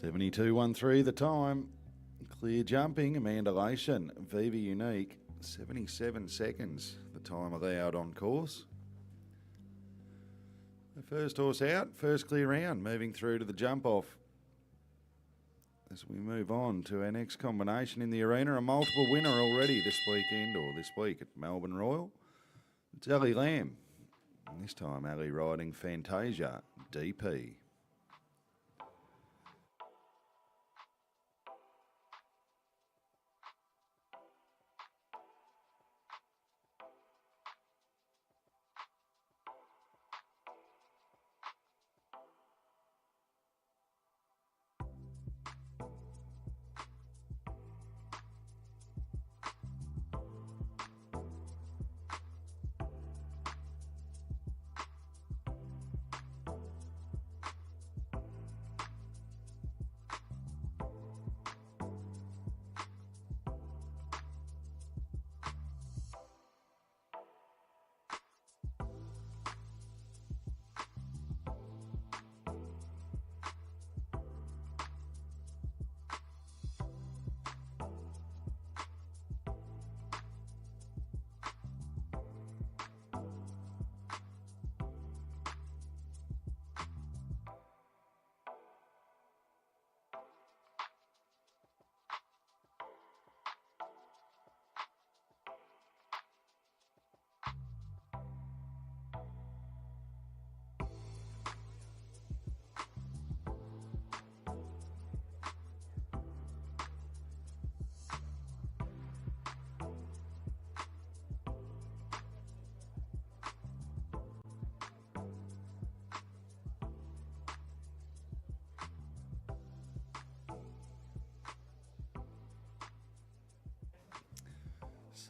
72.13 the time. Clear jumping, Amandalation, Viva Unique, 77 seconds, the time allowed on course. The first horse out, first clear round, moving through to the jump off. As we move on to our next combination in the arena, a multiple winner already this weekend, or this week at Melbourne Royal. It's Ali Lamb, and this time Ali riding Fantasia DP.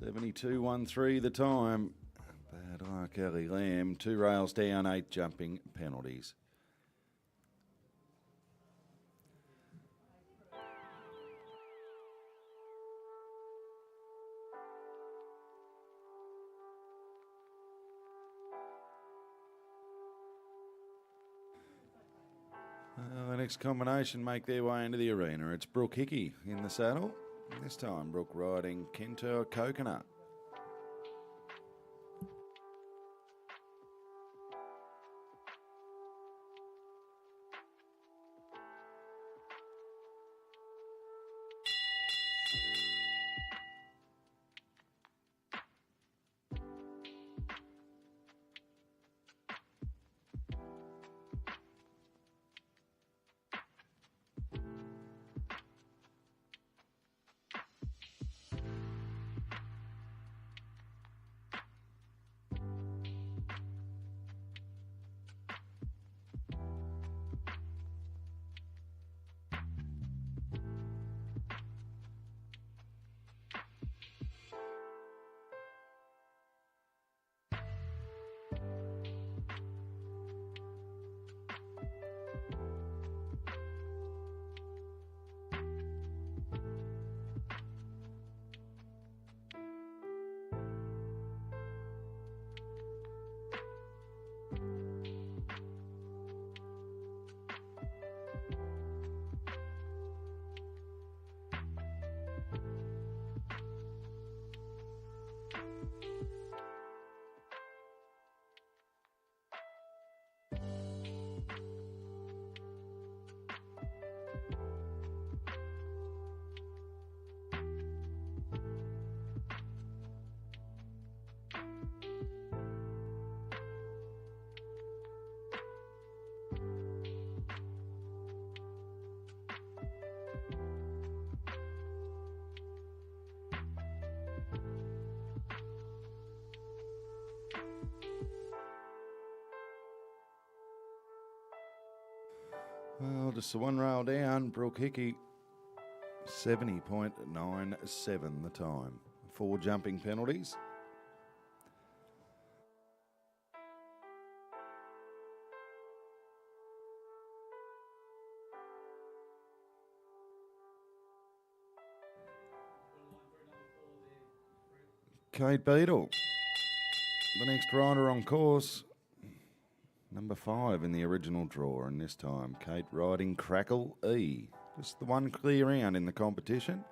$72.13 the time. Bad luck, Ali Lamb. 2 rails down, 8 jumping penalties. The next combination make their way into the arena. It's Brook Hickey in the saddle. This time, Brook riding Kento Coconut. Well, just the 1 rail down, Brook Hickey, 70.97 the time. 4 jumping penalties. Kate Beadel, the next rider on course. Number 5 in the original draw, and this time Kate riding Crackle E. Just the one clear round in the competition.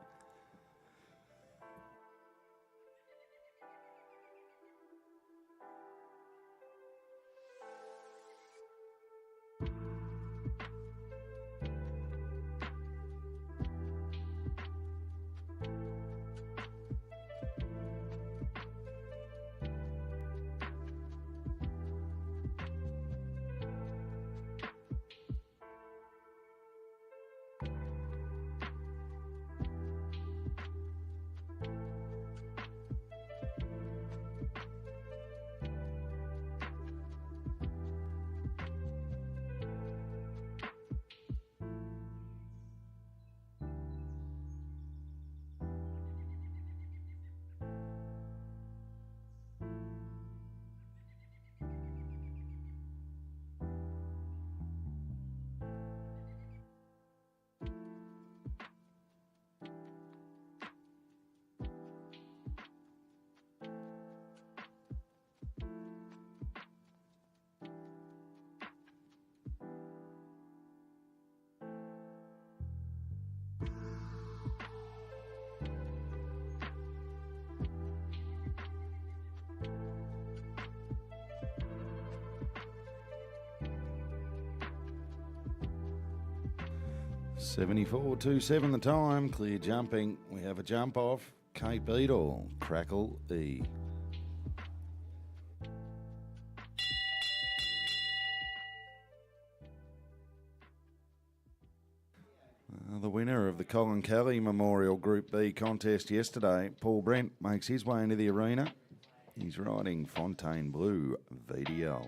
$74.27 the time, clear jumping. We have a jump off. Kate Beadel, Crackle E. The winner of the Colin Kelly Memorial Group B contest yesterday, Paul Brent, makes his way into the arena. He's riding Fontaine Blue Beadel.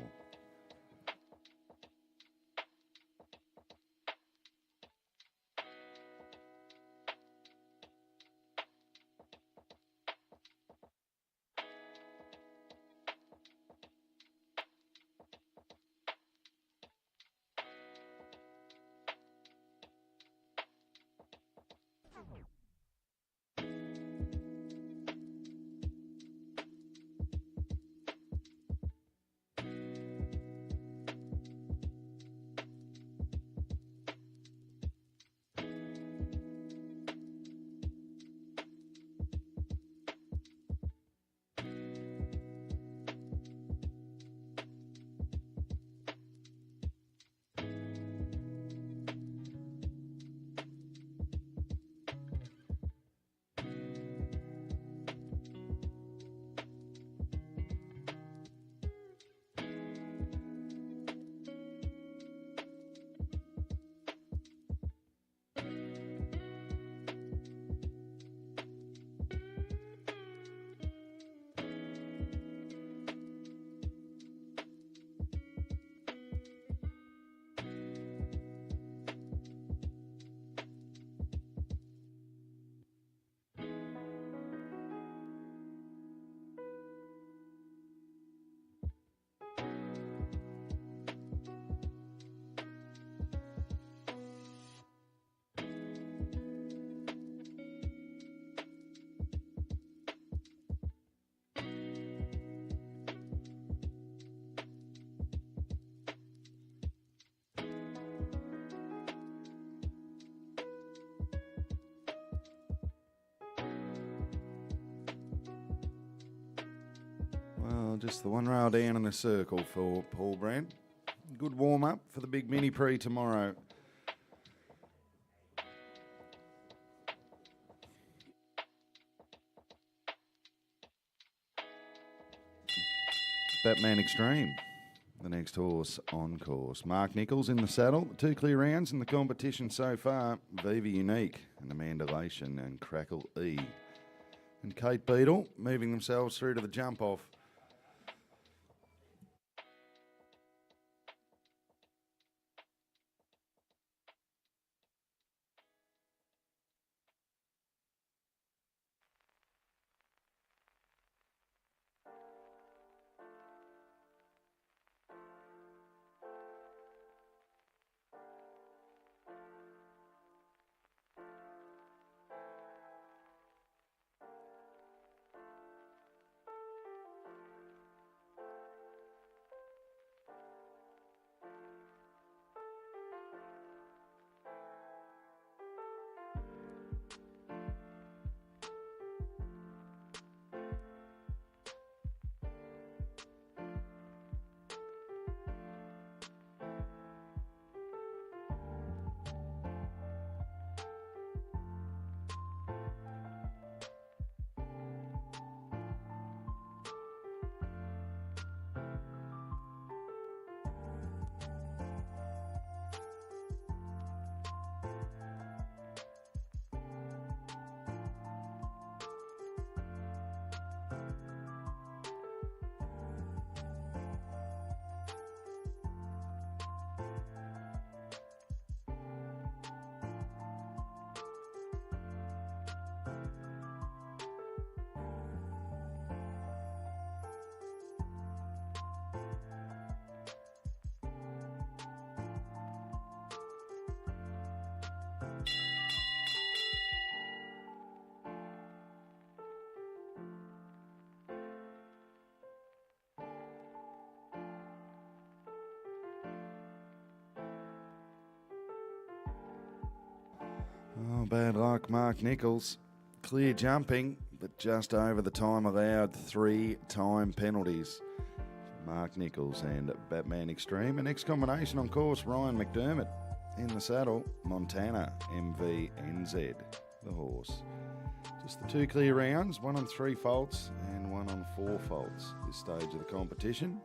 Well, just the one rail down in the circle for Paul Brent. Good warm-up for the big mini pre tomorrow. Batman Extreme, the next horse on course. Mark Nichols in the saddle. 2 clear rounds in the competition so far. Viva Unique and Amanda Lation and Crackle E. And Kate Beadel moving themselves through to the jump off. Oh, bad luck, Mark Nichols. Clear jumping, but just over the time allowed. 3-time penalties. Mark Nichols and Batman Extreme. A next combination on course, Ryan McDermott in the saddle. Montana MVNZ, the horse. Just the 2 clear rounds, 1 on 3 faults and 1 on 4 faults this stage of the competition.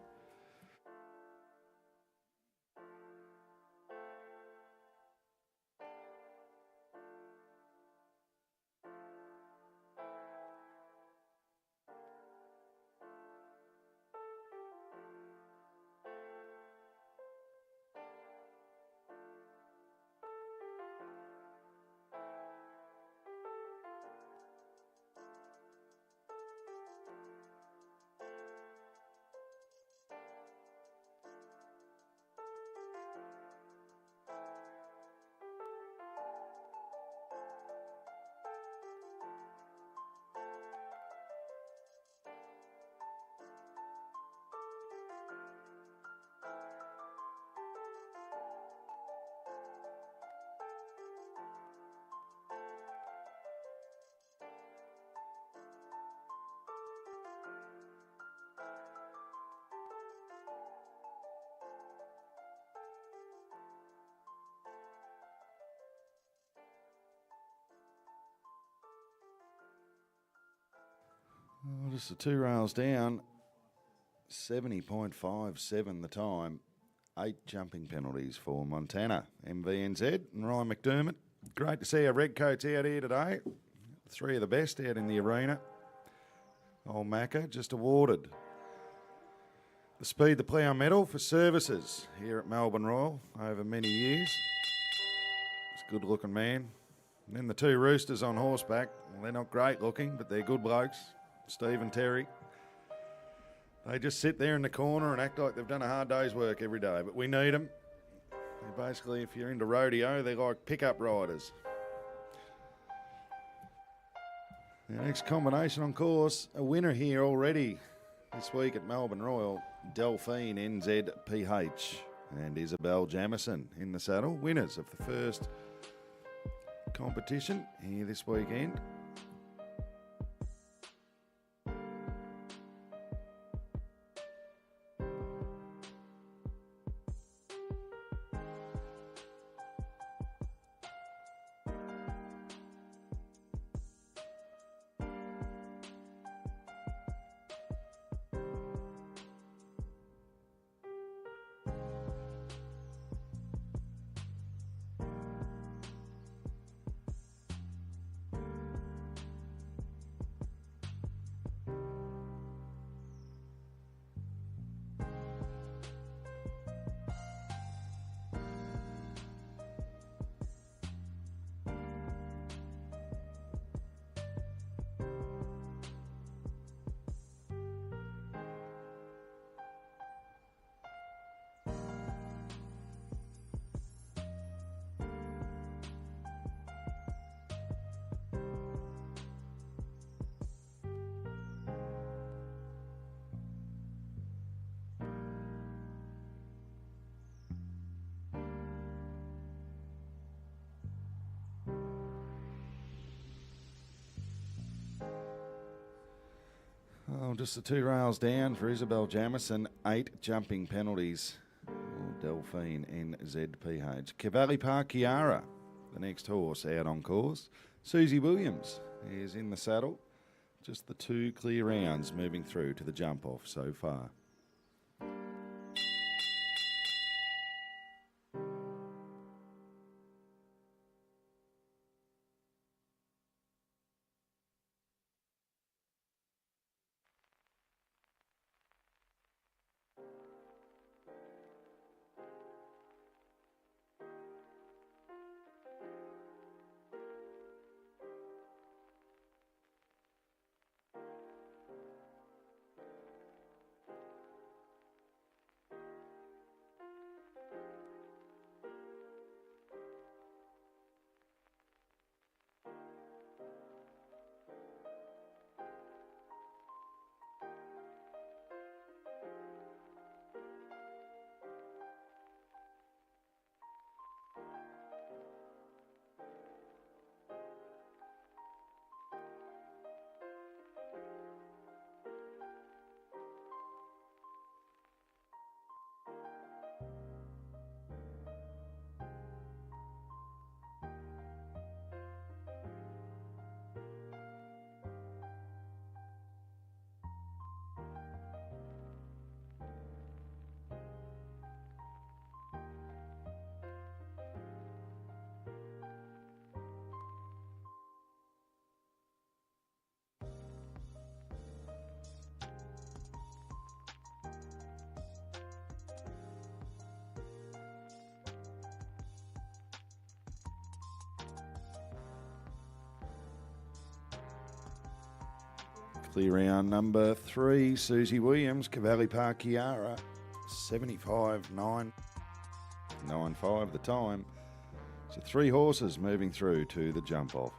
Oh, just the 2 rails down, 70.57 the time. 8 jumping penalties for Montana, MVNZ and Ryan McDermott. Great to see our redcoats out here today. 3 of the best out in the arena. Old Macca just awarded the Speed the Plough medal for services here at Melbourne Royal over many years. It's a good looking man. And then the 2 roosters on horseback. Well, they're not great looking, but they're good blokes. Steve and Terry. They just sit there in the corner and act like they've done a hard day's work every day, but we need them. They're basically, if you're into rodeo, they're like pickup riders. The next combination on course, a winner here already this week at Melbourne Royal, Delphine NZPH and Isabelle Jameson in the saddle. Winners of the first competition here this weekend. Oh, just the 2 rails down for Isabelle Jameson. 8 jumping penalties. Delphine NZPH. Cavalli Park Chiara, the next horse out on course. Susie Williams is in the saddle. Just the 2 clear rounds moving through to the jump off so far. Clear round number 3, Susie Williams, Cavalli Park Kiara, 75.995 the time. So 3 horses moving through to the jump off.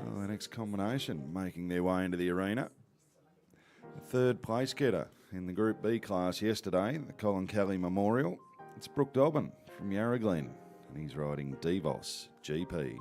Oh, the next combination making their way into the arena. The third place getter in the Group B class yesterday, the Colin Kelly Memorial. It's Brook Dobbin from Yarra Glen, and he's riding Devos GP.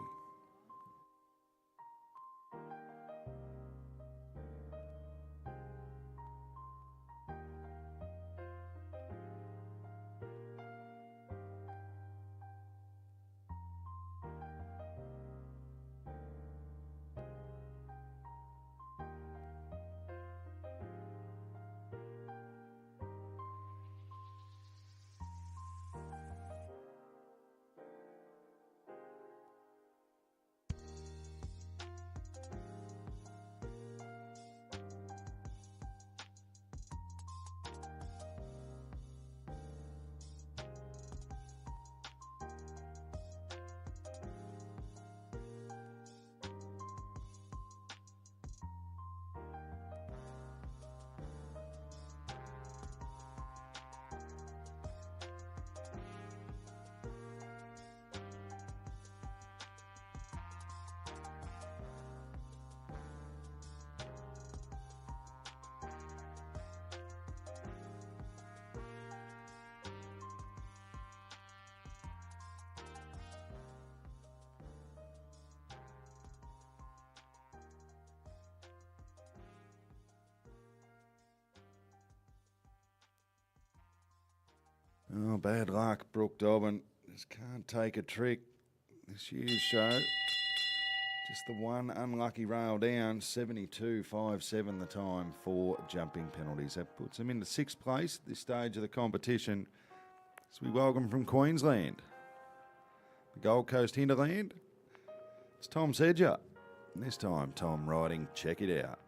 Oh, bad luck, Brook Dobbin. Just can't take a trick. This year's show. Just the one unlucky rail down, 72.57 the time for jumping penalties. That puts them into 6th place at this stage of the competition. As we welcome from Queensland, the Gold Coast hinterland, it's Tom Sedger. And this time, Tom riding Check It Out.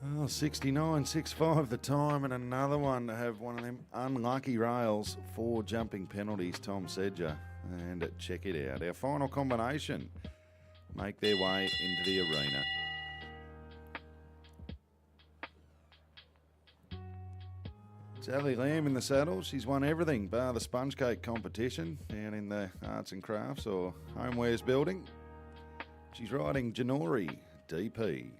Oh, 69.65 the time, and another one to have one of them unlucky rails for jumping penalties, Tom Sedger. And check it out. Our final combination make their way into the arena. It's Ali Lamb in the saddle. She's won everything bar the sponge cake competition down in the Arts and Crafts or Homewares building. She's riding Janori DP.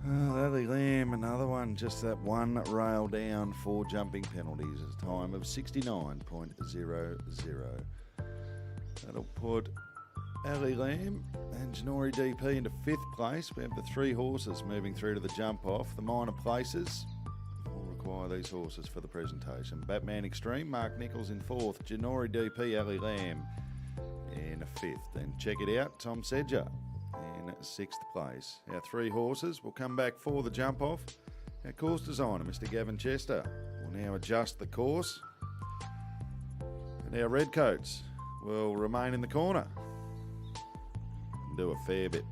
Lily Lamb, another one, just that one rail down, 4 jumping penalties at a time of 69.00. That'll put Ali Lamb and Janori DP into 5th place. We have the 3 horses moving through to the jump off. The minor places will require these horses for the presentation. Batman Extreme, Mark Nichols in 4th. Janori DP, Ali Lamb in 5th. Then check it out, Tom Sedger in 6th place. Our 3 horses will come back for the jump off. Our course designer, Mr. Gavin Chester, will now adjust the course. And our redcoats will remain in the corner and do a fair bit.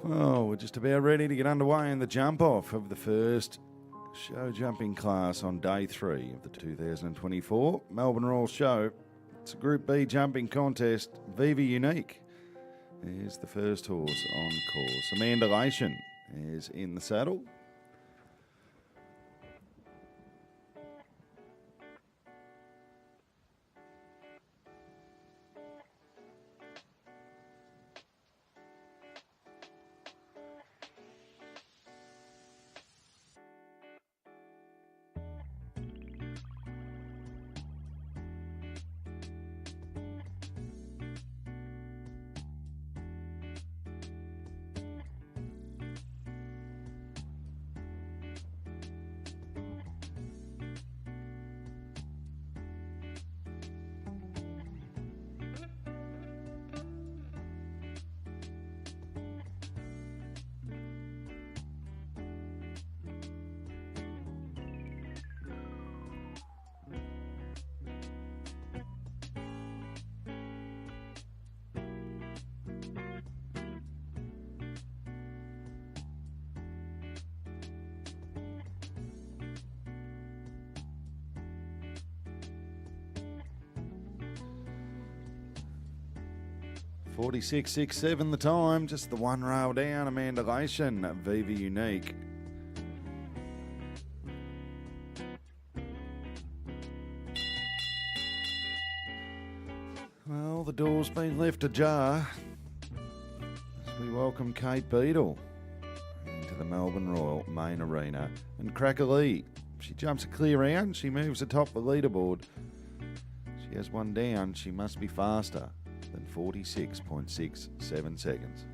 Well, we're just about ready to get underway in the jump off of the first show jumping class on day 3 of the 2024 Melbourne Royal Show. It's a Group B jumping contest. Viva Unique is the first horse on course. Amanda Lation is in the saddle. .46.67 the time, just the one rail down. Amanda Lation, Viva Unique. Well, the door's been left ajar as we welcome Kate Beadel into the Melbourne Royal main arena. And Crackle, she jumps a clear round, she moves atop the leaderboard. She has one down, she must be faster than 46.67 seconds.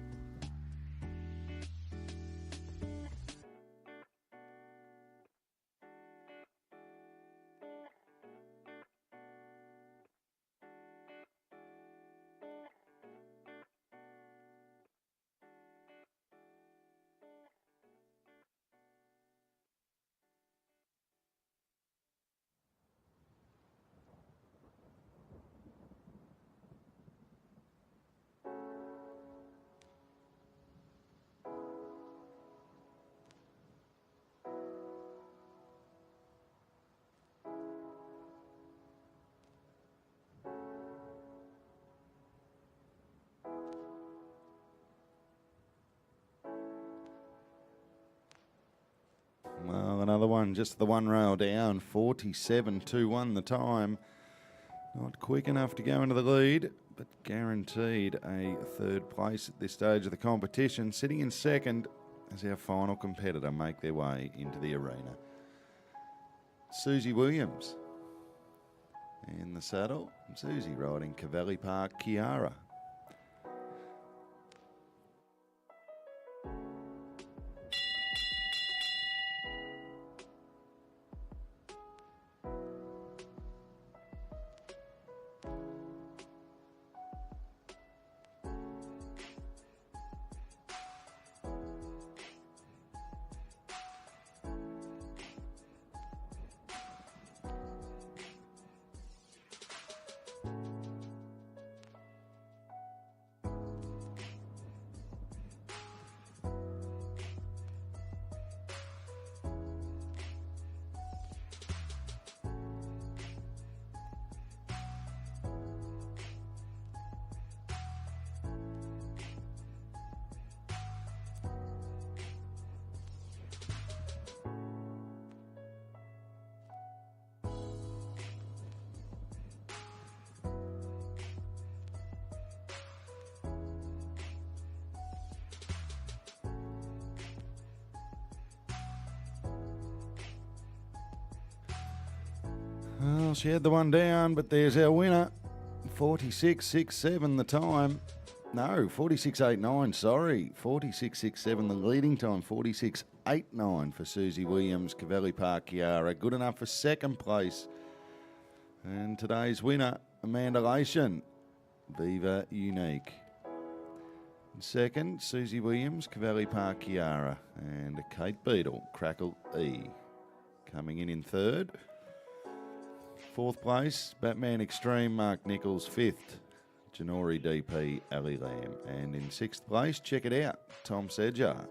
Well, another one, just the one rail down, 47.21 the time. Not quick enough to go into the lead, but guaranteed a third place at this stage of the competition. Sitting in second as our final competitor make their way into the arena. Susie Williams in the saddle. Susie riding Cavalli Park Kiara. Well, she had the one down, but there's our winner. 46.67 the time. No, 46.89, sorry. 46.67 the leading time. 46.89 for Susie Williams, Cavalli Park Kiara. Good enough for second place. And today's winner, Amanda Lation, Viva Unique. In second, Susie Williams, Cavalli Park Kiara. And Kate Beadel, Crackle E. Coming in third. Fourth place, Batman Extreme, Mark Nichols. Fifth, Janori DP, Ali Lamb. And in 6th place, check it out, Tom Sedger.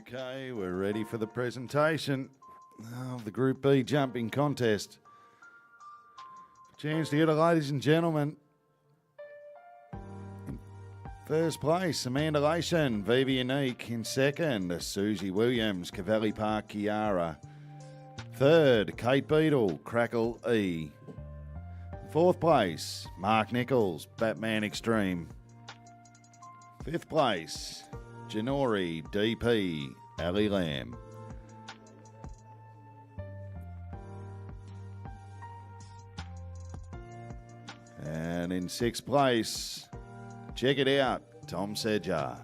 Okay, we're ready for the presentation of the Group B jumping contest. Chance to get it, ladies and gentlemen. In first place, Amanda Layson, Viva Unique. In second, Susie Williams, Cavalli Park Kiara. Third, Kate Beadel, Crackle E. Fourth place, Mark Nichols, Batman Extreme. Fifth place, Janori DP, Ali Lamb. And in sixth place, check it out, Tom Sedger.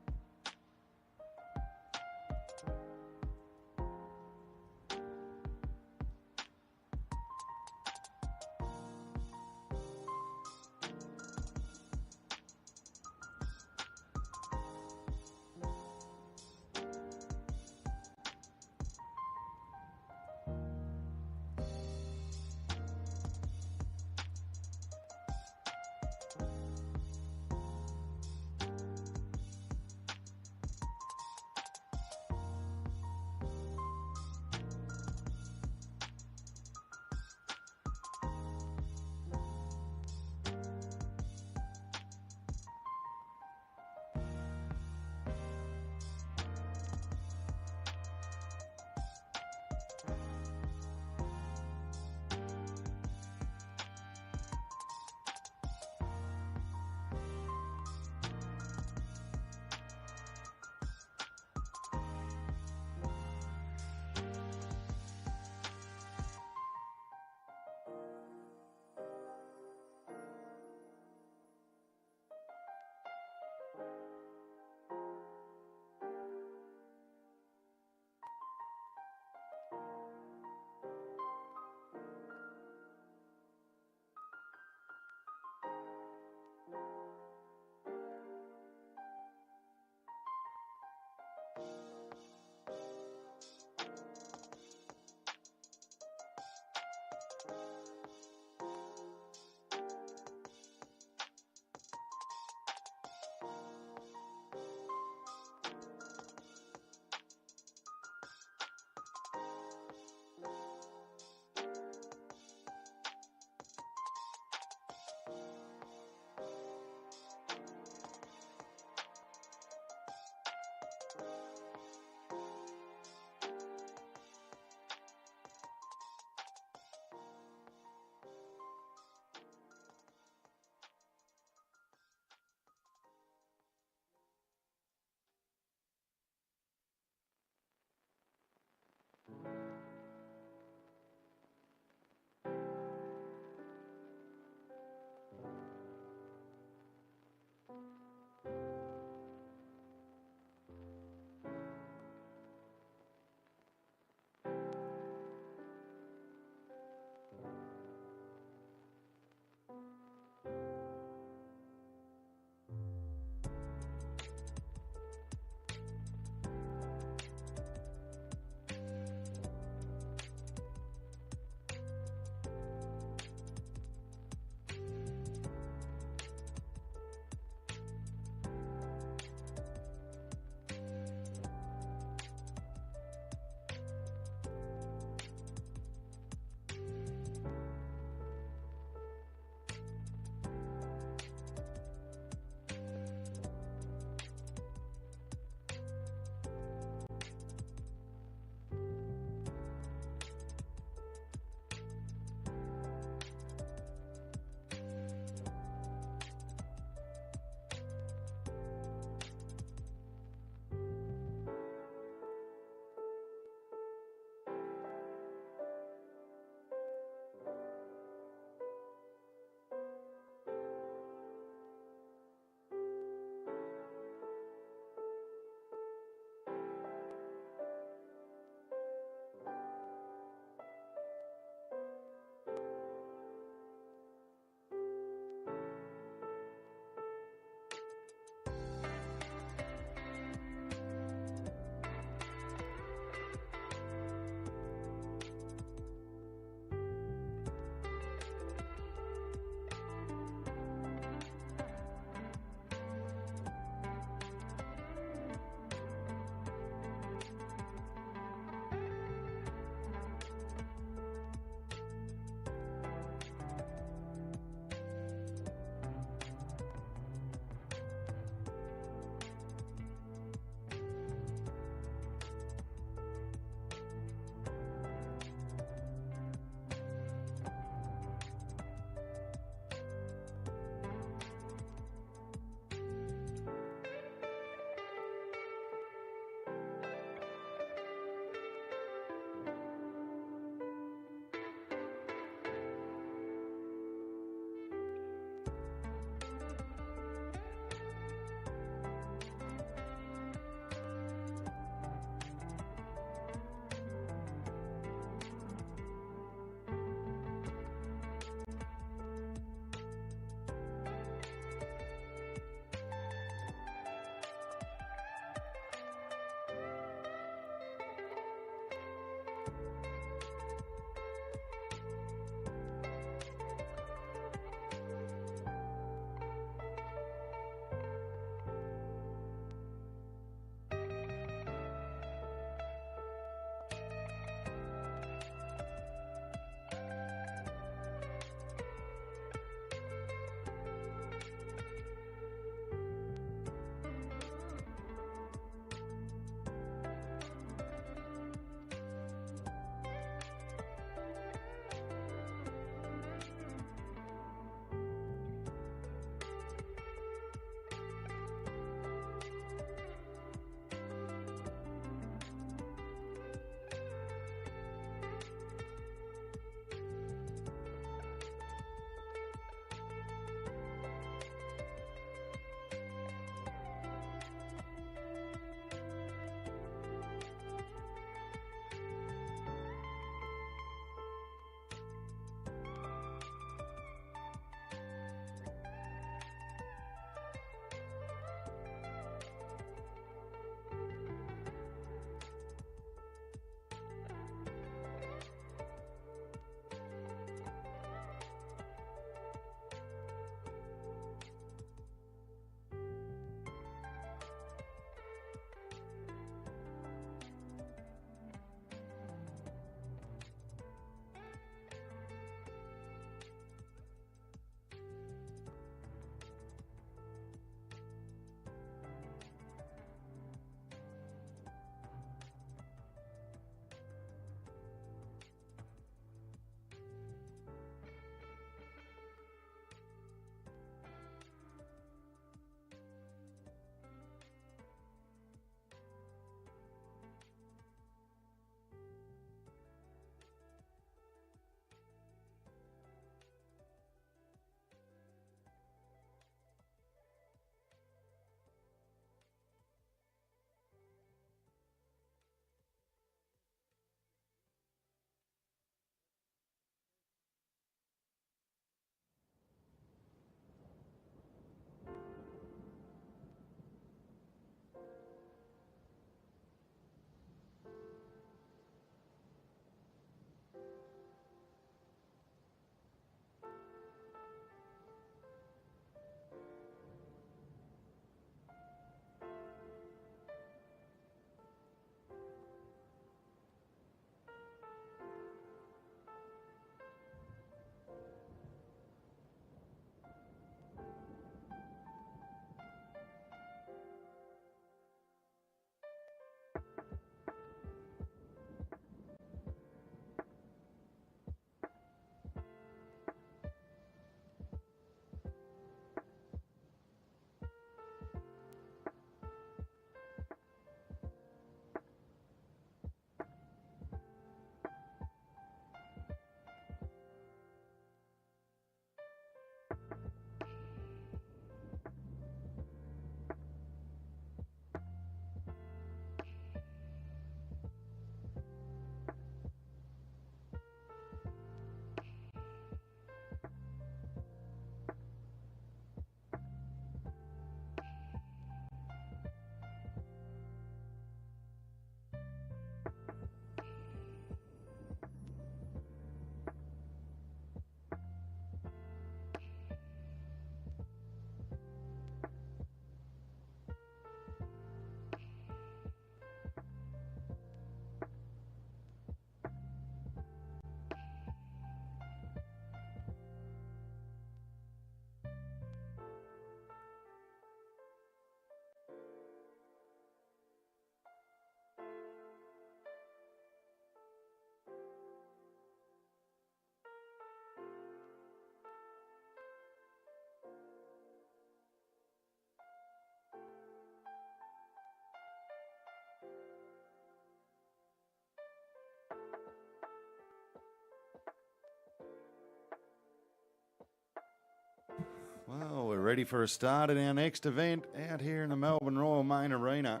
ready for a start at our next event out here in the Melbourne Royal Main Arena.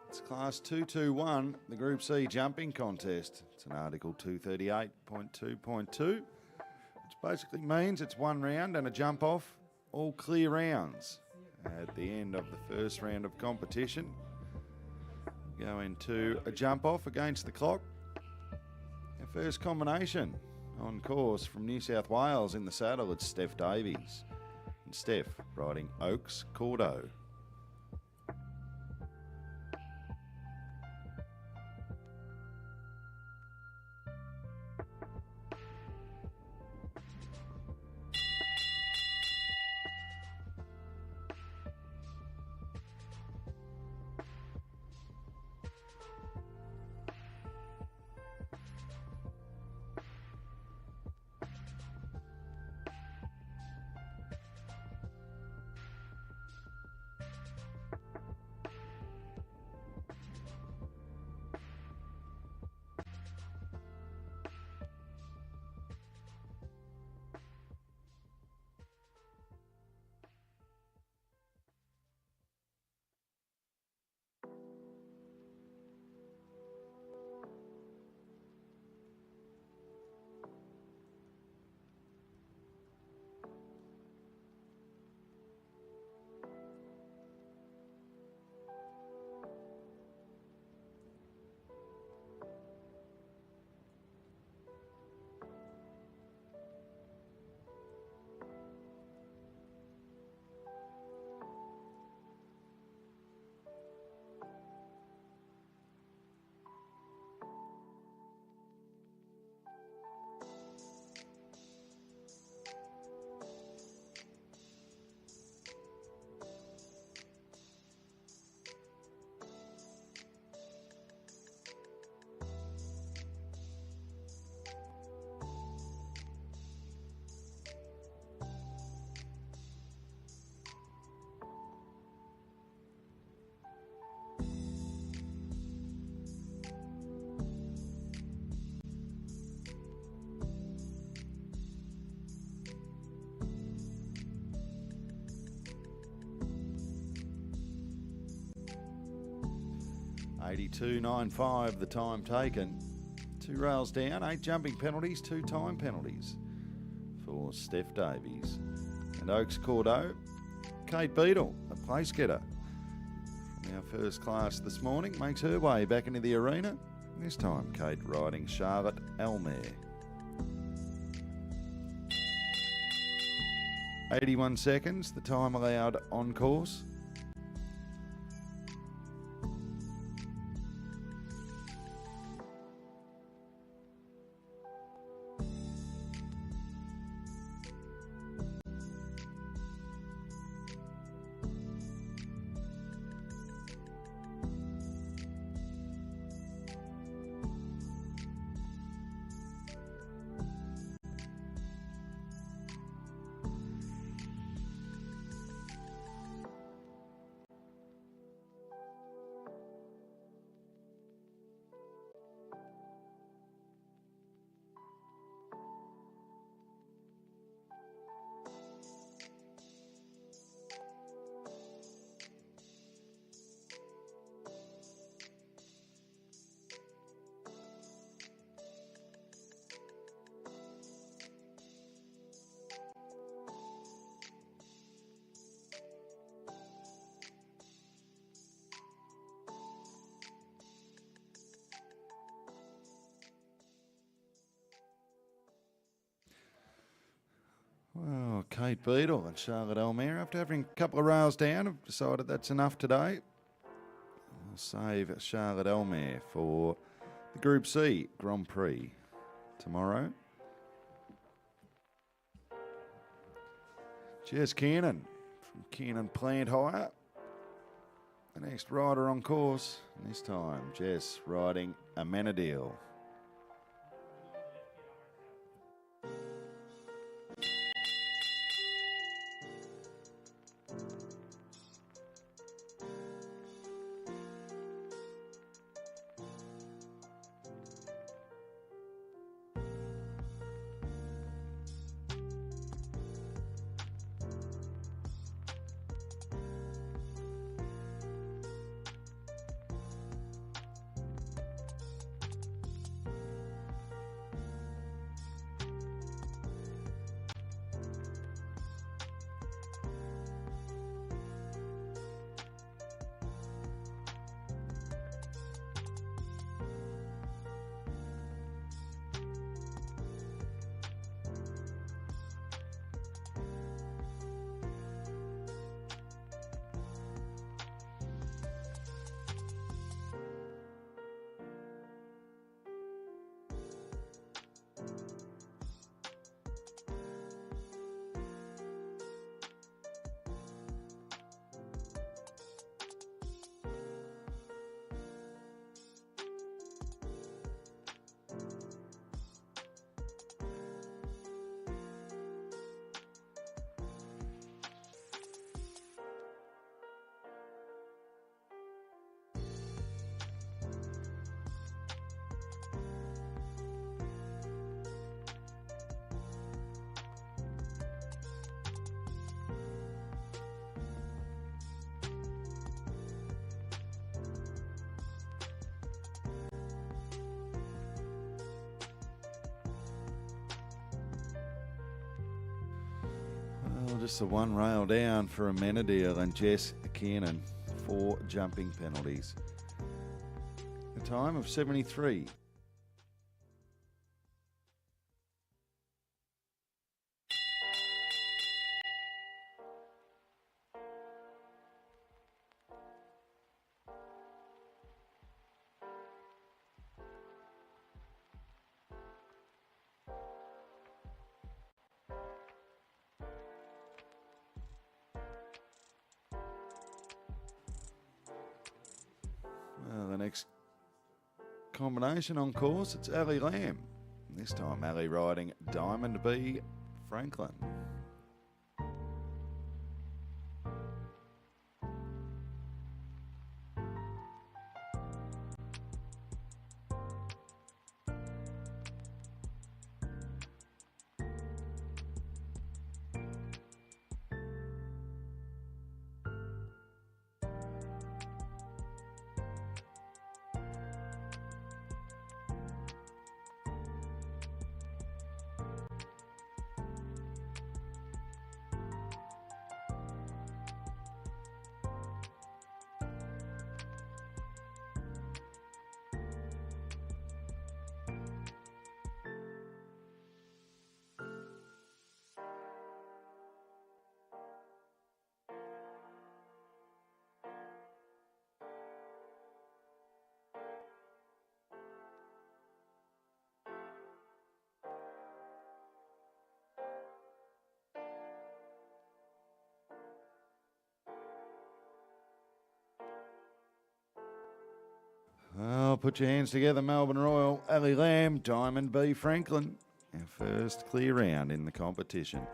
It's Class 221, the Group C jumping contest. It's an Article 238.2.2, which basically means it's one round and a jump off, all clear rounds. At the end of the first round of competition, go into a jump off against the clock. Our first combination on course from New South Wales in the saddle, it's Steph Davies. And Steph riding Oaks Cordo. $82.95 the time taken. 2 rails down, 8 jumping penalties, 2 time penalties for Steph Davies. And Oaks Cordo, Kate Beadel, a place getter from our first class this morning, makes her way back into the arena. This time Kate riding Charlotte Elmere. 81 seconds, the time allowed on course. Well, Kate Beadel and Charlotte Elmere, after having a couple of rails down, have decided that's enough today. We'll save Charlotte Elmere for the Group C Grand Prix tomorrow. Jess Kiernan from Kiernan Plant Hire, the next rider on course. And this time, Jess riding Amenadiel. just the one rail down for Amenadiel and Jess Kiernan. 4 jumping penalties. A time of 73. Well, the next combination on course, it's Ali Lamb. This time Ali riding Diamond B Franklin. Well, put your hands together, Melbourne Royal, Ali Lamb, Diamond B Franklin. Our first clear round in the competition.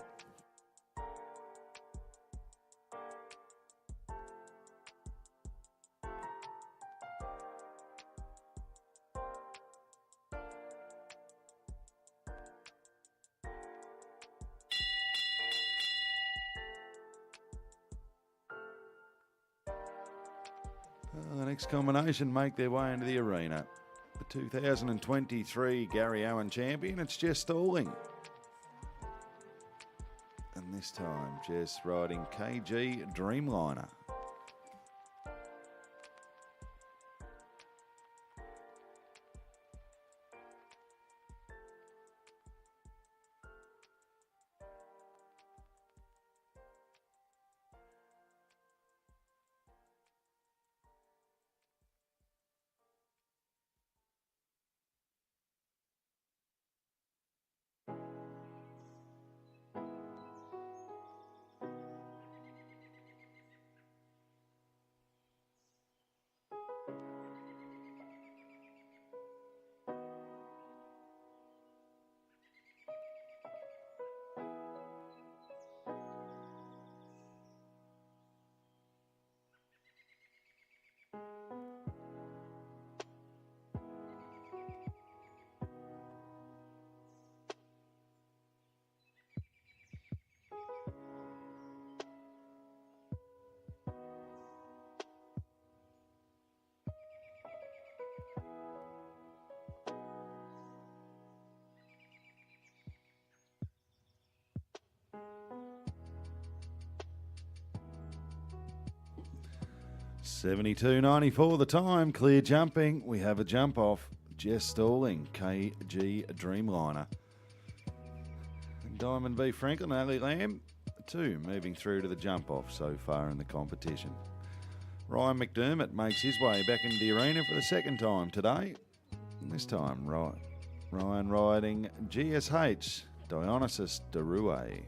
The next combination make their way into the arena. The 2023 Gary Owen champion, it's Jess Stalling. And this time, Jess riding KG Dreamliner. $72.94 the time, clear jumping. We have a jump off. Jess Stalling, KG Dreamliner. And Diamond B Franklin, Ali Lamb, 2 moving through to the jump off so far in the competition. Ryan McDermott makes his way back into the arena for the second time today. And this time, Ryan riding GSH, Dionysus Derue.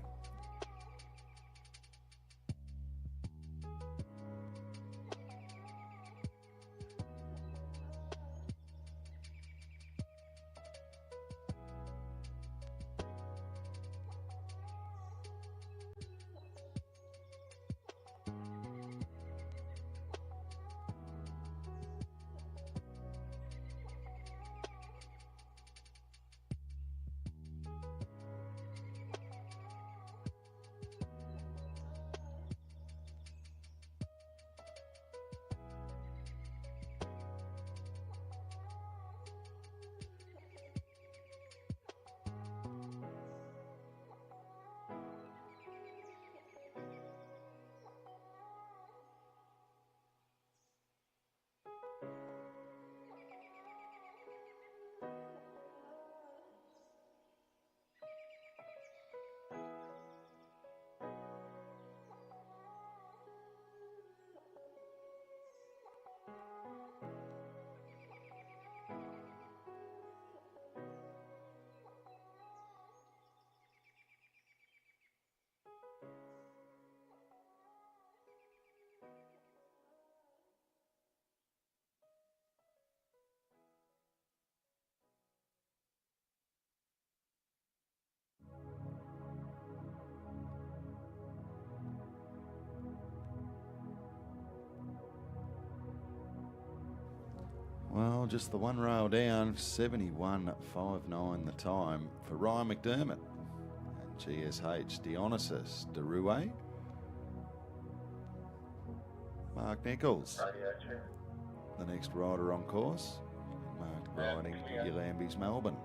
Well, just the one rail down, 71.59 the time for Ryan McDermott and GSH Dionysus Derue. Mark Nichols, the next rider on course. Mark riding Yalambie's Melbourne.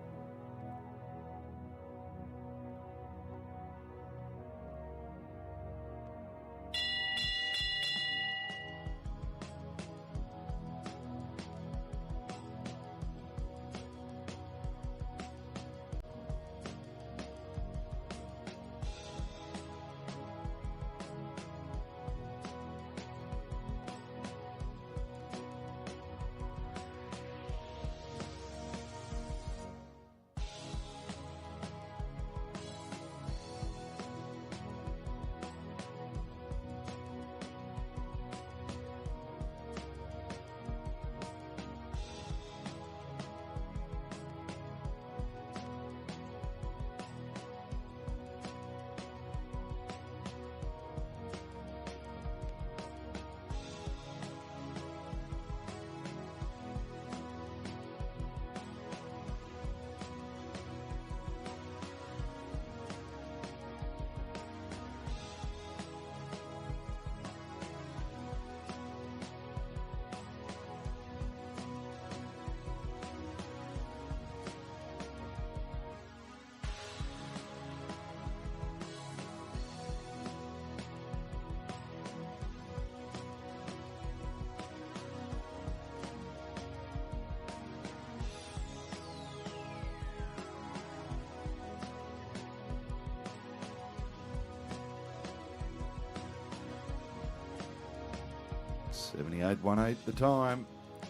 $78.18 the time.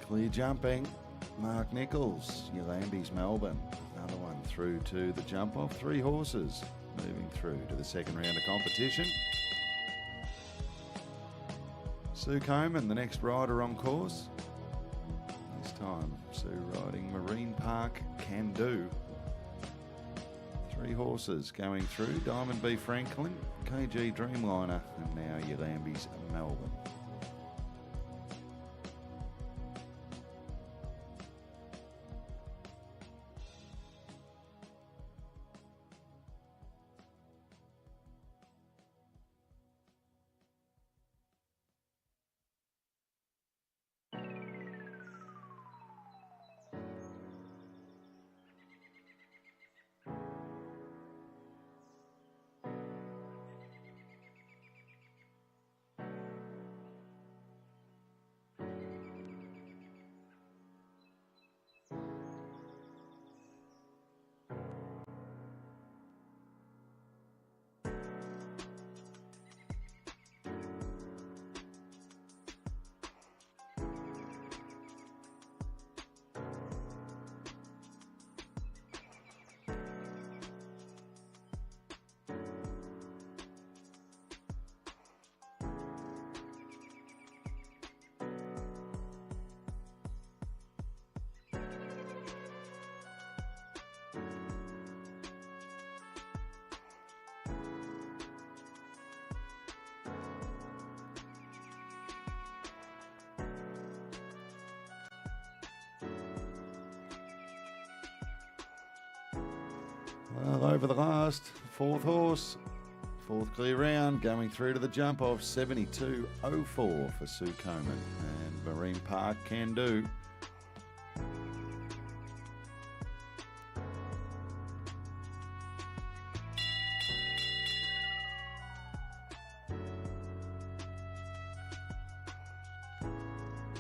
Clear jumping. Mark Nichols, Yalambie's Melbourne. Another one through to the jump off. 3 horses moving through to the second round of competition. Sue Coleman, the next rider on course. This time, Sue riding Marine Park Can Do. 3 horses going through. Diamond B Franklin, KG Dreamliner, and now Yalambie's Melbourne. Well, over the last, 4th horse, 4th clear round, going through to the jump off, 72.04 for Sue Coleman and Marine Park Can Do.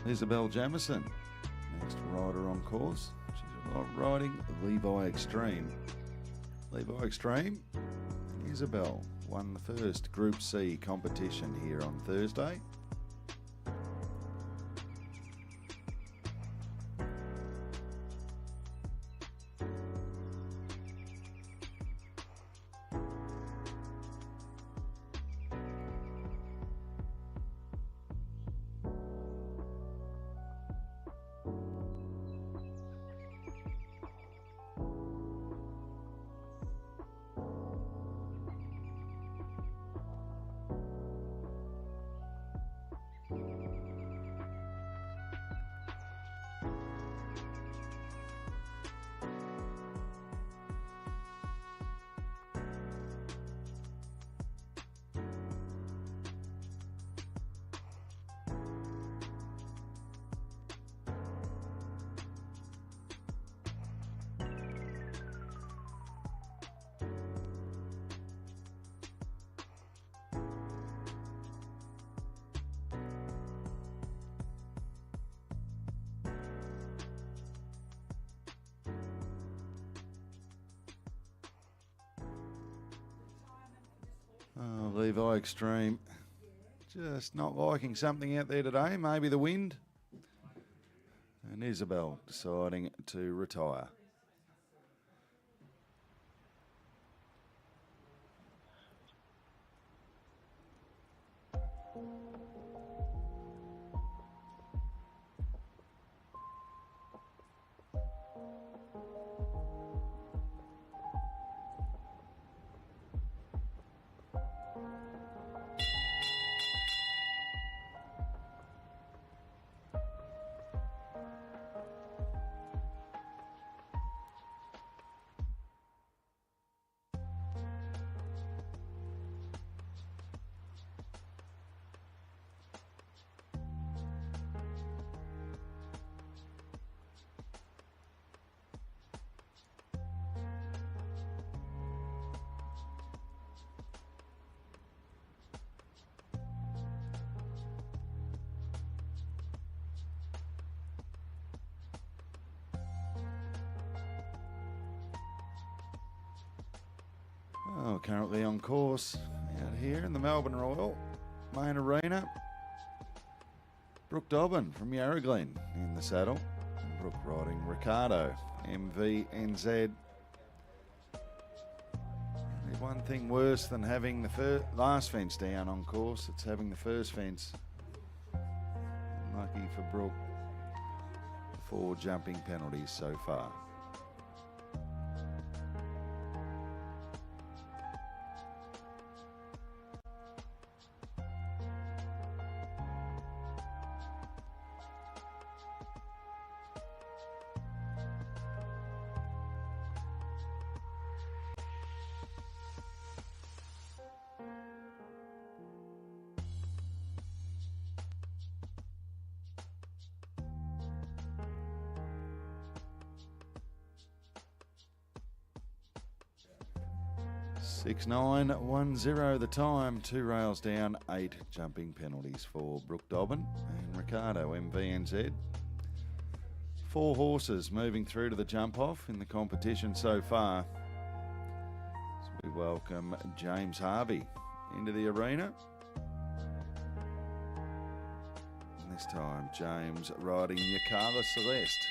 Isabelle Jameson, next rider on course. She's riding Levi Extreme. Levi Extreme, Isabelle won the first Group C competition here on Thursday. Oh, Levi Extreme. Just not liking something out there today. Maybe the wind. And Isabelle deciding to retire. Oh, currently on course out here in the Melbourne Royal main arena. Brook Dobbin from Yarraglen in the saddle. Brook riding Ricardo, MVNZ. Only one thing worse than having the last fence down on course, it's having the first fence. Lucky for Brook. 4 jumping penalties so far. Six 9-1-0 the time, 2 rails down, 8 jumping penalties for Brook Dobbin and Ricardo MVNZ. 4 horses moving through to the jump off in the competition so far. So we welcome James Harvey into the arena. And this time James riding Yacala Celeste.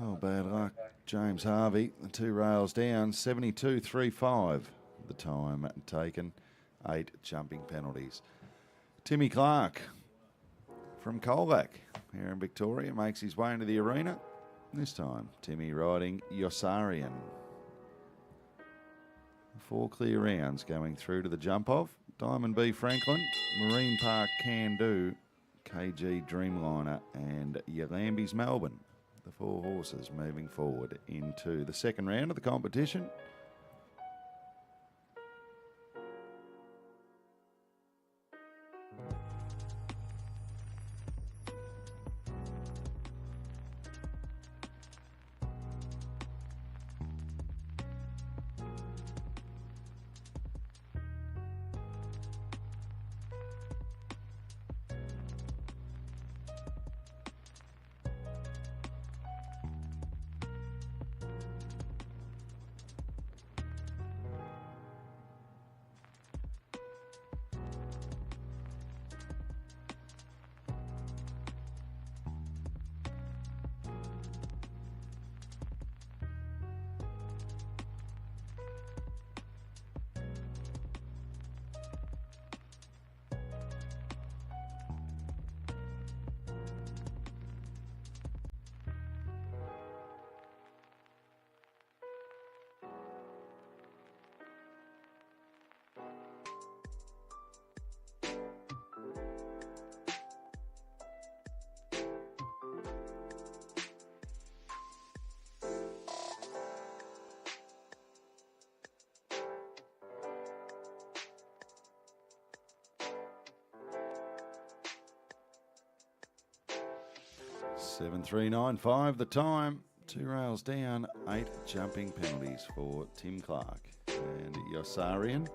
Oh, bad luck. James Harvey, the 2 rails down, 72.35 the time taken, 8 jumping penalties. Timmy Clark from Colback here in Victoria makes his way into the arena. This time, Timmy riding Yossarian. 4 clear rounds going through to the jump off. Diamond B Franklin, Marine Park Can Do, KG Dreamliner and Yalambi's Melbourne. The 4 horses moving forward into the second round of the competition. 7:395 the time. 2 rails down, 8 jumping penalties for Tim Clark and Yossarian.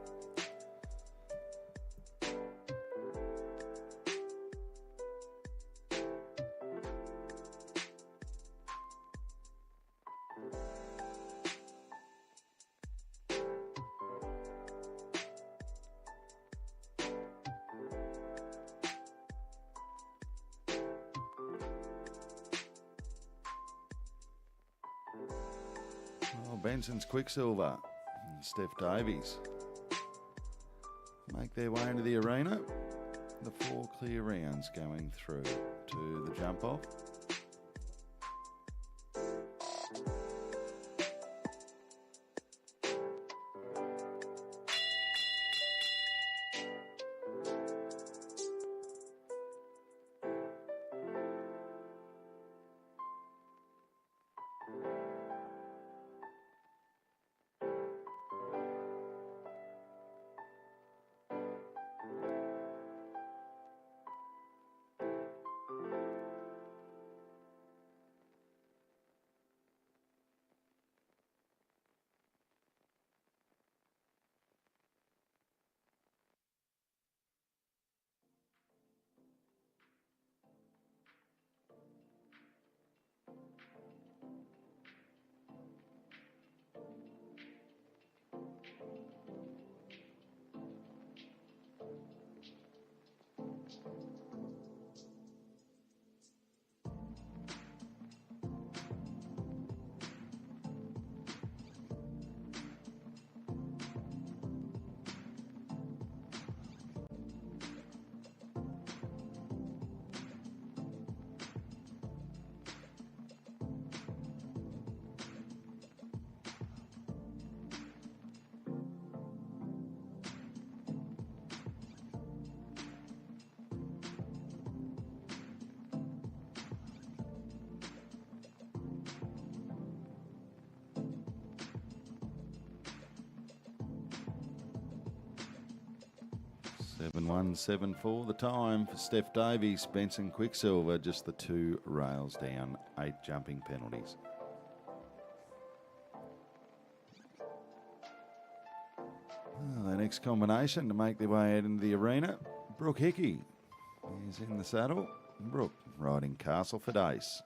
Benson's Quicksilver and Steph Davies make their way into the arena. The 4 clear rounds going through to the jump off. Seven 174 the time for Steph Davies, Benson Quicksilver, just the 2 rails down, 8 jumping penalties. The next combination to make their way out into the arena, Brook Hickey is in the saddle. Brook riding Castle for Dace.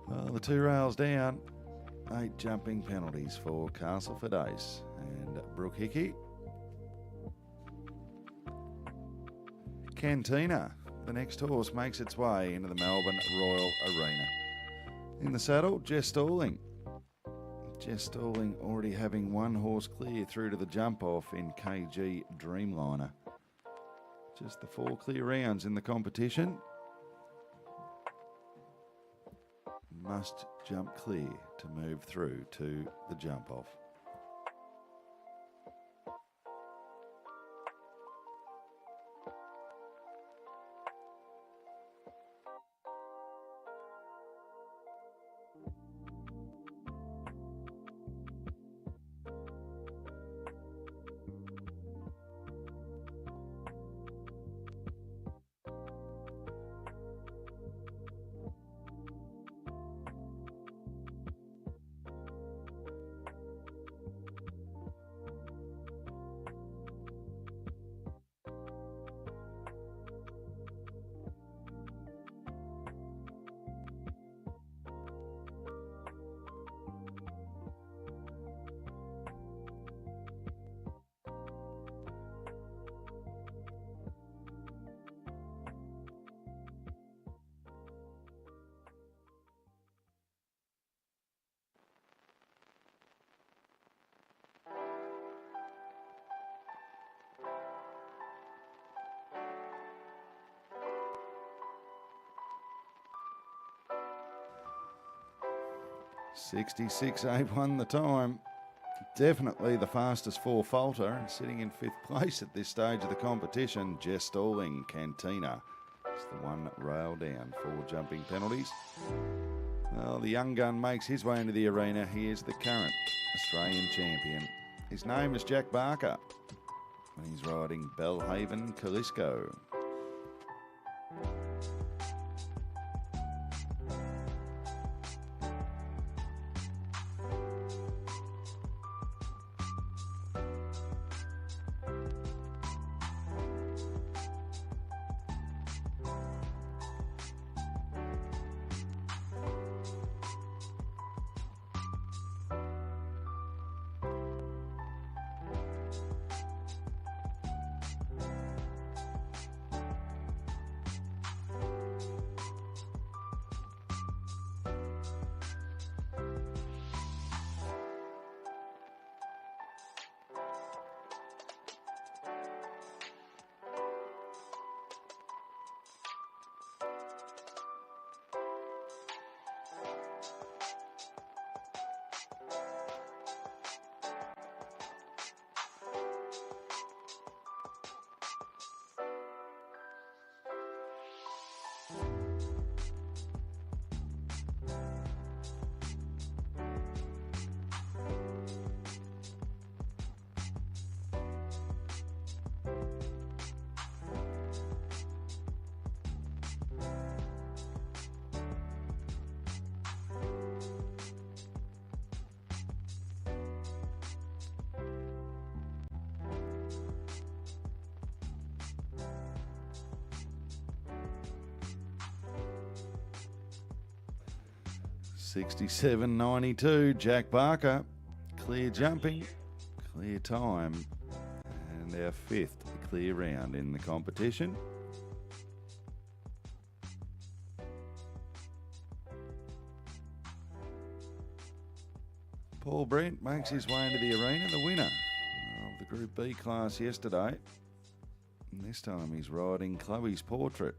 Well, the 2 rails down, 8 jumping penalties for Castle for Dace and Brook Hickey. Cantina, the next horse, makes its way into the Melbourne Royal Arena. In the saddle, Jess Stalling. Jess Stalling already having one horse clear through to the jump off in KG Dreamliner. Just the 4 clear rounds in the competition. Must jump clear to move through to the jump off. .66.81 the time. Definitely the fastest 4-faulter, and sitting in 5th place at this stage of the competition, Jess Stalling, Cantina. It's the one rail down, 4 jumping penalties. Well, the young gun makes his way into the arena. He is the current Australian champion. His name is Jack Barker. He's riding Belhaven Calisco. .67.92, Jack Barker. Clear jumping, clear time, and our 5th clear round in the competition. Paul Brent makes his way into the arena, the winner of the Group B class yesterday. And this time he's riding Chloe's Portrait.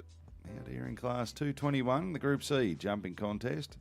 Out here in class 221, the Group C jumping contest.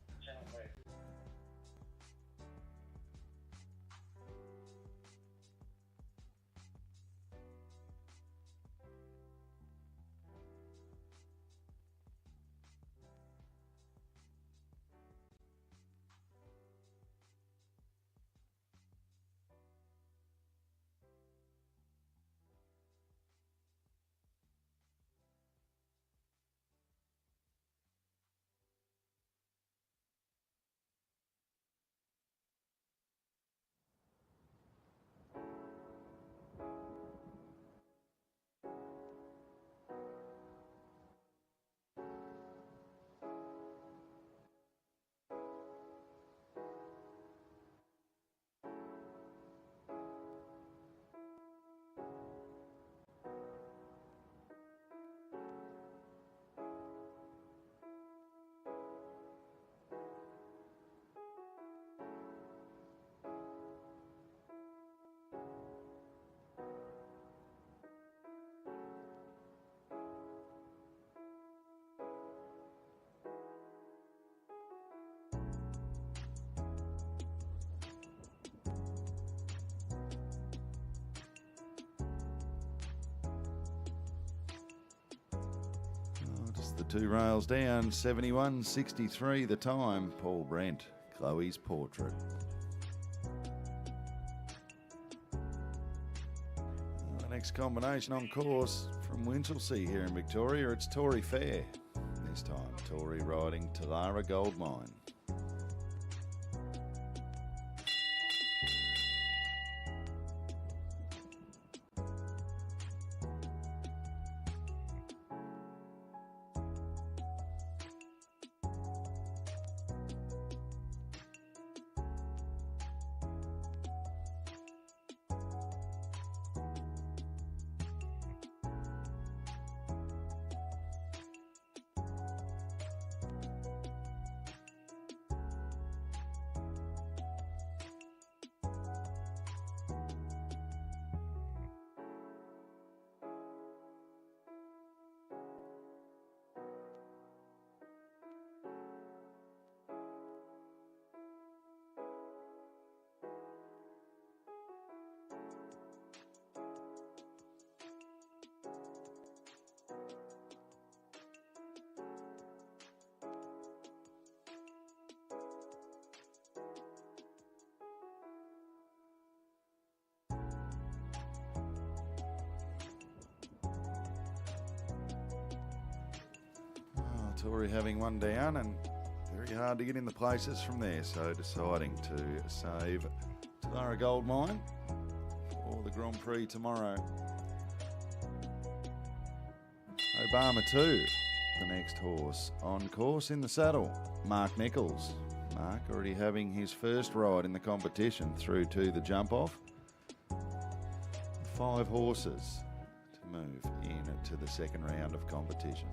the 2 rails down, 71.63 the time. Paul Brent, Chloe's Portrait. The next combination on course from Winchelsea here in Victoria, it's Tory Fair. This time, Tory riding Talara Goldmine. Tory having one down and very hard to get in the places from there, so deciding to save Talara Goldmine for the Grand Prix tomorrow. Obama 2, the next horse on course in the saddle, Mark Nichols. Mark already having his first ride in the competition through to the jump off. 5 horses to move into the second round of competition.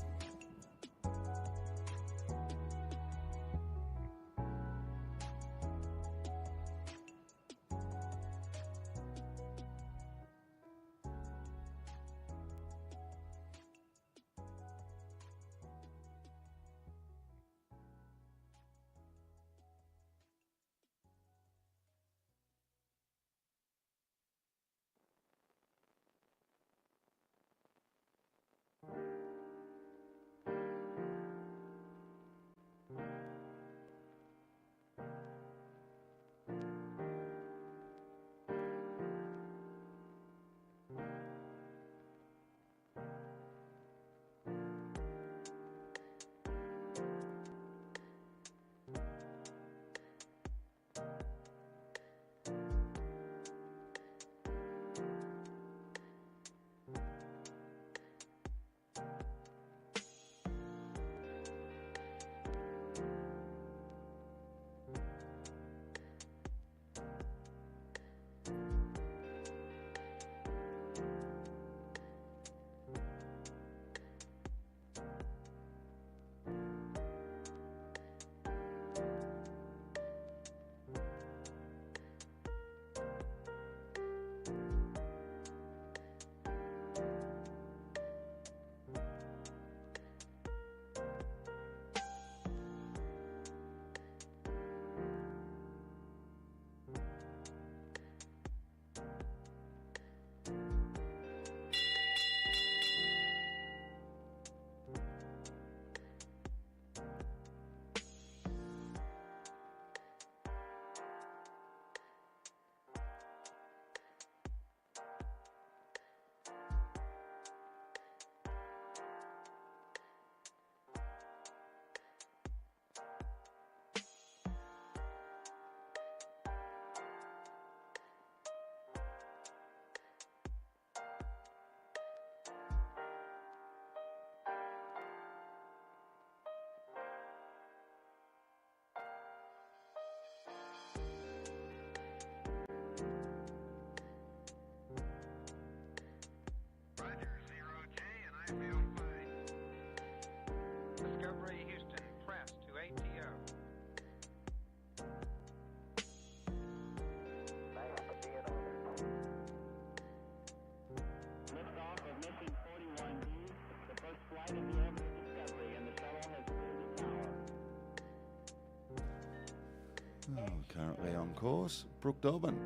Currently on course, Brook Dobbin.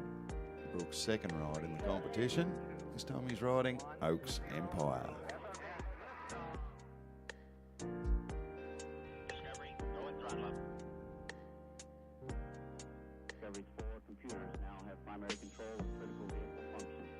Brook's second ride in the competition. This time he's riding Oaks Empire. all critical vehicle functions.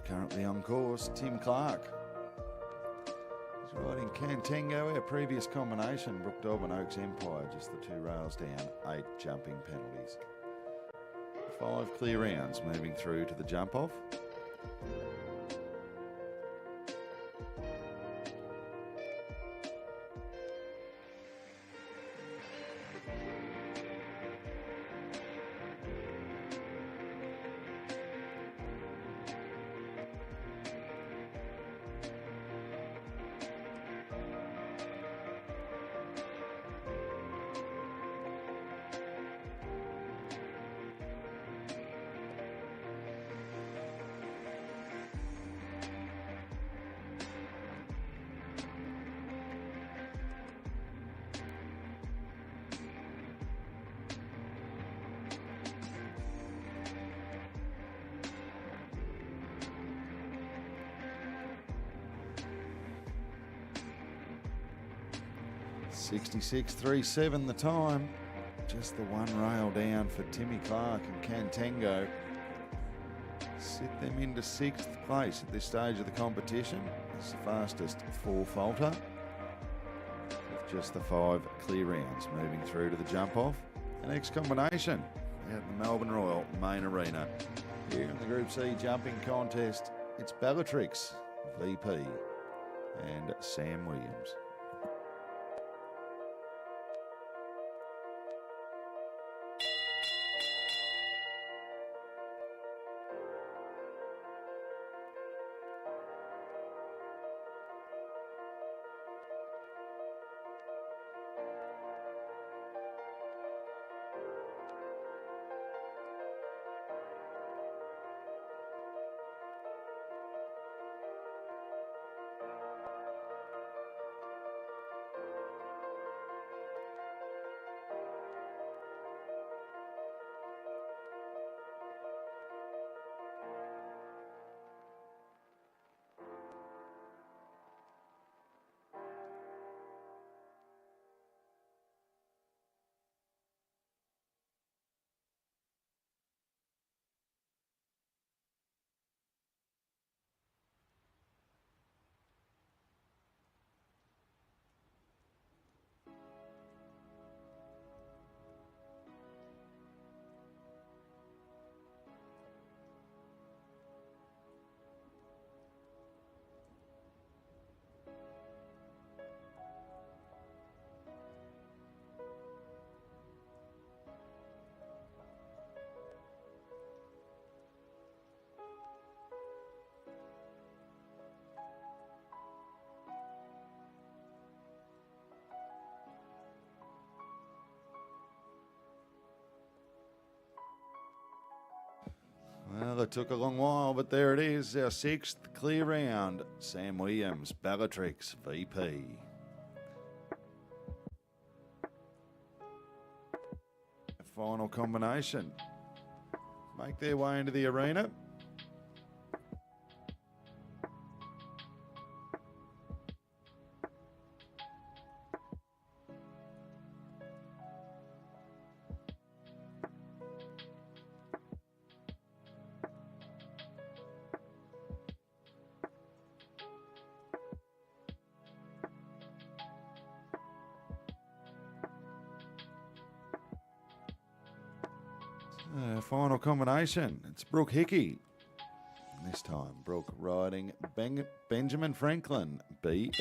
Currently on course, Tim Clark. He's riding Cantango, our previous combination, Brook, Dobbin, Oaks Empire, just the 2 rails down, 8 jumping penalties. 5 clear rounds moving through to the jump off. .66.37 the time. Just the 1 rail down for Timmy Clark and Cantango. Sit them into 6th place at this stage of the competition. It's the fastest 4-faulter. With just the 5 clear rounds moving through to the jump off. The next combination out in the Melbourne Royal main arena. Here in the Group C jumping contest, it's Bellatrix, VP, and Sam Williams. Well, it took a long while, but there it is, our 6th clear round. Sam Williams, Bellatrix, VP. Final combination. Make their way into the arena. Final combination. It's Brook Hickey. This time, Brook riding Benjamin Franklin, BE.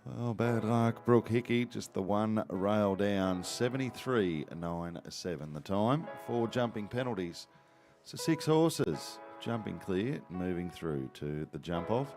Well, bad luck, Brook Hickey, just the one rail down, 73.97 the time, 4 jumping penalties. So 6 horses jumping clear, moving through to the jump off.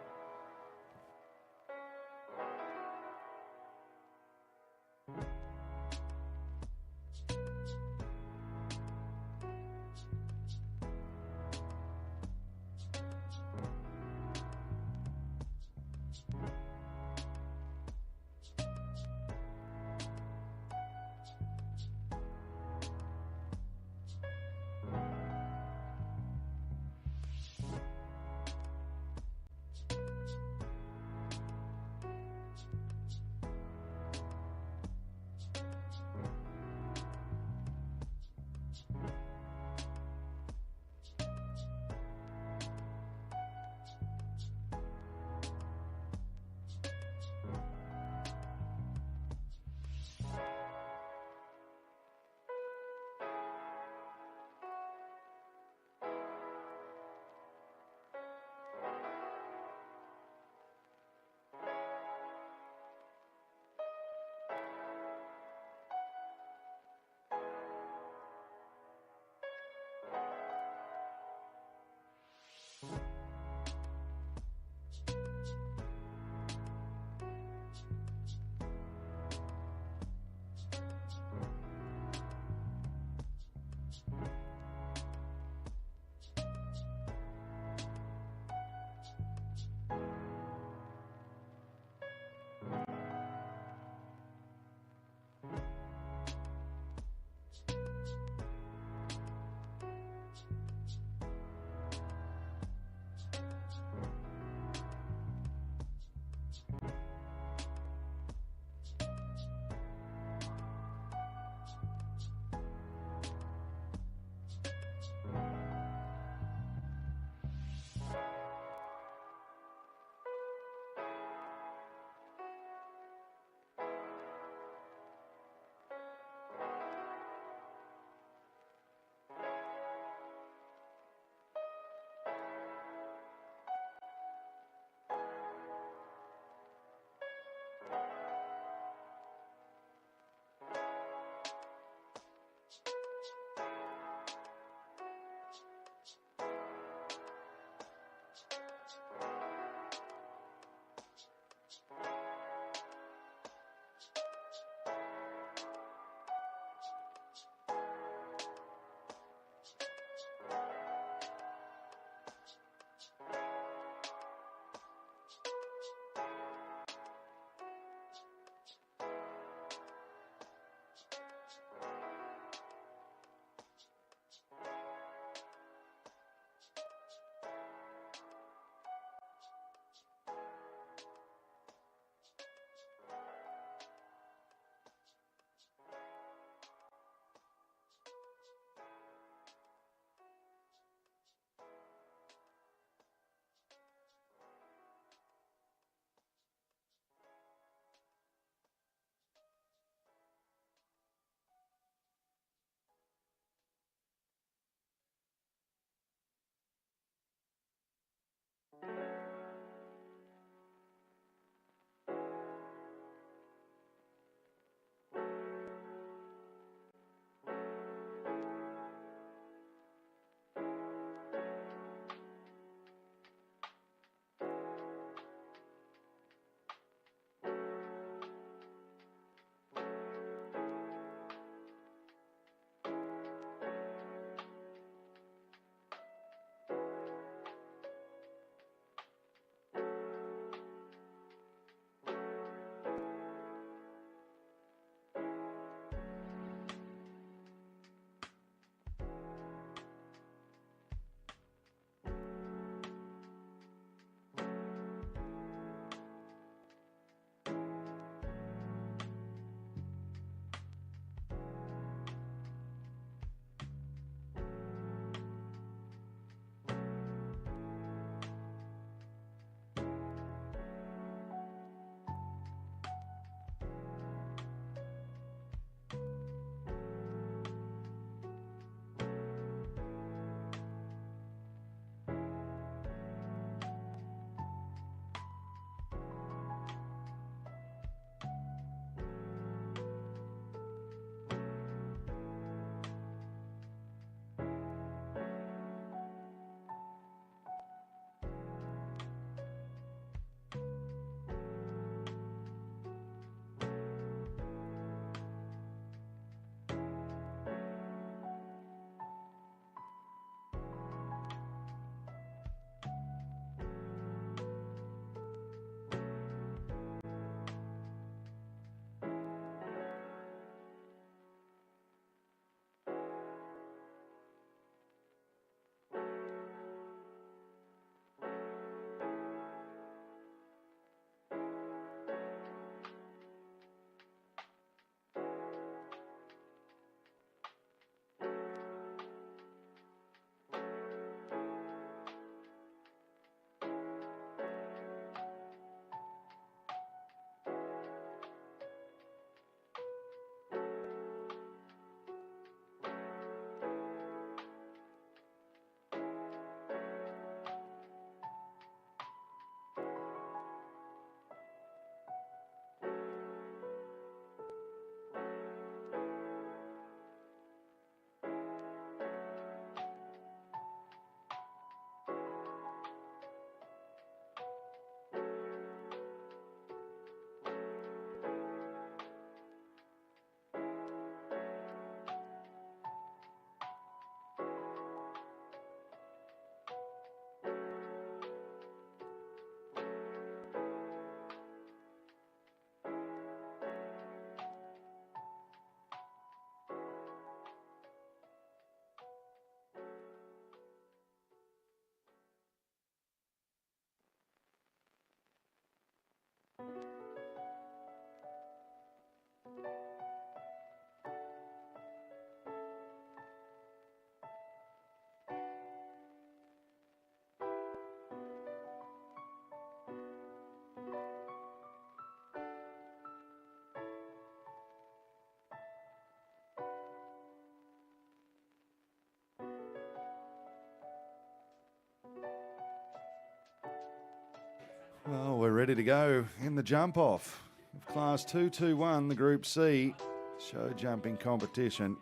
Well, we're ready to go in the jump off of Class 221, the Group C show jumping competition.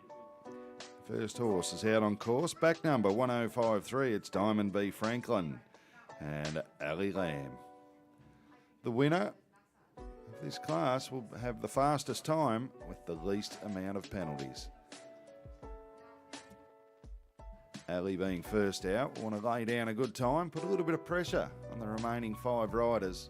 First horse is out on course. Back number 1053. It's Diamond B Franklin and Ali Lamb. The winner of this class will have the fastest time with the least amount of penalties. Ali being first out, want to lay down a good time, put a little bit of pressure on the remaining 5 riders.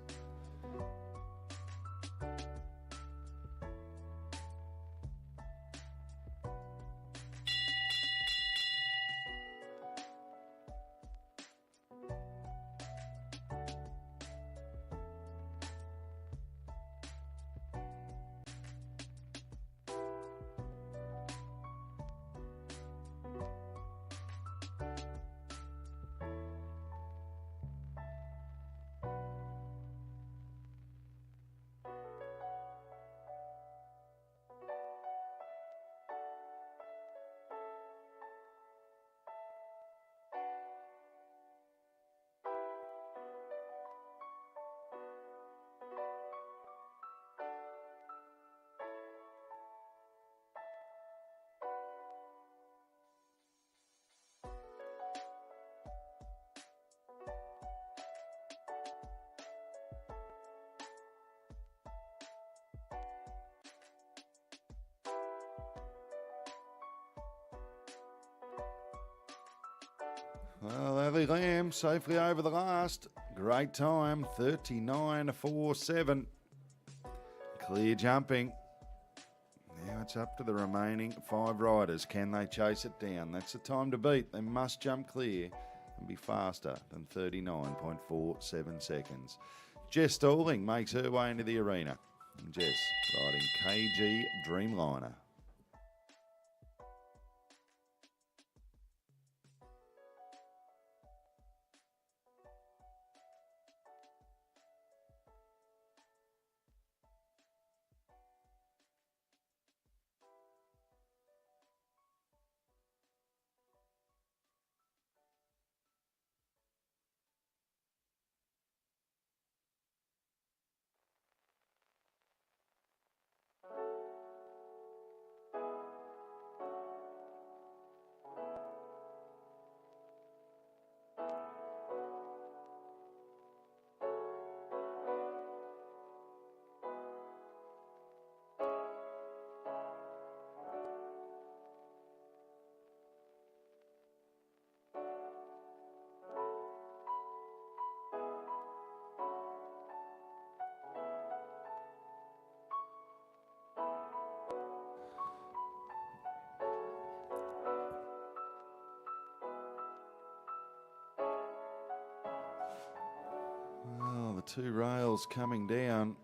Well, Ali Lamb safely over the last. Great time, 39.47. Clear jumping. Now it's up to the remaining 5 riders. Can they chase it down? That's the time to beat. They must jump clear and be faster than 39.47 seconds. Jess Stalling makes her way into the arena. And Jess riding KG Dreamliner. Well, the 2 rails coming down.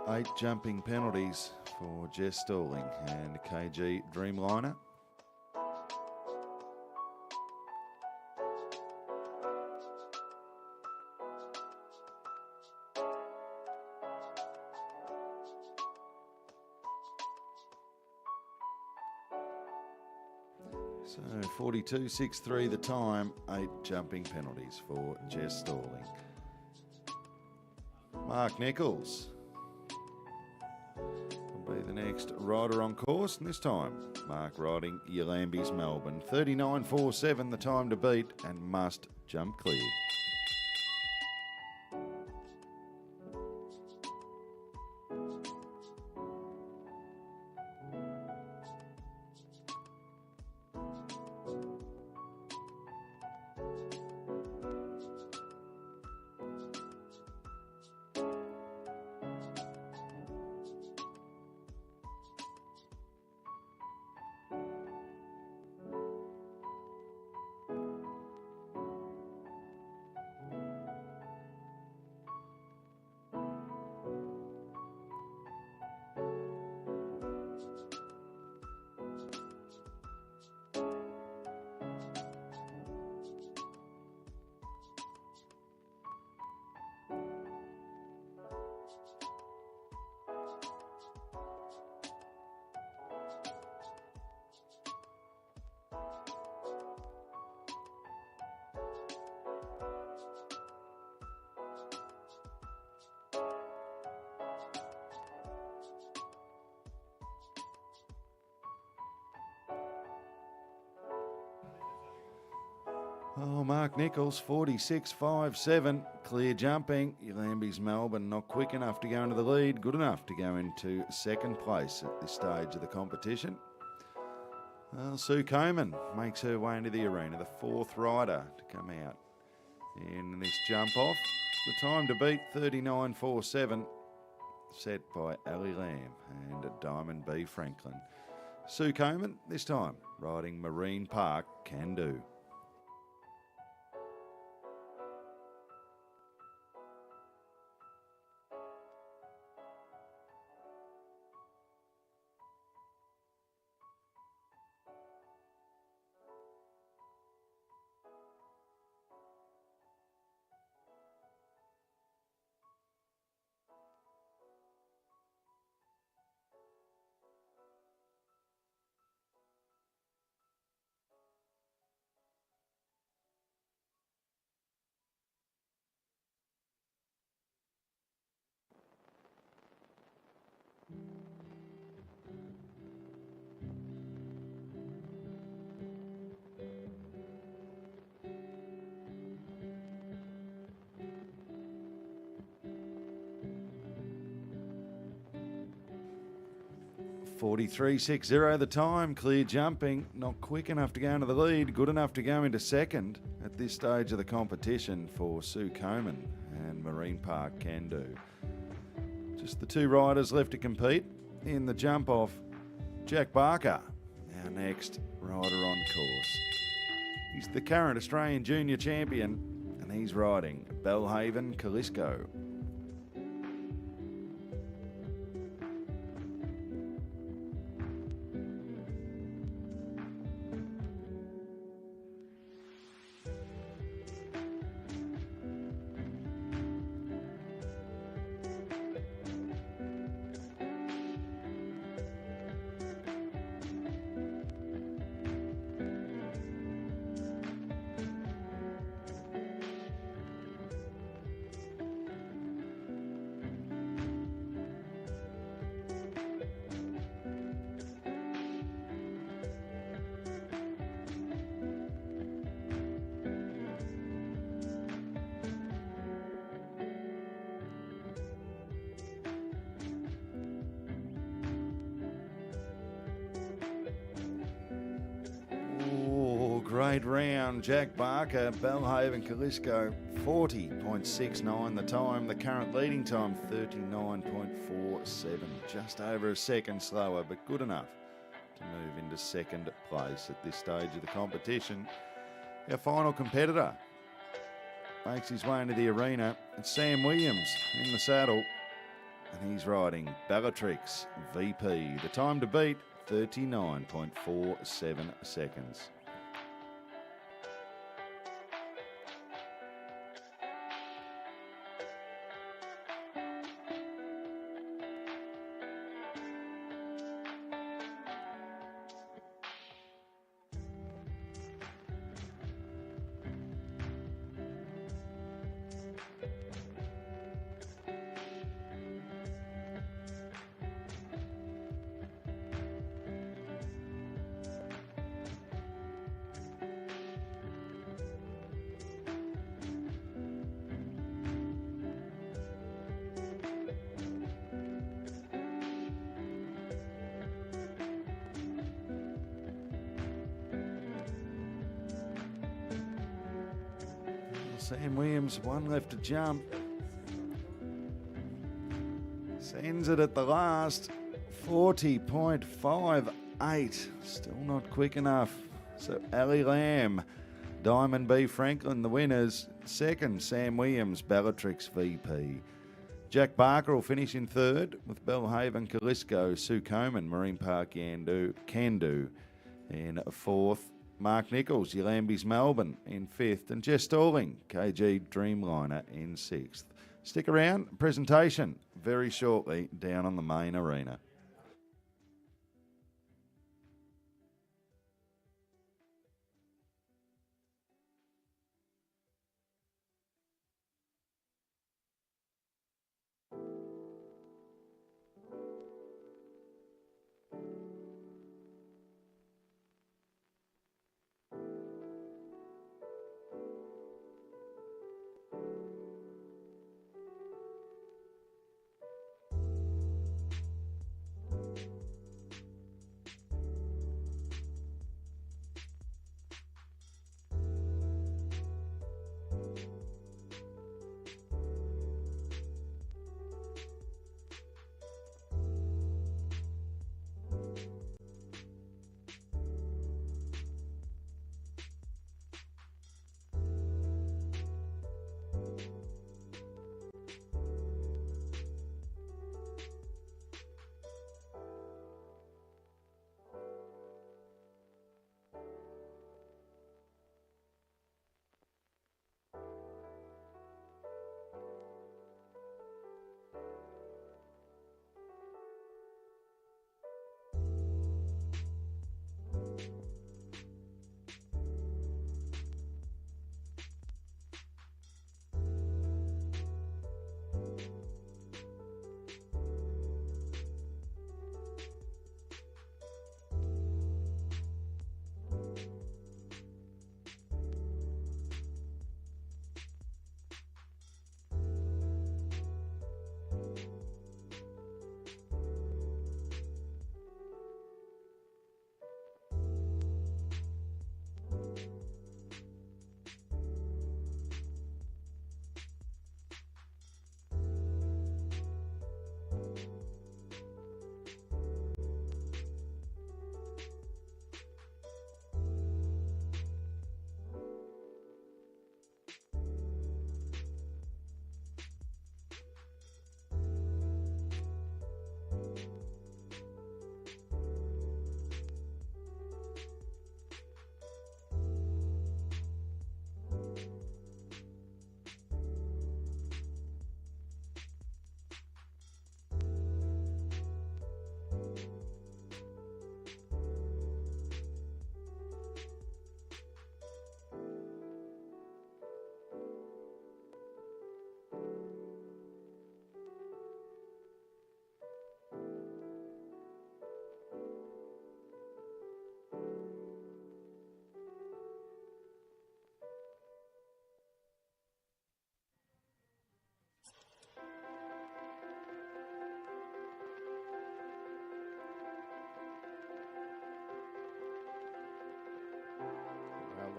8 jumping penalties for Jess Stalling and KG Dreamliner. So 42.63 the time, 8 jumping penalties for Jess Stalling. Mark Nichols will be the next rider on course, and this time Mark riding Yolambi's Melbourne. 39.47 the time to beat and must jump clear. Oh, Mark Nichols, 46.57. Clear jumping. Ylamby's Melbourne not quick enough to go into the lead. Good enough to go into second place at this stage of the competition. Well, Sue Coman makes her way into the arena, the fourth rider to come out in this jump off. The time to beat, 39.47, set by Ali Lamb and Diamond B. Franklin. Sue Coman, this time riding Marine Park Can Do. .43.60 the time, clear jumping, not quick enough to go into the lead, good enough to go into second at this stage of the competition for Sue Coman and Marine Park Can Do. Just the two riders left to compete in the jump off. Jack Barker, our next rider on course. He's the current Australian Junior Champion and he's riding Belhaven Callisco. Great round, Jack Barker, Belhaven Callisco, 40.69 the time. The current leading time, 39.47. Just over a second slower, but good enough to move into second place at this stage of the competition. Our final competitor makes his way into the arena. It's Sam Williams in the saddle, and he's riding Bellatrix VP. The time to beat, 39.47 seconds. Sam Williams, one left to jump. Sends it at the last, 40.58. Still not quick enough. So Ali Lamb, Diamond B. Franklin, the winners. Second, Sam Williams, Bellatrix VP. Jack Barker will finish in third with Belhaven Callisco, Sue Coman, Marine Park Can Do. In fourth, Mark Nichols, Ylamby's Melbourne in fifth, and Jess Stalling, KG Dreamliner in sixth. Stick around, presentation very shortly down on the main arena.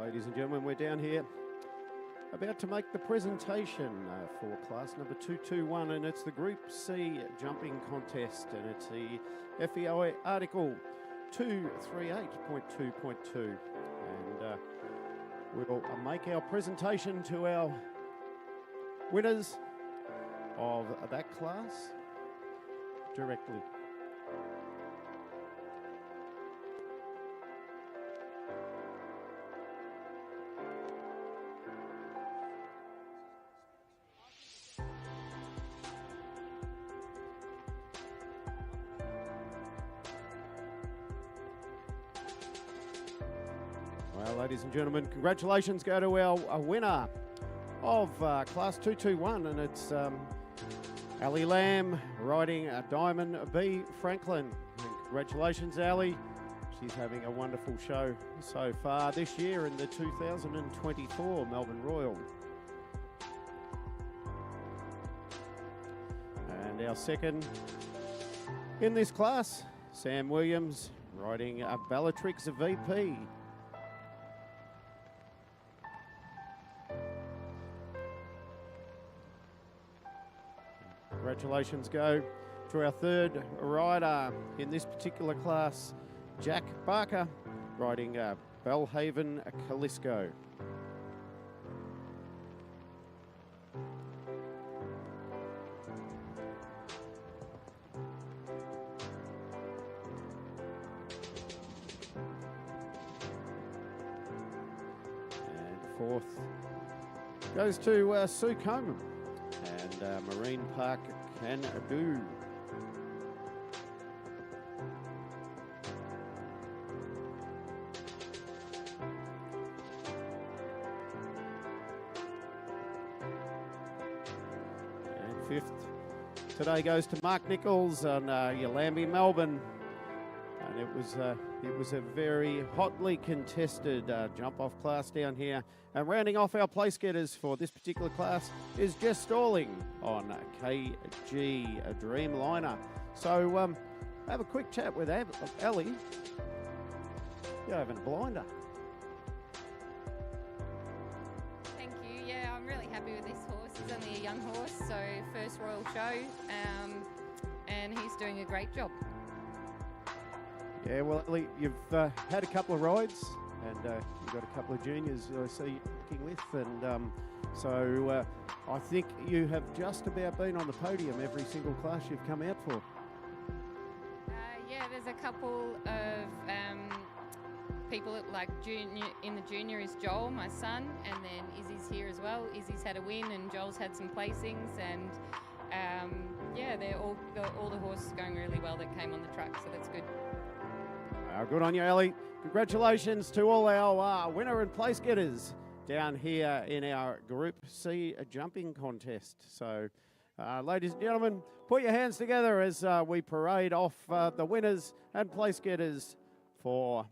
Ladies and gentlemen, we're down here about to make the presentation for class number 221, and it's the Group C jumping contest, and it's the FEI Article 238.2.2. And we'll make our presentation to our winners of that class directly. Well, ladies and gentlemen, congratulations go to our winner of Class 221, and it's Ali Lamb riding a Diamond B Franklin. And congratulations, Ali. She's having a wonderful show so far this year in the 2024 Melbourne Royal. And our second in this class, Sam Williams riding a Bellatrix VP. Congratulations go to our third rider in this particular class, Jack Barker, riding Bellhaven Calisco. And fourth goes to Sue Coman and Marine Park Can Do. And fifth today goes to Mark Nichols on Yalambie, Melbourne. And it was a very hotly contested jump-off class down here. And rounding off our place getters for this particular class is Jess Stalling on KG Dreamliner. So have a quick chat with Ellie. You're having a blinder. Thank you. Yeah, I'm really happy with this horse. He's only a young horse, so first Royal Show, and he's doing a great job. Yeah, well, Ellie, you've had a couple of rides, and you've got a couple of juniors I see you working with, and so I think you have just about been on the podium every single class you've come out for. Yeah, there's a couple of people like in the junior is Joel, my son, and then Izzy's here as well. Izzy's had a win, and Joel's had some placings, and yeah, they're all the horses going really well that came on the truck, so that's good. Good on you, Ellie. Congratulations to all our winner and place getters down here in our Group C jumping contest. So, ladies and gentlemen, put your hands together as we parade off the winners and place getters for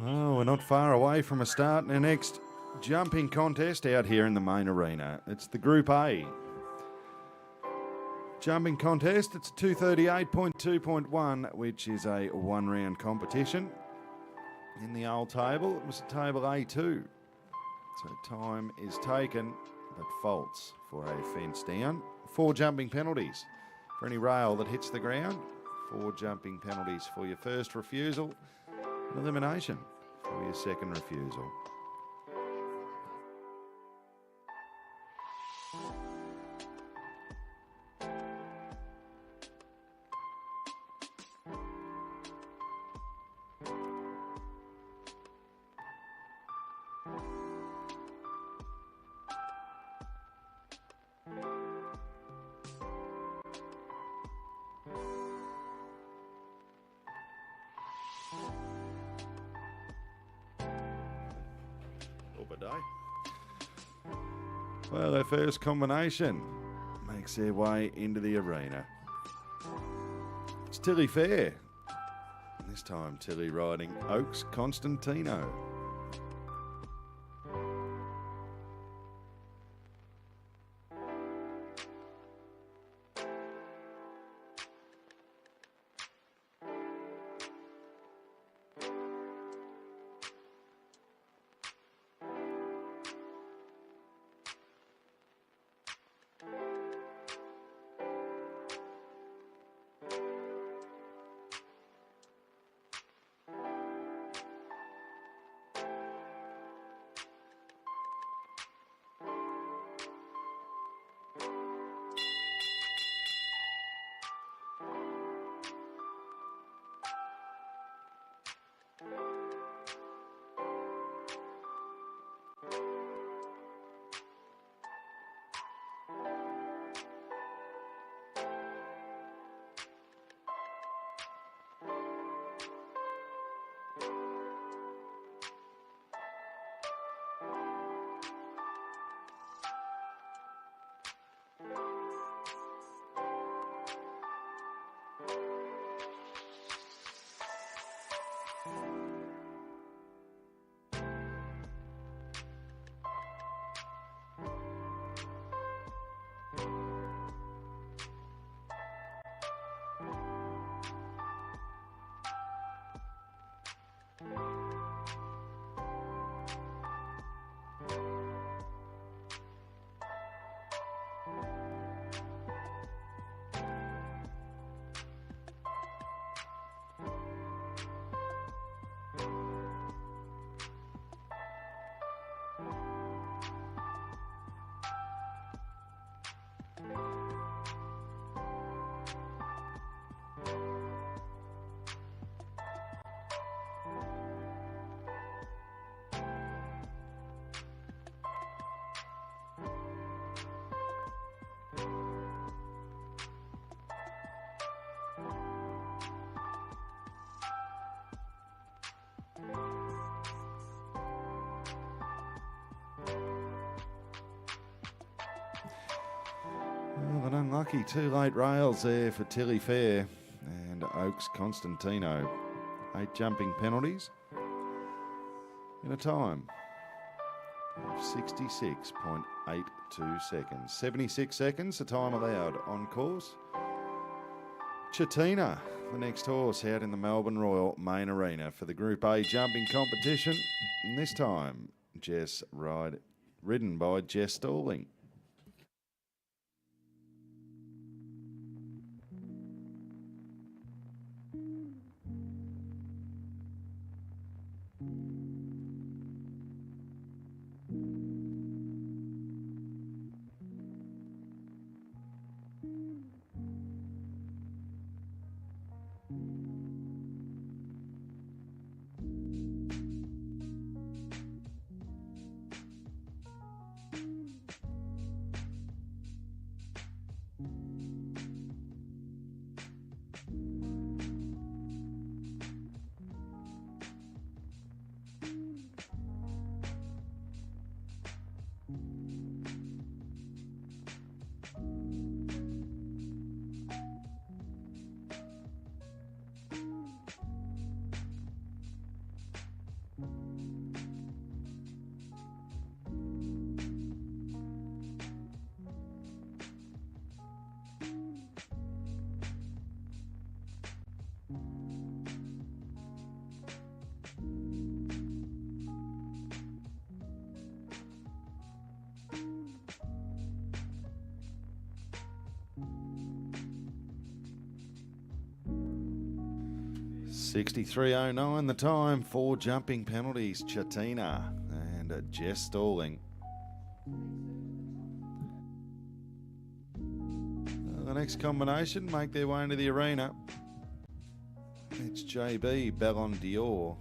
Oh, we're not far away from a start in our next jumping contest out here in the main arena. It's the Group A jumping contest. It's 238.2.1, which is a one-round competition. In the old table, it was table A2. So time is taken, but faults for a fence down. 4 jumping penalties for any rail that hits the ground. 4 jumping penalties for your first refusal. An elimination for your second refusal. Well, their first combination makes their way into the arena. It's Tilly Fair. This time Tilly riding Oaks Constantino. But unlucky, 2 late rails there for Tilly Fair and Oaks Constantino. 8 jumping penalties in a time of 66.82 seconds. 76 seconds, the time allowed on course. Chatina, the next horse out in the Melbourne Royal main arena for the Group A jumping competition. And this time, ridden by Jess Stalling. 63.09 the time. 4 jumping penalties. Chatina and Jess stalling. The next combination make their way into the arena. It's JB Ballon d'Or.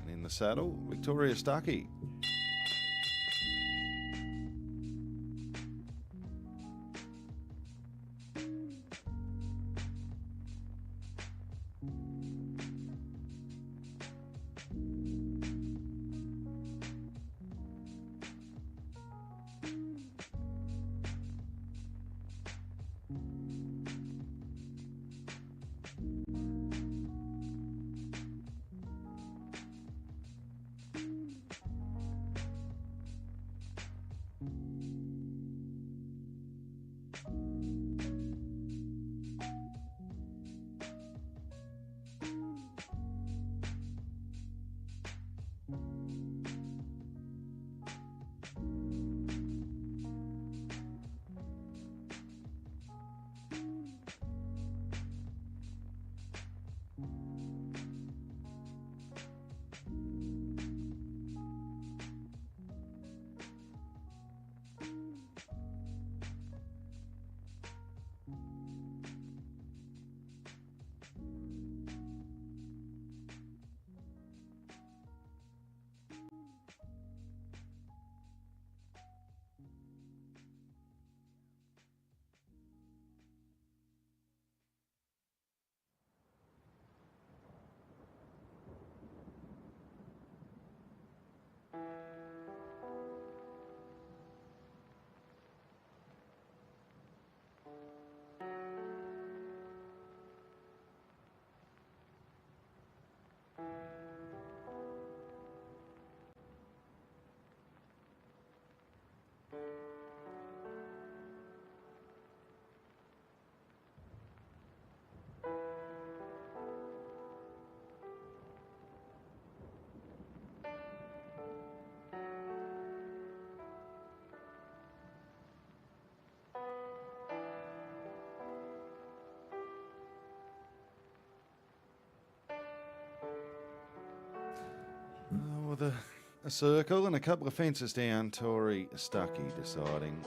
And in the saddle, Victoria Stuckey. With a circle and a couple of fences down, Tori Stuckey deciding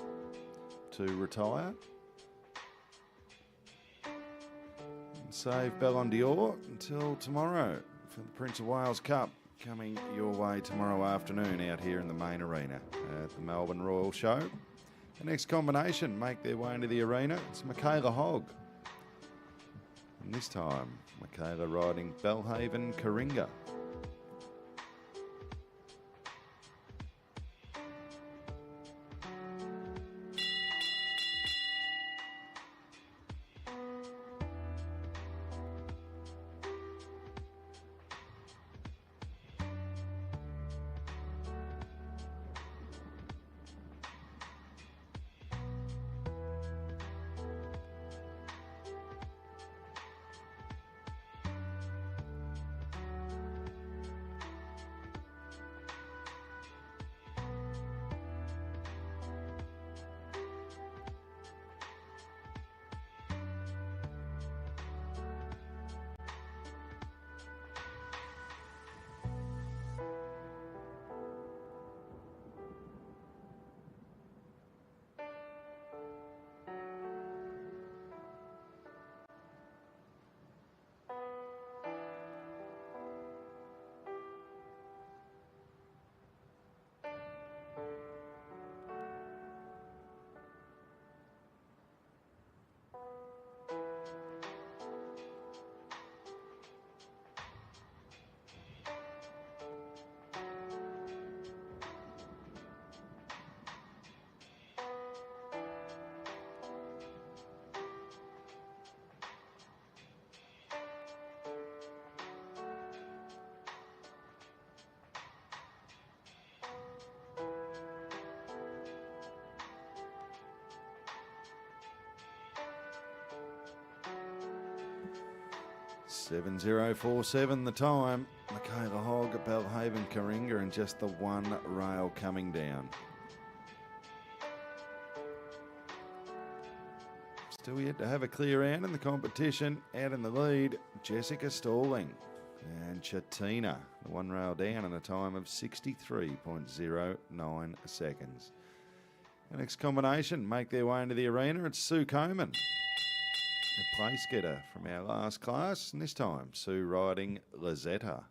to retire. And save Ballon d'Or until tomorrow for the Prince of Wales Cup coming your way tomorrow afternoon out here in the main arena at the Melbourne Royal Show. The next combination make their way into the arena. It's Michaela Hogg. And this time, Michaela riding Belhaven Coringa. $7.047 the time. Michaela Hogg at Belhaven Coringa and just the one rail coming down. Still yet to have a clear round in the competition. Out in the lead, Jessica Stalling. And Chatina, the one rail down in a time of 63.09 seconds. The next combination make their way into the arena. It's Sue Coman, a place getter from our last class, and this time Sue riding Lizetta.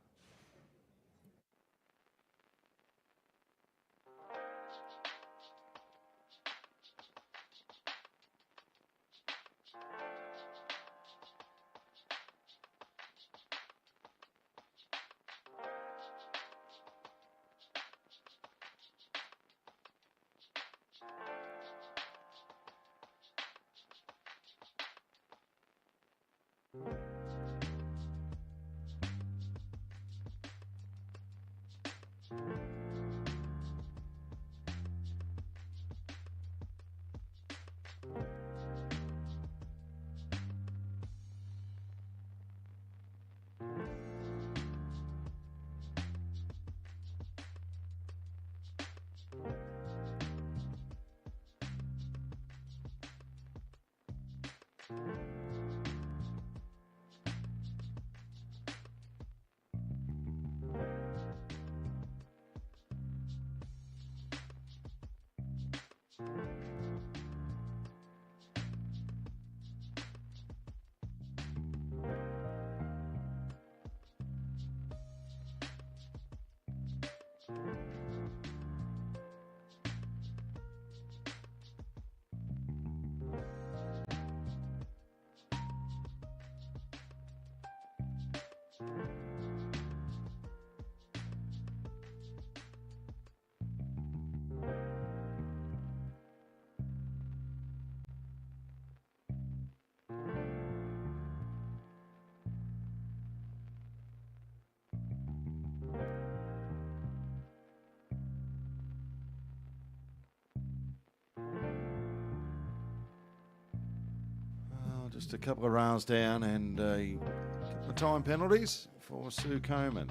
Just a couple of rails down and a couple of time penalties for Sue Coman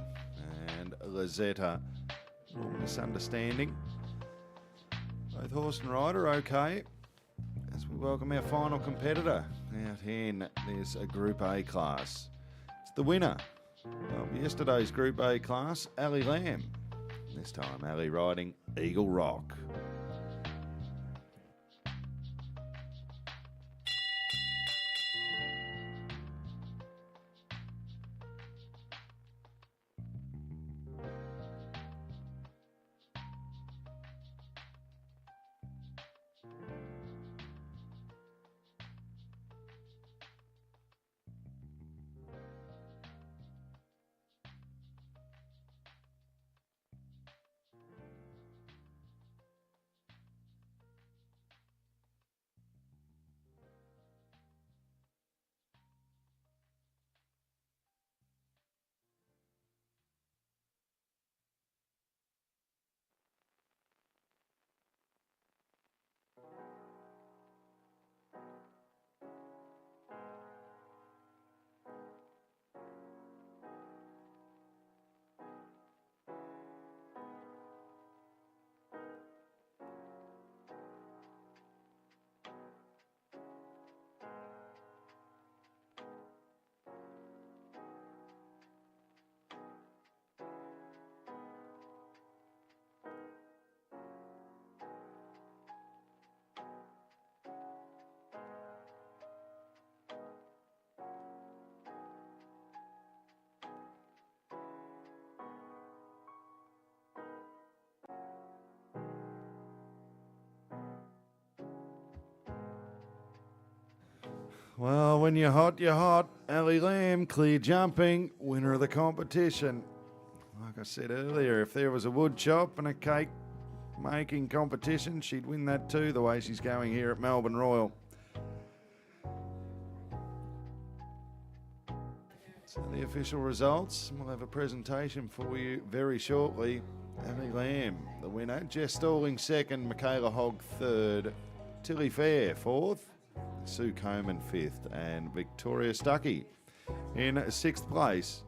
and Lizetta. Little misunderstanding. Both horse and rider okay. As we welcome our final competitor out in this Group A class. It's the winner of yesterday's Group A class, Ali Lamb. This time Ali riding Eagle Rock. Well, when you're hot, you're hot. Ali Lamb, clear jumping, winner of the competition. Like I said earlier, if there was a wood chop and a cake making competition, she'd win that too, the way she's going here at Melbourne Royal. So the official results, we'll have a presentation for you very shortly. Ali Lamb, the winner. Jess Stalling second, Michaela Hogg third, Tilly Fair fourth, Sue Coman fifth, and Victoria Stuckey in sixth place.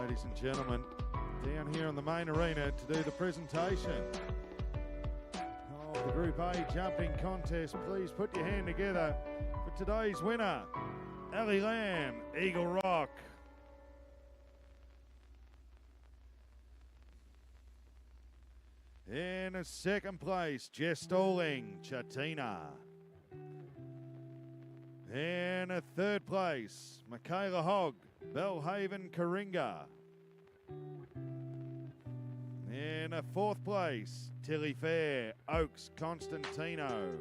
ladies and gentlemen, down here in the main arena to do the presentation of the Group A jumping contest. Please put your hand together for today's winner, Ellie Lamb, Eagle Rock. In a second place, Jess Stalling, Chatina. In a third place, Michaela Hogg, Bellhaven, Coringa. In a fourth place, Tilly Fair, Oaks, Constantino.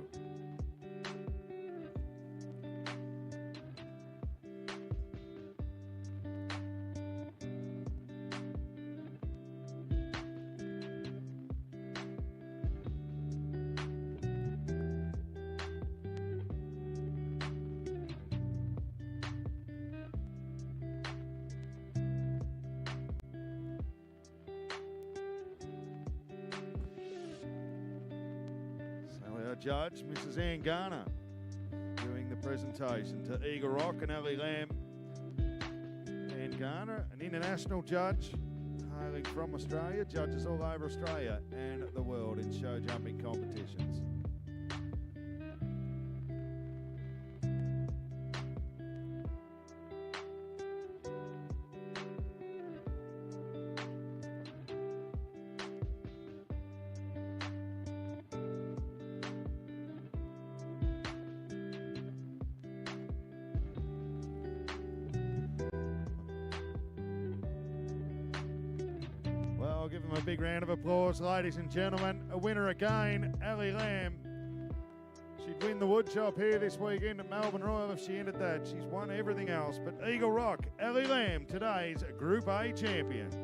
Judge, Mrs. Ann Garner, doing the presentation to Eagle Rock and Ellie Lamb. Ann Garner, an international judge, hailing from Australia, judges all over Australia and the world in show jumping competitions. I'll give him a big round of applause, ladies and gentlemen. A winner again, Ellie Lamb. She'd win the woodchop here this weekend at Melbourne Royal if she entered that. She's won everything else. But Eagle Rock, Ellie Lamb, today's Group A champions.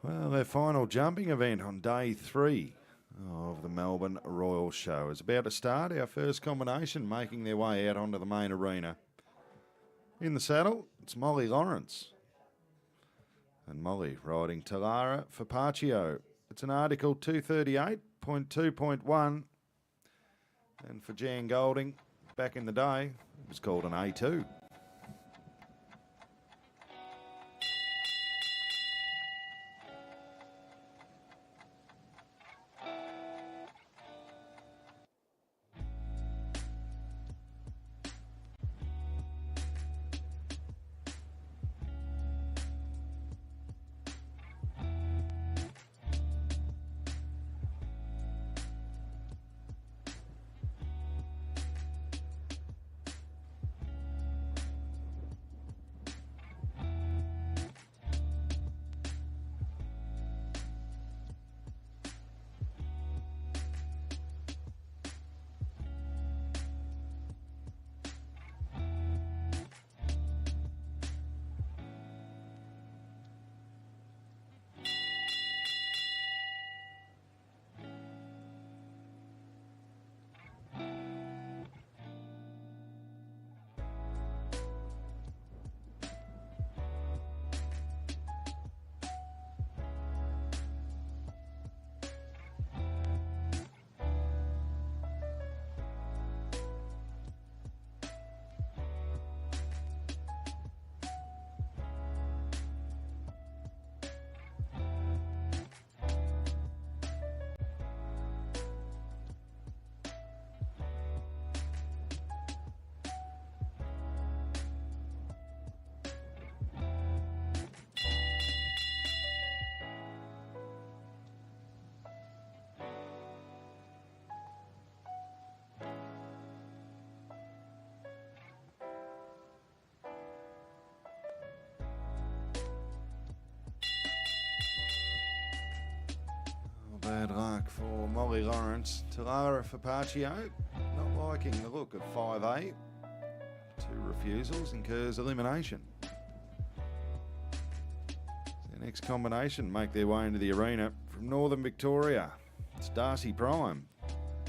Well, their final jumping event on day 3 of the Melbourne Royal Show is about to start. Our first combination making their way out onto the main arena. In the saddle, it's Molly Lawrence. And Molly riding Talara Fapaccio. It's an Article 238.2.1. And for Jan Golding, back in the day, it was called an A2. Bad luck for Molly Lawrence. Talara Fapaccio, not liking the look of 5A. 2 refusals, incurs elimination. The next combination make their way into the arena from Northern Victoria. It's Darcy Prime.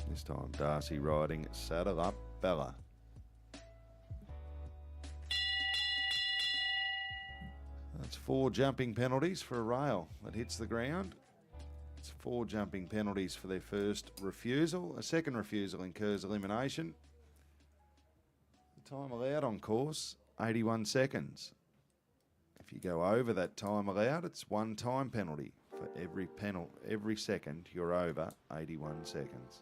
This time Darcy riding Saddle Up Bella. That's 4 jumping penalties for a rail that hits the ground. 4 jumping penalties for their first refusal. A second refusal incurs elimination. The time allowed on course, 81 seconds. If you go over that time allowed, it's 1 time penalty for every second you're over 81 seconds.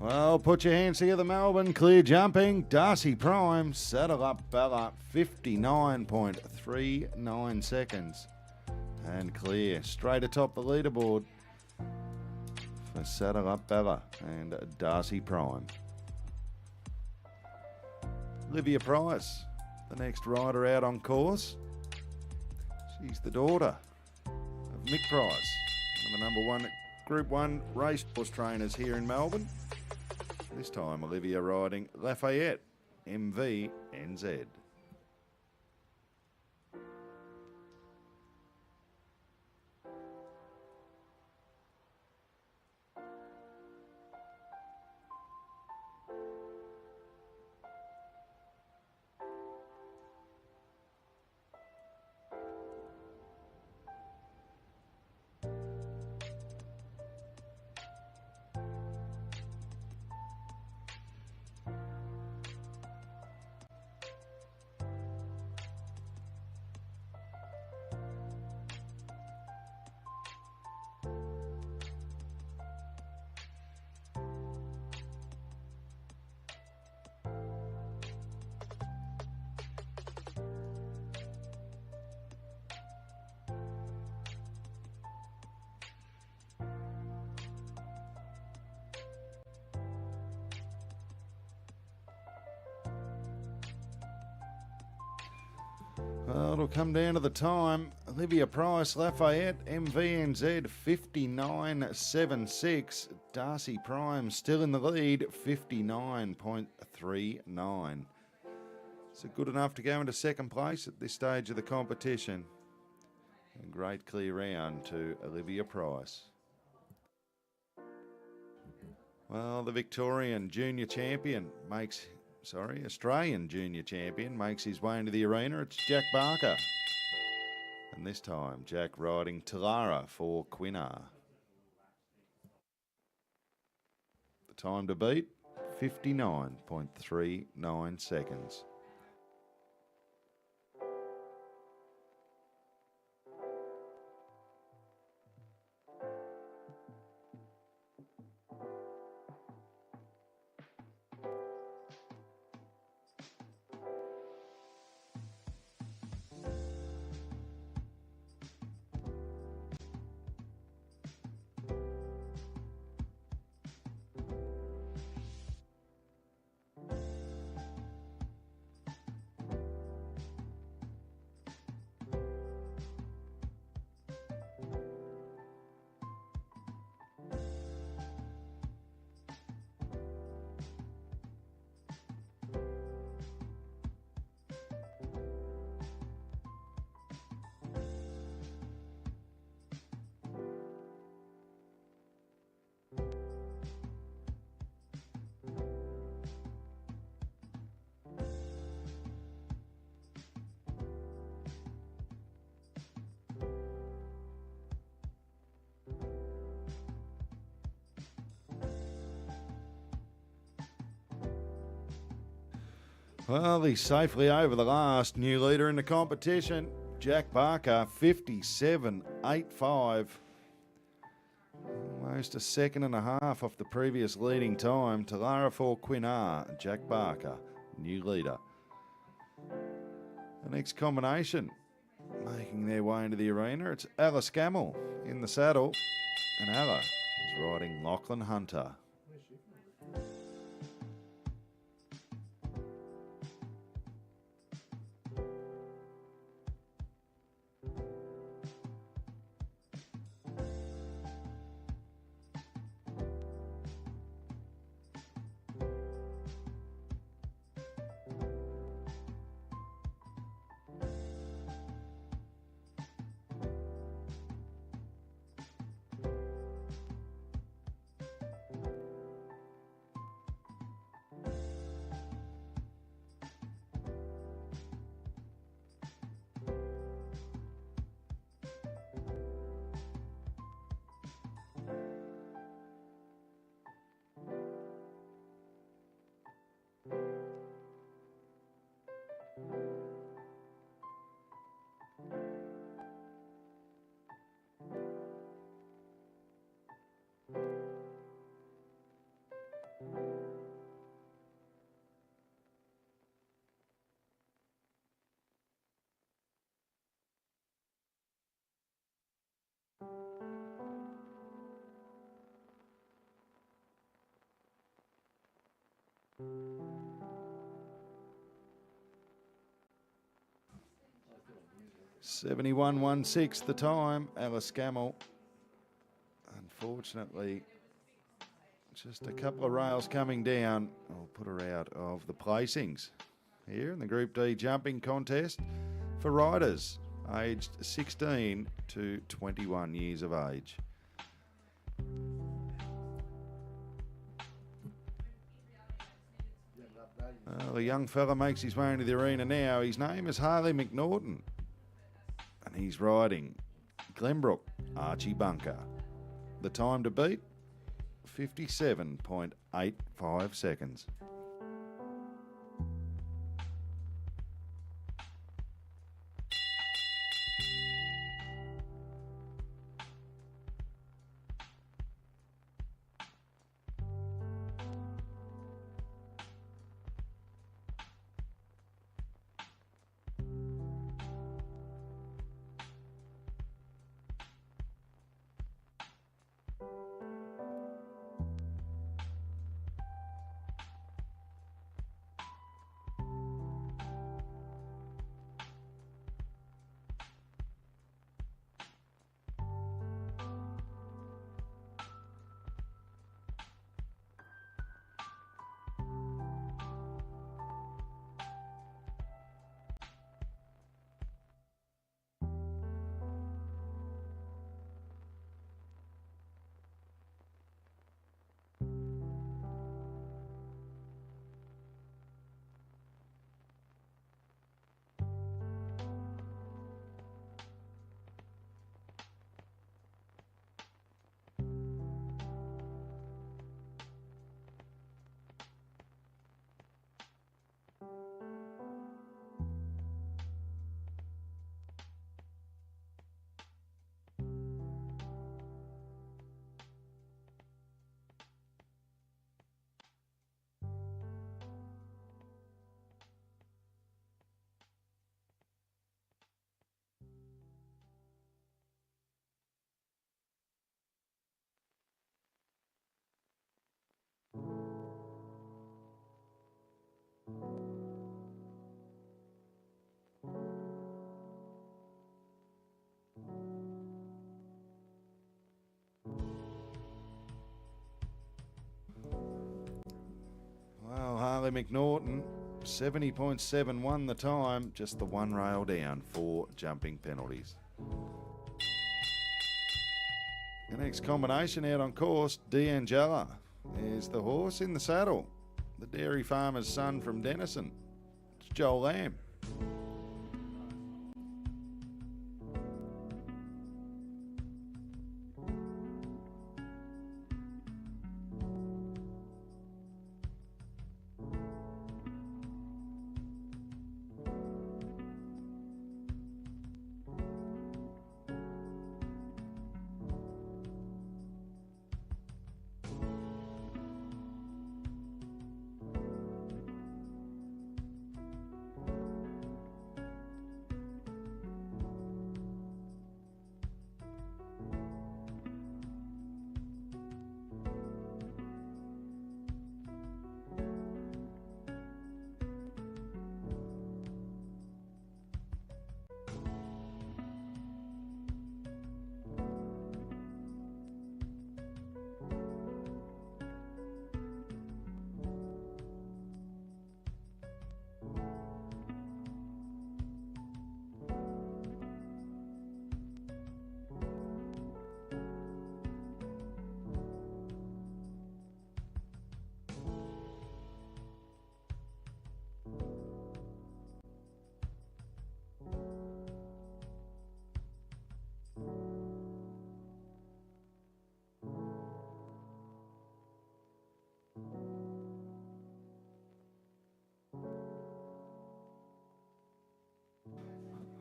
Well, put your hands together, Melbourne. Clear jumping. Darcy Prime, Saddle Up Bella, 59.39 seconds. And clear. Straight atop the leaderboard for Saddle Up Bella and Darcy Prime. Olivia Price, the next rider out on course. She's the daughter of Mick Price, one of the number 1 Group 1 racehorse trainers here in Melbourne. This time, Olivia riding Lafayette, MV NZ. Well, it'll come down to the time. Olivia Price, Lafayette, MVNZ 59.76. Darcy Prime still in the lead, 59.39. So good enough to go into second place at this stage of the competition. A great clear round to Olivia Price. Well, the Australian junior champion makes his way into the arena. It's Jack Barker. And this time, Jack riding Talara for Quinnar. The time to beat, 59.39 seconds. Well, he's safely over the last. New leader in the competition, Jack Barker, 57.85. Almost a second and a half off the previous leading time. Talara for Quinnar, Jack Barker, new leader. The next combination, making their way into the arena, it's Alice Gamble in the saddle. And Ella is riding Lachlan Hunter. $71.16 the time, Alice Gamble. Unfortunately, just a couple of rails coming down. I'll put her out of the placings here in the Group D jumping contest for riders aged 16 to 21 years of age. The young fella makes his way into the arena now. His name is Harley McNaughton. And he's riding Glenbrook Archie Bunker. The time to beat, 57.85 seconds. Charlie McNaughton. 70.71 the time, just the one rail down for jumping penalties. The next combination out on course, D'Angela is the horse in the saddle. The dairy farmer's son from Denison. It's Joel Lamb.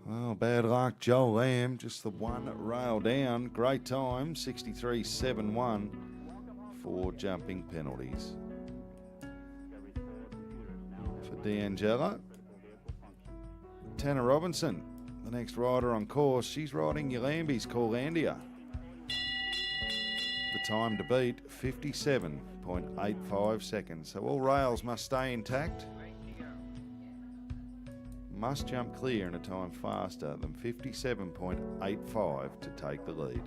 Well, bad luck, Joel Lamb, just the one rail down. Great time, 63.71 for jumping penalties. For D'Angela, Tanner Robinson, the next rider on course. She's riding Yalambi's Corlandia. The time to beat, 57.85 seconds. So all rails must stay intact. Must jump clear in a time faster than 57.85 to take the lead.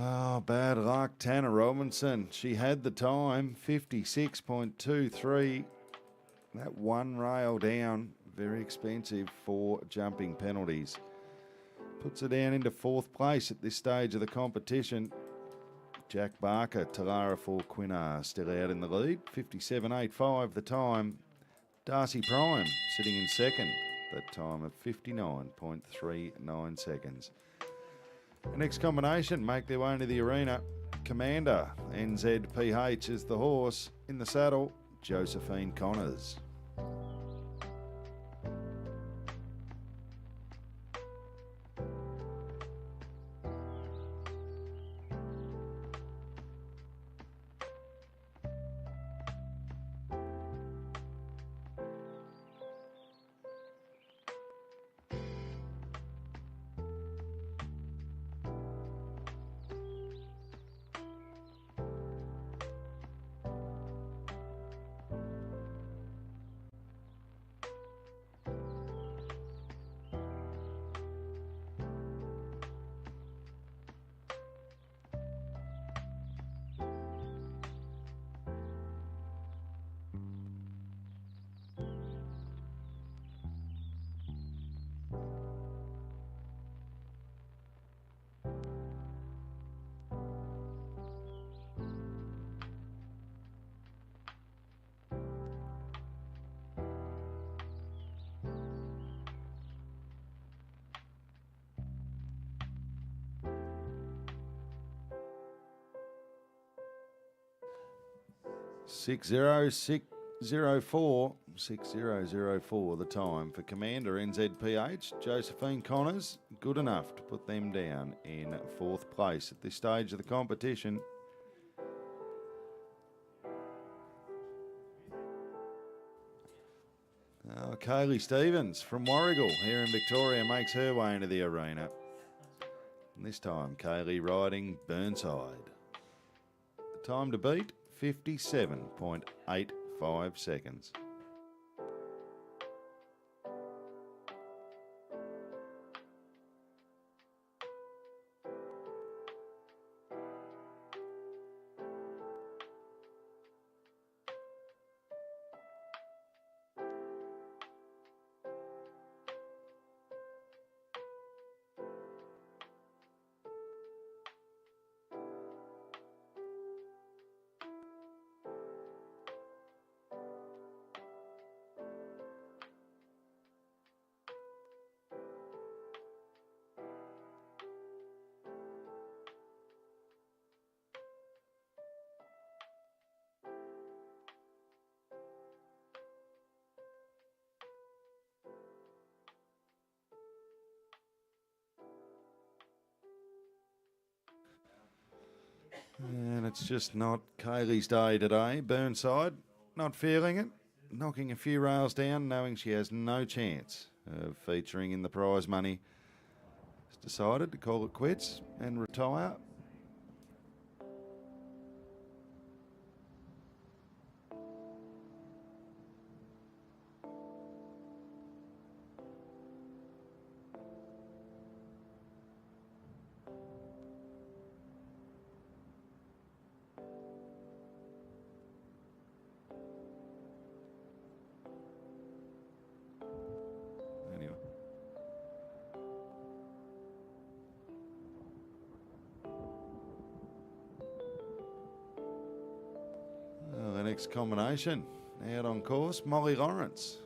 Oh, bad luck, Tanner Robinson. She had the time, 56.23. That one rail down, very expensive for jumping penalties. Puts her down into fourth place at this stage of the competition. Jack Barker, Talara for Quinnar, still out in the lead, 57.85 the time. Darcy Prime sitting in second, that time of 59.39 seconds. The next combination make their way into the arena. Commander, NZPH is the horse. In the saddle, Josephine Connors. 60604. 6004 the time for Commander NZPH. Josephine Connors, good enough to put them down in 4th place at this stage of the competition. Kaylee Stevens from Warragul here in Victoria makes her way into the arena. And this time, Kaylee riding Burnside. The time to beat, 57.85 seconds. And it's just not Kaylee's day today. Burnside, not feeling it. Knocking a few rails down, knowing she has no chance of featuring in the prize money. Has decided to call it quits and retire. The next combination out on course, Molly Lawrence.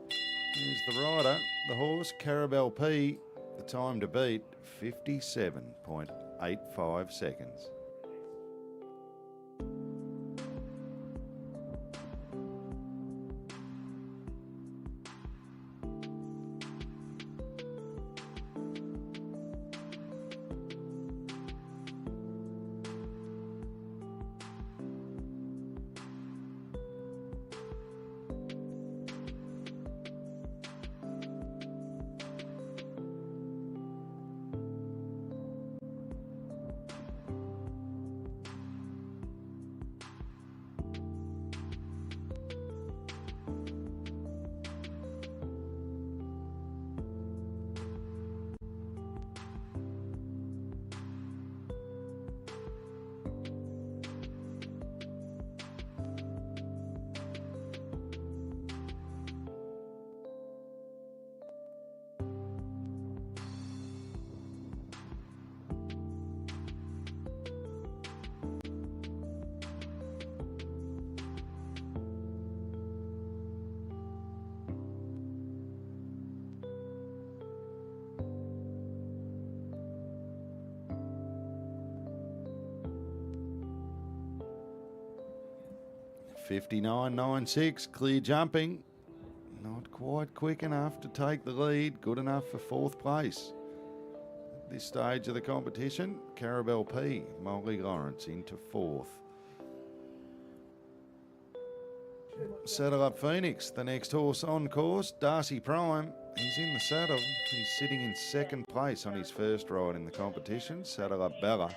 Here's the rider, the horse, Carabel P. The time to beat, 57.85 seconds. $59.96, clear jumping. Not quite quick enough to take the lead. Good enough for 4th place. At this stage of the competition, Carabel P, Molly Lawrence into 4th. Saddle Up Phoenix, the next horse on course, Darcy Prime. He's in the saddle. He's sitting in 2nd place on his first ride in the competition. Saddle Up Bella.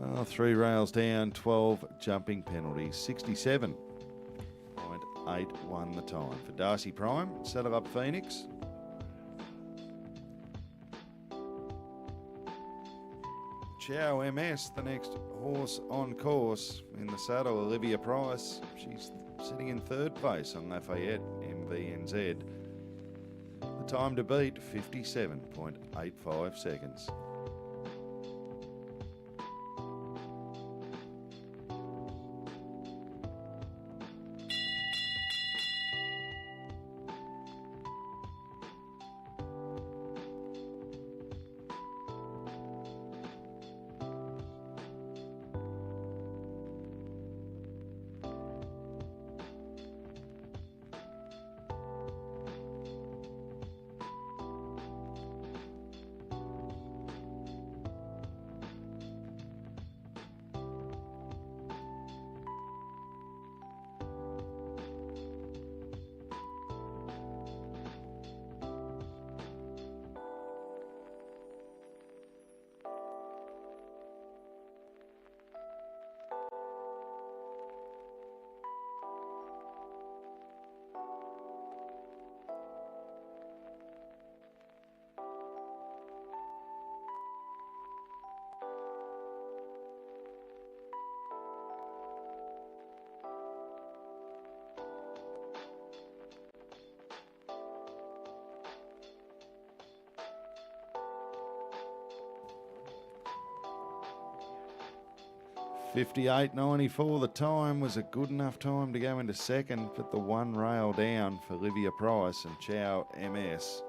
Oh, 3 rails down, 12 jumping penalties, 67.81 the time. For Darcy Prime, settle up Phoenix. Chow MS, the next horse on course in the saddle, Olivia Price. She's sitting in 3rd place on Lafayette MVNZ. The time to beat, 57.85 seconds. $58.94 the time was a good enough time to go into second, but the 1 rail down for Olivia Price and Chow MS.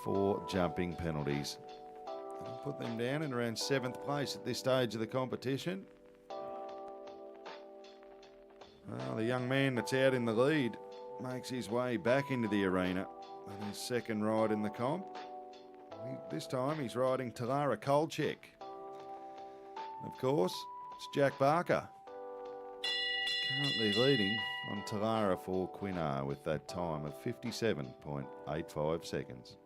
4 jumping penalties. I'll put them down in around 7th place at this stage of the competition. Well, the young man that's out in the lead makes his way back into the arena on his 2nd ride in the comp. This time he's riding Talara Kolchek. Of course, it's Jack Barker, currently leading on Talara for Quinnar with that time of 57.85 seconds.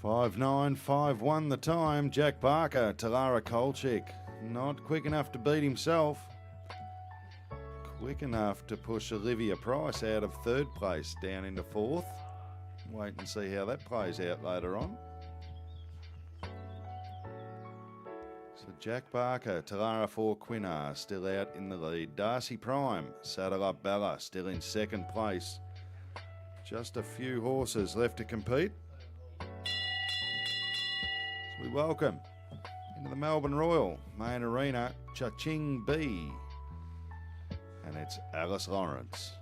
$5.951 the time. Jack Barker, Talara Kolchek. Not quick enough to beat himself. Quick enough to push Olivia Price out of 3rd place down into 4th. Wait and see how that plays out later on. So Jack Barker, Talara for Quinnar, still out in the lead. Darcy Prime, Saddle Up Bella, still in 2nd place. Just a few horses left to compete. We welcome into the Melbourne Royal main arena, Cha-Ching B. And it's Alice Lawrence.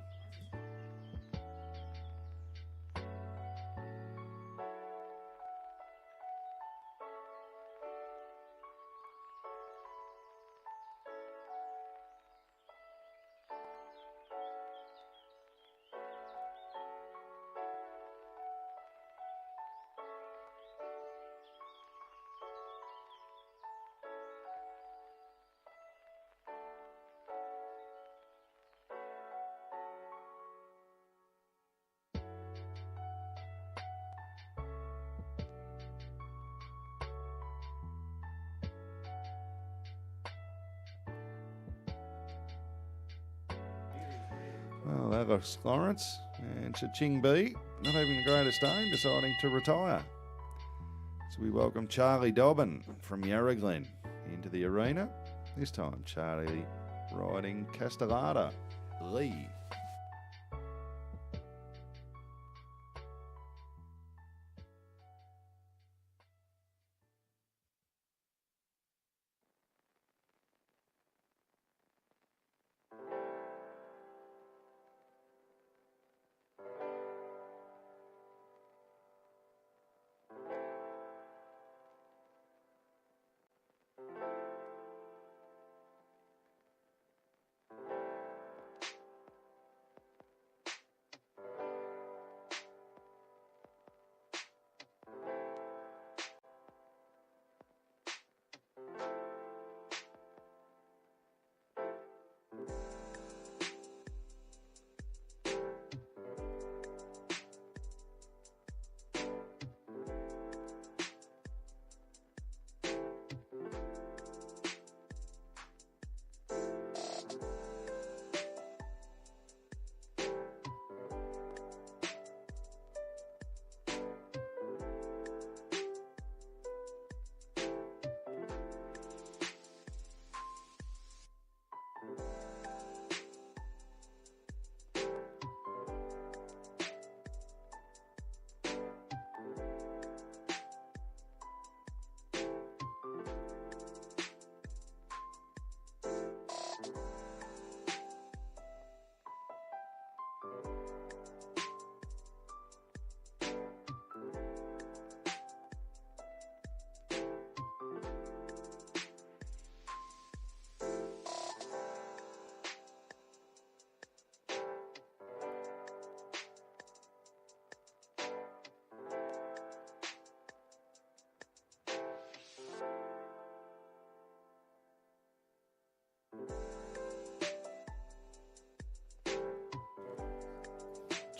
Lagos Lawrence and Cha-Ching B, not having the greatest day, deciding to retire. So we welcome Charlie Dobbin from Yarra Glen into the arena. This time Charlie riding Castellada Lee.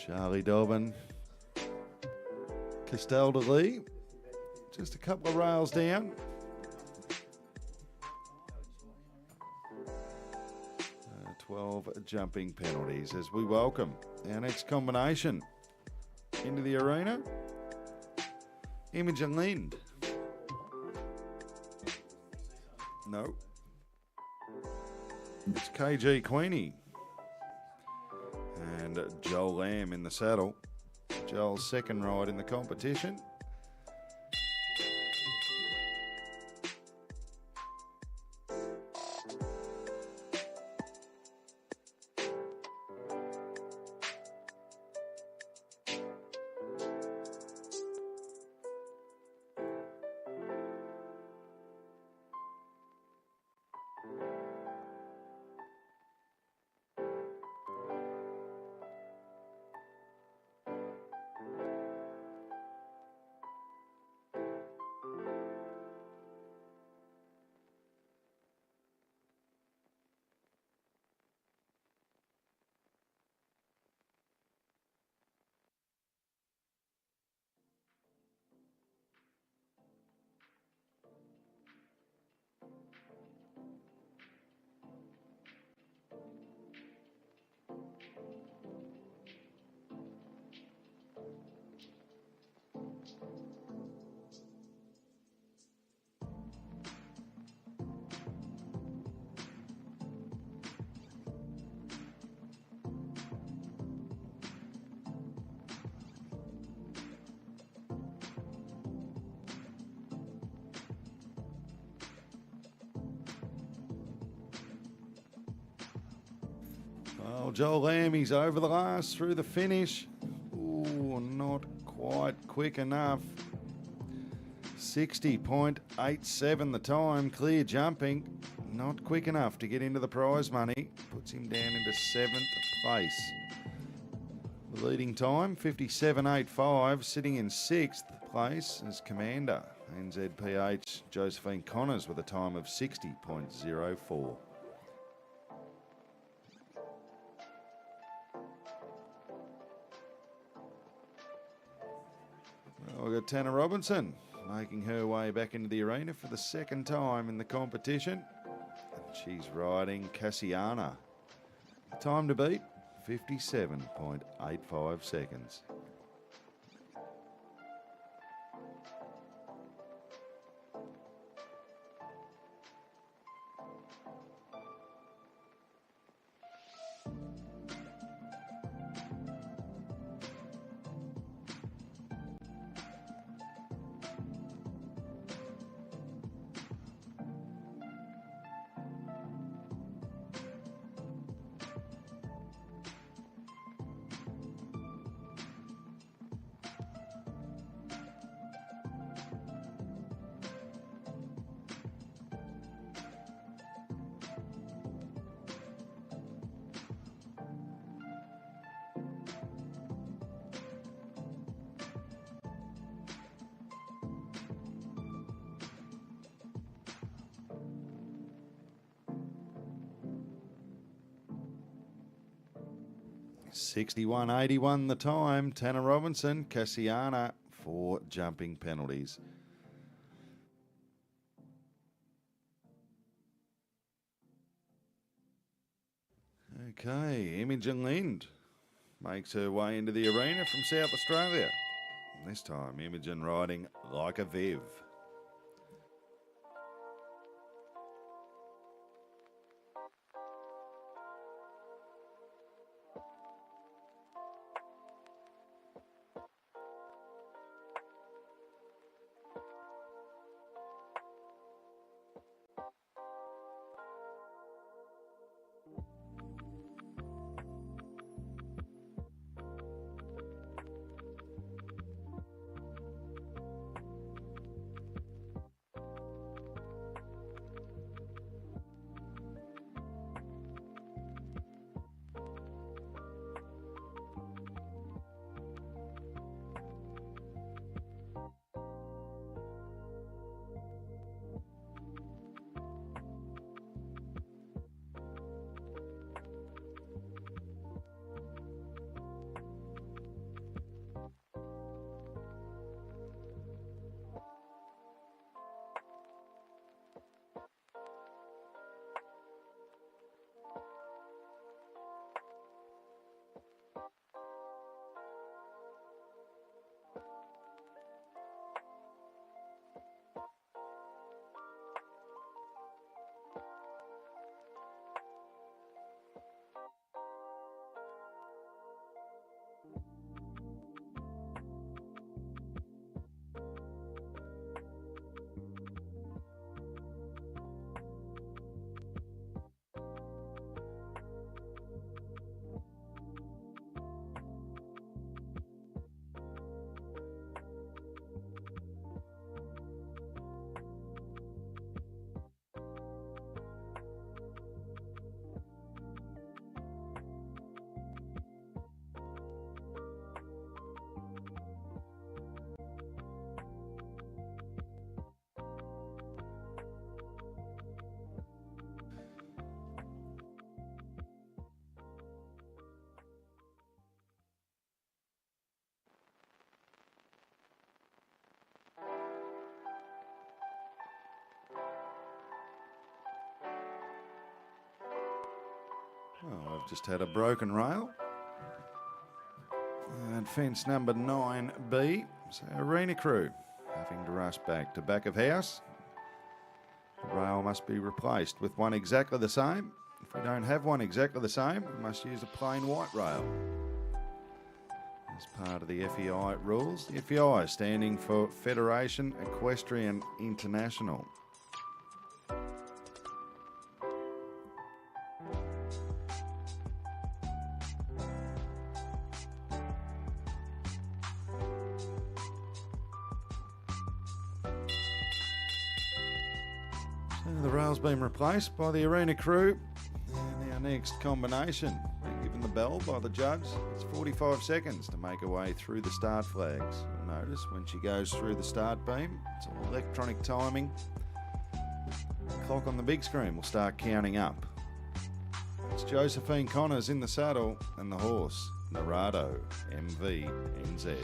Charlie Dobbin, Castell de Lee, just a couple of rails down. 12 jumping penalties as we welcome our next combination into the arena. Imogen Lind. No. It's KG Queenie. And Joel Lamb in the saddle. Joel's second ride in the competition. Well, Joel Lamb, he's over the last through the finish. Ooh, not quite quick enough. 60.87 the time, clear jumping. Not quick enough to get into the prize money. Puts him down into 7th place. The leading time, 57.85, sitting in 6th place is Commander. NZPH Josephine Connors with a time of 60.04. Well, we've got Tanner Robinson making her way back into the arena for the second time in the competition. And she's riding Cassiana. The time to beat, 57.85 seconds. $61.81 the time. Tanner Robinson, Cassiana for jumping penalties. Okay, Imogen Lind makes her way into the arena from South Australia. This time, Imogen riding Like a Viv. Well, I've just had a broken rail. And fence number 9B. So arena crew having to rush back of house. The rail must be replaced with one exactly the same. If we don't have one exactly the same, we must use a plain white rail. As part of the FEI rules. The FEI standing for Federation Equestrian International. The rail's been replaced by the arena crew. And our next combination, been given the bell by the judge. It's 45 seconds to make her way through the start flags. You'll notice when she goes through the start beam, it's all electronic timing. The clock on the big screen will start counting up. It's Josephine Connors in the saddle and the horse, Narado MVNZ.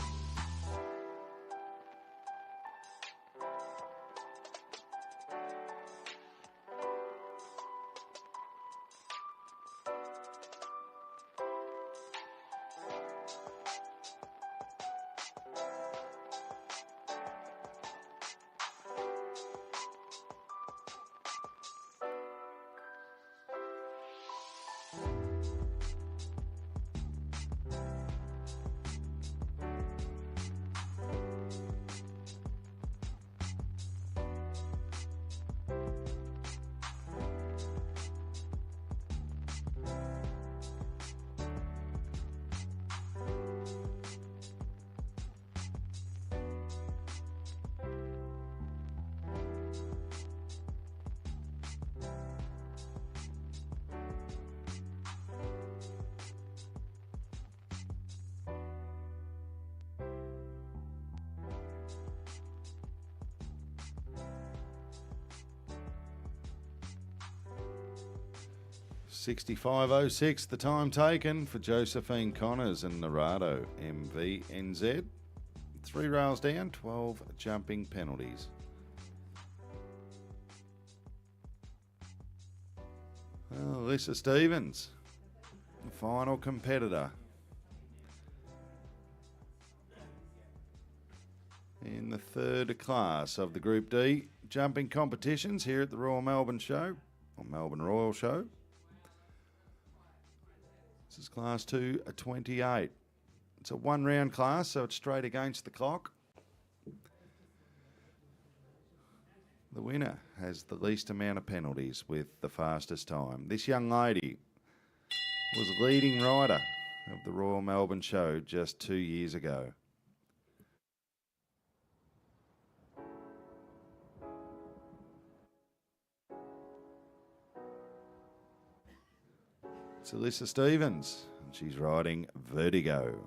65.06 the time taken for Josephine Connors and Narado MVNZ. 3 rails down, 12 jumping penalties. Alyssa Stevens, the final competitor in the third class of the Group D jumping competitions here at the Royal Melbourne Show, or Melbourne Royal Show. This is Class 2, a 28. It's a 1 round class, so it's straight against the clock. The winner has the least amount of penalties with the fastest time. This young lady was leading rider of the Royal Melbourne Show just 2 years ago. It's Alyssa Stevens, and she's riding Vertigo.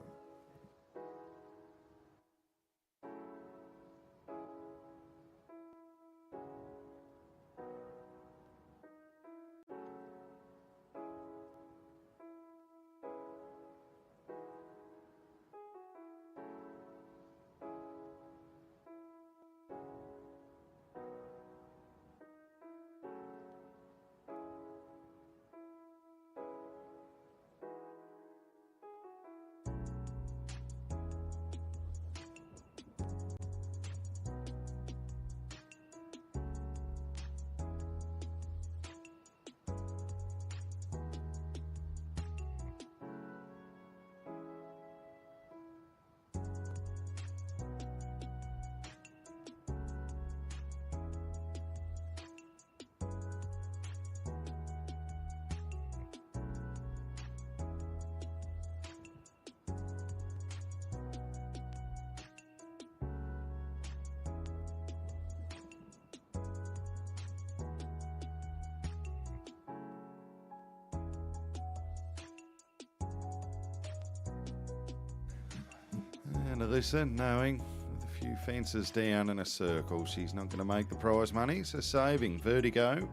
And Alyssa, knowing with a few fences down in a circle, she's not going to make the prize money, so saving Vertigo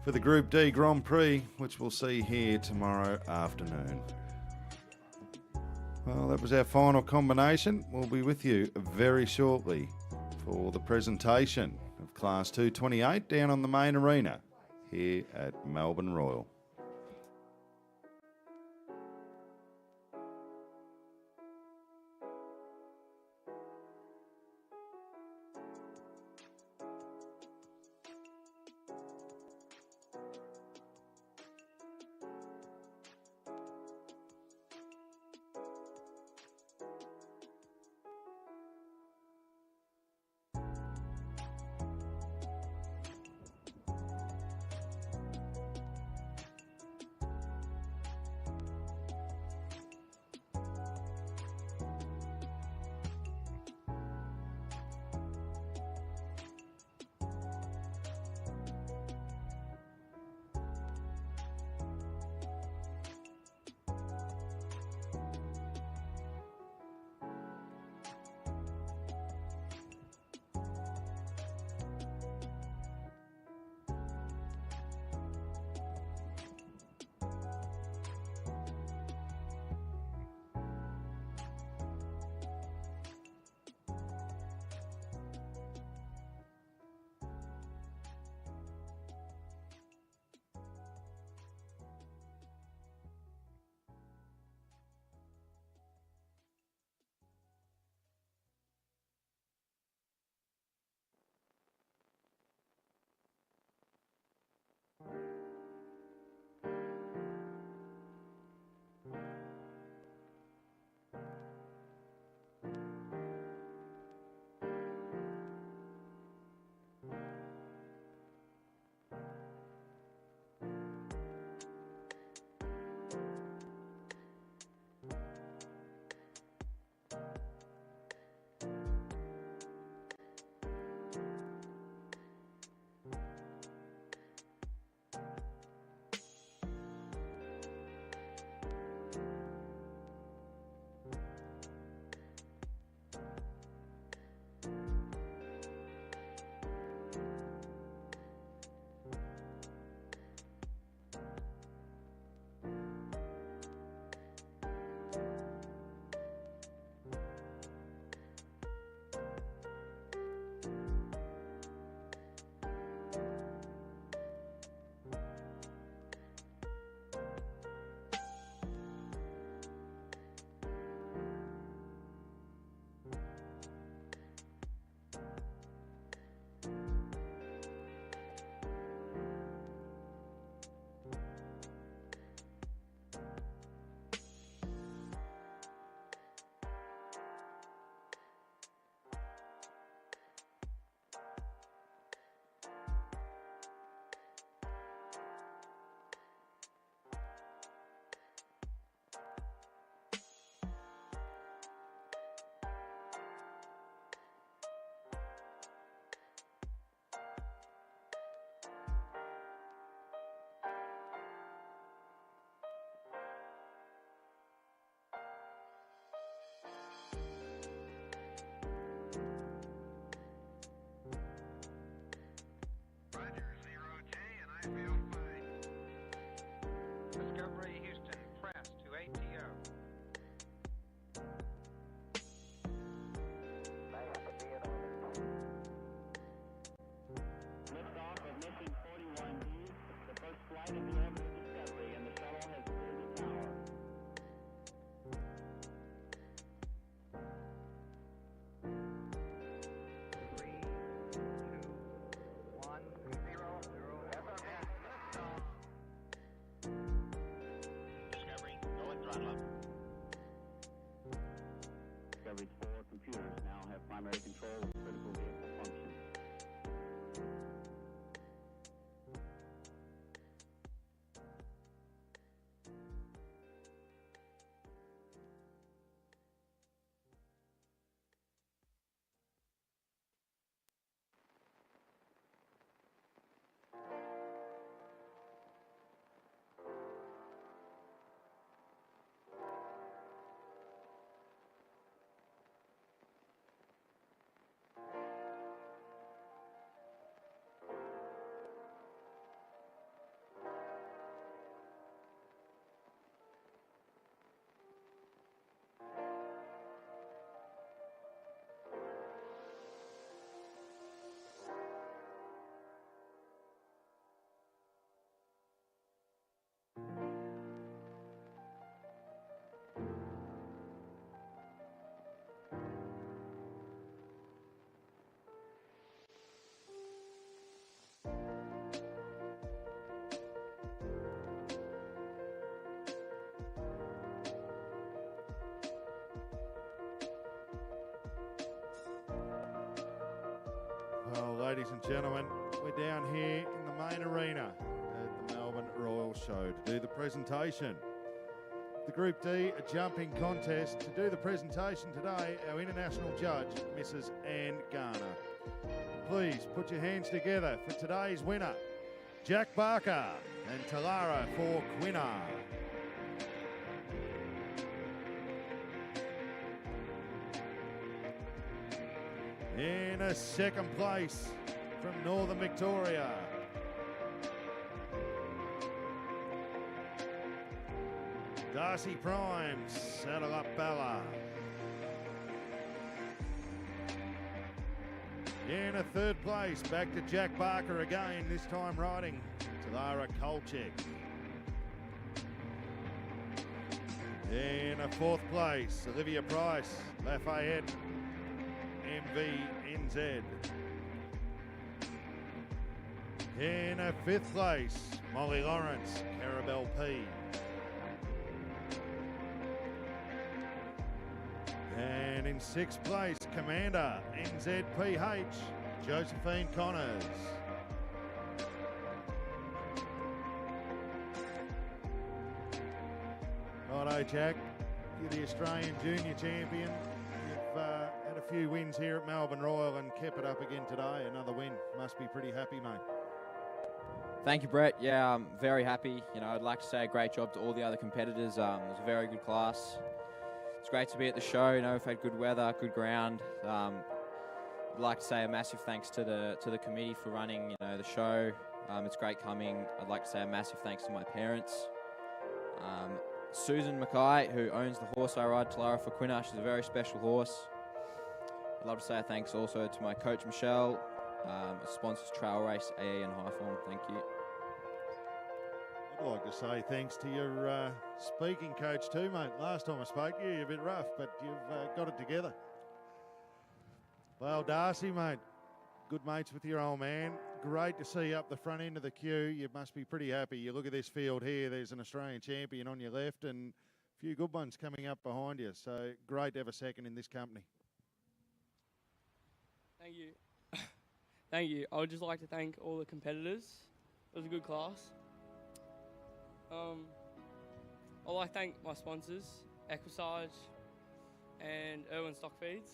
for the Group D Grand Prix, which we'll see here tomorrow afternoon. Well, that was our final combination. We'll be with you very shortly for the presentation of Class 228 down on the main arena here at Melbourne Royal. primary control of critical vehicle function. Well, ladies and gentlemen, we're down here in the main arena at the Melbourne Royal Show to do the presentation. The Group D, a jumping contest. To do the presentation today, our international judge, Mrs. Anne Garner. Please put your hands together for today's winner, Jack Barker and Talara for Quinna. In a second place from Northern Victoria, Darcy Primes, Saddle Up Bella. In a third place, back to Jack Barker again, this time riding Talara Kolchek. In a fourth place, Olivia Price, Lafayette, MVNZ. In a fifth place, Molly Lawrence, Carabel P. And in sixth place, Commander, NZPH, Josephine Connors. Righto, Jack, you're the Australian Junior Champion. You've had a few wins here at Melbourne Royal and kept it up again today. Another win. Must be pretty happy, mate. Thank you, Brett. Yeah, I'm very happy. You know, I'd like to say a great job to all the other competitors. It was a very good class. It's great to be at the show. You know, we've had good weather, good ground. I'd like to say a massive thanks to the committee for running, you know, the show. It's great coming. I'd like to say a massive thanks to my parents. Susan Mackay, who owns the horse I ride, Talara for Quinna. She's a very special horse. I'd love to say a thanks also to my coach, Michelle, sponsors Trail Race, AE and High Form. Thank you. I'd like to say thanks to your speaking coach too, mate. Last time I spoke to you, you're a bit rough, but you've got it together. Well, Darcy, mate, good mates with your old man. Great to see you up the front end of the queue. You must be pretty happy. You look at this field here, there's an Australian champion on your left and a few good ones coming up behind you. So great to have a second in this company. Thank you. Thank you. I would just like to thank all the competitors. It was a good class. I'd like to thank my sponsors, Equisage and Irwin Stock Feeds.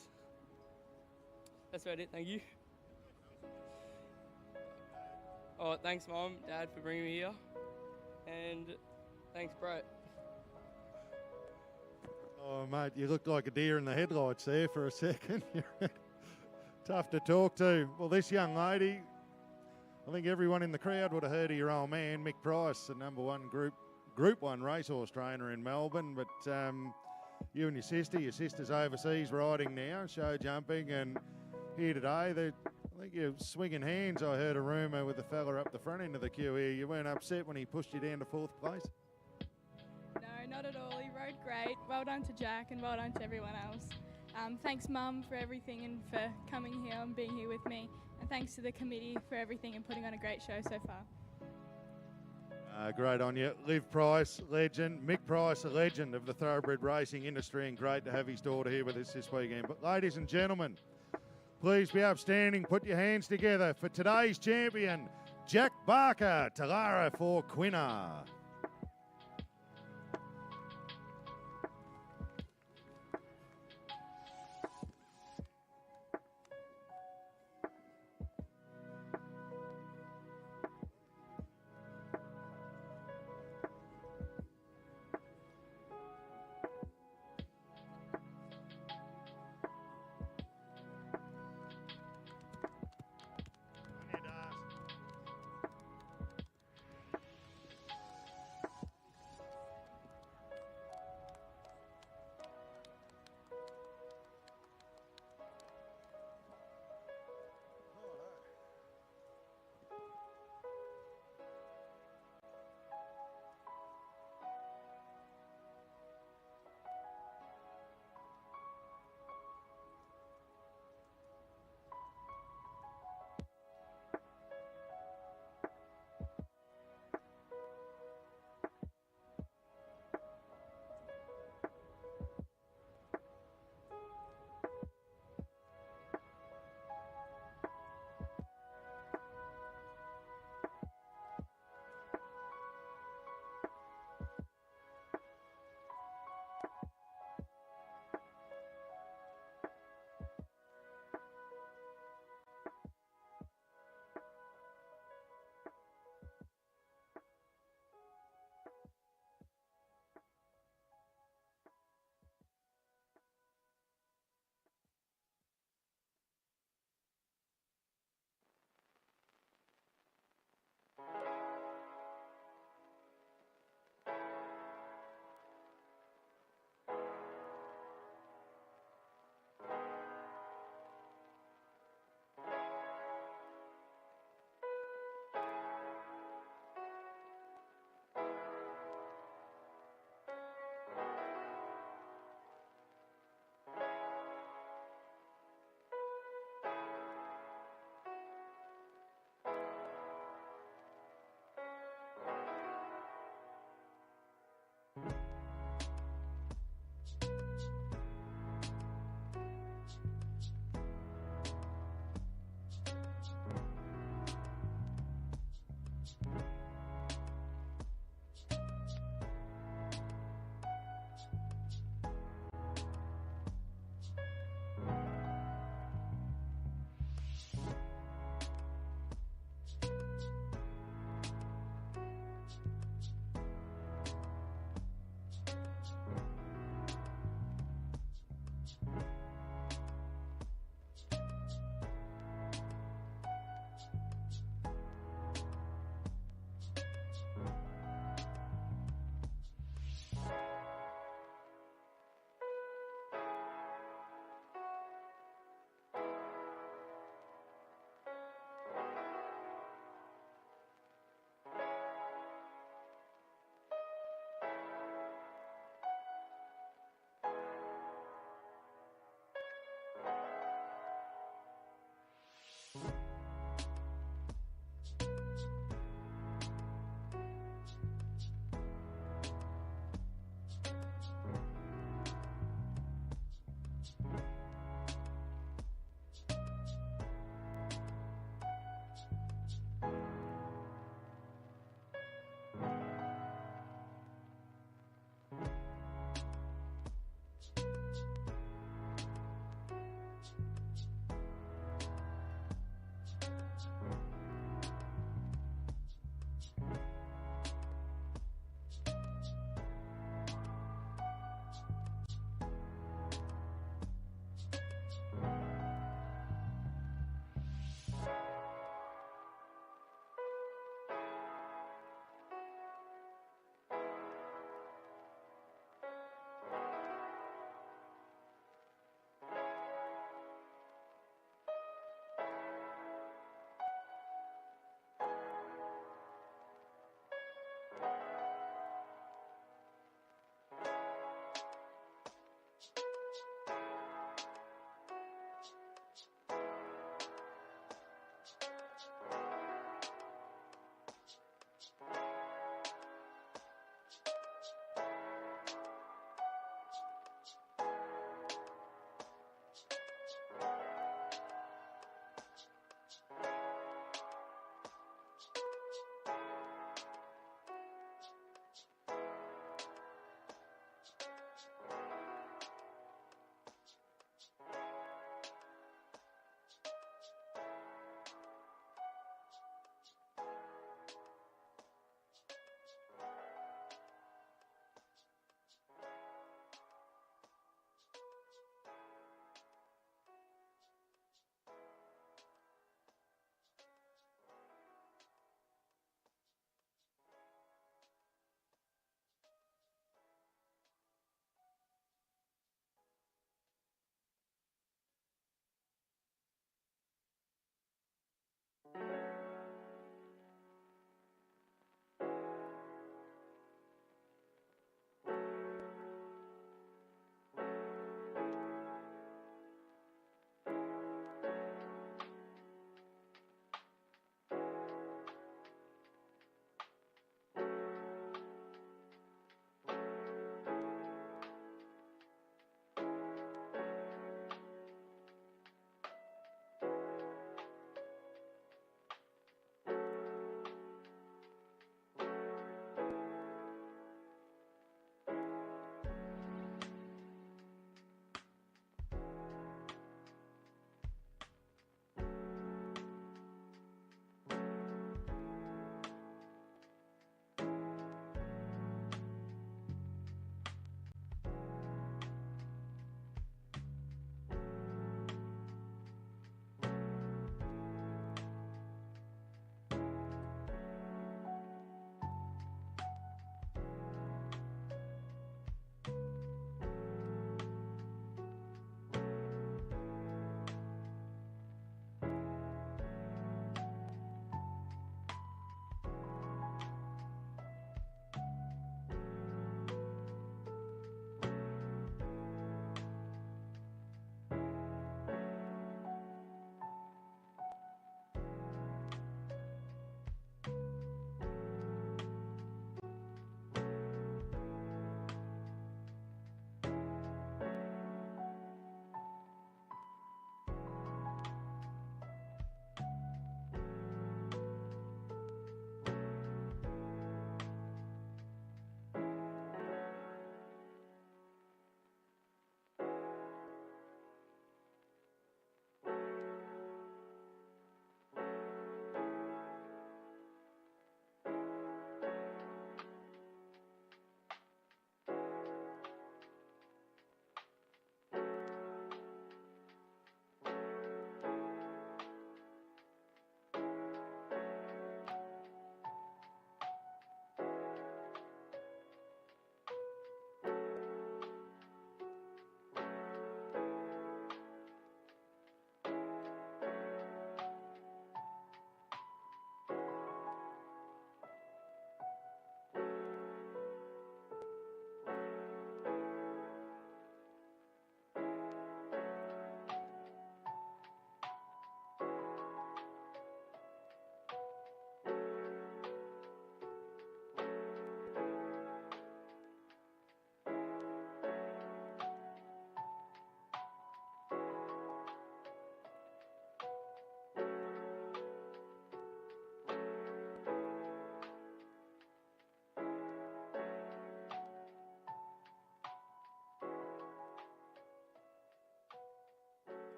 That's about it. Thank you. Oh, thanks, Mum, Dad, for bringing me here. And thanks, Brett. Oh, mate, you looked like a deer in the headlights there for a second. Tough to talk to. Well, this young lady, I think everyone in the crowd would have heard of your old man, Mick Price, the number one Group 1 racehorse trainer in Melbourne. But you and your sister's overseas riding now, show jumping, and here today, I think you're swinging hands. I heard a rumour with the fella up the front end of the queue here. You weren't upset when he pushed you down to fourth place? No, not at all. He rode great. Well done to Jack and well done to everyone else. Thanks, Mum, for everything and for coming here and being here with me. And thanks to the committee for everything and putting on a great show so far. Great on you. Liv Price, legend. Mick Price, a legend of the thoroughbred racing industry, and great to have his daughter here with us this weekend. But ladies and gentlemen, Please be upstanding. Put your hands together for today's champion, Jack Barker, Talara for Quinner.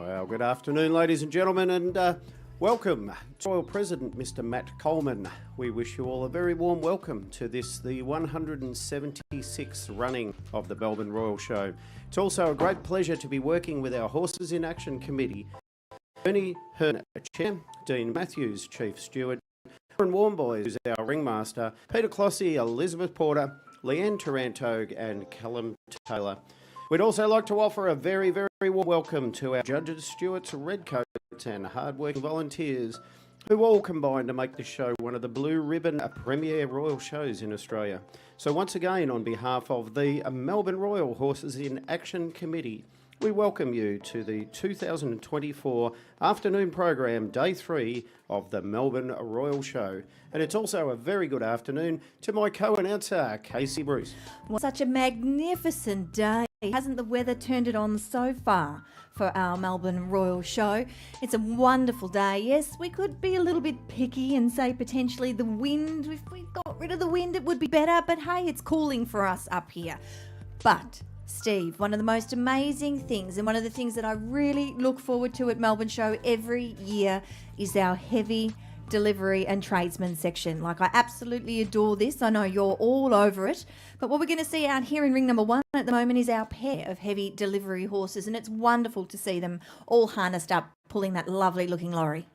Well, good afternoon, ladies and gentlemen, and welcome to Royal President, Mr. Matt Coleman. We wish you all a very warm welcome to this, the 176th running of the Melbourne Royal Show. It's also a great pleasure to be working with our Horses in Action Committee. Bernie Hearn, Chair, Dean Matthews, Chief Steward, Aaron Warmboy, who's our ringmaster, Peter Clossy, Elizabeth Porter, Leanne Taranto and Callum Taylor. We'd also like to offer a very, very warm welcome to our judges, stewards, redcoats and hard-working volunteers who all combine to make this show one of the blue ribbon premier royal shows in Australia. So once again, on behalf of the Melbourne Royal Horses in Action Committee, we welcome you to the 2024 afternoon program, Day 3 of the Melbourne Royal Show. And it's also a very good afternoon to my co-announcer, Casey Bruce. Well, such a magnificent day. Hasn't the weather turned it on so far for our Melbourne Royal Show? It's a wonderful day. Yes, we could be a little bit picky and say potentially the wind. If we got rid of the wind, it would be better. But hey, it's cooling for us up here. But Steve, one of the most amazing things and one of the things that I really look forward to at Melbourne Show every year is our heavy delivery and tradesman section. Like, I absolutely adore this. I know you're all over it. But what we're going to see out here in ring number 1 at the moment is our pair of heavy delivery horses, and it's wonderful to see them all harnessed up, pulling that lovely looking lorry.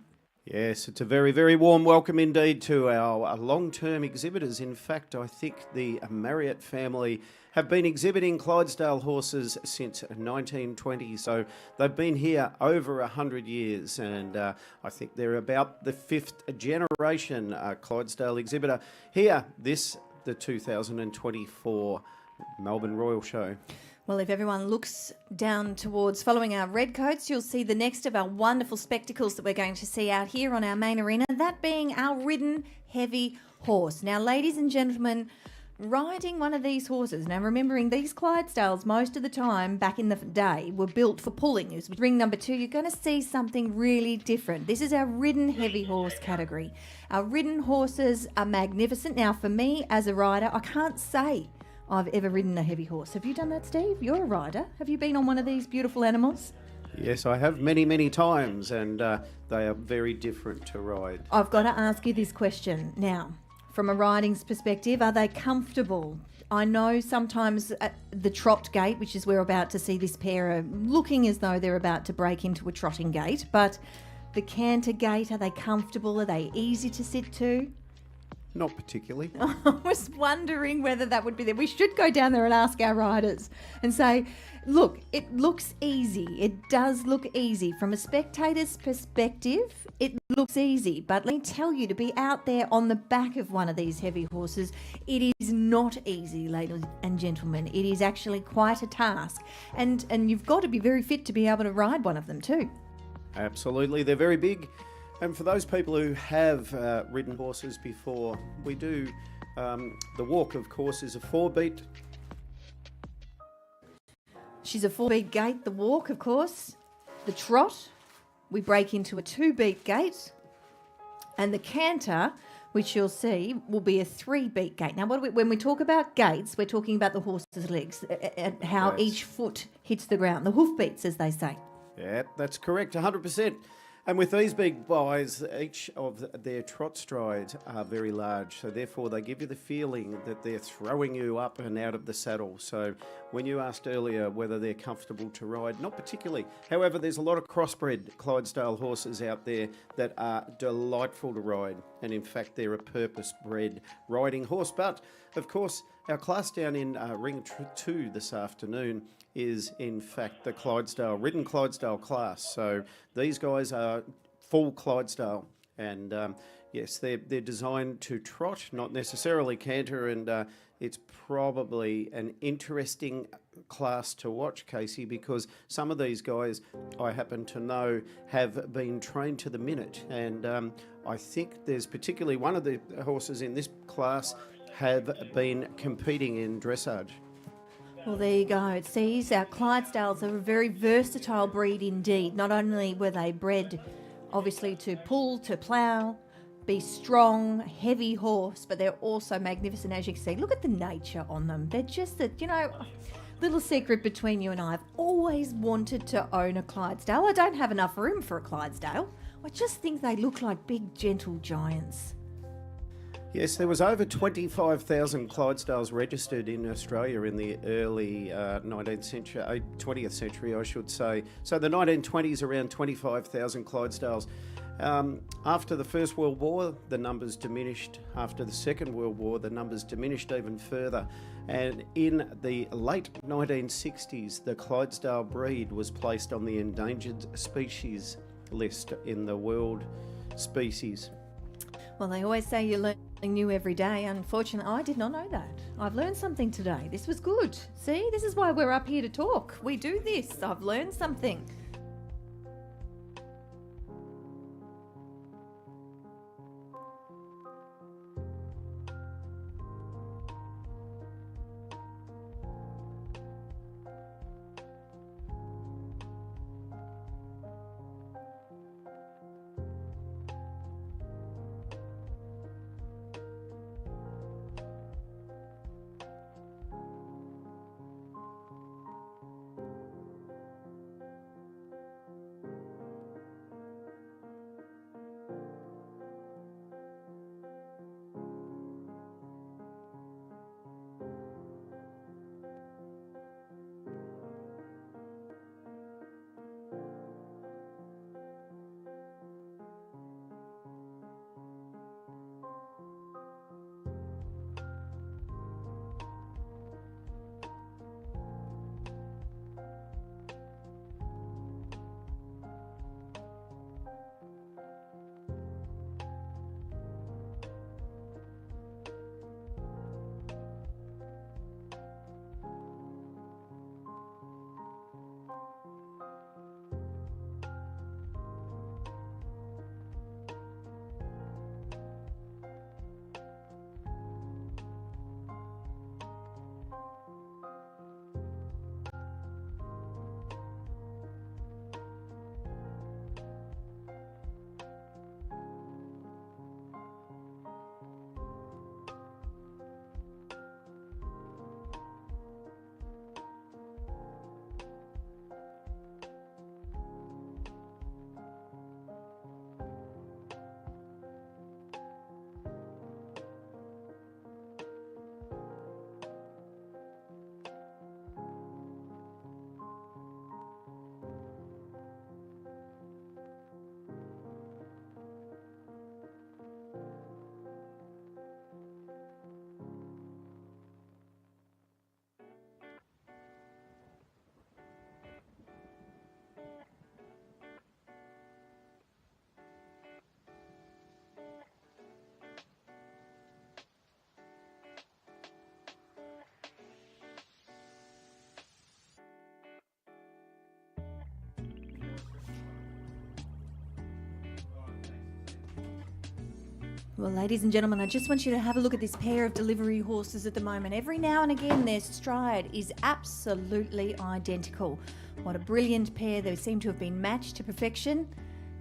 Yes, it's a very, very warm welcome indeed to our long-term exhibitors. In fact, I think the Marriott family have been exhibiting Clydesdale horses since 1920, so they've been here over 100 years, and I think they're about the 5th generation Clydesdale exhibitor here, the 2024 Melbourne Royal Show. Well, if everyone looks down towards following our redcoats, you'll see the next of our wonderful spectacles that we're going to see out here on our main arena, that being our ridden heavy horse. Now, ladies and gentlemen, riding one of these horses, now remembering these Clydesdales most of the time back in the day were built for pulling. As with ring number 2, you're going to see something really different. This is our ridden heavy horse category. Our ridden horses are magnificent. Now, for me as a rider, I can't say I've ever ridden a heavy horse. Have you done that, Steve? You're a rider. Have you been on one of these beautiful animals? Yes, I have many, many times, and they are very different to ride. I've got to ask you this question. Now, from a riding's perspective, are they comfortable? I know sometimes at the trot gait, which is we're about to see this pair are looking as though they're about to break into a trotting gait, but the canter gait, are they comfortable? Are they easy to sit to? Not particularly. I was wondering whether that would be there. We should go down there and ask our riders and say, look, it looks easy. It does look easy. From a spectator's perspective, it looks easy. But let me tell you, to be out there on the back of one of these heavy horses, it is not easy, ladies and gentlemen. It is actually quite a task. And you've got to be very fit to be able to ride one of them too. Absolutely. They're very big. And for those people who have ridden horses before, we do, the walk, of course, is a 4-beat. She's a 4-beat gait, the walk, of course. The trot, we break into a 2-beat gait. And the canter, which you'll see, will be a 3-beat gait. Now, when we talk about gaits, we're talking about the horse's legs, and how each foot hits the ground, the hoof beats, as they say. Yeah, that's correct, 100%. And with these big boys, each of their trot strides are very large, so therefore they give you the feeling that they're throwing you up and out of the saddle. So when you asked earlier whether they're comfortable to ride, not particularly. However, there's a lot of crossbred Clydesdale horses out there that are delightful to ride, and in fact they're a purpose-bred riding horse. But of course, our class down in Ring 2 this afternoon is in fact the Clydesdale, ridden Clydesdale class. So these guys are full Clydesdale, and yes, they're designed to trot, not necessarily canter, and it's probably an interesting class to watch, Casey, because some of these guys I happen to know have been trained to the minute, and I think there's particularly one of the horses in this class have been competing in dressage. Well, there you go. It sees our Clydesdales are a very versatile breed indeed. Not only were they bred, obviously, to pull, to plough, be strong, heavy horse, but they're also magnificent, as you can see. Look at the nature on them. They're just that, Little secret between you and I, I've always wanted to own a Clydesdale. I don't have enough room for a Clydesdale. I just think they look like big, gentle giants. Yes, there was over 25,000 Clydesdales registered in Australia in the early 19th century, 20th century, I should say. So the 1920s, around 25,000 Clydesdales. After the First World War, the numbers diminished. After the Second World War, the numbers diminished even further. And in the late 1960s, the Clydesdale breed was placed on the endangered species list in the world species. Well, they always say you learn something new every day. Unfortunately, I did not know that. I've learned something today. This was good. See, this is why we're up here to talk. We do this. I've learned something. Well, ladies and gentlemen, I just want you to have a look at this pair of delivery horses at the moment. Every now and again, their stride is absolutely identical. What a brilliant pair. They seem to have been matched to perfection.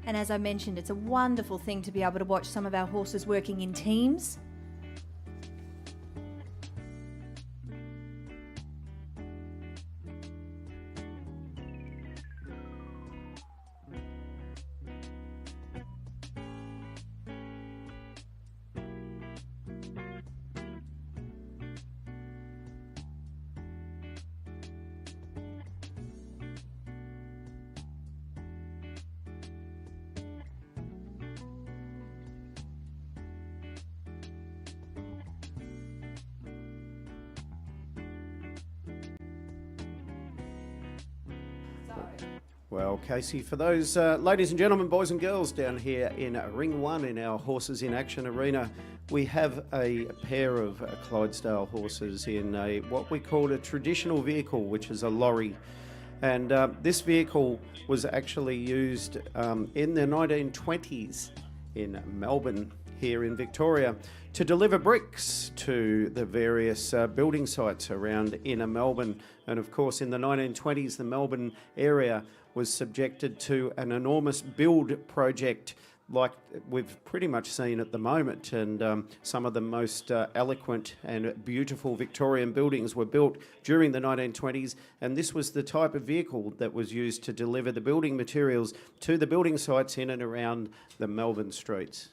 And as I mentioned, it's a wonderful thing to be able to watch some of our horses working in teams. Well, Casey, for those ladies and gentlemen, boys and girls down here in Ring 1 in our Horses in Action arena, we have a pair of Clydesdale horses in what we call a traditional vehicle, which is a lorry. And this vehicle was actually used in the 1920s in Melbourne, here in Victoria, to deliver bricks to the various building sites around inner Melbourne. And of course, in the 1920s, the Melbourne area was subjected to an enormous build project like we've pretty much seen at the moment, and some of the most eloquent and beautiful Victorian buildings were built during the 1920s, and this was the type of vehicle that was used to deliver the building materials to the building sites in and around the Melbourne streets.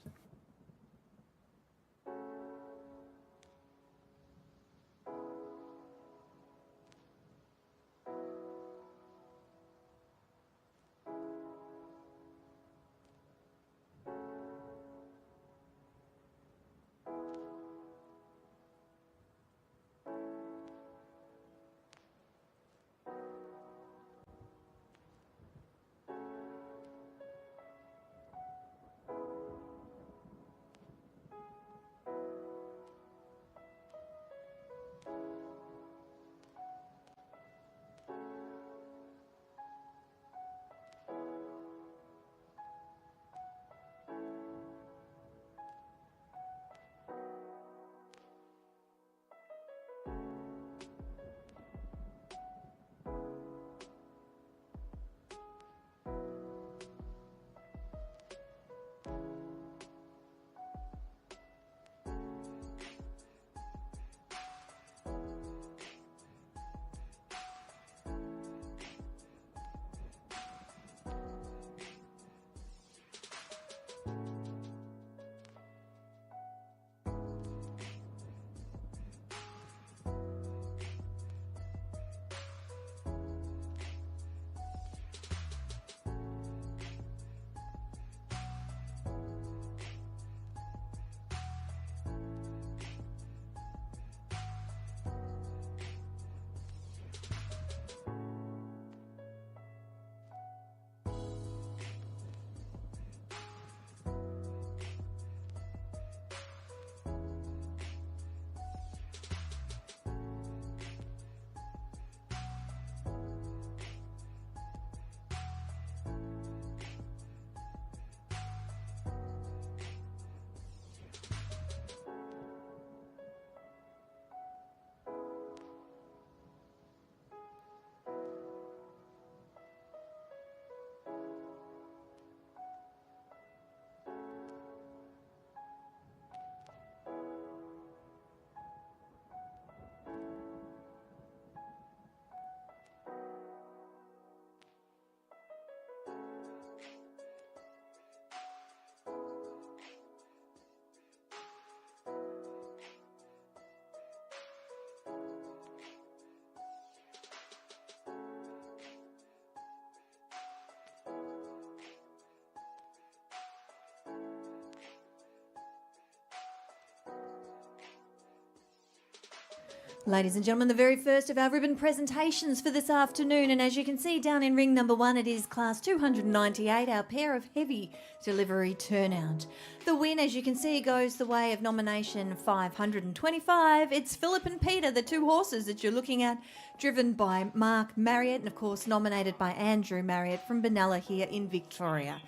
Ladies and gentlemen, the very first of our ribbon presentations for this afternoon, and as you can see down in ring number 1, it is class 298, our pair of heavy delivery turnout. The win, as you can see, goes the way of nomination 525. It's Philip and Peter, the two horses that you're looking at, driven by Mark Marriott and of course nominated by Andrew Marriott from Benalla here in Victoria.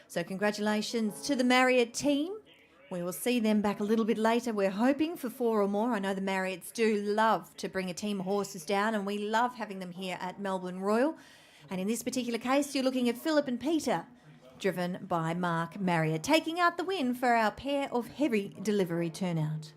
So congratulations to the Marriott team. We will see them back a little bit later. We're hoping for 4 or more. I know the Marriotts do love to bring a team of horses down, and we love having them here at Melbourne Royal. And in this particular case, you're looking at Philip and Peter, driven by Mark Marriott, taking out the win for our pair of heavy delivery turnout.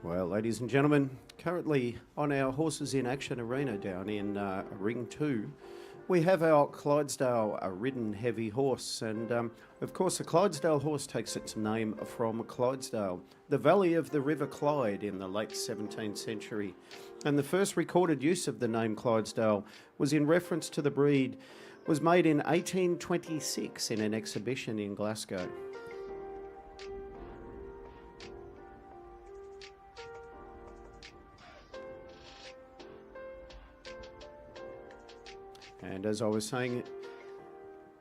Well, ladies and gentlemen, currently on our Horses in Action arena down in Ring 2, we have our Clydesdale ridden heavy horse. And of course, the Clydesdale horse takes its name from Clydesdale, the valley of the River Clyde in the late 17th century. And the first recorded use of the name Clydesdale was in reference to the breed, was made in 1826 in an exhibition in Glasgow. And as I was saying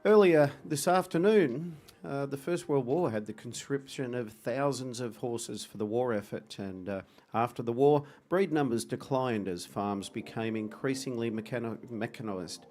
earlier this afternoon, the First World War had the conscription of thousands of horses for the war effort, and after the war, breed numbers declined as farms became increasingly mechanised.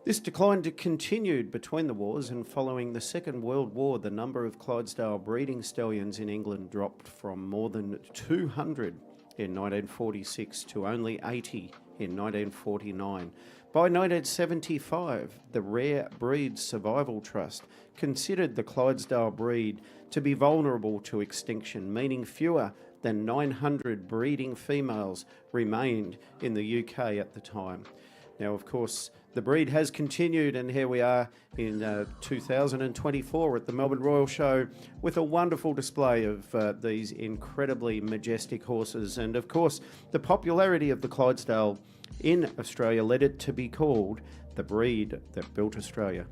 This decline continued between the wars, and following the Second World War, the number of Clydesdale breeding stallions in England dropped from more than 200 in 1946 to only 80 in 1949. By 1975, the Rare Breeds Survival Trust considered the Clydesdale breed to be vulnerable to extinction, meaning fewer than 900 breeding females remained in the UK at the time. Now, of course, the breed has continued, and here we are in 2024 at the Melbourne Royal Show with a wonderful display of these incredibly majestic horses. And of course, the popularity of the Clydesdale in Australia led it to be called the breed that built Australia.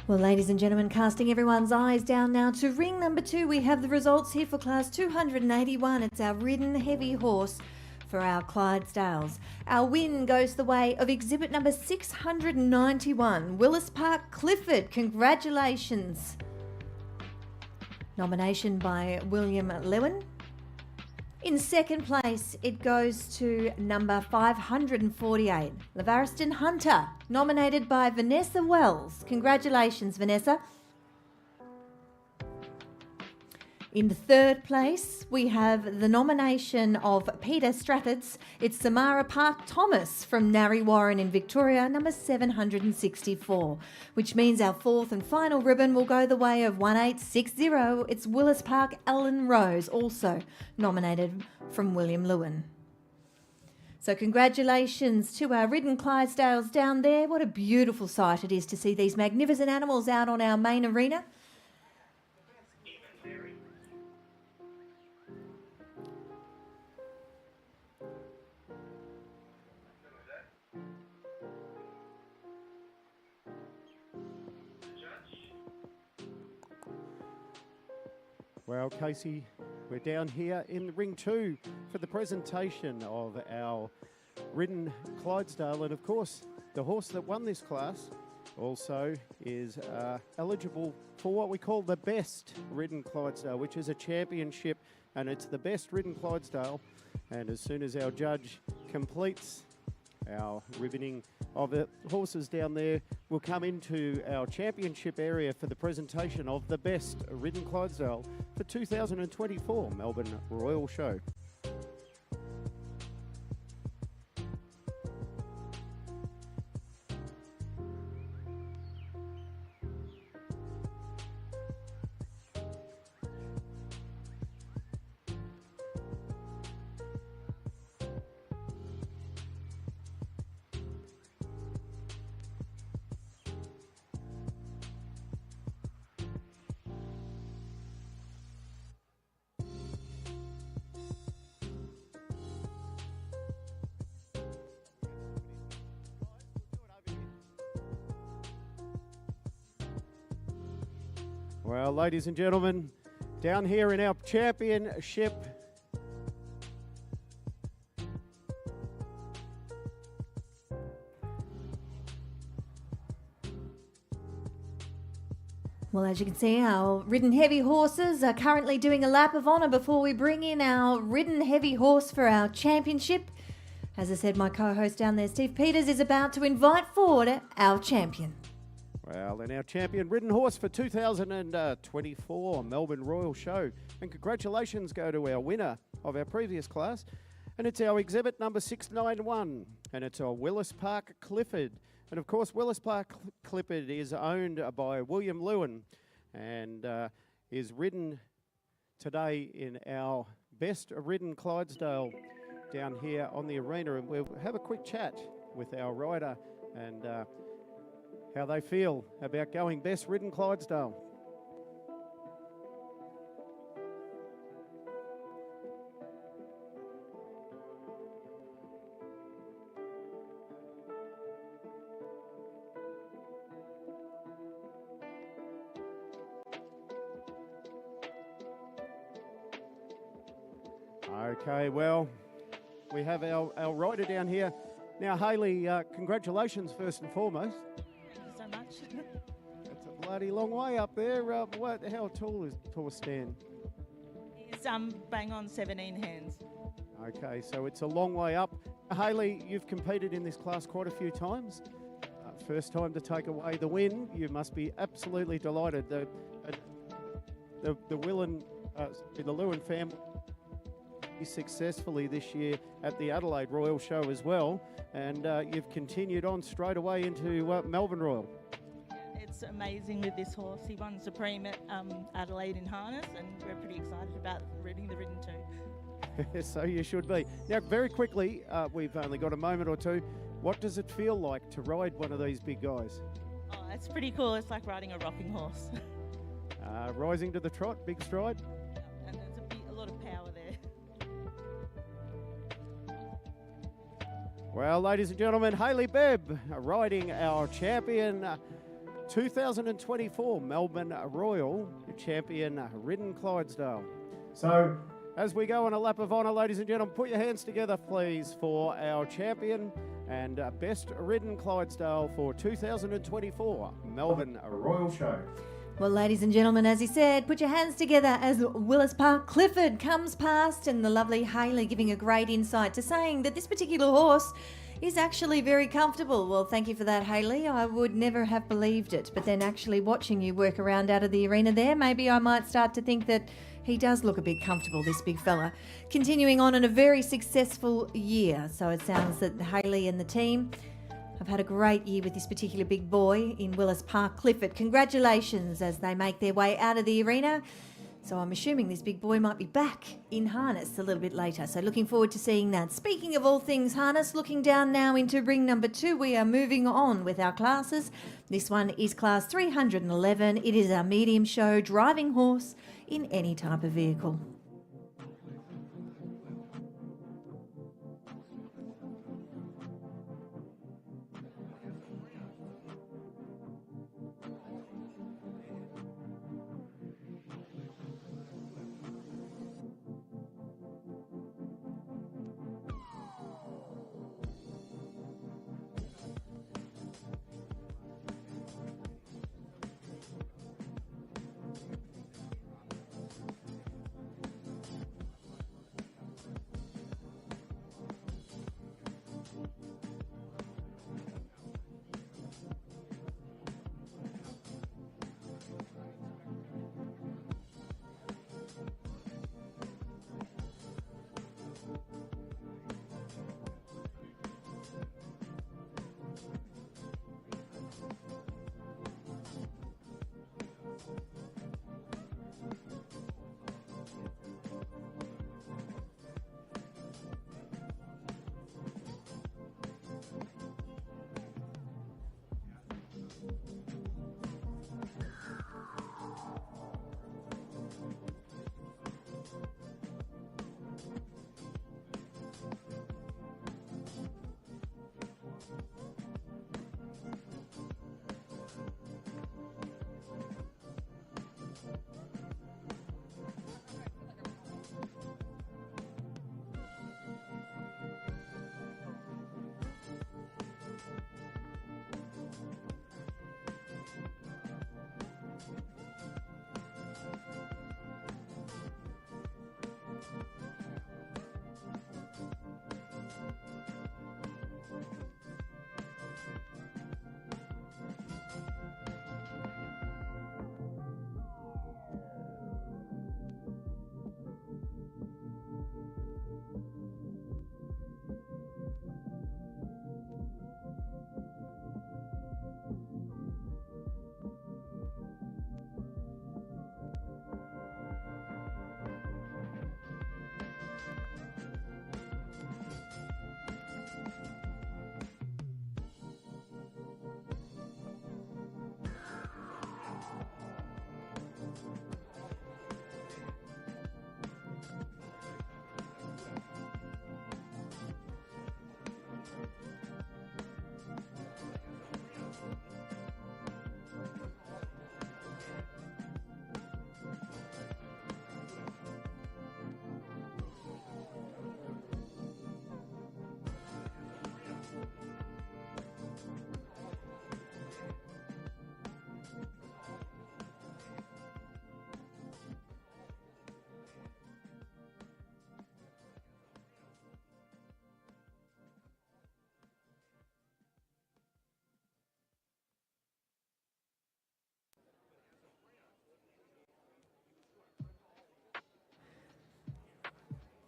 Well, ladies and gentlemen, casting everyone's eyes down now to ring number 2, we have the results here for class 281. It's our ridden heavy horse for our Clydesdales. Our win goes the way of exhibit number 691, Willis Park Clifford. Congratulations. Nomination by William Lewin. In second place, it goes to number 548, Lavariston Hunter, nominated by Vanessa Wells. Congratulations, Vanessa. In the third place, we have the nomination of Peter Strathards. It's Samara Park Thomas from Narre Warren in Victoria, number 764, which means our fourth and final ribbon will go the way of 1860. It's Willis Park Ellen Rose, also nominated from William Lewin. So congratulations to our ridden Clydesdales down there. What a beautiful sight it is to see these magnificent animals out on our main arena. Well, Casey, we're down here in ring 2 for the presentation of our ridden Clydesdale. And of course, the horse that won this class also is eligible for what we call the best ridden Clydesdale, which is a championship, and it's the best ridden Clydesdale. And as soon as our judge completes our ribboning of the horses down there, we'll come into our championship area for the presentation of the best ridden Clydesdale for 2024 Melbourne Royal Show. Well, ladies and gentlemen, down here in our championship Well, as you can see, our ridden heavy horses are currently doing a lap of honour before we bring in our ridden heavy horse for our championship. As I said, my co-host down there, Steve Peters, is about to invite forward our champion. Well, and our champion ridden horse for 2024 Melbourne Royal Show. And congratulations go to our winner of our previous class. And it's our exhibit number 691. And it's a Willis Park Clifford. And of course, Willis Park Clifford is owned by William Lewin and is ridden today in our best ridden Clydesdale down here on the arena. And we'll have a quick chat with our rider and how they feel about going best ridden Clydesdale. Okay, well, we have our rider down here. Now, Hayley, congratulations first and foremost. So much. It's a bloody long way up there. How tall is Tor Stan? He's bang on 17 hands. Okay, so it's a long way up. Hayley, you've competed in this class quite a few times. First time to take away the win. You must be absolutely delighted. The Lewin family successfully this year at the Adelaide Royal Show as well, and you've continued on straight away into Melbourne Royal. It's amazing with this horse. He won Supreme at Adelaide in harness, and we're pretty excited about ridden too. So you should be. Now, very quickly, we've only got a moment or two. What does it feel like to ride one of these big guys? Oh, it's pretty cool. It's like riding a rocking horse. Rising to the trot, big stride. And there's a lot of power there. Well, ladies and gentlemen, Hayley Bebb riding our champion 2024 Melbourne Royal champion ridden Clydesdale. So, as we go on a lap of honour, ladies and gentlemen, put your hands together, please, for our champion and best ridden Clydesdale for 2024 Melbourne Royal Show. Well, ladies and gentlemen, as he said, put your hands together as Willis Park Clifford comes past, and the lovely Hayley giving a great insight to saying that this particular horse is actually very comfortable. Well, thank you for that, Hayley. I would never have believed it, but then actually watching you work around out of the arena there, maybe I might start to think that he does look a bit comfortable, this big fella. Continuing on in a very successful year. So it sounds that Hayley and the team have had a great year with this particular big boy in Willis Park Clifford. Congratulations as they make their way out of the arena. So I'm assuming this big boy might be back in harness a little bit later. So looking forward to seeing that. Speaking of all things harness, looking down now into ring number 2, we are moving on with our classes. This one is class 311. It is our medium show driving horse in any type of vehicle.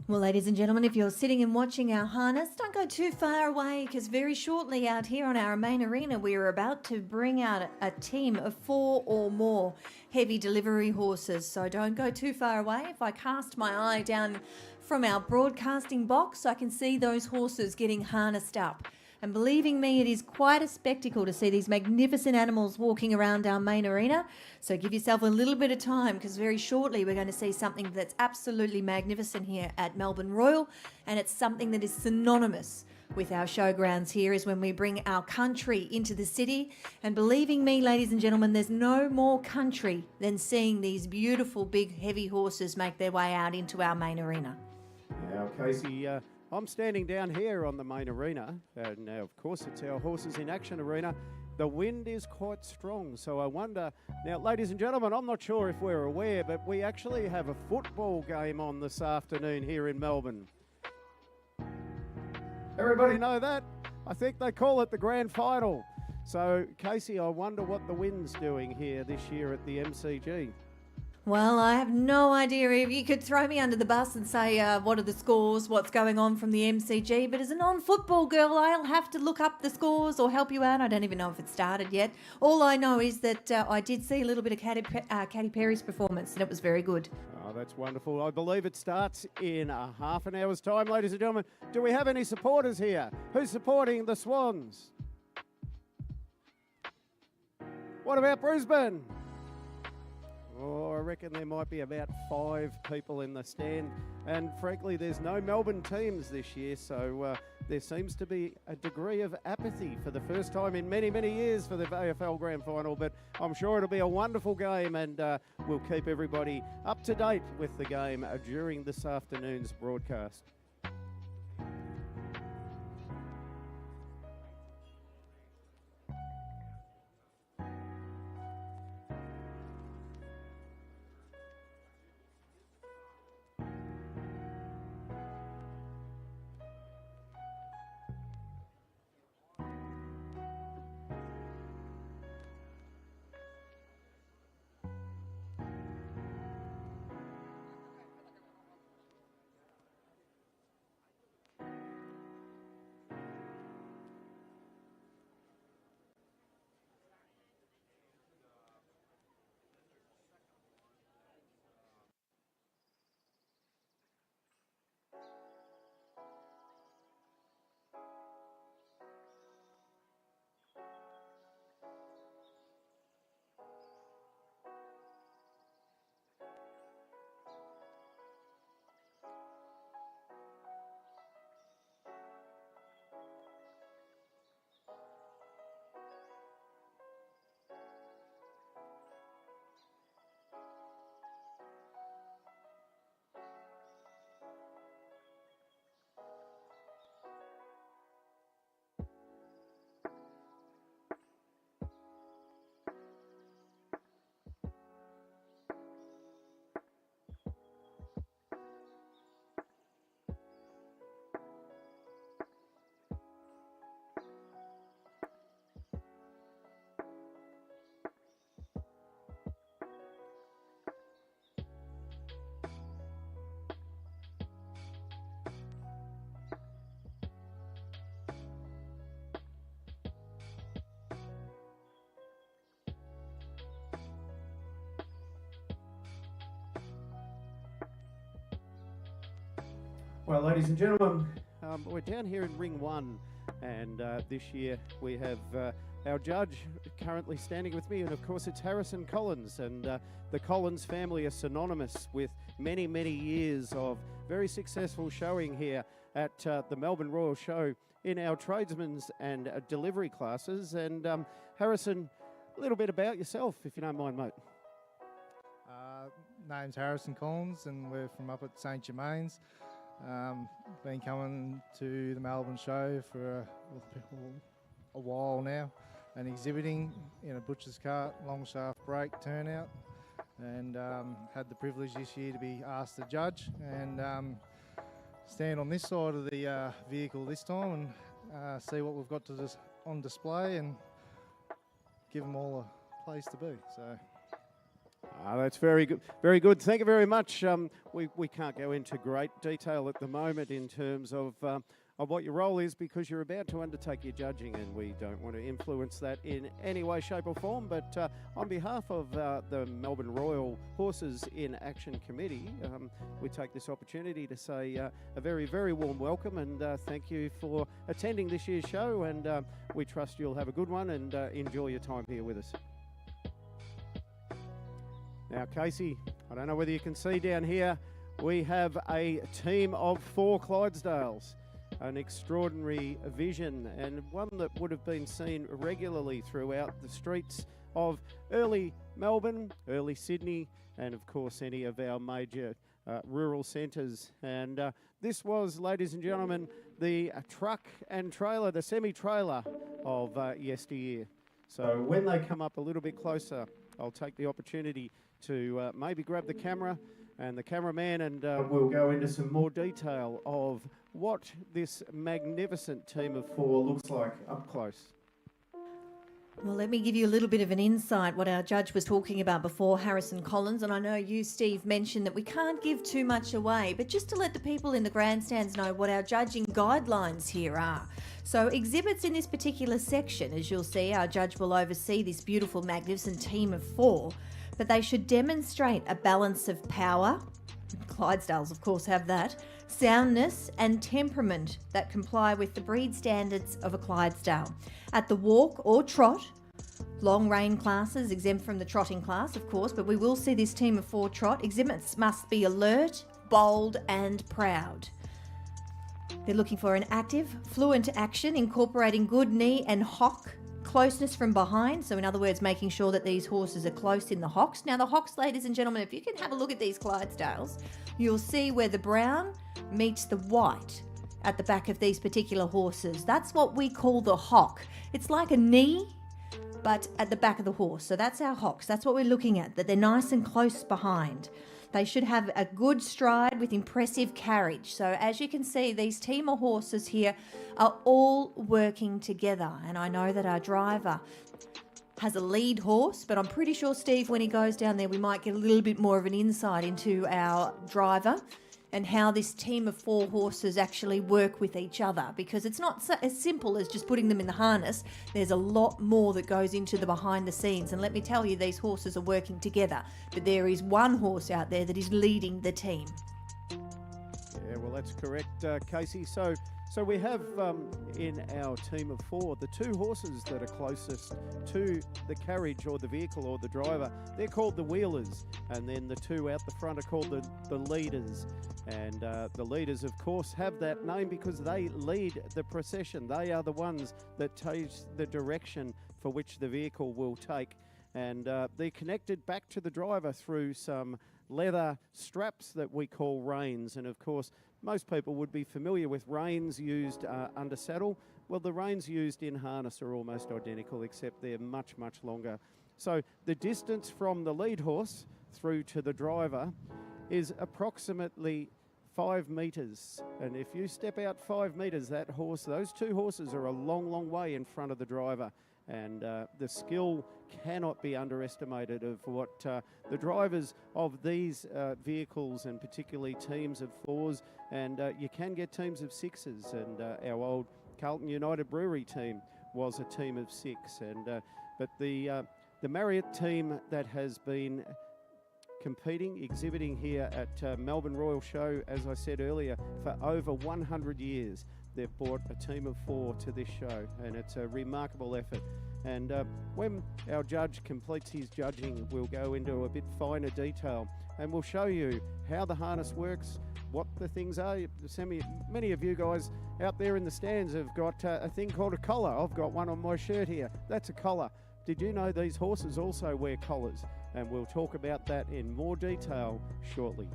Well, ladies and gentlemen, if you're sitting and watching our harness, don't go too far away because very shortly out here on our main arena, we are about to bring out a team of 4 or more heavy delivery horses. So don't go too far away. If I cast my eye down from our broadcasting box, I can see those horses getting harnessed up. And believing me, it is quite a spectacle to see these magnificent animals walking around our main arena. So give yourself a little bit of time because very shortly we're going to see something that's absolutely magnificent here at Melbourne Royal. And it's something that is synonymous with our showgrounds here is when we bring our country into the city. And believing me, ladies and gentlemen, there's no more country than seeing these beautiful big heavy horses make their way out into our main arena. Now, Casey, I'm standing down here on the main arena. Now, of course, it's our Horses in Action arena. the wind is quite strong. So I wonder, now, ladies and gentlemen, I'm not sure if we're aware, but we actually have a football game on this afternoon here in Melbourne. Everybody know that? I think they call it the grand final. So, Casey, I wonder what the wind's doing here this year at the MCG. Well, I have no idea if you could throw me under the bus and say, what are the scores, what's going on from the MCG, but as a non-football girl, I'll have to look up the scores or help you out. I don't even know if it started yet. All I know is that I did see a little bit of Katy Perry's performance, and it was very good. Oh, that's wonderful. I believe it starts in a half an hour's time, ladies and gentlemen. Do we have any supporters here? Who's supporting the Swans? What about Brisbane? Oh, I reckon there might be about 5 people in the stand. And frankly, there's no Melbourne teams this year, so there seems to be a degree of apathy for the first time in many, many years for the AFL Grand Final. But I'm sure it'll be a wonderful game, and we'll keep everybody up to date with the game during this afternoon's broadcast. Well, ladies and gentlemen, we're down here in Ring 1, and this year we have our judge currently standing with me, and of course it's Harrison Collins, and the Collins family are synonymous with many, many years of very successful showing here at the Melbourne Royal Show in our tradesmen's and delivery classes. And Harrison, a little bit about yourself, if you don't mind, mate. Name's Harrison Collins, and we're from up at St Germain's. Been coming to the Melbourne Show for a while now, and exhibiting in a butcher's cart, long shaft brake turnout, and had the privilege this year to be asked to judge and stand on this side of the vehicle this time and see what we've got on display and give them all a place to be. So. That's very good. Very good. Thank you very much. We can't go into great detail at the moment in terms of what your role is, because you're about to undertake your judging, and we don't want to influence that in any way, shape or form. But on behalf of the Melbourne Royal Horses in Action Committee, we take this opportunity to say a very, very warm welcome and thank you for attending this year's show, and we trust you'll have a good one and enjoy your time here with us. Now, Casey, I don't know whether you can see down here, we have a team of 4 Clydesdales, an extraordinary vision, and one that would have been seen regularly throughout the streets of early Melbourne, early Sydney, and of course any of our major rural centres. And this was, ladies and gentlemen, the truck and trailer, the semi-trailer of yesteryear. So when they come up a little bit closer, I'll take the opportunity to maybe grab the camera and the cameraman, and we'll go into some more detail of what this magnificent team of 4 looks like up close. Well, let me give you a little bit of an insight what our judge was talking about before, Harrison Collins, and I know you, Steve, mentioned that we can't give too much away, but just to let the people in the grandstands know what our judging guidelines here are. So exhibits in this particular section, as you'll see, our judge will oversee this beautiful, magnificent team of 4, but they should demonstrate a balance of power, Clydesdales of course have that, soundness and temperament that comply with the breed standards of a Clydesdale. At the walk or trot, long rein classes exempt from the trotting class of course, but we will see this team of 4 trot. Exhibits must be alert, bold and proud. They're looking for an active, fluent action incorporating good knee and hock closeness from behind. So in other words, making sure that these horses are close in the hocks. Now the hocks, ladies and gentlemen, if you can have a look at these Clydesdales, you'll see where the brown meets the white at the back of these particular horses. That's what we call the hock. It's like a knee, but at the back of the horse. So that's our hocks. That's what we're looking at, that they're nice and close behind. They should have a good stride with impressive carriage. So as you can see, these team of horses here are all working together. And I know that our driver has a lead horse, but I'm pretty sure, Steve, when he goes down there, we might get a little bit more of an insight into our driver and how this team of 4 horses actually work with each other, because it's not as simple as just putting them in the harness. There's a lot more that goes into the behind the scenes, and let me tell you, these horses are working together, but there is one horse out there that is leading the team. Yeah, well, that's correct, Casey. So we have in our team of 4, the 2 horses that are closest to the carriage or the vehicle or the driver, they're called the wheelers, and then the 2 out the front are called the leaders. And the leaders, of course, have that name because they lead the procession. They are the ones that take the direction for which the vehicle will take. And they're connected back to the driver through some leather straps that we call reins. And of course, most people would be familiar with reins used under saddle. Well, the reins used in harness are almost identical, except they're much, much longer. So the distance from the lead horse through to the driver is approximately 5 metres. And if you step out 5 metres, those 2 horses are a long, long way in front of the driver. And the skill cannot be underestimated of what the drivers of these vehicles, and particularly teams of 4s, and you can get teams of 6s, and our old Carlton United Brewery team was a team of 6. And but the Marriott team that has been exhibiting here at Melbourne Royal Show, as I said earlier, for over 100 years. They've brought a team of 4 to this show, and it's a remarkable effort. And when our judge completes his judging, we'll go into a bit finer detail, and we'll show you how the harness works, what the things are. Many of you guys out there in the stands have got a thing called a collar. I've got one on my shirt here. That's a collar. Did you know these horses also wear collars? And we'll talk about that in more detail shortly.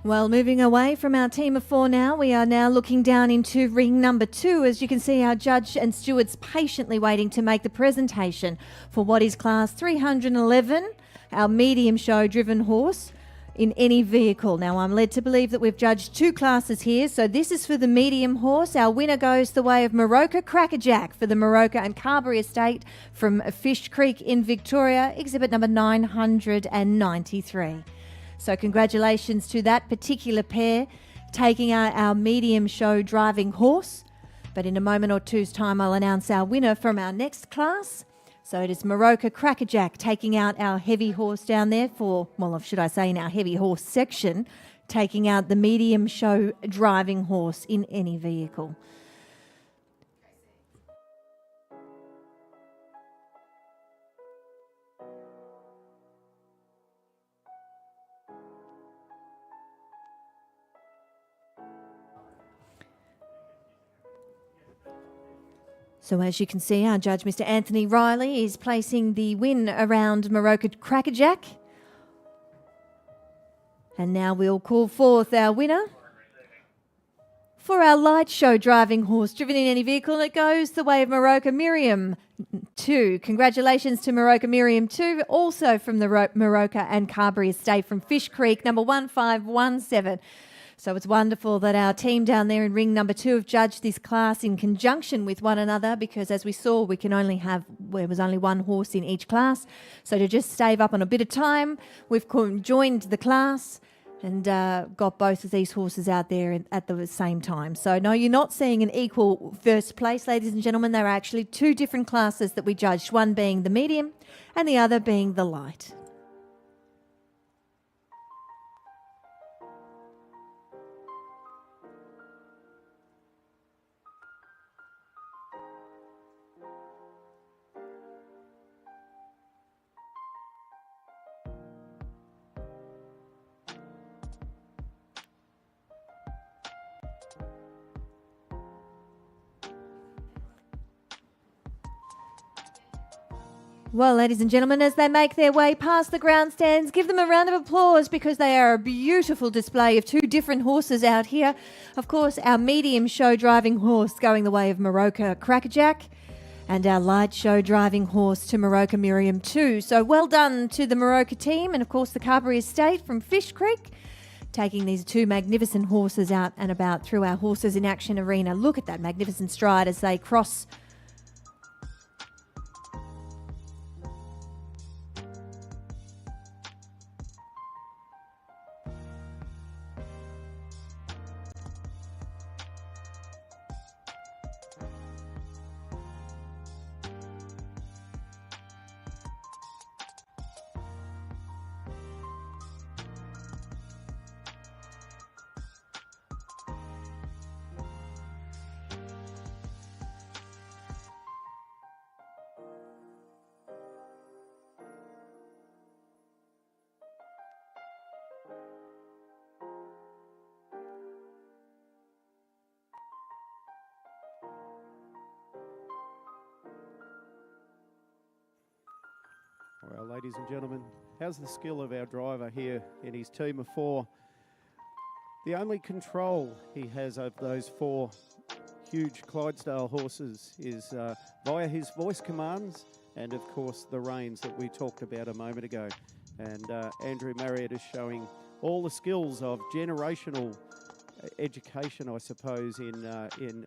Well, moving away from our team of 4 now, we are now looking down into ring number 2. As you can see, our judge and stewards patiently waiting to make the presentation for what is class 311, our medium show driven horse in any vehicle. Now, I'm led to believe that we've judged 2 classes here. So this is for the medium horse. Our winner goes the way of Moroka Crackerjack for the Moroka and Carberry Estate from Fish Creek in Victoria, exhibit number 993. So congratulations to that particular pair taking out our medium show driving horse. But in a moment or two's time, I'll announce our winner from our next class. So it is Moroka Crackerjack taking out our heavy horse down there should I say in our heavy horse section, taking out the medium show driving horse in any vehicle. So as you can see, our judge, Mr. Anthony Riley, is placing the win around Moroka Crackerjack. And now we'll call forth our winner for our light show driving horse driven in any vehicle, and it goes the way of Maroka Miriam 2. Congratulations to Maroka Miriam 2, also from the Maroka and Carberry Estate from Fish Creek, number 1517. So it's wonderful that our team down there in ring number 2 have judged this class in conjunction with one another, because as we saw, there was only one horse in each class. So to just save up on a bit of time, we've joined the class and got both of these horses out there at the same time. So no, you're not seeing an equal first place, ladies and gentlemen. There are actually 2 different classes that we judged, one being the medium and the other being the light. Well, ladies and gentlemen, as they make their way past the grandstands, give them a round of applause, because they are a beautiful display of 2 different horses out here. Of course, our medium show driving horse going the way of Maroka Crackerjack, and our light show driving horse to Maroka Miriam 2. So well done to the Maroka team, and of course the Carberry Estate from Fish Creek, taking these 2 magnificent horses out and about through our Horses in Action arena. Look at that magnificent stride as they cross Well, ladies and gentlemen, how's the skill of our driver here in his team of 4? The only control he has of those 4 huge Clydesdale horses is via his voice commands and, of course, the reins that we talked about a moment ago. And Andrew Marriott is showing all the skills of generational education, I suppose, in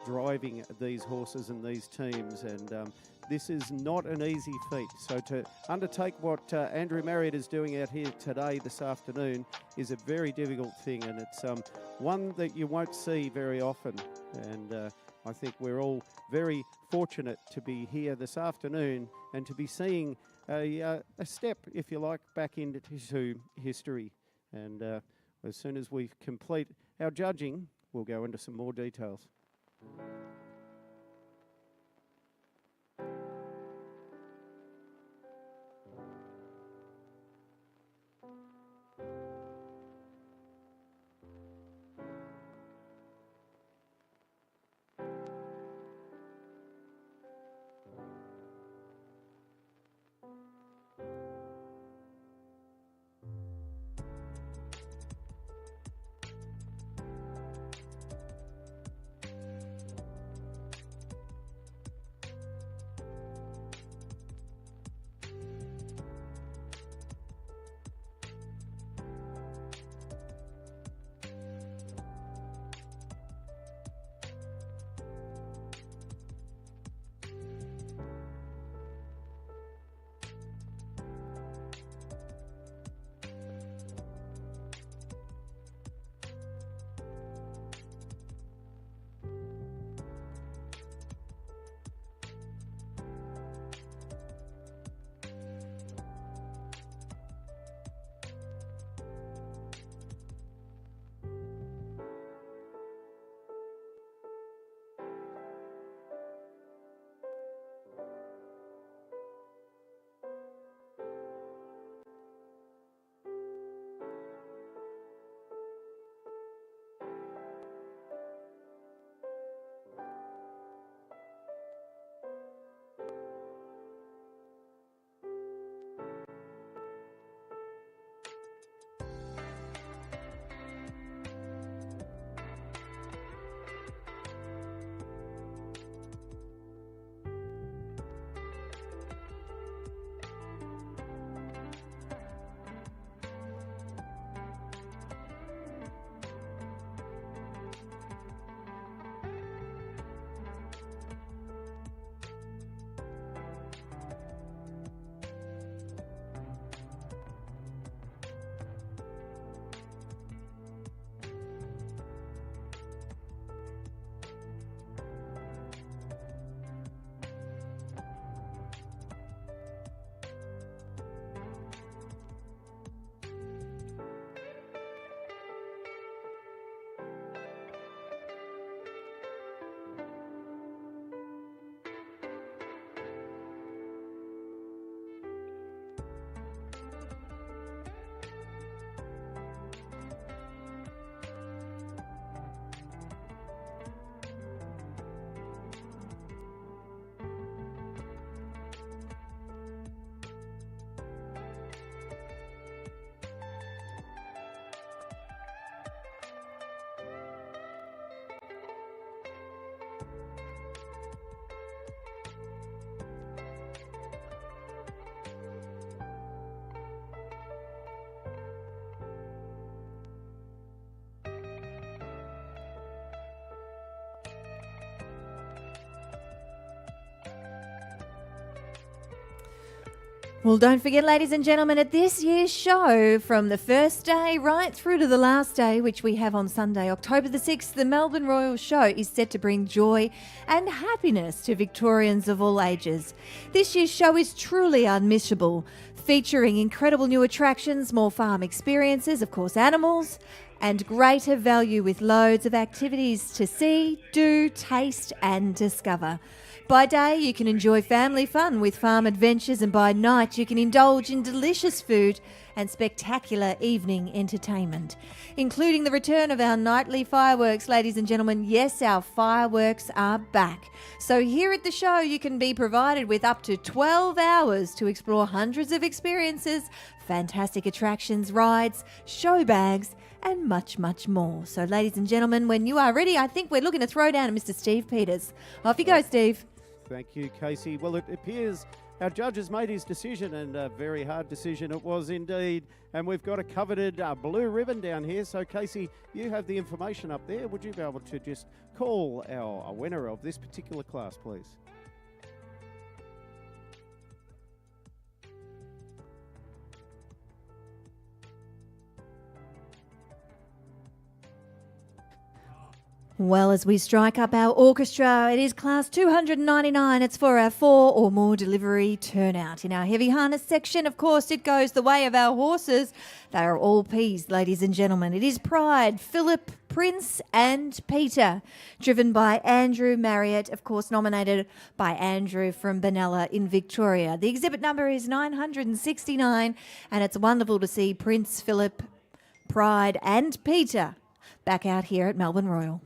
driving these horses and these teams. And this is not an easy feat. So to undertake what Andrew Marriott is doing out here today, this afternoon, is a very difficult thing, and it's one that you won't see very often. And I think we're all very fortunate to be here this afternoon and to be seeing a step, if you like, back into history. And as soon as we complete our judging, we'll go into some more details. Well, don't forget, ladies and gentlemen, at this year's show, from the first day right through to the last day, which we have on Sunday, October the 6th, the Melbourne Royal Show is set to bring joy and happiness to Victorians of all ages. This year's show is truly unmissable, featuring incredible new attractions, more farm experiences, of course, animals, and greater value with loads of activities to see, do, taste and discover. By day, you can enjoy family fun with farm adventures, and by night, you can indulge in delicious food and spectacular evening entertainment, including the return of our nightly fireworks, ladies and gentlemen. Yes, our fireworks are back. So here at the show, you can be provided with up to 12 hours to explore hundreds of experiences, fantastic attractions, rides, show bags, and much, much more. So, ladies and gentlemen, when you are ready, I think we're looking to throw down to Mr. Steve Peters. Off you go, Steve. Thank you, Casey. Well, it appears our judge has made his decision, and a very hard decision it was indeed. And we've got a coveted blue ribbon down here. So, Casey, you have the information up there. Would you be able to just call our winner of this particular class, please? Well, as we strike up our orchestra, it is class 299. It's for our 4 or more delivery turnout. In our heavy harness section, of course, it goes the way of our horses. They are all P's, ladies and gentlemen. It is Pride, Philip, Prince and Peter, driven by Andrew Marriott, of course nominated by Andrew from Benalla in Victoria. The exhibit number is 969, and it's wonderful to see Prince, Philip, Pride and Peter back out here at Melbourne Royal.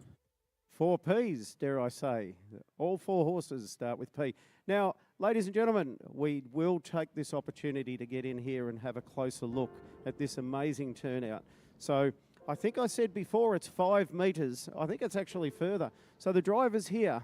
4 Ps, dare I say. All 4 horses start with P. Now, ladies and gentlemen, we will take this opportunity to get in here and have a closer look at this amazing turnout. So I think I said before it's 5 metres. I think it's actually further. So the driver's here.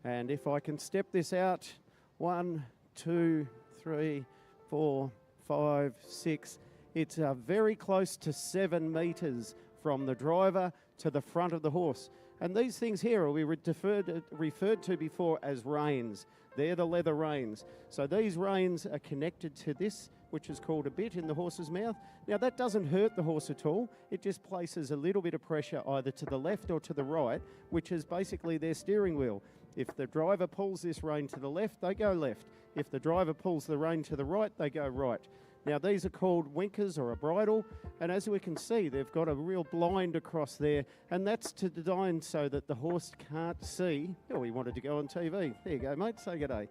And if I can step this out, 1, 2, 3, 4, 5, 6. It's very close to 7 metres from the driver to the front of the horse. And these things here we referred to before as reins. They're the leather reins. So these reins are connected to this, which is called a bit in the horse's mouth. Now that doesn't hurt the horse at all. It just places a little bit of pressure either to the left or to the right, which is basically their steering wheel. If the driver pulls this rein to the left, they go left. If the driver pulls the rein to the right, they go right. Now these are called winkers or a bridle, and as we can see, they've got a real blind across there, and that's to design so that the horse can't see. Oh, he wanted to go on TV. There you go, mate, say good day.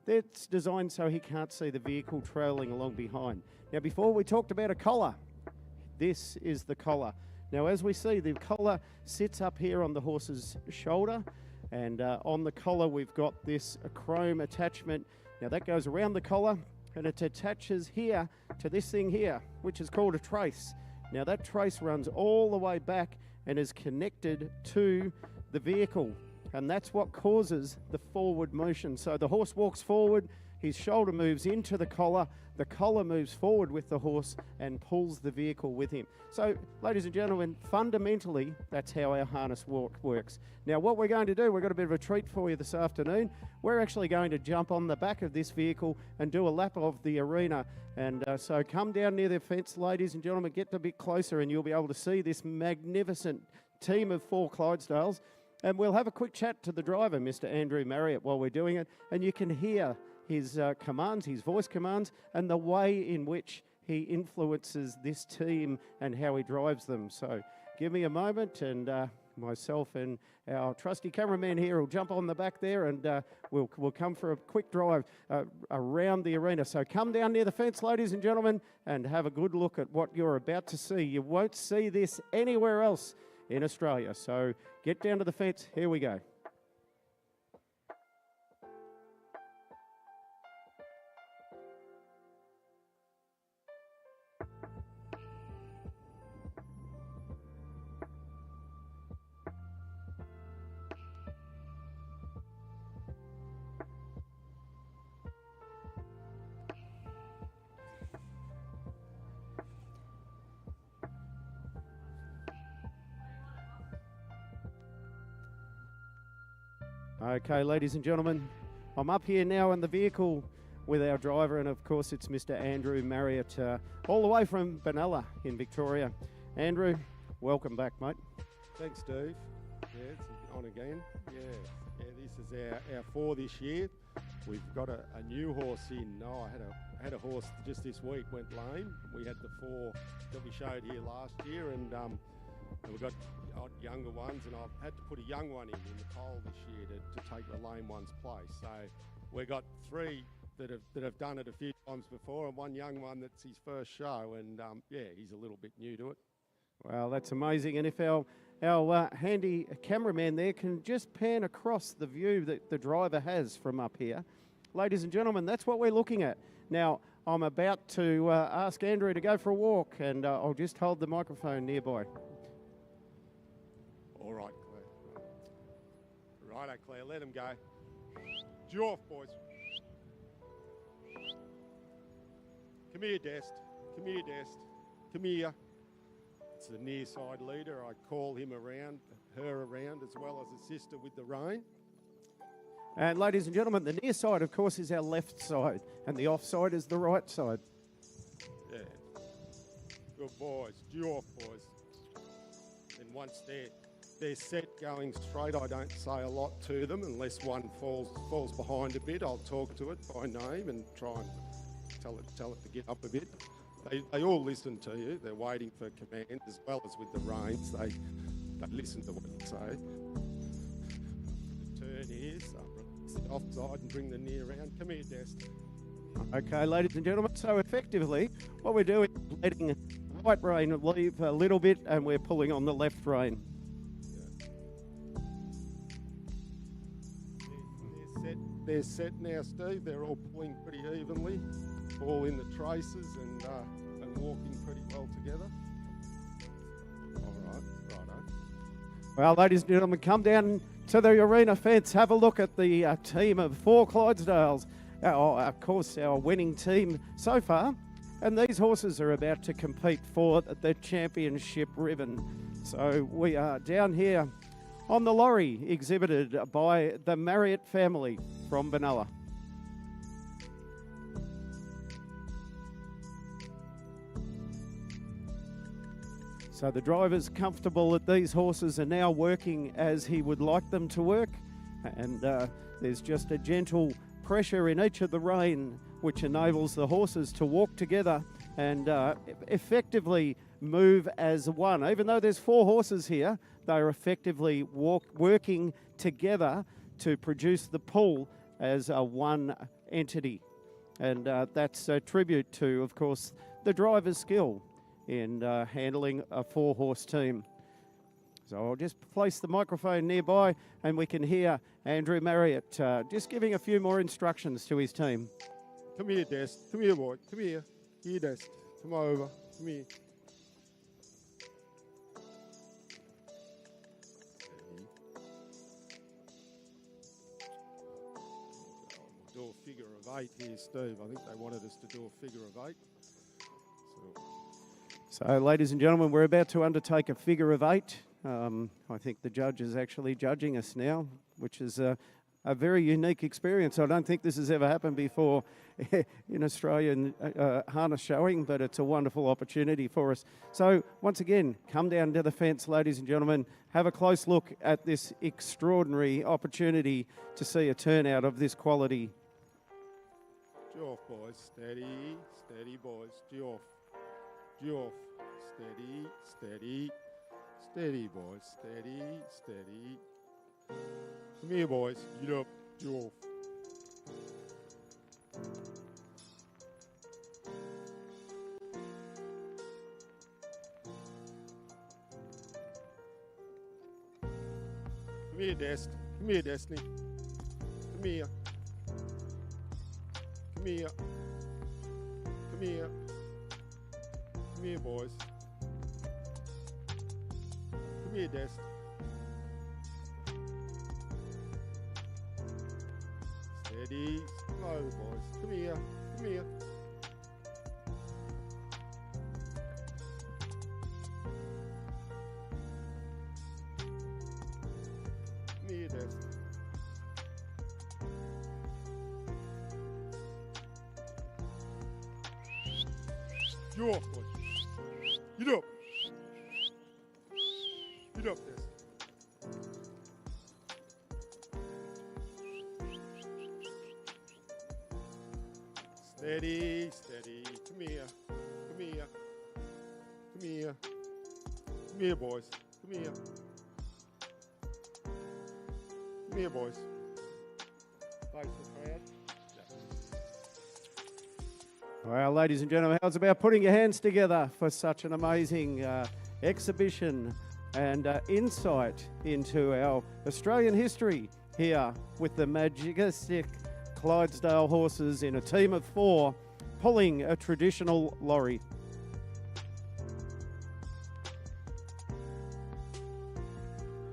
That's designed so he can't see the vehicle trailing along behind. Now before we talked about a collar, this is the collar. Now as we see, the collar sits up here on the horse's shoulder, and on the collar we've got this chrome attachment. Now that goes around the collar, and it attaches here to this thing here, which is called a trace. Now that trace runs all the way back and is connected to the vehicle, and that's what causes the forward motion. So the horse walks forward, his shoulder moves into the collar moves forward with the horse and pulls the vehicle with him. So, ladies and gentlemen, fundamentally, that's how our harness works. Now, what we're going to do, we've got a bit of a treat for you this afternoon. We're actually going to jump on the back of this vehicle and do a lap of the arena. And so come down near the fence, ladies and gentlemen, get a bit closer and you'll be able to see this magnificent team of 4 Clydesdales. And we'll have a quick chat to the driver, Mr. Andrew Marriott, while we're doing it. And you can hear his commands, his voice commands, and the way in which he influences this team and how he drives them. So give me a moment, and myself and our trusty cameraman here will jump on the back there, and we'll come for a quick drive around the arena. So come down near the fence, ladies and gentlemen, and have a good look at what you're about to see. You won't see this anywhere else in Australia. So get down to the fence. Here we go. Okay, ladies and gentlemen, I'm up here now in the vehicle with our driver, and of course it's Mr. Andrew Marriott, all the way from Benalla in Victoria. Andrew, welcome back, mate. Thanks, Steve. Yeah, it's on again. Yeah, this is our 4 this year. We've got a new horse in. Oh, I had a horse just this week went lame. We had the 4 that we showed here last year, and we've got younger ones, and I've had to put a young one in the poll this year to take the lame one's place. So we've got 3 that have done it a few times before, and 1 young one that's his first show, and he's a little bit new to it. Well, that's amazing. And if our handy cameraman there can just pan across the view that the driver has from up here. Ladies and gentlemen, that's what we're looking at. Now, I'm about to ask Andrew to go for a walk, and I'll just hold the microphone nearby. All right, Claire. Righto, Claire, let him go. Due off, boys. Come here, Dest. Come here, Dest. Come here. It's the near side leader. I call him around, her around, as well as a sister with the rein. And ladies and gentlemen, the near side, of course, is our left side, and the off side is the right side. Yeah. Good boys. Due off, boys. And once they're set going straight, I don't say a lot to them unless one falls behind a bit. I'll talk to it by name and try and tell it to get up a bit. They all listen to you. They're waiting for command, as well as with the reins. They listen to what you say. The turn here, so release it offside and bring the knee around. Come here, Dest. Okay, ladies and gentlemen, so effectively what we're doing is letting the right rein leave a little bit, and we're pulling on the left rein. They're set now, Steve. They're all pulling pretty evenly, all in the traces and walking pretty well together. All right, righto. Well, ladies and gentlemen, come down to the arena fence. Have a look at the team of 4 Clydesdales. Of course, our winning team so far. And these horses are about to compete for the championship ribbon. So we are down here on the lorry exhibited by the Marriott family from Benalla. So the driver's comfortable that these horses are now working as he would like them to work, and there's just a gentle pressure in each of the rein which enables the horses to walk together and effectively move as one. Even though there's 4 horses here, they're effectively working together to produce the pull as one entity. And that's a tribute to, of course, the driver's skill in handling a 4-horse team. So I'll just place the microphone nearby and we can hear Andrew Marriott just giving a few more instructions to his team. Come here, Dest. Come here, boy. Come here. Here, Dest. Come over. Come here. Do a figure of 8 here, Steve. I think they wanted us to do a figure of 8. So, ladies and gentlemen, we're about to undertake a figure of 8. I think the judge is actually judging us now, which is a very unique experience. I don't think this has ever happened before in Australian harness showing, but it's a wonderful opportunity for us. So, once again, come down to the fence, ladies and gentlemen. Have a close look at this extraordinary opportunity to see a turnout of this quality. Due off, boys. Steady. Steady, boys. Due off. Due off. Steady. Steady. Steady, boys. Steady. Steady. Come here, boys. Get up. Due off. Come here, Dest. Come here, Destiny. Come here. Come here. Come here. Come here, boys. Come here, Dest. Steady. Slow, boys. Come here. Come here. Come here, Dest. You off, boys. Get up. Get up there. Steady, steady. Come here. Come here. Come here. Come here, boys. Come here. Come here, boys. Face the crowd. Well, ladies and gentlemen, how's about putting your hands together for such an amazing exhibition and insight into our Australian history here with the majestic Clydesdale horses in a team of 4 pulling a traditional lorry.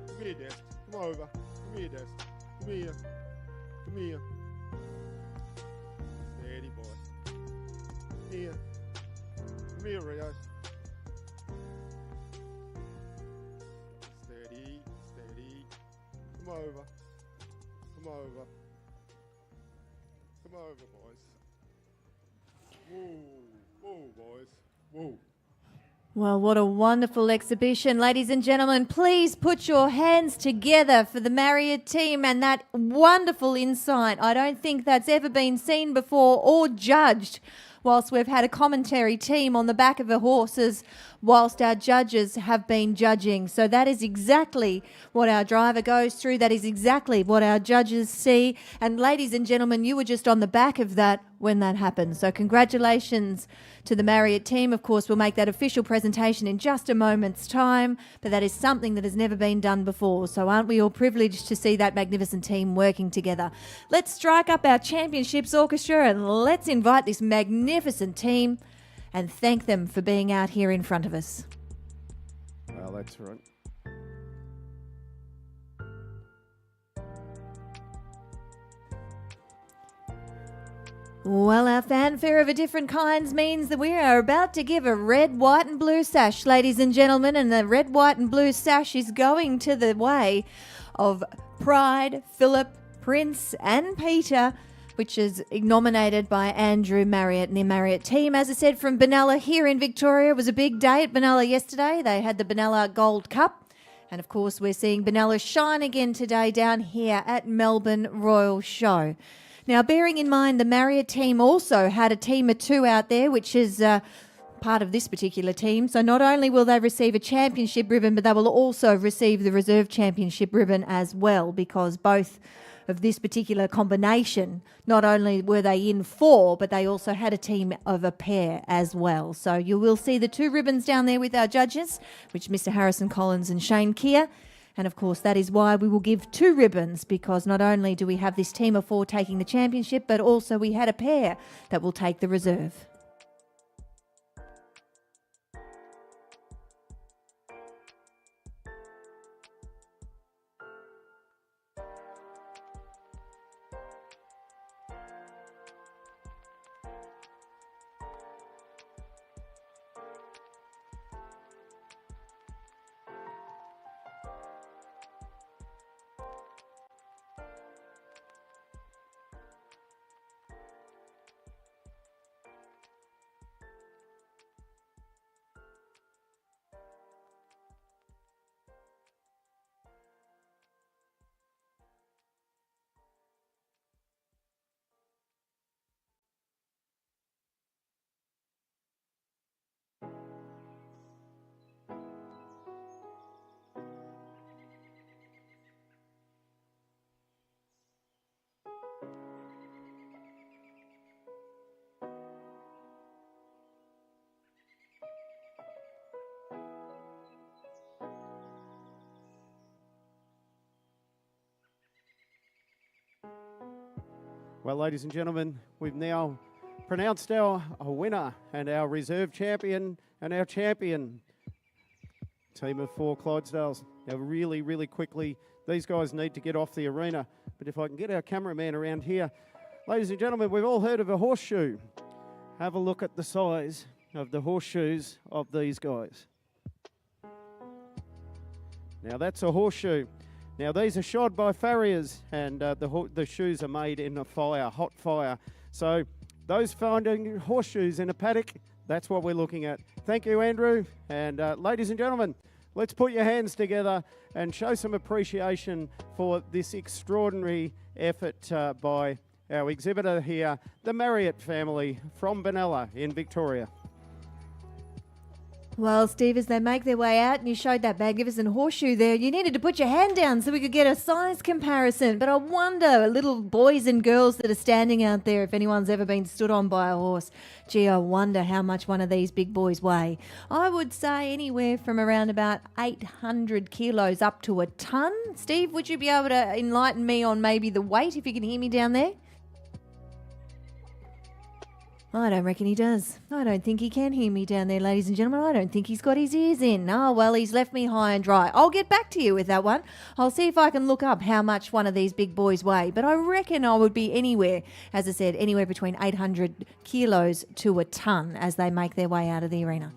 Come here, Des. Come over. Come here, Des. Come here. Come here. Steady, boy. Here. Come here, Rio. Steady, steady. Come over. Come over. Come over, boys. Whoa, whoa, boys. Whoa. Well, what a wonderful exhibition. Ladies and gentlemen, please put your hands together for the Marriott team and that wonderful insight. I don't think that's ever been seen before or judged whilst we've had a commentary team on the back of the horses whilst our judges have been judging. So that is exactly what our driver goes through. That is exactly what our judges see. And ladies and gentlemen, you were just on the back of that when that happened. So congratulations to the Marriott team. Of course, we'll make that official presentation in just a moment's time, but that is something that has never been done before. So aren't we all privileged to see that magnificent team working together? Let's strike up our championships orchestra and let's invite this magnificent team and thank them for being out here in front of us. Well, that's right. Well, our fanfare of a different kinds means that we are about to give a red, white and blue sash, ladies and gentlemen, and the red, white and blue sash is going to the way of Pride, Philip, Prince and Peter, which is nominated by Andrew Marriott and the Marriott team. As I said, from Benalla here in Victoria. It was a big day at Benalla yesterday. They had the Benalla Gold Cup. And, of course, we're seeing Benalla shine again today down here at Melbourne Royal Show. Now, bearing in mind the Marriott team also had a team of 2 out there, which is part of this particular team. So not only will they receive a championship ribbon, but they will also receive the reserve championship ribbon as well, because both of this particular combination, not only were they in 4, but they also had a team of a pair as well. So you will see the 2 ribbons down there with our judges, which Mr. Harrison Collins and Shane Keir. And of course, that is why we will give 2 ribbons, because not only do we have this team of 4 taking the championship, but also we had a pair that will take the reserve. Well, ladies and gentlemen, we've now pronounced our winner and our reserve champion and our champion. Team of 4 Clydesdales. Now really, really quickly, these guys need to get off the arena. But if I can get our cameraman around here. Ladies and gentlemen, we've all heard of a horseshoe. Have a look at the size of the horseshoes of these guys. Now that's a horseshoe. Now these are shod by farriers, and the shoes are made in a fire, hot fire. So those finding horseshoes in a paddock, That's what we're looking at. Thank you, Andrew. And ladies and gentlemen, let's put your hands together and show some appreciation for this extraordinary effort by our exhibitor here, the Marriott family from Benalla in Victoria. Well, Steve, as they make their way out, and you showed that magnificent horseshoe there, you needed to put your hand down so we could get a size comparison. But I wonder, little boys and girls that are standing out there, if anyone's ever been stood on by a horse, gee, I wonder how much one of these big boys weigh. I would say anywhere from around about 800 kilos up to a tonne. Steve, would you be able to enlighten me on maybe the weight, if you can hear me down there? I don't reckon he does. I don't think he can hear me down there, ladies and gentlemen. I don't think he's got his ears in. Oh, well, he's left me high and dry. I'll get back to you with that one. I'll see if I can look up how much one of these big boys weigh. But I reckon I would be anywhere, as I said, anywhere between 800 kilos to a tonne as they make their way out of the arena.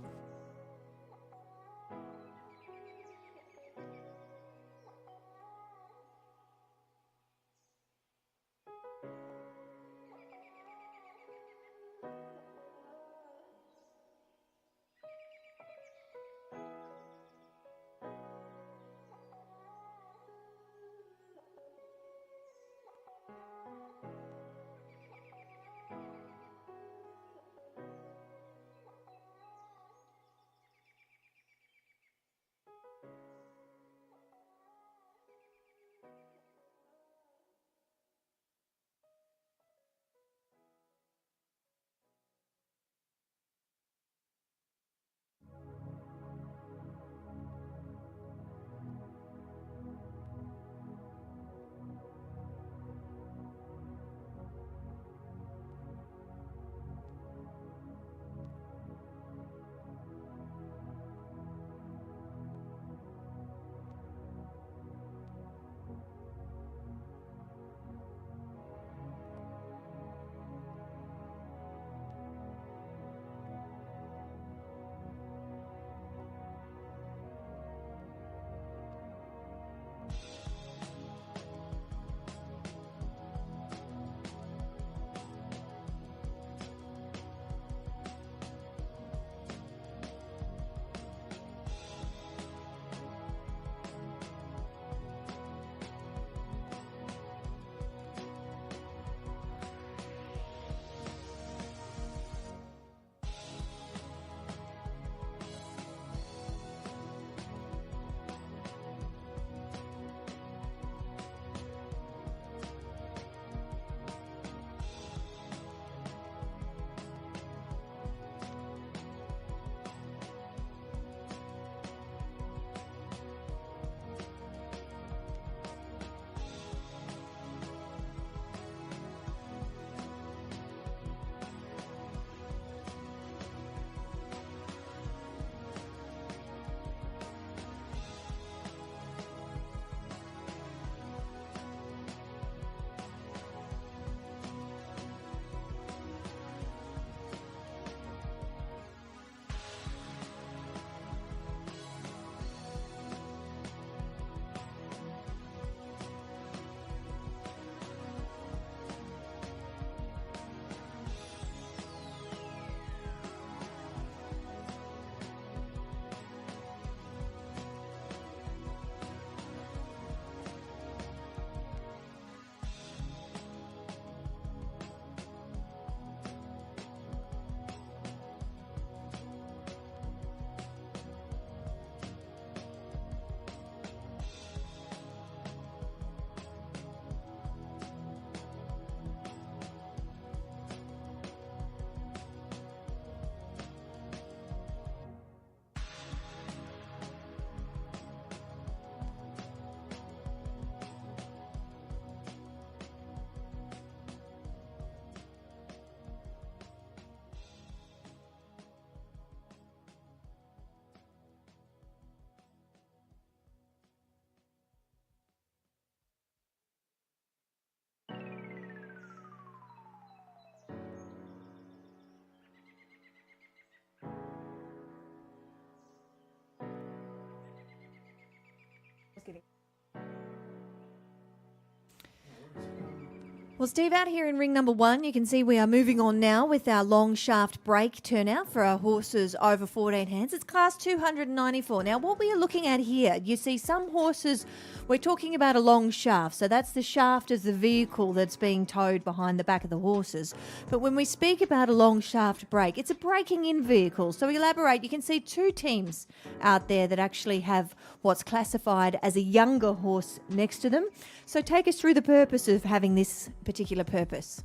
Well, Steve, out here in ring number 1, you can see we are moving on now with our long shaft break turnout for our horses over 14 hands. It's class 294. Now, what we are looking at here, you see some horses, we're talking about a long shaft. So that's the shaft as the vehicle that's being towed behind the back of the horses. But when we speak about a long shaft break, it's a breaking in vehicle. So we elaborate, you can see 2 teams out there that actually have what's classified as a younger horse next to them. So take us through the purpose of having this particular purpose.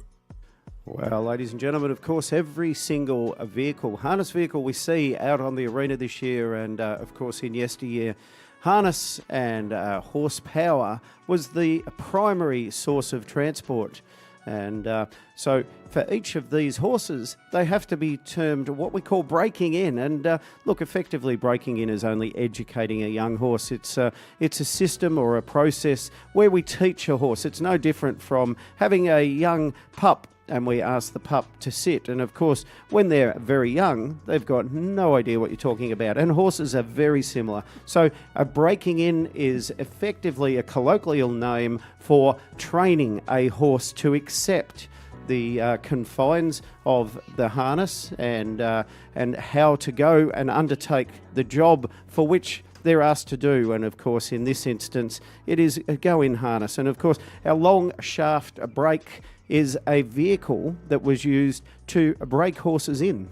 Well, ladies and gentlemen, of course, every single vehicle, harness vehicle we see out on the arena this year and, of course, in yesteryear, harness and horsepower was the primary source of transport. And so for each of these horses, they have to be termed what we call breaking in. And look, effectively breaking in is only educating a young horse. It's a system or a process where we teach a horse. It's no different from having a young pup and we ask the pup to sit. And of course, when they're very young, they've got no idea what you're talking about. And horses are very similar. So a breaking in is effectively a colloquial name for training a horse to accept the confines of the harness and how to go and undertake the job for which they're asked to do. And of course, in this instance, it is a go in harness. And of course, our long shaft break is a vehicle that was used to break horses in.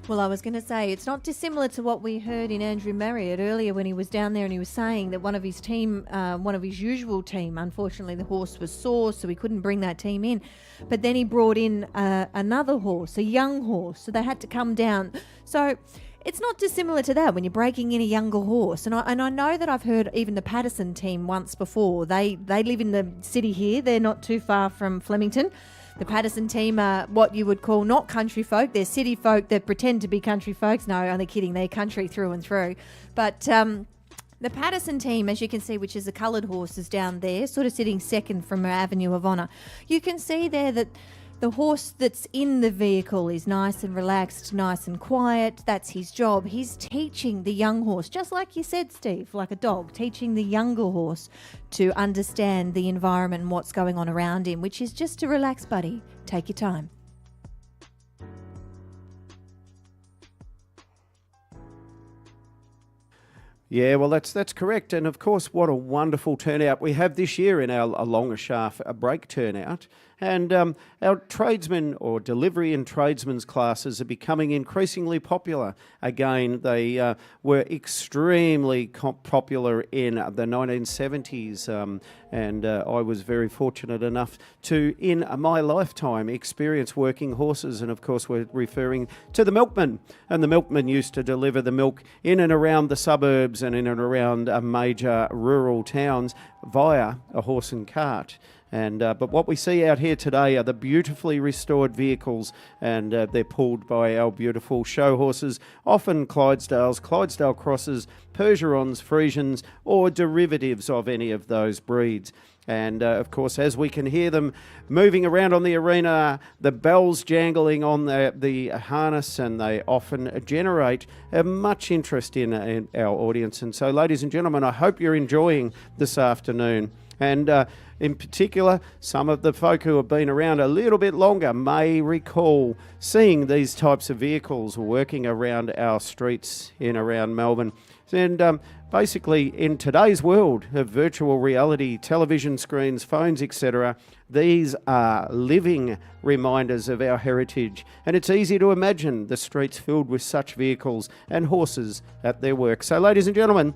Well, I was going to say, it's not dissimilar to what we heard in Andrew Marriott earlier when he was down there and he was saying that one of his team, one of his usual team, unfortunately the horse was sore, so he couldn't bring that team in. But then he brought in another horse, a young horse, so they had to come down. So it's not dissimilar to that when you're breaking in a younger horse. And I know that I've heard even the Patterson team once before. They live in the city here. They're not too far from Flemington. The Patterson team are what you would call not country folk. They're city folk that pretend to be country folks. No, only kidding. They're country through and through. But the Patterson team, as you can see, which is the coloured horses down there, sort of sitting second from our Avenue of Honour, you can see there that the horse that's in the vehicle is nice and relaxed, nice and quiet. That's his job. He's teaching the young horse, just like you said, Steve, like a dog, teaching the younger horse to understand the environment and what's going on around him, which is just to relax, buddy. Take your time. Yeah, well, that's correct. And of course, what a wonderful turnout we have this year in our longer shaft break turnout. And our tradesmen or delivery and tradesmen's classes are becoming increasingly popular. Again, they were extremely popular in the 1970s. And I was very fortunate enough to, in my lifetime, experience working horses. And of course, we're referring to the milkman. And the milkman used to deliver the milk in and around the suburbs and in and around major rural towns via a horse and cart. And but what we see out here today are the beautifully restored vehicles, and they're pulled by our beautiful show horses, often Clydesdales, Clydesdale crosses, Percherons, Friesians, or derivatives of any of those breeds. And of course, as we can hear them moving around on the arena, the bells jangling on the harness, and they often generate much interest in our audience. And so, ladies and gentlemen, I hope you're enjoying this afternoon. And in particular, some of the folk who have been around a little bit longer may recall seeing these types of vehicles working around our streets in around Melbourne. And basically, in today's world of virtual reality, television screens, phones, etc., these are living reminders of our heritage. And it's easy to imagine the streets filled with such vehicles and horses at their work. So, ladies and gentlemen,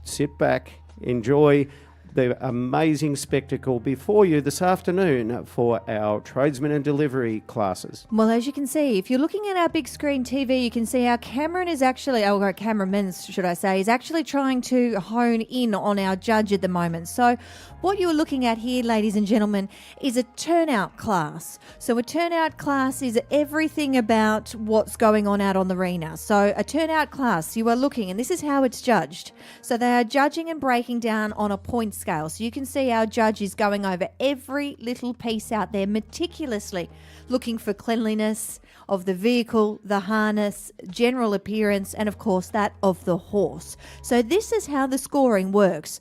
sit back, enjoy the amazing spectacle before you this afternoon for our tradesmen and delivery classes. Well, as you can see, if you're looking at our big screen TV, you can see our cameraman is actually, our cameraman, should I say, is actually trying to hone in on our judge at the moment. So what you're looking at here, ladies and gentlemen, is a turnout class. So a turnout class is everything about what's going on out on the arena. So a turnout class, you are looking, and this is how it's judged. So they are judging and breaking down on a point scale. So you can see our judge is going over every little piece out there meticulously, looking for cleanliness of the vehicle, the harness, general appearance, and of course that of the horse. So this is how the scoring works.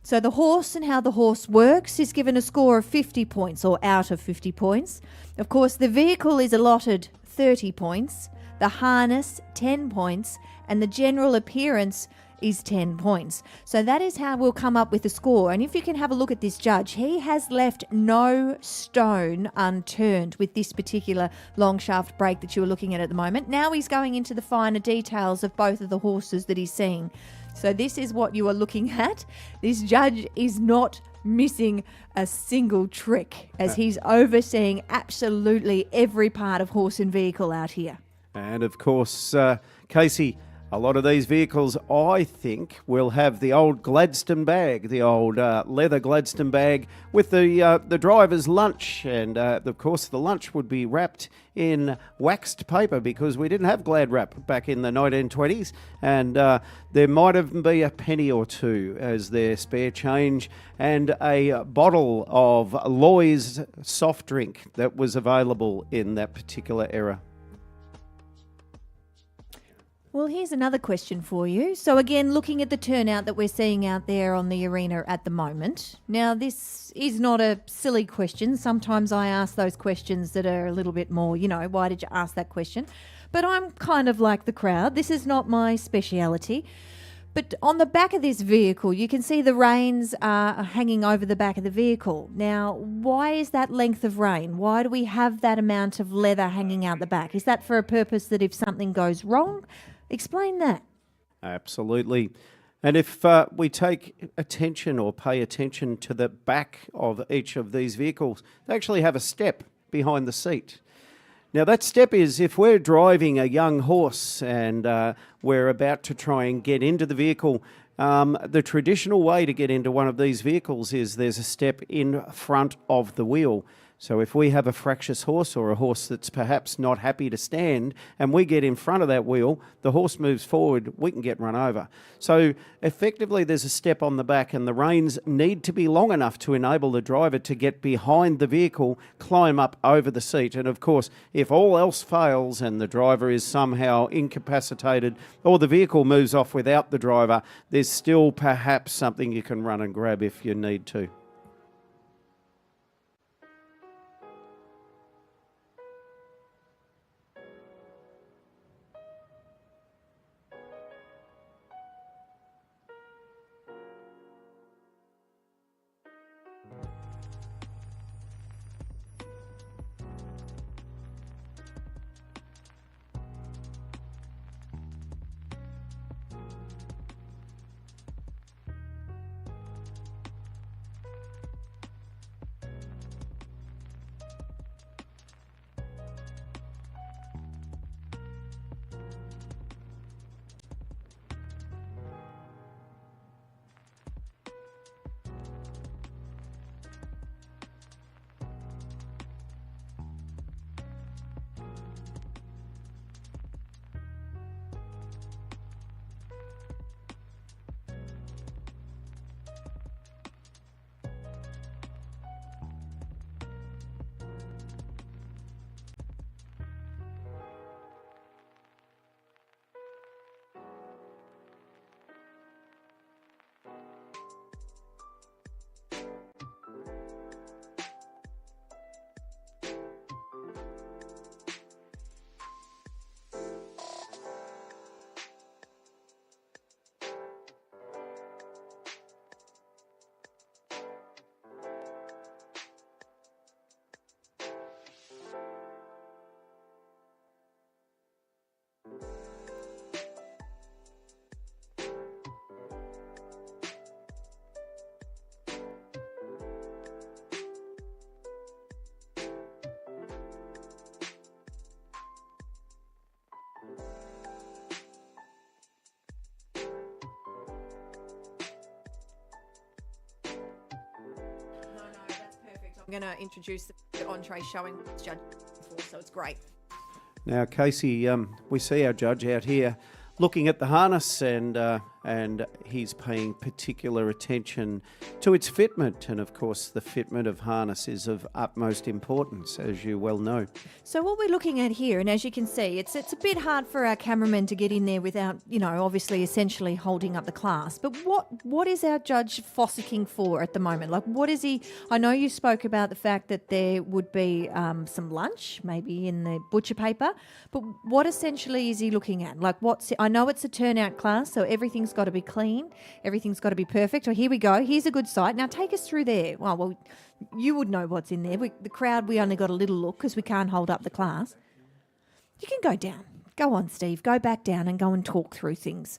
So the horse and how the horse works is given a score of 50 points or out of 50 points. Of course, the vehicle is allotted 30 points, the harness 10 points, and the general appearance is 10 points. So that is how we'll come up with the score. And if you can have a look at this judge, he has left no stone unturned with this particular long shaft break that you are looking at the moment. Now he's going into the finer details of both of the horses that he's seeing. So this is what you are looking at. This judge is not missing a single trick as he's overseeing absolutely every part of horse and vehicle out here. And of course, Casey, a lot of these vehicles, I think, will have the old Gladstone bag, the old leather Gladstone bag with the driver's lunch. And, of course, the lunch would be wrapped in waxed paper because we didn't have Glad wrap back in the 1920s. And there might even be a penny or two as their spare change and a bottle of Loy's soft drink that was available in that particular era. Well, here's another question for you. So again, looking at the turnout that we're seeing out there on the arena at the moment. Now, this is not a silly question. Sometimes I ask those questions that are a little bit more, why did you ask that question? But I'm kind of like the crowd. This is not my speciality. But on the back of this vehicle, you can see the reins are hanging over the back of the vehicle. Now, why is that length of rein? Why do we have that amount of leather hanging out the back? Is that for a purpose that if something goes wrong? Explain that. Absolutely. And if we take attention or pay attention to the back of each of these vehicles, they actually have a step behind the seat. Now, that step is if we're driving a young horse and we're about to try and get into the vehicle, the traditional way to get into one of these vehicles is there's a step in front of the wheel. So if we have a fractious horse or a horse that's perhaps not happy to stand and we get in front of that wheel, the horse moves forward, we can get run over. So effectively there's a step on the back and the reins need to be long enough to enable the driver to get behind the vehicle, climb up over the seat. And of course, if all else fails and the driver is somehow incapacitated or the vehicle moves off without the driver, there's still perhaps something you can run and grab if you need to. I'm going to introduce the entree showing judge before, so it's great. Now, Casey, we see our judge out here looking at the harness and and he's paying particular attention to its fitment. And of course, the fitment of harness is of utmost importance, as you well know. So what we're looking at here, and as you can see, it's a bit hard for our cameraman to get in there without, obviously essentially holding up the class. But what is our judge fossicking for at the moment? Like, what is he? I know you spoke about the fact that there would be some lunch, maybe in the butcher paper, but what essentially is he looking at? Like, I know it's a turnout class, so everything's got to be clean, everything's got to be perfect. Oh, here we go. Here's a good site. Now take us through there. Well, you would know what's in there. The crowd, we only got a little look because we can't hold up the class. You can go down. Go on, Steve. Go back down and go and talk through things.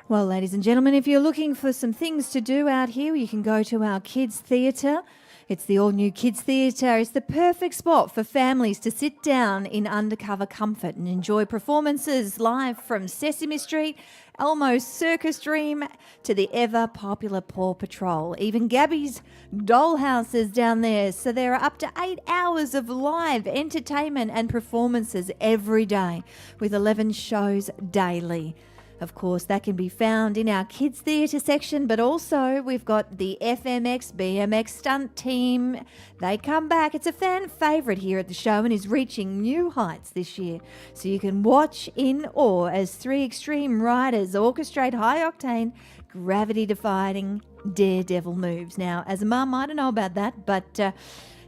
Well, ladies and gentlemen, if you're looking for some things to do out here, you can go to our kids' theatre. It's the all-new Kids Theatre. It's the perfect spot for families to sit down in undercover comfort and enjoy performances live from Sesame Street, Elmo's Circus Dream to the ever-popular Paw Patrol. Even Gabby's Dollhouse is down there, so there are up to 8 hours of live entertainment and performances every day with 11 shows daily. Of course, that can be found in our Kids Theatre section, but also we've got the FMX BMX stunt team. They come back. It's a fan favourite here at the show and is reaching new heights this year. So you can watch in awe as 3 extreme riders orchestrate high-octane, gravity-defying daredevil moves. Now, as a mum, I don't know about that, but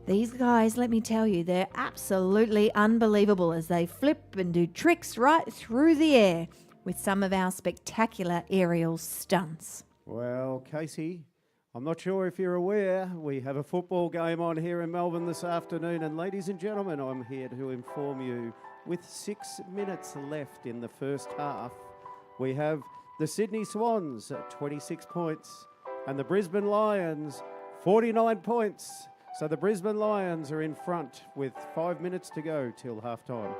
these guys, let me tell you, they're absolutely unbelievable as they flip and do tricks right through the air with some of our spectacular aerial stunts. Well, Casey, I'm not sure if you're aware, we have a football game on here in Melbourne this afternoon. And ladies and gentlemen, I'm here to inform you, with 6 minutes left in the first half, we have the Sydney Swans at 26 points and the Brisbane Lions 49 points. So the Brisbane Lions are in front with 5 minutes to go till half time.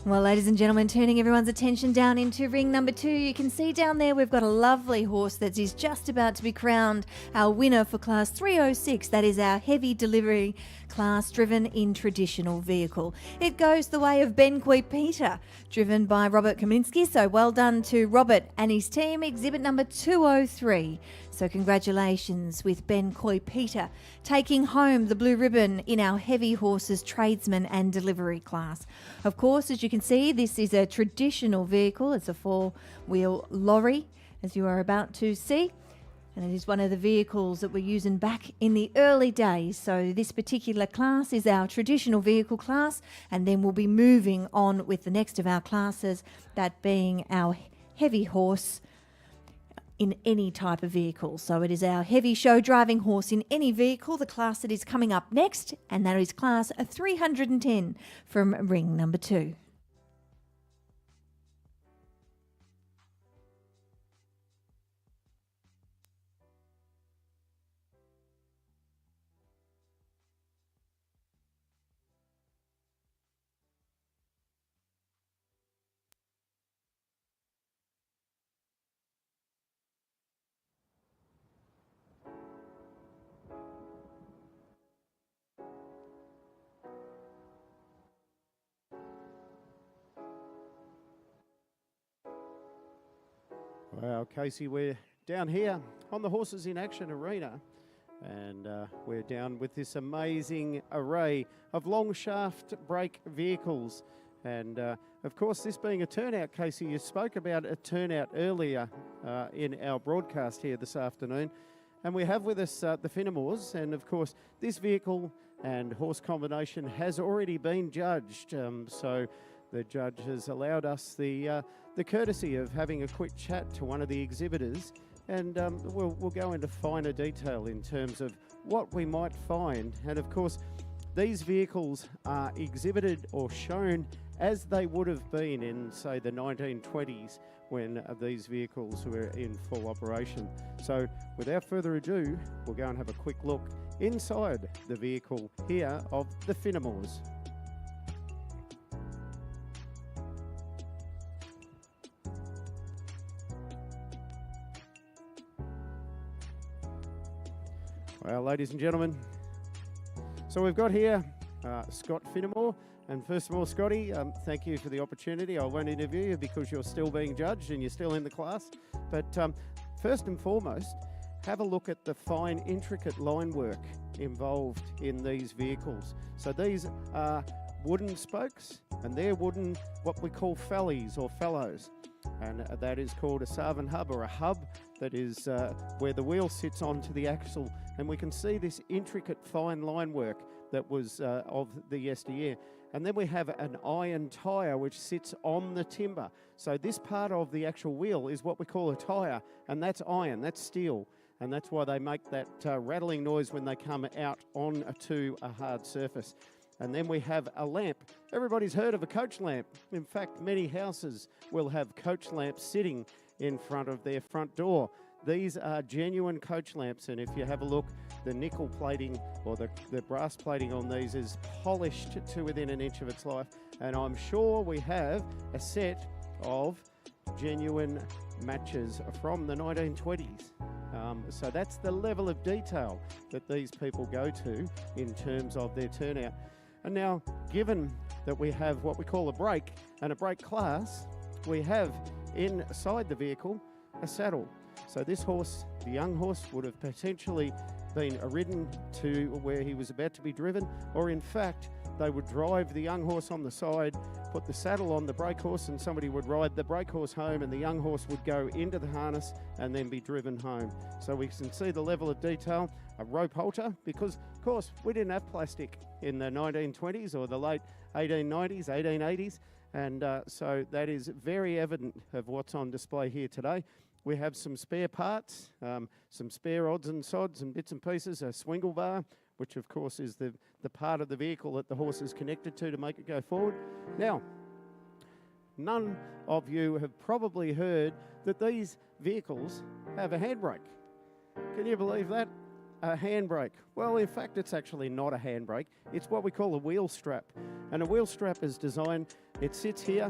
Well, ladies and gentlemen, turning everyone's attention down into ring number 2, you can see down there we've got a lovely horse that is just about to be crowned our winner for Class 306. That is our heavy delivery class driven in traditional vehicle. It goes the way of Ben Peter, driven by Robert Kaminsky. So well done to Robert and his team, exhibit number 203. So congratulations with Ben Peter taking home the blue ribbon in our heavy horses tradesman and delivery class. Of course, as you can see, this is a traditional vehicle. It's a 4-wheel lorry, as you are about to see. And it is one of the vehicles that we're using back in the early days. So this particular class is our traditional vehicle class, and then we'll be moving on with the next of our classes, that being our heavy horse in any type of vehicle. So it is our heavy show driving horse in any vehicle, the class that is coming up next, and that is class 310 from ring number 2. Well, Casey, we're down here on the Horses in Action arena, and we're down with this amazing array of long shaft brake vehicles. And of course, this being a turnout, Casey, you spoke about a turnout earlier in our broadcast here this afternoon. And we have with us the Finnemores, and of course, this vehicle and horse combination has already been judged. So the judge has allowed us the courtesy of having a quick chat to one of the exhibitors. and we'll go into finer detail in terms of what we might find. And of course, these vehicles are exhibited or shown as they would have been in, say, the 1920s when these vehicles were in full operation. So without further ado, we'll go and have a quick look inside the vehicle here of the Finnemores. Well, ladies and gentlemen, so we've got here Scott Finnemore. And first of all, Scotty, thank you for the opportunity. I won't interview you because you're still being judged and you're still in the class. But first and foremost, have a look at the fine, intricate line work involved in these vehicles. So these are wooden spokes, and they're wooden, what we call fellies or fellows. And that is called a Sarvan hub, or a hub that is where the wheel sits onto the axle. And we can see this intricate fine line work that was of the yesteryear. And then we have an iron tyre which sits on the timber. So this part of the actual wheel is what we call a tyre, and that's iron, that's steel. And that's why they make that rattling noise when they come out onto a hard surface. And then we have a lamp. Everybody's heard of a coach lamp. In fact, many houses will have coach lamps sitting in front of their front door. These are genuine coach lamps, and if you have a look, the nickel plating or the brass plating on these is polished to within an inch of its life. And I'm sure we have a set of genuine matches from the 1920s. So that's the level of detail that these people go to in terms of their turnout. And now, given that we have what we call a brake and a brake class, we have inside the vehicle a saddle. So this horse, the young horse, would have potentially been ridden to where he was about to be driven, or in fact, they would drive the young horse on the side, put the saddle on the brake horse, and somebody would ride the brake horse home, and the young horse would go into the harness and then be driven home. So we can see the level of detail, a rope halter, because of course we didn't have plastic in the 1920s or the late 1890s, 1880s, and so that is very evident of what's on display here today. We have some spare parts, some spare odds and sods and bits and pieces, a swingle bar, which of course is the part of the vehicle that the horse is connected to make it go forward. Now, none of you have probably heard that these vehicles have a handbrake. Can you believe that? A handbrake. Well, in fact, it's actually not a handbrake. It's what we call a wheel strap. And a wheel strap is designed, it sits here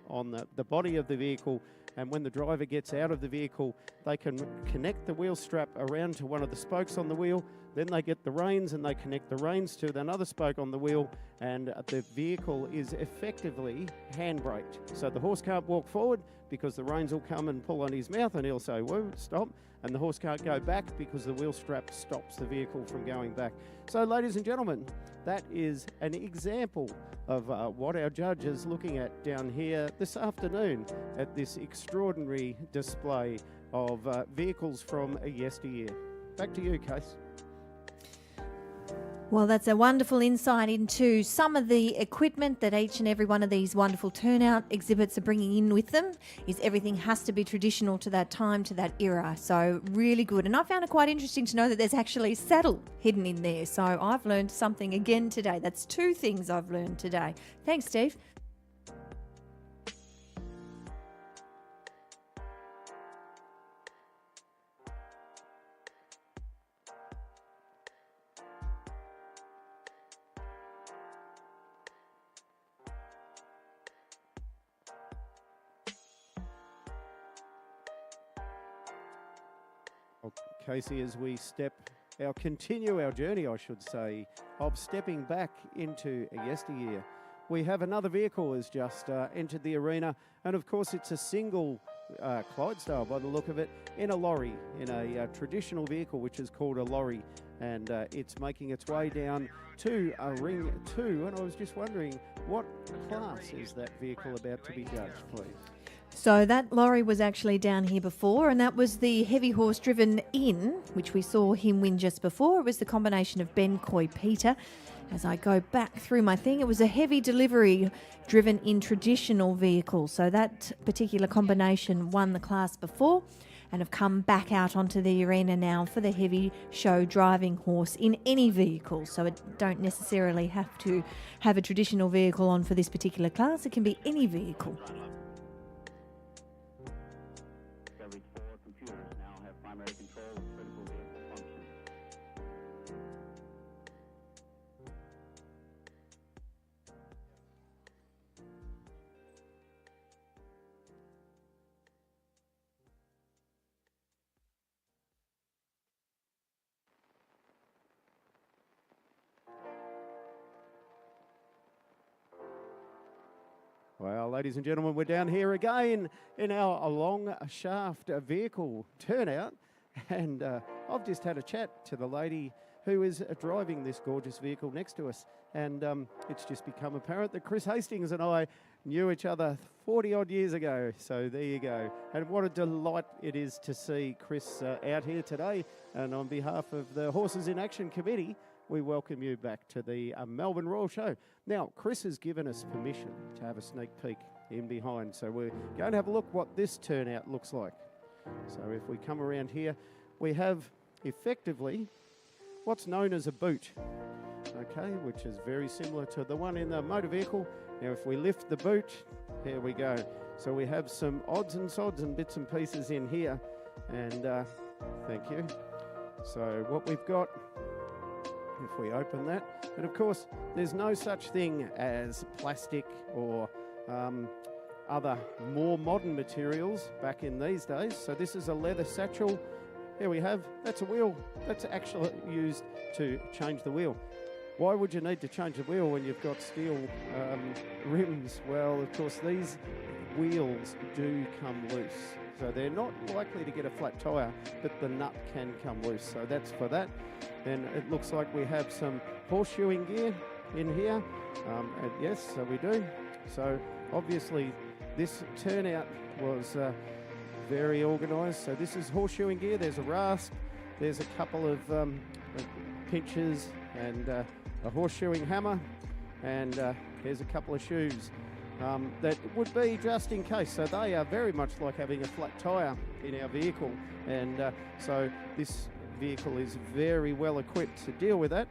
on the body of the vehicle, and when the driver gets out of the vehicle, they can connect the wheel strap around to one of the spokes on the wheel. Then they get the reins and they connect the reins to another spoke on the wheel, and the vehicle is effectively handbraked. So the horse can't walk forward because the reins will come and pull on his mouth and he'll say, whoa, stop. And the horse can't go back because the wheel strap stops the vehicle from going back. So ladies and gentlemen, that is an example of what our judge is looking at down here this afternoon at this extraordinary display of vehicles from yesteryear. Back to you, Case. Well, that's a wonderful insight into some of the equipment that each and every one of these wonderful turnout exhibits are bringing in with them. Is everything has to be traditional to that time, to that era. So really good. And I found it quite interesting to know that there's actually a saddle hidden in there. So I've learned something again today. That's two things I've learned today. Thanks, Steve. Casey, as we continue our journey, I should say, of stepping back into a yesteryear, we have another vehicle has just entered the arena, and of course it's a single Clydesdale by the look of it, in a lorry, in a traditional vehicle which is called a lorry, and it's making its way down to a Ring 2, and I was just wondering, what class is that vehicle about to be judged, please? So that lorry was actually down here before, and that was the heavy horse driven in, which we saw him win just before. It was the combination of Ben Coy Peter. As I go back through my thing, it was a heavy delivery driven in traditional vehicles. So that particular combination won the class before. and have come back out onto the arena now for the heavy show driving horse in any vehicle. So it don't necessarily have to have a traditional vehicle on for this particular class. It can be any vehicle. Discovery 4 computers now have primary control of critical vehicle function. Well, ladies and gentlemen, we're down here again in our long shaft vehicle turnout, and I've just had a chat to the lady who is driving this gorgeous vehicle next to us, and it's just become apparent that Chris Hastings and I knew each other 40 odd years ago. So there you go, and what a delight it is to see Chris out here today. And on behalf of the Horses in Action Committee, we welcome you back to the Melbourne Royal Show. Now, Chris has given us permission to have a sneak peek in behind, so we're going to have a look what this turnout looks like. So if we come around here, we have effectively what's known as a boot, okay, which is very similar to the one in the motor vehicle. Now, if we lift the boot, here we go. So we have some odds and sods and bits and pieces in here, and thank you. So what we've got, if we open that, and of course there's no such thing as plastic or other more modern materials back in these days. So this is a leather satchel. Here we have, that's a wheel. That's actually used to change the wheel. Why would you need to change the wheel when you've got steel rims? Well, of course these wheels do come loose. So they're not likely to get a flat tyre, but the nut can come loose. So that's for that. Then it looks like we have some horseshoeing gear in here. And yes, so we do. So obviously this turnout was very organised. So this is horseshoeing gear. There's a rasp. There's a couple of pinches and a horseshoeing hammer. And there's a couple of shoes. That would be just in case. So they are very much like having a flat tyre in our vehicle, and so this vehicle is very well equipped to deal with that.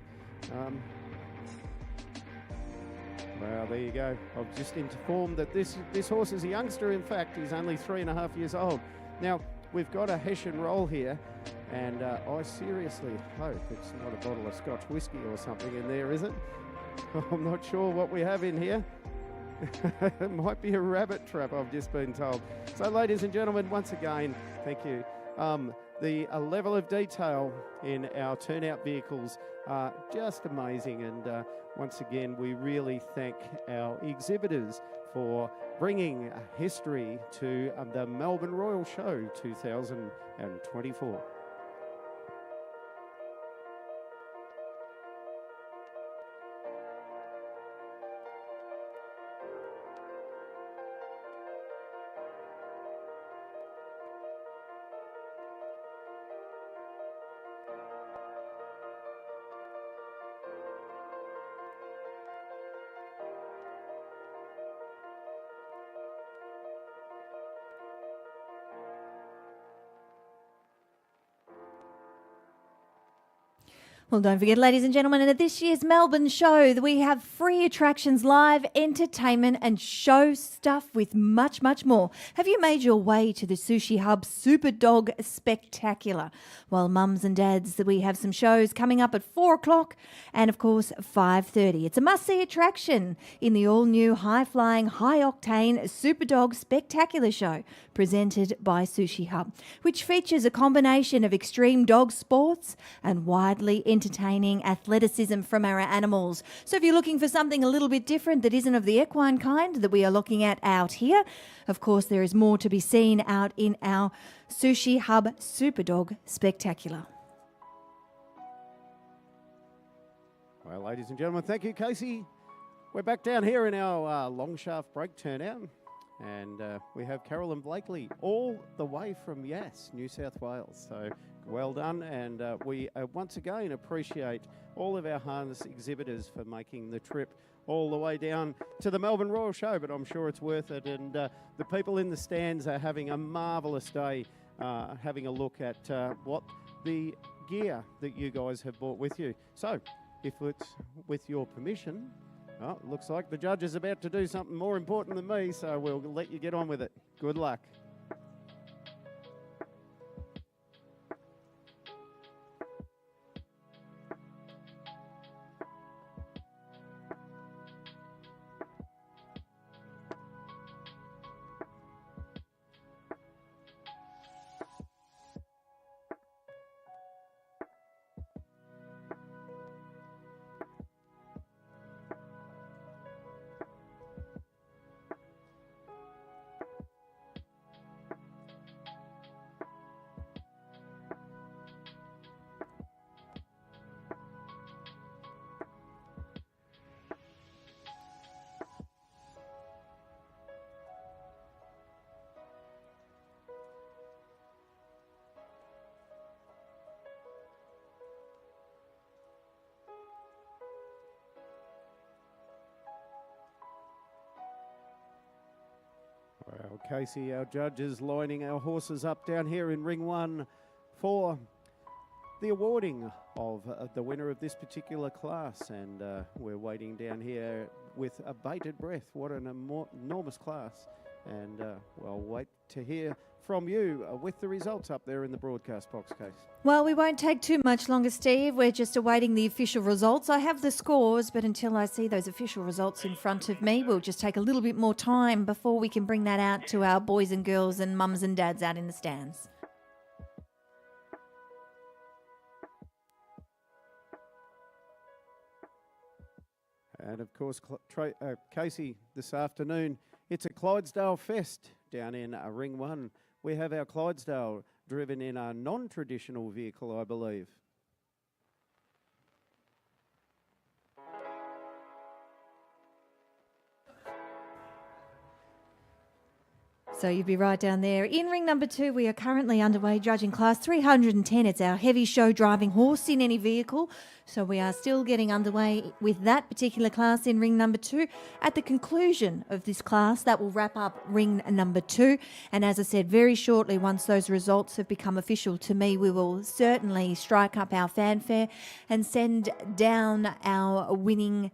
Well, there you go. I've just informed that this horse is a youngster. In fact, he's only 3.5 years old. Now, we've got a Hessian roll here, and I seriously hope it's not a bottle of Scotch whiskey or something in there, is it? I'm not sure what we have in here. It might be a rabbit trap, I've just been told. So, ladies and gentlemen, once again, thank you. The level of detail in our turnout vehicles are just amazing, and once again, we really thank our exhibitors for bringing history to the Melbourne Royal Show 2024. Well, don't forget, ladies and gentlemen, at this year's Melbourne Show, we have free attractions, live entertainment and show stuff with much, much more. Have you made your way to the Sushi Hub Super Dog Spectacular? Well, mums and dads, we have some shows coming up at 4 o'clock and, of course, 5:30. It's a must-see attraction in the all-new high-flying, high-octane Super Dog Spectacular show presented by Sushi Hub, which features a combination of extreme dog sports and widely entertaining athleticism from our animals. So if you're looking for something a little bit different that isn't of the equine kind that we are looking at out here, of course there is more to be seen out in our Sushi Hub Super Dog Spectacular. Well, ladies and gentlemen, thank you, Casey. We're back down here in our long shaft break turnout, and we have Carolyn Blakely all the way from Yass, New South Wales. So well done, and we once again appreciate all of our harness exhibitors for making the trip all the way down to the Melbourne Royal Show, but I'm sure it's worth it, and the people in the stands are having a marvellous day having a look at what the gear that you guys have brought with you. So, if it's with your permission, it looks like the judge is about to do something more important than me, so we'll let you get on with it. Good luck. Well, Casey, our judge, is lining our horses up down here in ring one for the awarding of the winner of this particular class. And we're waiting down here with a bated breath. What an enormous class. And we'll wait to hear from you with the results up there in the broadcast box, Case. Well, we won't take too much longer, Steve. We're just awaiting the official results. I have the scores, but until I see those official results in front of me, we'll just take a little bit more time before we can bring that out to our boys and girls and mums and dads out in the stands. And of course, Casey, this afternoon, it's a Clydesdale Fest down in Ring 1. We have our Clydesdale driven in a non-traditional vehicle, I believe. So you'd be right down there. In ring number 2, we are currently underway judging class 310. It's our heavy show driving horse in any vehicle. So we are still getting underway with that particular class in ring number 2. At the conclusion of this class, that will wrap up ring number 2. And as I said, very shortly, once those results have become official to me, we will certainly strike up our fanfare and send down our winning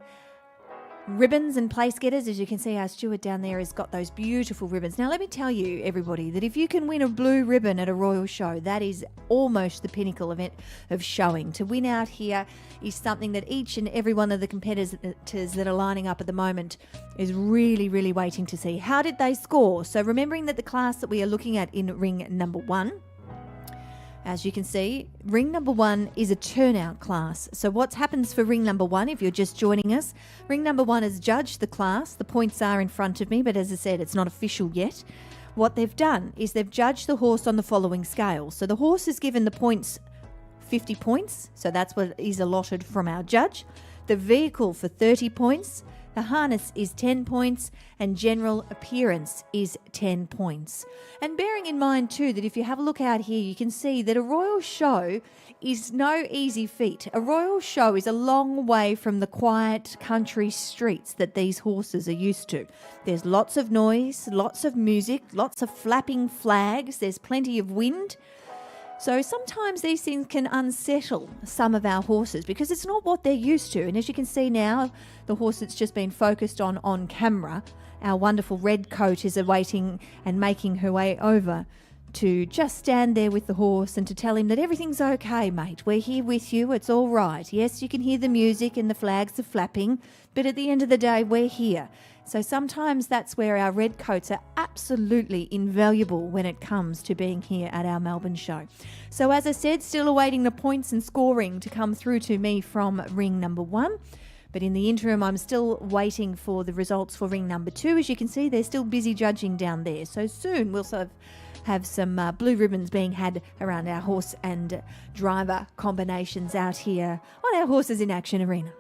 ribbons and place getters. As you can see, our steward down there has got those beautiful ribbons. Now, let me tell you, everybody, that if you can win a blue ribbon at a royal show, that is almost the pinnacle of it, of showing. To win out here is something that each and every one of the competitors that are lining up at the moment is really, really waiting to see. How did they score? So remembering that the class that we are looking at in ring number 1, as you can see, ring number 1 is a turnout class. So what happens for ring number 1, if you're just joining us, ring number 1 has judged the class. The points are in front of me, but as I said, it's not official yet. What they've done is they've judged the horse on the following scale. So the horse is given the points, 50 points. So that's what is allotted from our judge. The vehicle for 30 points. The harness is 10 points and general appearance is 10 points. And bearing in mind too that if you have a look out here, you can see that a royal show is no easy feat. A royal show is a long way from the quiet country streets that these horses are used to. There's lots of noise, lots of music, lots of flapping flags, there's plenty of wind. So sometimes these things can unsettle some of our horses because it's not what they're used to. And as you can see now, the horse that's just been focused on camera, our wonderful red coat is awaiting and making her way over to just stand there with the horse and to tell him that everything's okay, mate. We're here with you. It's all right. Yes, you can hear the music and the flags are flapping, but at the end of the day, we're here. So sometimes that's where our red coats are absolutely invaluable when it comes to being here at our Melbourne show. So as I said, still awaiting the points and scoring to come through to me from ring number 1. But in the interim, I'm still waiting for the results for ring number 2. As you can see, they're still busy judging down there. So soon we'll sort of have some blue ribbons being had around our horse and driver combinations out here on our Horses in Action arena.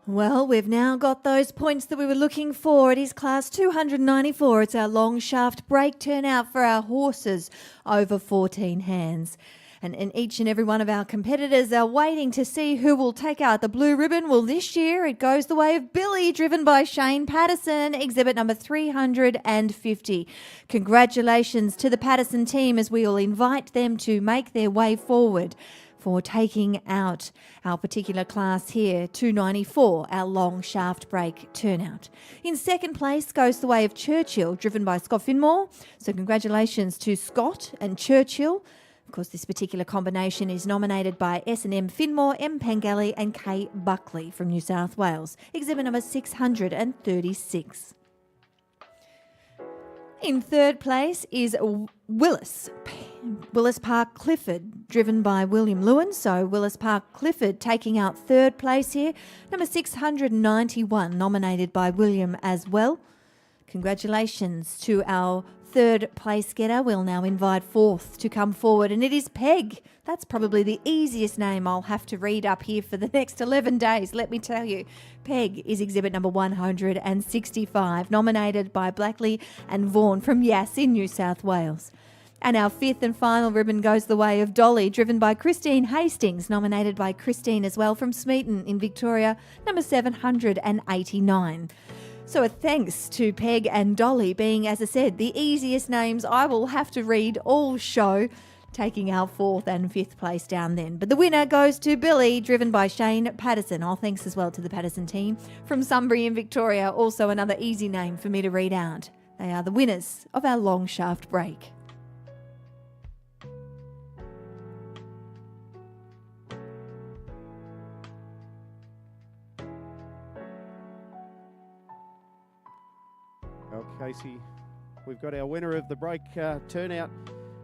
Well, we've now got those points that we were looking for. It is class 294. It's our long shaft break turnout for our horses over 14 hands. And each and every one of our competitors are waiting to see who will take out the blue ribbon. Well, this year it goes the way of Billy, driven by Shane Patterson, exhibit number 350. Congratulations to the Patterson team as we will invite them to make their way forward for taking out our particular class here, 294, our long shaft break turnout. In second place goes the way of Churchill, driven by Scott Finmore. So congratulations to Scott and Churchill. Of course, this particular combination is nominated by S&M Finmore, M. Pangali and K. Buckley from New South Wales. Exhibit number 636. In third place is Willis Park Clifford, driven by William Lewin. So Willis Park Clifford taking out third place here. Number 691, nominated by William as well. Congratulations to our third place getter. We'll now invite fourth to come forward, and it is Peg. That's probably the easiest name I'll have to read up here for the next 11 days, let me tell you. Peg is exhibit number 165, nominated by Blackley and Vaughan from Yass in New South Wales. And our fifth and final ribbon goes the way of Dolly, driven by Christine Hastings, nominated by Christine as well from Smeaton in Victoria, number 789. So a thanks to Peg and Dolly being, as I said, the easiest names I will have to read all show, taking our fourth and fifth place down then. But the winner goes to Billy, driven by Shane Patterson. All thanks as well to the Patterson team from Sunbury in Victoria, also another easy name for me to read out. They are the winners of our long shaft break. Well, Casey, we've got our winner of the break turnout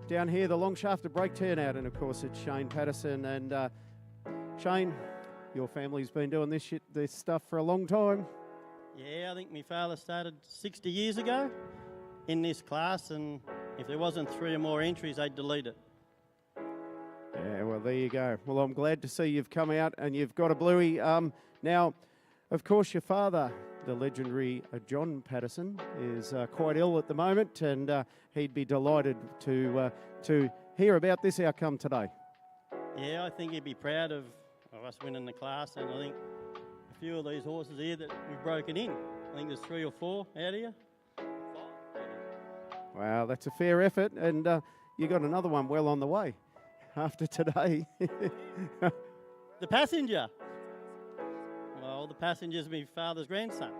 down here, the long shafted break turnout, and of course it's Shane Patterson. And Shane, your family's been doing this stuff for a long time. Yeah, I think my father started 60 years ago in this class, and if there wasn't 3 or more entries, they'd delete it. Yeah, well, there you go. Well, I'm glad to see you've come out and you've got a bluey. Now, of course, your father, the legendary John Patterson, is quite ill at the moment, and he'd be delighted to hear about this outcome today. Yeah, I think he'd be proud of us winning the class, and I think a few of these horses here that we've broken in. I think there's 3 or 4 out here. 5. Wow, that's a fair effort, and you got another one well on the way after today. The passenger. Well, the passenger's my father's grandson.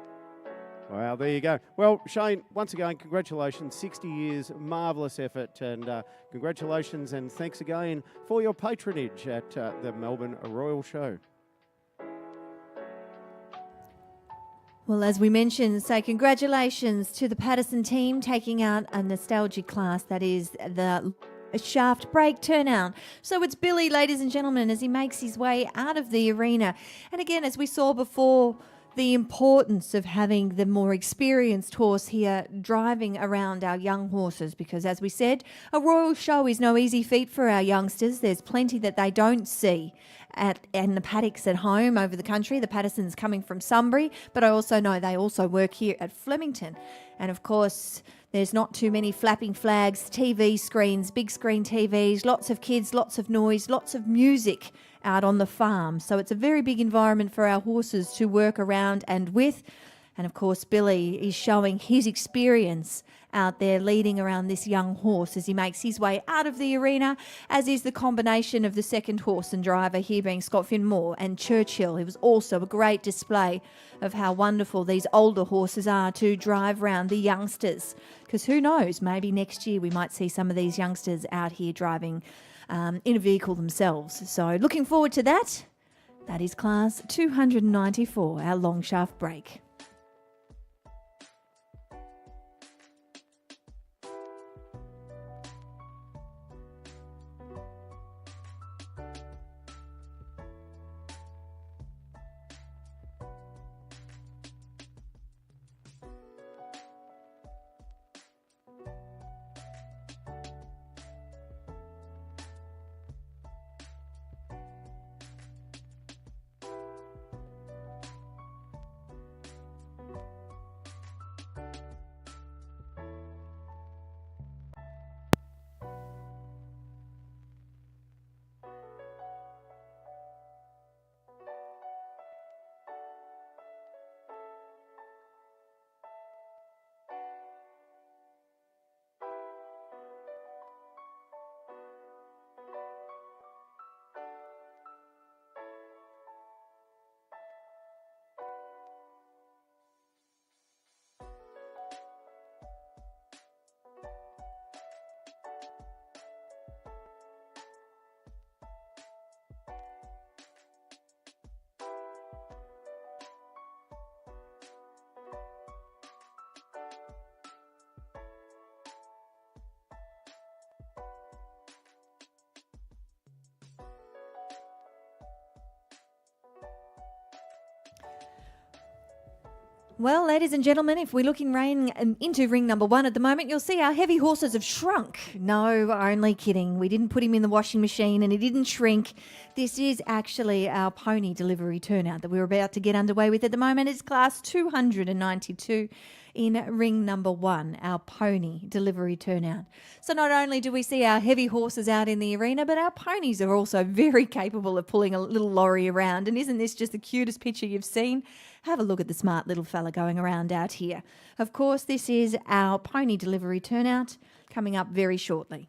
Wow, there you go. Well, Shane, once again, congratulations. 60 years, marvellous effort, and congratulations and thanks again for your patronage at the Melbourne Royal Show. Well, as we mentioned, say congratulations to the Patterson team taking out a nostalgic class, that is the shaft break turnout. So it's Billy, ladies and gentlemen, as he makes his way out of the arena. And again, as we saw before, the importance of having the more experienced horse here driving around our young horses, because as we said, a royal show is no easy feat for our youngsters. There's plenty that they don't see in the paddocks at home over the country. The Pattersons coming from Sunbury, but I also know they also work here at Flemington. And of course, there's not too many flapping flags, TV screens, big screen TVs, lots of kids, lots of noise, lots of music out on the farm. So it's a very big environment for our horses to work around and with. And of course, Billy is showing his experience out there leading around this young horse as he makes his way out of the arena, as is the combination of the second horse and driver here being Scott Finmore and Churchill. It was also a great display of how wonderful these older horses are to drive around the youngsters, because who knows, maybe next year we might see some of these youngsters out here driving in a vehicle themselves. So looking forward to that. That is class 294, our long shaft break. Well, ladies and gentlemen, if we're looking into ring number 1 at the moment, you'll see our heavy horses have shrunk. No, only kidding. We didn't put him in the washing machine and he didn't shrink. This is actually our pony delivery turnout that we're about to get underway with at the moment. It's class 292 in ring number 1, our pony delivery turnout. So not only do we see our heavy horses out in the arena, but our ponies are also very capable of pulling a little lorry around. And isn't this just the cutest picture you've seen? Have a look at the smart little fella going around out here. Of course, this is our pony delivery turnout coming up very shortly.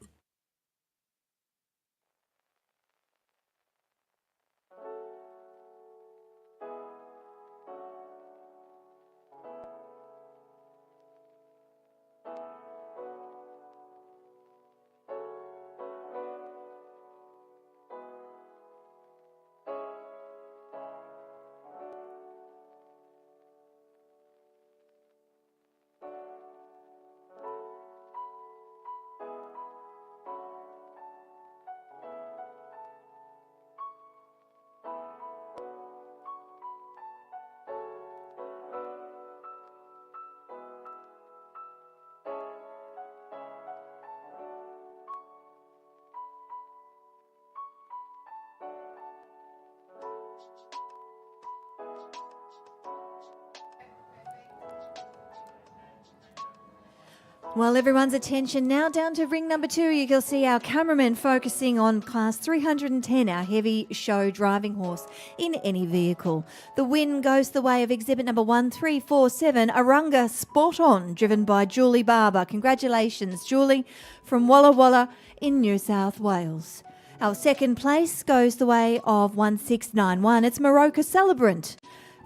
Well, everyone's attention now down to ring number 2. You can see our cameraman focusing on class 310, our heavy show driving horse in any vehicle. The win goes the way of exhibit number 1347, Arunga Spot On, driven by Julie Barber. Congratulations, Julie, from Walla Walla in New South Wales. Our second place goes the way of 1691. It's Maroka Celebrant,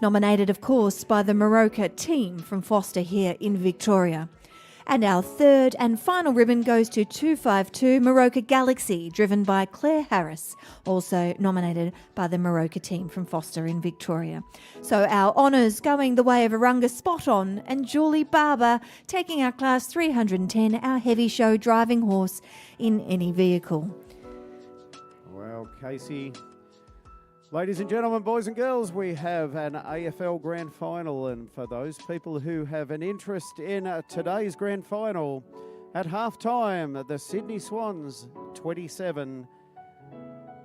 nominated, of course, by the Maroka team from Foster here in Victoria. And our third and final ribbon goes to 252 Maroka Galaxy, driven by Claire Harris, also nominated by the Maroka team from Foster in Victoria. So our honours going the way of Arunga Spot On and Julie Barber, taking our class 310, our heavy show driving horse in any vehicle. Well, Casey, ladies and gentlemen, boys and girls, we have an AFL Grand Final, and for those people who have an interest in today's Grand Final, at halftime, the Sydney Swans 27,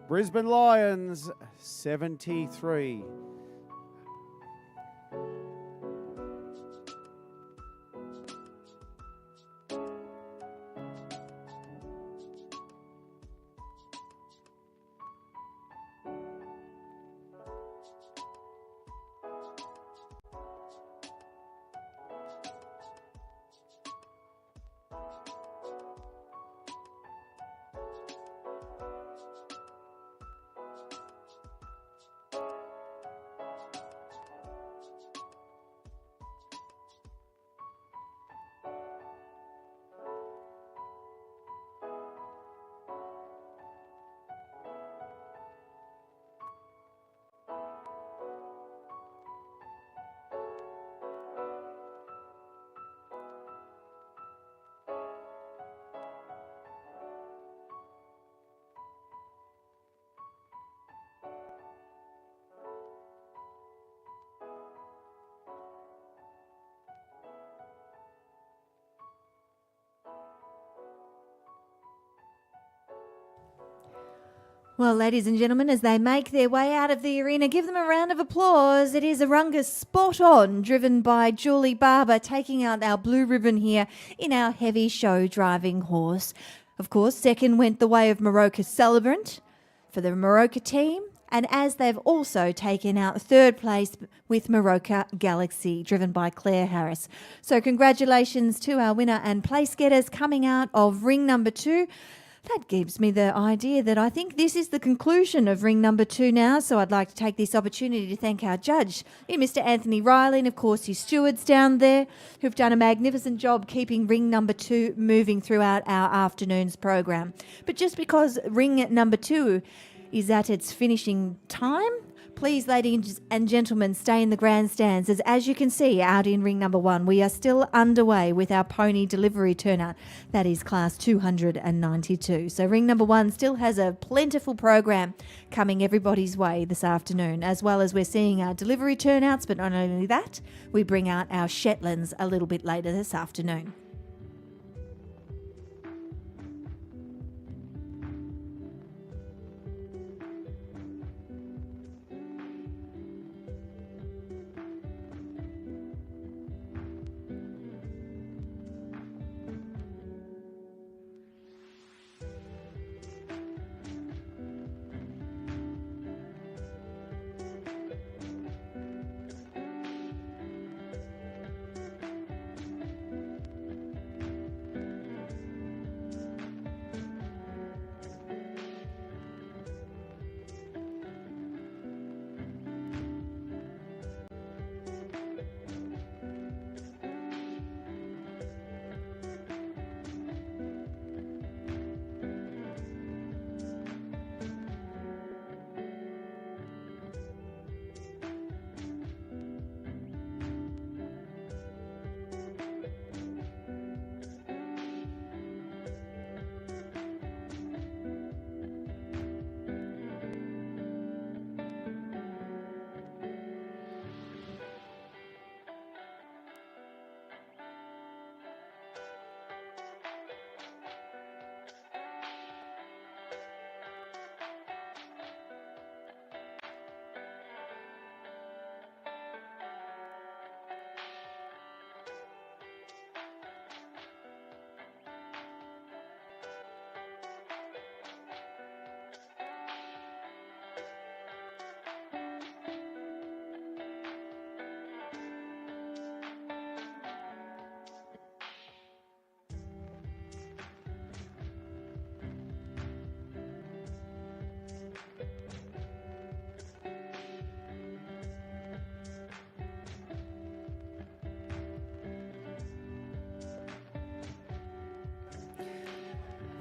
Brisbane Lions 73. Well, ladies and gentlemen, as they make their way out of the arena, give them a round of applause. It is Arunga Spot On, driven by Julie Barber, taking out our blue ribbon here in our heavy show driving horse. Of course, second went the way of Maroka Celebrant for the Maroka team, and as they've also taken out third place with Maroka Galaxy, driven by Claire Harris. So congratulations to our winner and place getters coming out of ring number 2. That gives me the idea that I think this is the conclusion of ring number 2 now, so I'd like to take this opportunity to thank our judge, Mr. Anthony Riley, and of course his stewards down there, who've done a magnificent job keeping ring number 2 moving throughout our afternoon's program. But just because ring number 2 is at its finishing time. Please, ladies and gentlemen, stay in the grandstands as you can see out in ring number 1, we are still underway with our pony delivery turnout. That is class 292. So ring number 1 still has a plentiful program coming everybody's way this afternoon, as well as we're seeing our delivery turnouts, but not only that, we bring out our Shetlands a little bit later this afternoon.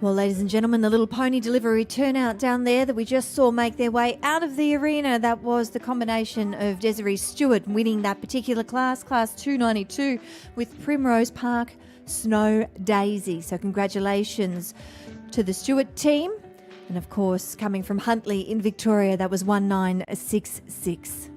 Well, ladies and gentlemen, the little pony delivery turnout down there that we just saw make their way out of the arena, that was the combination of Desiree Stewart winning that particular class, class 292, with Primrose Park Snow Daisy. So congratulations to the Stewart team. And of course, coming from Huntley in Victoria, that was 1966.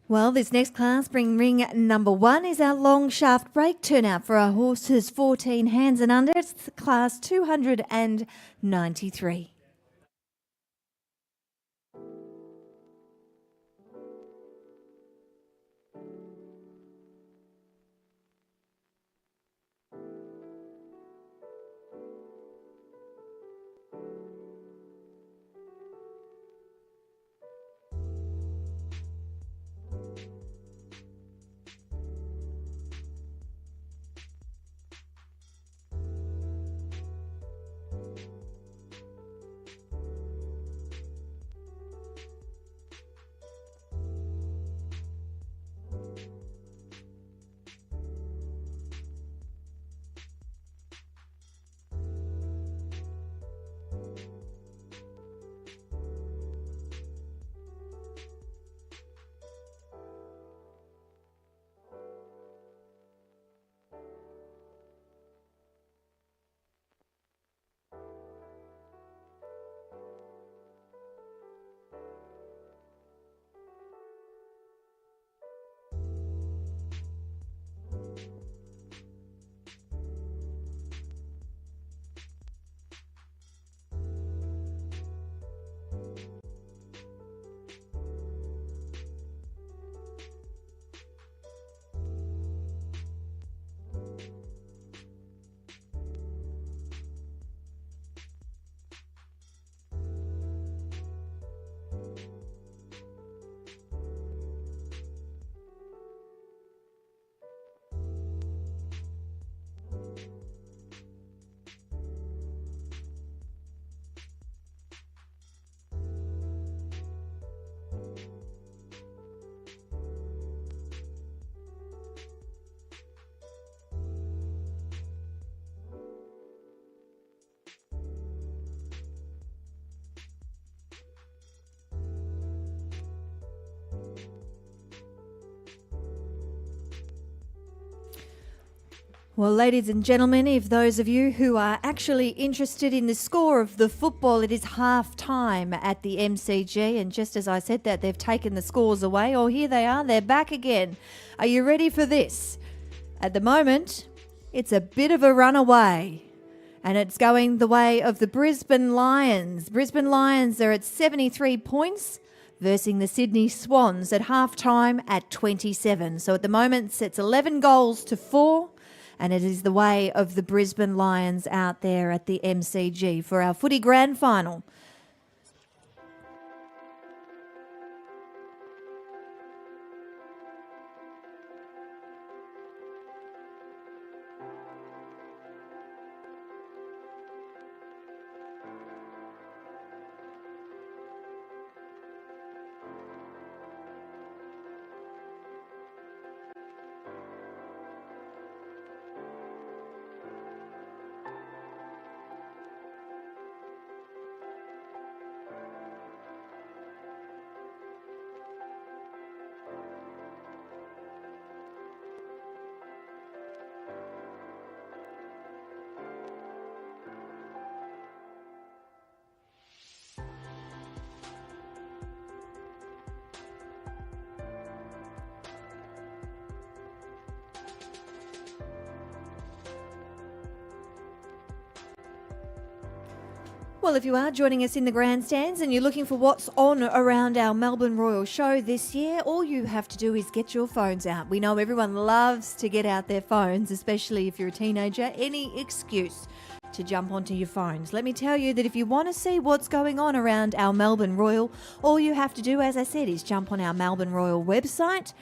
Well, this next class, bring ring number 1, is our long shaft break turnout for our horses 14 hands and under. It's class 293. Well, ladies and gentlemen, if those of you who are actually interested in the score of the football, it is half time at the MCG. And just as I said that, they've taken the scores away. Oh, here they are. They're back again. Are you ready for this? At the moment, it's a bit of a runaway. And it's going the way of the Brisbane Lions. Brisbane Lions are at 73 points versus the Sydney Swans at half-time at 27. So at the moment, it's 11 goals to 4. And it is the way of the Brisbane Lions out there at the MCG for our footy grand final. Well, if you are joining us in the grandstands and you're looking for what's on around our Melbourne Royal Show this year, all you have to do is get your phones out. We know everyone loves to get out their phones, especially if you're a teenager. Any excuse to jump onto your phones. Let me tell you that if you want to see what's going on around our Melbourne Royal, all you have to do, as I said, is jump on our Melbourne Royal website,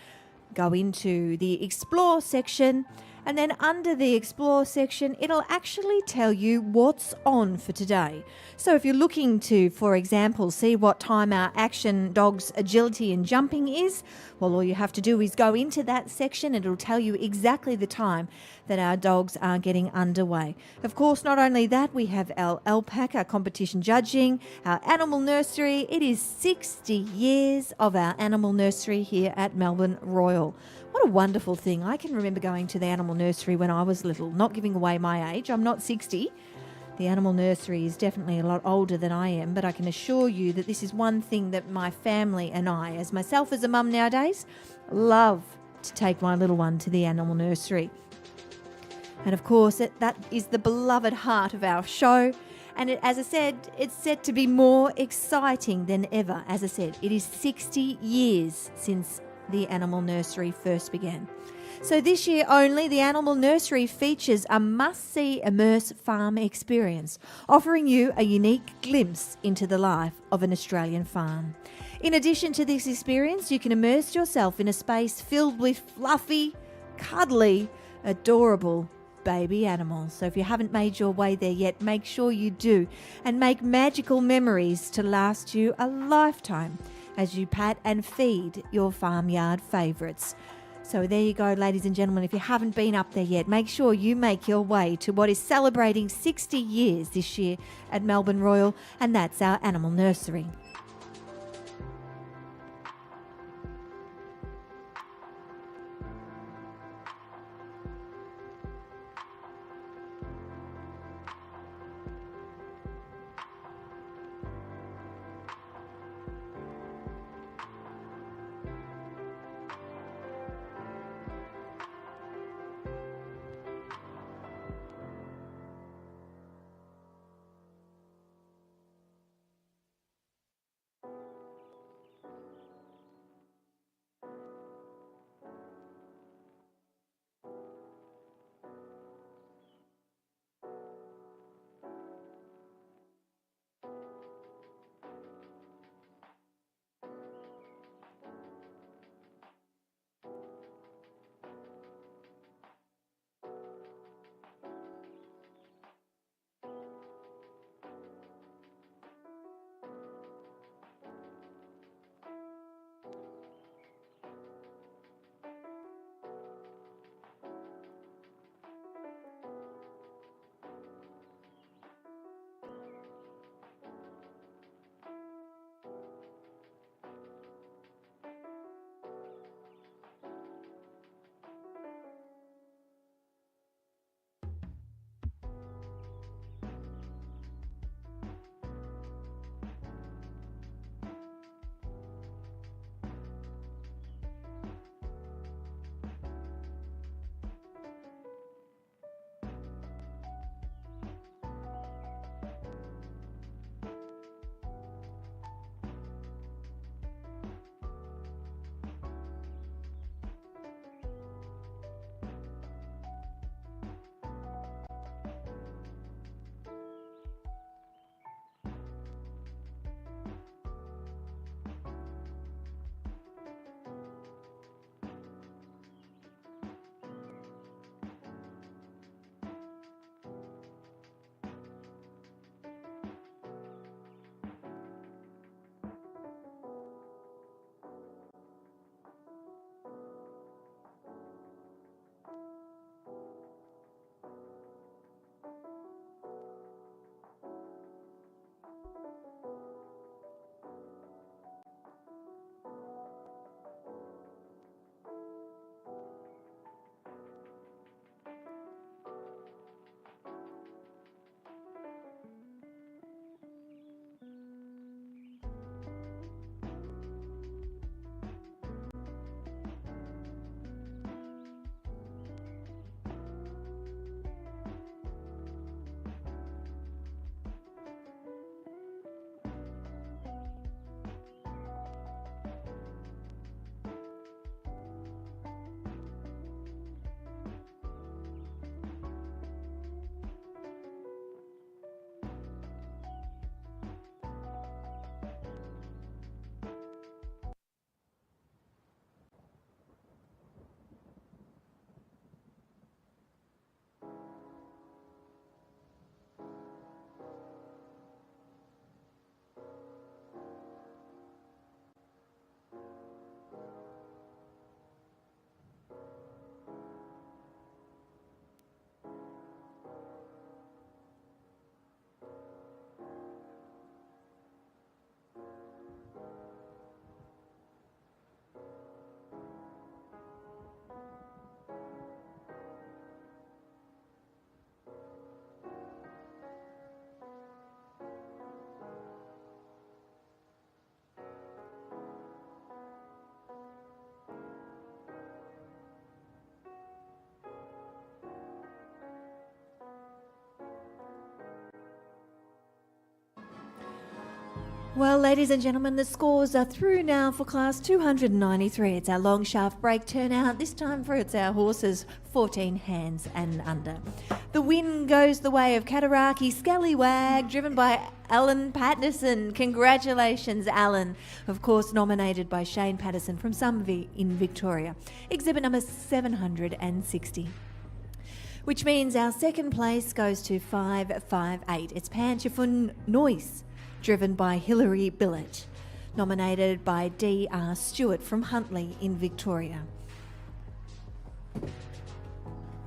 go into the Explore section, and then under the Explore section, it'll actually tell you what's on for today. So if you're looking to, for example, see what time our Action Dogs agility and jumping is, well, all you have to do is go into that section and it'll tell you exactly the time that our dogs are getting underway. Of course, not only that, we have our alpaca competition judging, our animal nursery. It is 60 years of our animal nursery here at Melbourne Royal. What a wonderful thing. I can remember going to the animal nursery when I was little, not giving away my age. I'm not 60. The animal nursery is definitely a lot older than I am, but I can assure you that this is one thing that my family and I, as myself as a mum nowadays, love to take my little one to the animal nursery. And of course, that is the beloved heart of our show. And as I said, it's set to be more exciting than ever. As I said, it is 60 years since the animal nursery first began. So this year only, the animal nursery features a must-see immerse farm experience, offering you a unique glimpse into the life of an Australian farm. In addition to this experience, you can immerse yourself in a space filled with fluffy, cuddly, adorable baby animals. So if you haven't made your way there yet, make sure you do and make magical memories to last you a lifetime as you pat and feed your farmyard favourites. So there you go, ladies and gentlemen. If you haven't been up there yet, make sure you make your way to what is celebrating 60 years this year at Melbourne Royal, and that's our animal nursery. Well, ladies and gentlemen, the scores are through now for class 293. It's our long shaft break turnout. This time for it's our horses 14 hands and under. The win goes the way of Cataraqui Scallywag, driven by Alan Patterson. Congratulations, Alan. Of course, nominated by Shane Patterson from Somerville in Victoria. Exhibit number 760. Which means our second place goes to 558. It's Panchafun Noise, driven by Hilary Billett, nominated by D.R. Stewart from Huntley in Victoria.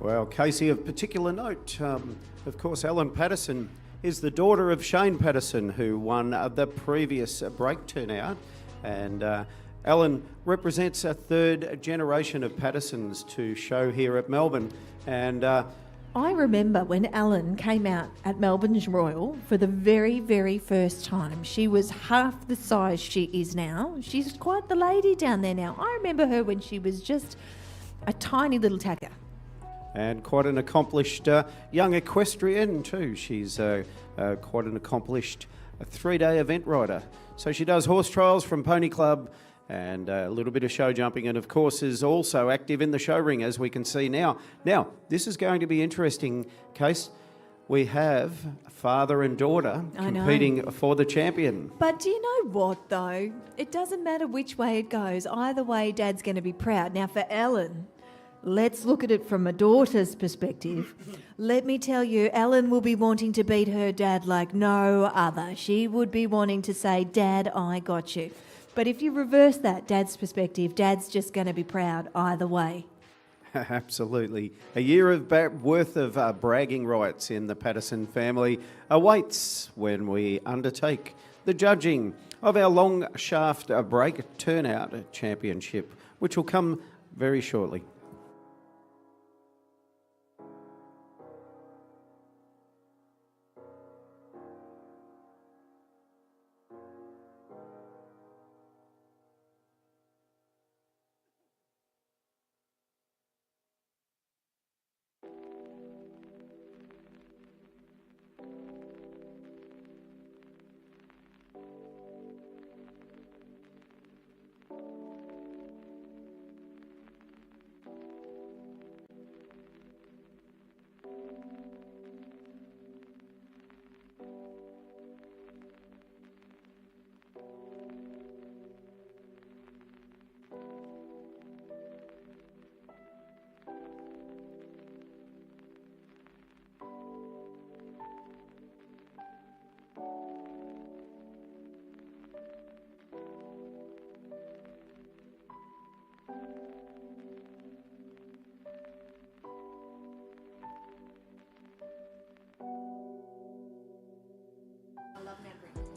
Well, Casey, of particular note, of course, Ellen Patterson is the daughter of Shane Patterson, who won the previous break turnout. And Ellen represents a third generation of Pattersons to show here at Melbourne. And I remember when Ellen came out at Melbourne Royal for the very, very first time. She was half the size she is now. She's quite the lady down there now. I remember her when she was just a tiny little tacker. And quite an accomplished young equestrian too. She's quite an accomplished 3-day event rider. So she does horse trials from Pony Club and a little bit of show jumping, and of course is also active in the show ring, as we can see now. Now, this is going to be interesting, Case. We have father and daughter competing for the champion. But do you know what, though? It doesn't matter which way it goes. Either way, Dad's going to be proud. Now, for Ellen, let's look at it from a daughter's perspective. Let me tell you, Ellen will be wanting to beat her dad like no other. She would be wanting to say, Dad, I got you. But if you reverse that, Dad's perspective, Dad's just going to be proud either way. Absolutely. A year of worth of bragging rights in the Patterson family awaits when we undertake the judging of our long shaft break turnout championship, which will come very shortly.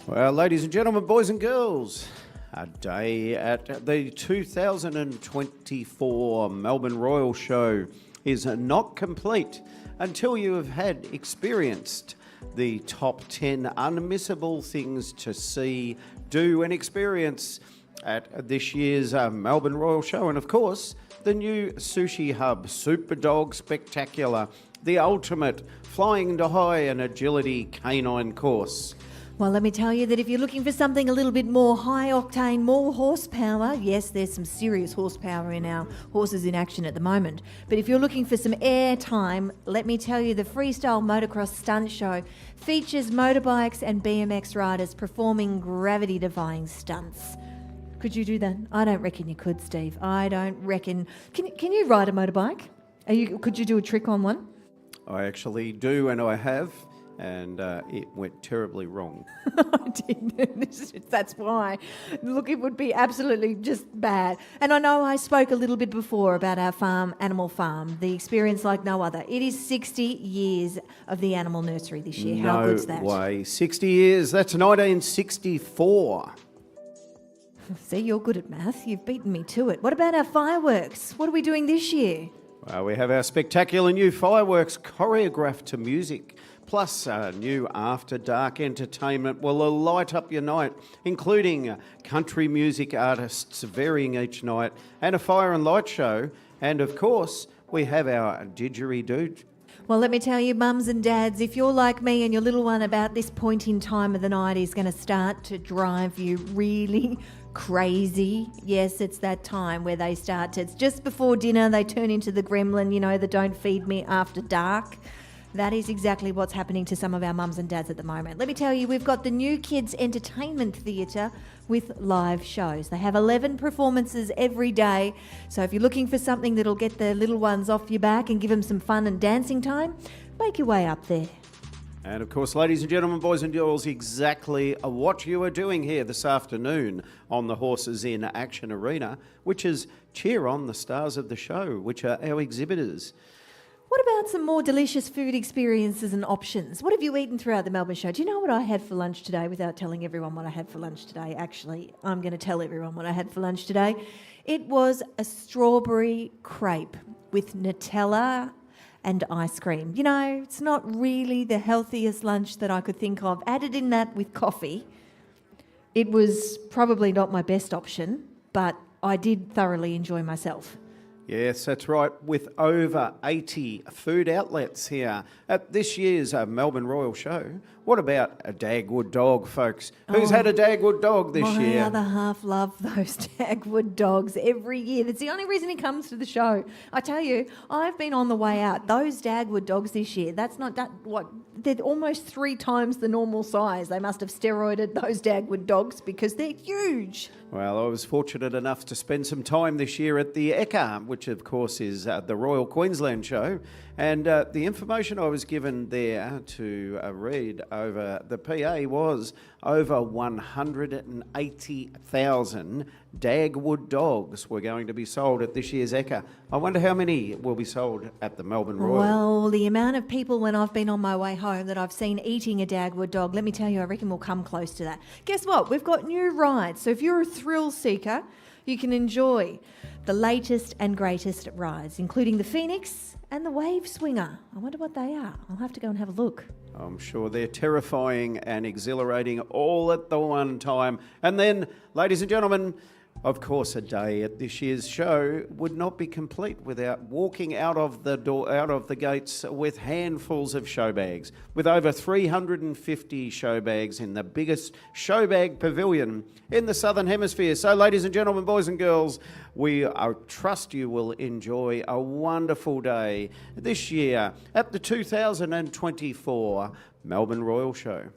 Well, ladies and gentlemen, boys and girls, a day at the 2024 Melbourne Royal Show is not complete until you have had experienced the top 10 unmissable things to see, do and experience at this year's Melbourne Royal Show. And of course, the new Sushi Hub Super Dog Spectacular, the ultimate flying into high and agility canine course. Well, let me tell you that if you're looking for something a little bit more high octane, more horsepower, yes, there's some serious horsepower in our horses in action at the moment. But if you're looking for some air time, let me tell you the Freestyle Motocross Stunt Show features motorbikes and BMX riders performing gravity-defying stunts. Could you do that? I don't reckon you could, Steve. I don't reckon. Can you ride a motorbike? Could you do a trick on one? I actually do, and I have. And it went terribly wrong. I did. That's why. Look, it would be absolutely just bad. And I know I spoke a little bit before about our farm, Animal Farm, the experience like no other. It is 60 years of the animal nursery this year. How good's that? No way. 60 years. That's 1964. See, you're good at math. You've beaten me to it. What about our fireworks? What are we doing this year? Well, we have our spectacular new fireworks choreographed to music. Plus, new After Dark entertainment will light up your night, including country music artists varying each night, and a fire and light show. And of course, we have our didgeridoo. Well, let me tell you, mums and dads, if you're like me and your little one about this point in time of the night is going to start to drive you really crazy. Yes, it's that time where they start to, it's just before dinner, they turn into the gremlin, you know, the don't feed me after dark. That is exactly what's happening to some of our mums and dads at the moment. Let me tell you, we've got the New Kids Entertainment Theatre with live shows. They have 11 performances every day. So if you're looking for something that'll get the little ones off your back and give them some fun and dancing time, make your way up there. And of course, ladies and gentlemen, boys and girls, exactly what you are doing here this afternoon on the Horses in Action Arena, which is cheer on the stars of the show, which are our exhibitors. What about some more delicious food experiences and options? What have you eaten throughout the Melbourne show? Do you know what I had for lunch today without telling everyone what I had for lunch today? Actually, I'm going to tell everyone what I had for lunch today. It was a strawberry crepe with Nutella and ice cream. You know, it's not really the healthiest lunch that I could think of. Added in that with coffee, it was probably not my best option, but I did thoroughly enjoy myself. Yes, that's right. With over 80 food outlets here at this year's Melbourne Royal Show. What about a Dagwood dog, folks? Who's had a Dagwood dog this year? My other half love those Dagwood dogs every year. That's the only reason he comes to the show. I tell you, I've been on the way out. Those Dagwood dogs this year, they're almost 3 times the normal size. They must have steroided those Dagwood dogs because they're huge. Well, I was fortunate enough to spend some time this year at the ECA, which of course is the Royal Queensland Show. And the information I was given there to read over the PA was over 180,000 Dagwood dogs were going to be sold at this year's ECA. I wonder how many will be sold at the Melbourne Royal. Well, the amount of people when I've been on my way home that I've seen eating a Dagwood dog, let me tell you, I reckon we'll come close to that. Guess what? We've got new rides. So if you're a thrill seeker, you can enjoy the latest and greatest rides, including the Phoenix and the Wave Swinger. I wonder what they are. I'll have to go and have a look. I'm sure they're terrifying and exhilarating all at the one time. And then, ladies and gentlemen, of course, a day at this year's show would not be complete without walking out of the door, out of the gates with handfuls of show bags. With over 350 show bags in the biggest show bag pavilion in the Southern Hemisphere. So, ladies and gentlemen, boys and girls, I trust you will enjoy a wonderful day this year at the 2024 Melbourne Royal Show.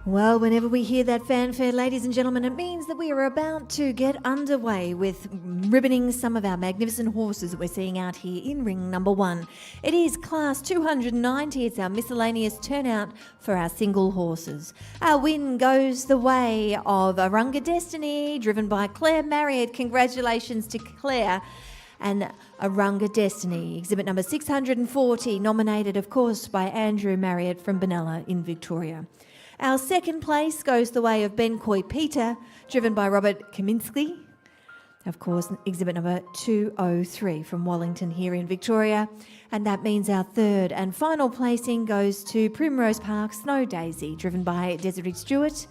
Well, whenever we hear that fanfare, ladies and gentlemen, it means that we are about to get underway with ribboning some of our magnificent horses that we're seeing out here in ring number 1. It is class 290. It's our miscellaneous turnout for our single horses. Our win goes the way of Arunga Destiny, driven by Claire Marriott. Congratulations to Claire. And Arunga Destiny, exhibit number 640, nominated, of course, by Andrew Marriott from Benalla in Victoria. Our second place goes the way of Ben Coy Peter, driven by Robert Kaminsky. Of course, exhibit number 203 from Wallington here in Victoria. And that means our third and final placing goes to Primrose Park Snow Daisy, driven by Desiree Stewart,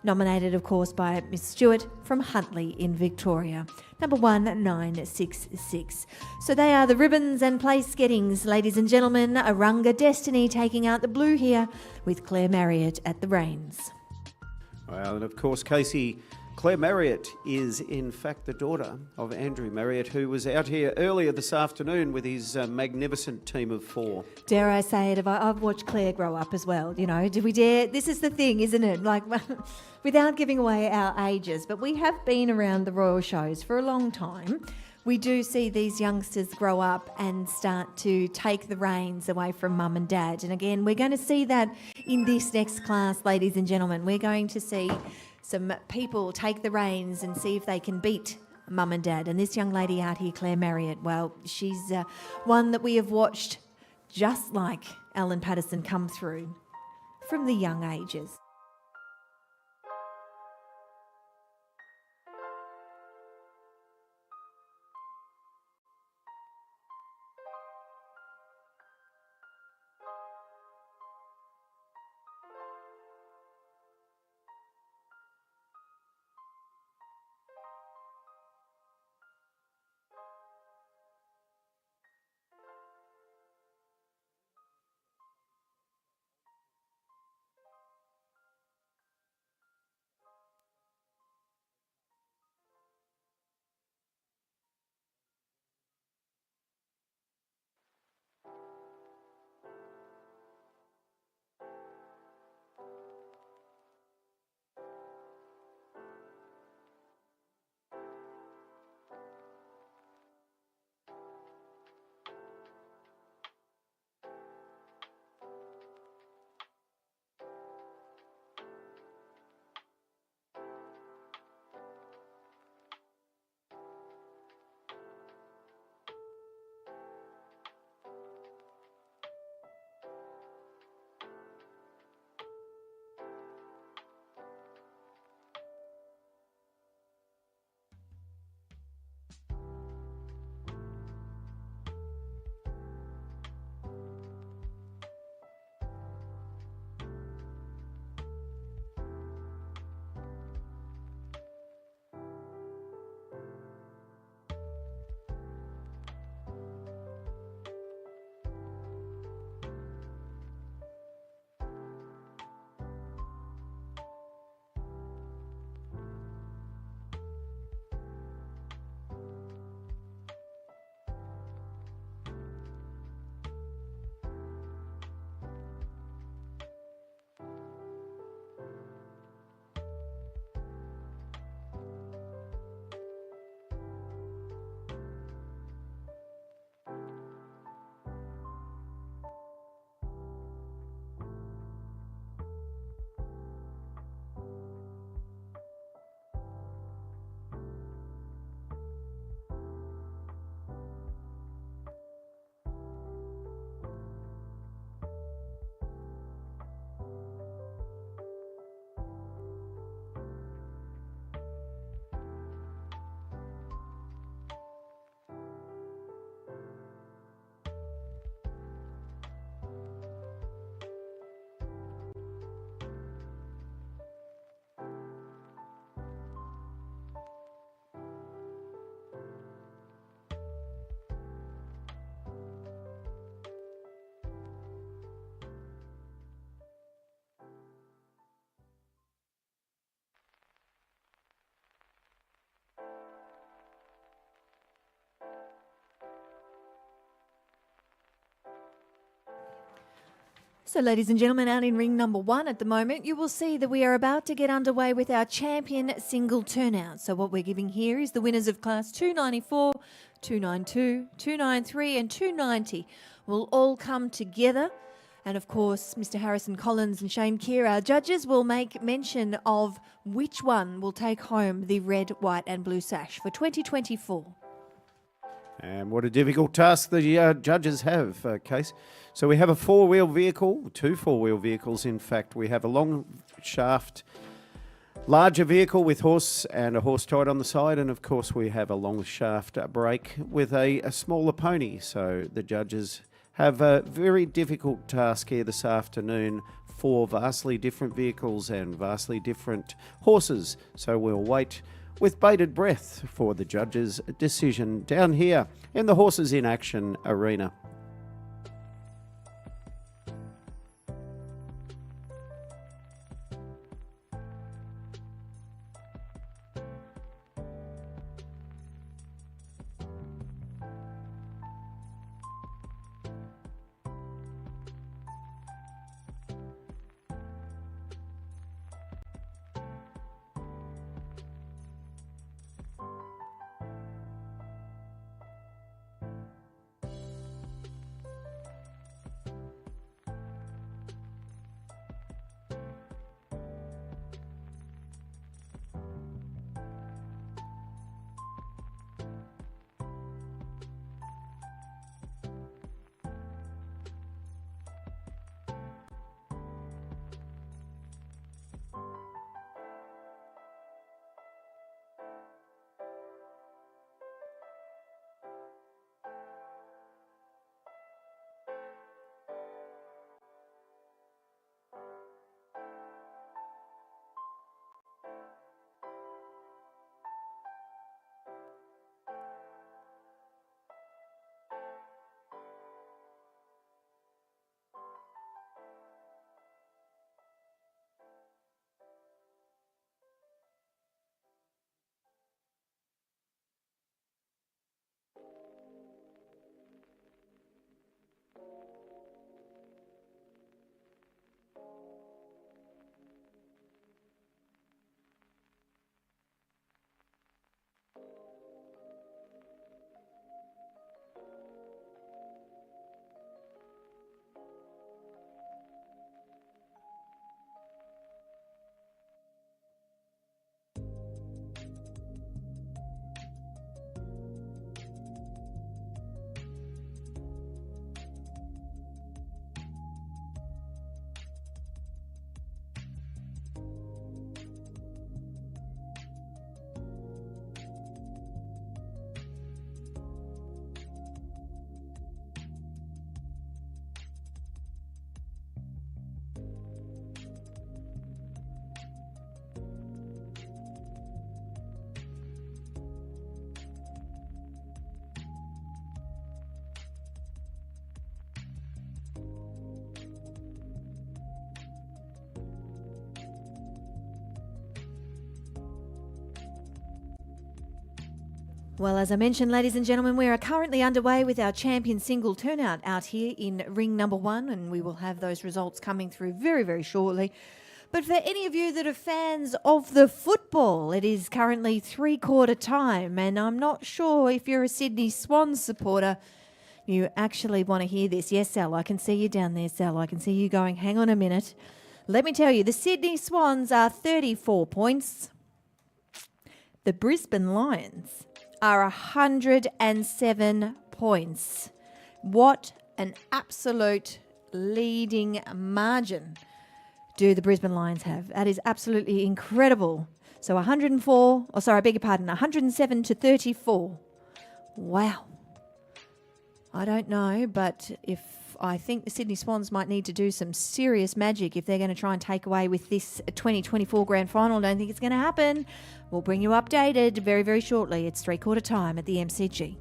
nominated, of course, by Miss Stewart from Huntley in Victoria. Number 1966. So they are the ribbons and place gettings, ladies and gentlemen. Arunga Destiny taking out the blue here with Claire Marriott at the reins. Well, and of course, Casey, Claire Marriott is in fact the daughter of Andrew Marriott, who was out here earlier this afternoon with his magnificent team of 4. Dare I say it, I've watched Claire grow up as well, you know. Do we dare? This is the thing, isn't it? Like, without giving away our ages, but we have been around the Royal Shows for a long time. We do see these youngsters grow up and start to take the reins away from mum and dad. And again, we're going to see that in this next class, ladies and gentlemen. We're going to see some people take the reins and see if they can beat mum and dad. And this young lady out here, Claire Marriott, well, she's one that we have watched just like Ellen Patterson come through from the young ages. So, ladies and gentlemen, out in ring number 1 at the moment, you will see that we are about to get underway with our champion single turnout. So what we're giving here is the winners of class 294, 292, 293 and 290 will all come together. And of course, Mr. Harrison Collins and Shane Keir, our judges, will make mention of which one will take home the red, white and blue sash for 2024. And what a difficult task the judges have, Case. So we have a four-wheel vehicle, two four-wheel vehicles in fact. We have a long shaft, larger vehicle with horse and a horse tied on the side. And of course we have a long shaft brake with a smaller pony. So the judges have a very difficult task here this afternoon. Four vastly different vehicles and vastly different horses. So we'll wait with bated breath for the judges' decision down here in the Horses in Action arena. Well, as I mentioned, ladies and gentlemen, we are currently underway with our champion single turnout out here in ring number 1, and we will have those results coming through very, very shortly. But for any of you that are fans of the football, it is currently 3/4 time, and I'm not sure if you're a Sydney Swans supporter, you actually want to hear this. Yes, Sal, I can see you down there, Sal. I can see you going, hang on a minute. Let me tell you, the Sydney Swans are 34 points. The Brisbane Lions are 107 points. What an absolute leading margin do the Brisbane Lions have. That is absolutely incredible. So 107 to 34. Wow. I don't know, but I think the Sydney Swans might need to do some serious magic if they're going to try and take away with this 2024 Grand Final. I don't think it's going to happen. We'll bring you updated very, very shortly. It's 3/4 time at the MCG.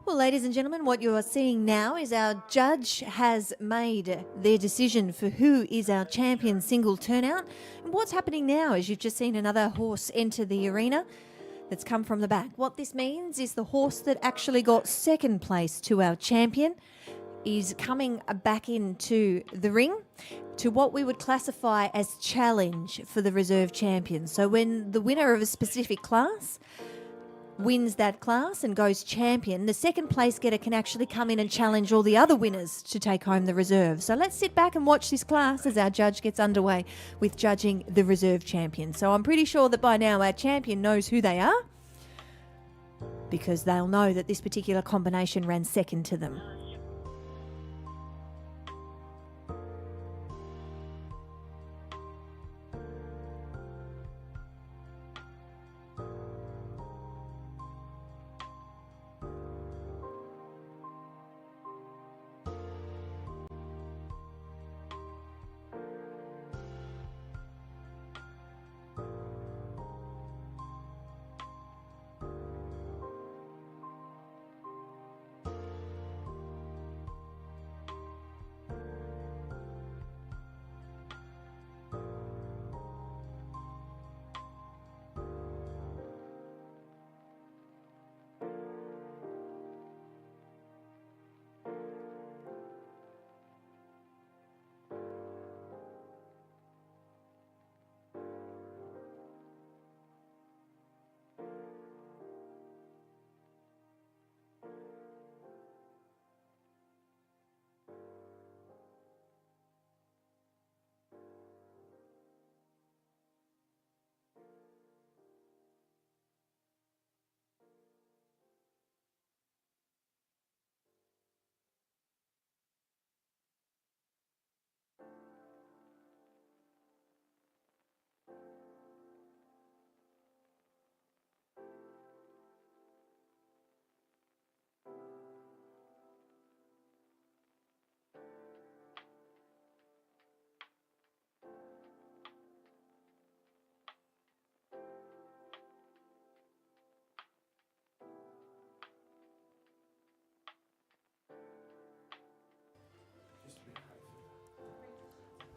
Well, ladies and gentlemen, what you are seeing now is our judge has made their decision for who is our champion single turnout. And what's happening now is you've just seen another horse enter the arena that's come from the back. What this means is the horse that actually got second place to our champion is coming back into the ring to what we would classify as challenge for the reserve champion. So when the winner of a specific class wins that class and goes champion, the second place getter can actually come in and challenge all the other winners to take home the reserve. So let's sit back and watch this class as our judge gets underway with judging the reserve champion. So I'm pretty sure that by now our champion knows who they are, because they'll know that this particular combination ran second to them.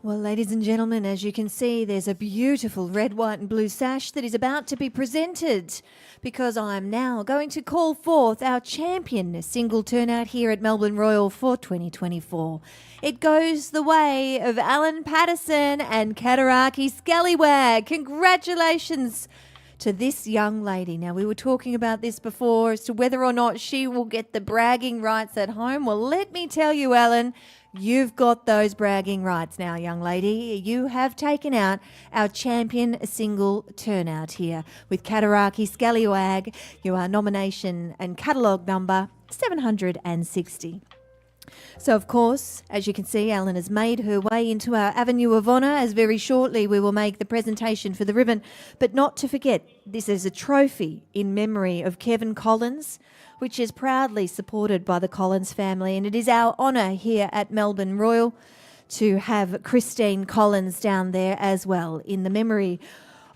Well, ladies and gentlemen, as you can see, there's a beautiful red, white and blue sash that is about to be presented, because I'm now going to call forth our champion single turnout here at Melbourne Royal for 2024. It goes the way of Alan Patterson and Cataraki Scallywag. Congratulations to this young lady. Now, we were talking about this before as to whether or not she will get the bragging rights at home. Well, let me tell you, Alan, you've got those bragging rights now, young lady. You have taken out our champion single turnout here with Cataraki Scallywag. You are nomination and catalogue number 760. So, of course, as you can see, Ellen has made her way into our Avenue of Honour, as very shortly we will make the presentation for the ribbon. But not to forget, this is a trophy in memory of Kevin Collins, which is proudly supported by the Collins family. And it is our honour here at Melbourne Royal to have Christine Collins down there as well, in the memory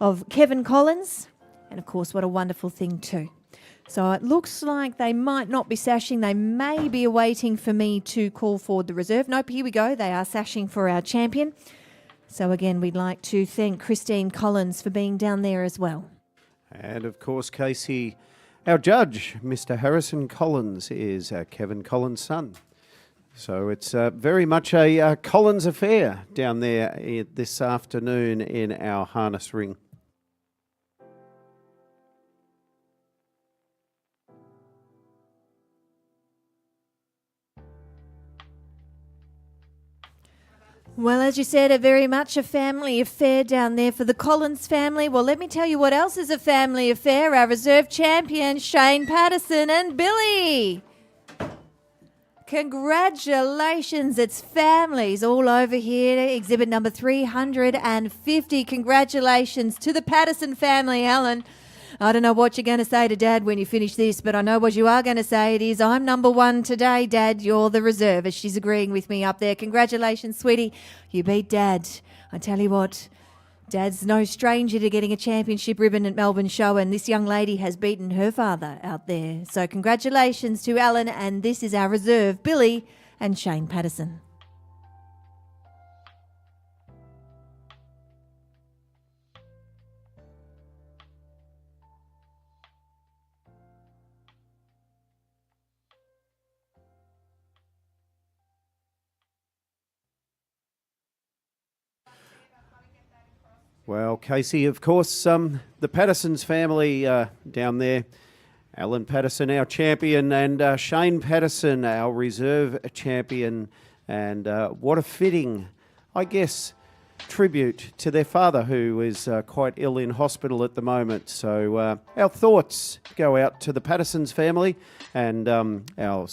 of Kevin Collins. And, of course, what a wonderful thing too. So it looks like they might not be sashing. They may be waiting for me to call forward the reserve. Nope, here we go. They are sashing for our champion. So again, we'd like to thank Christine Collins for being down there as well. And of course, Casey, our judge, Mr. Harrison Collins, is Kevin Collins' son. So it's very much a Collins affair down there this afternoon in our harness ring. Well, as you said, very much a family affair down there for the Collins family. Well, let me tell you what else is a family affair. Our reserve champion, Shane Patterson and Billy. Congratulations. It's families all over here. Exhibit number 350. Congratulations to the Patterson family, Alan. I don't know what you're going to say to Dad when you finish this, but I know what you are going to say. It is, I'm number one today, Dad. You're the reserve. As she's agreeing with me up there. Congratulations, sweetie. You beat Dad. I tell you what, Dad's no stranger to getting a championship ribbon at Melbourne Show, and this young lady has beaten her father out there. So congratulations to Alan, and this is our reserve, Billy and Shane Patterson. Well, Casey, of course, the Pattersons family down there, Alan Patterson, our champion, and Shane Patterson, our reserve champion. And what a fitting, I guess, tribute to their father, who is quite ill in hospital at the moment. So our thoughts go out to the Pattersons family, and our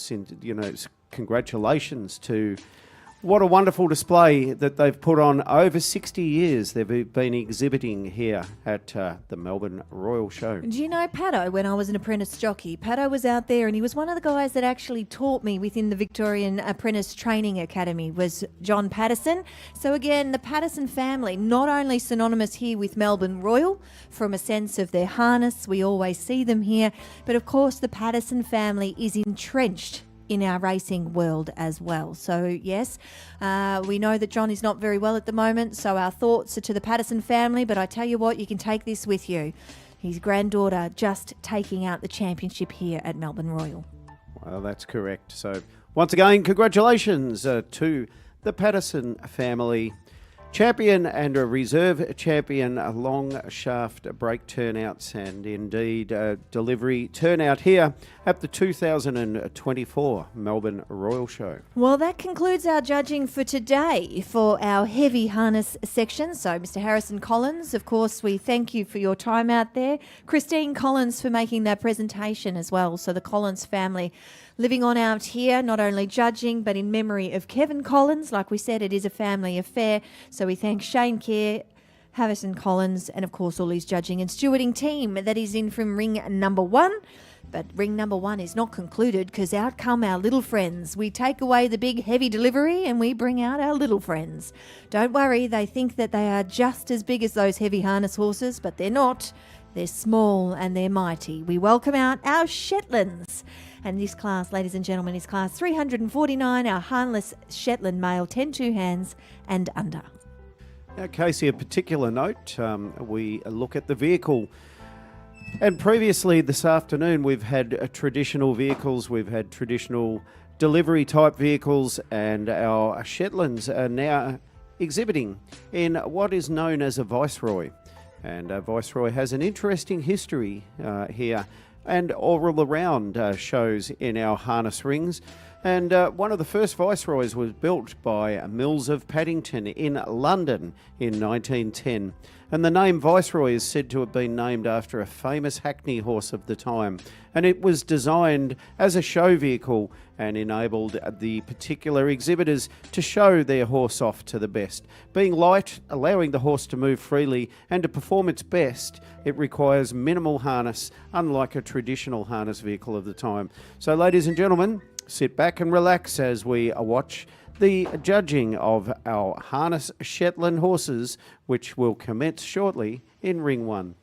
congratulations to. What a wonderful display that they've put on over 60 years. They've been exhibiting here at the Melbourne Royal Show. Do you know Paddo, when I was an apprentice jockey? Paddo was out there and he was one of the guys that actually taught me within the Victorian Apprentice Training Academy, was John Patterson. So again, the Patterson family, not only synonymous here with Melbourne Royal from a sense of their harness, we always see them here, but of course the Patterson family is entrenched in our racing world as well. So yes, we know that John is not very well at the moment, so our thoughts are to the Patterson family, but I tell you what, you can take this with you. His granddaughter just taking out the championship here at Melbourne Royal. Well, that's correct. So once again, congratulations to the Patterson family. Champion and a reserve champion, long shaft break turnouts, and indeed delivery turnout here at the 2024 Melbourne Royal Show. Well, that concludes our judging for today for our heavy harness section. So, Mr. Harrison Collins, of course, we thank you for your time out there. Christine Collins for making that presentation as well. So the Collins family living on out here, not only judging, but in memory of Kevin Collins. Like we said, it is a family affair. So we thank Shane Kerr, Harrison Collins, and of course all his judging and stewarding team that is in from ring number 1. But ring number 1 is not concluded, because out come our little friends. We take away the big heavy delivery and we bring out our little friends. Don't worry, they think that they are just as big as those heavy harness horses, but they're not. They're small and they're mighty. We welcome out our Shetlands. And this class, ladies and gentlemen, is class 349, our harness Shetland male, 10-2 hands and under. Now, Casey, a particular note, we look at the vehicle. And previously this afternoon, we've had traditional vehicles, we've had traditional delivery type vehicles, and our Shetlands are now exhibiting in what is known as a Viceroy. And Viceroy has an interesting history here, and all around shows in our harness rings. And one of the first Viceroys was built by Mills of Paddington in London in 1910. And the name Viceroy is said to have been named after a famous hackney horse of the time. And it was designed as a show vehicle and enabled the particular exhibitors to show their horse off to the best. Being light, allowing the horse to move freely and to perform its best, it requires minimal harness, unlike a traditional harness vehicle of the time. So, ladies and gentlemen, sit back and relax as we watch the judging of our harness Shetland horses, which will commence shortly in ring 1.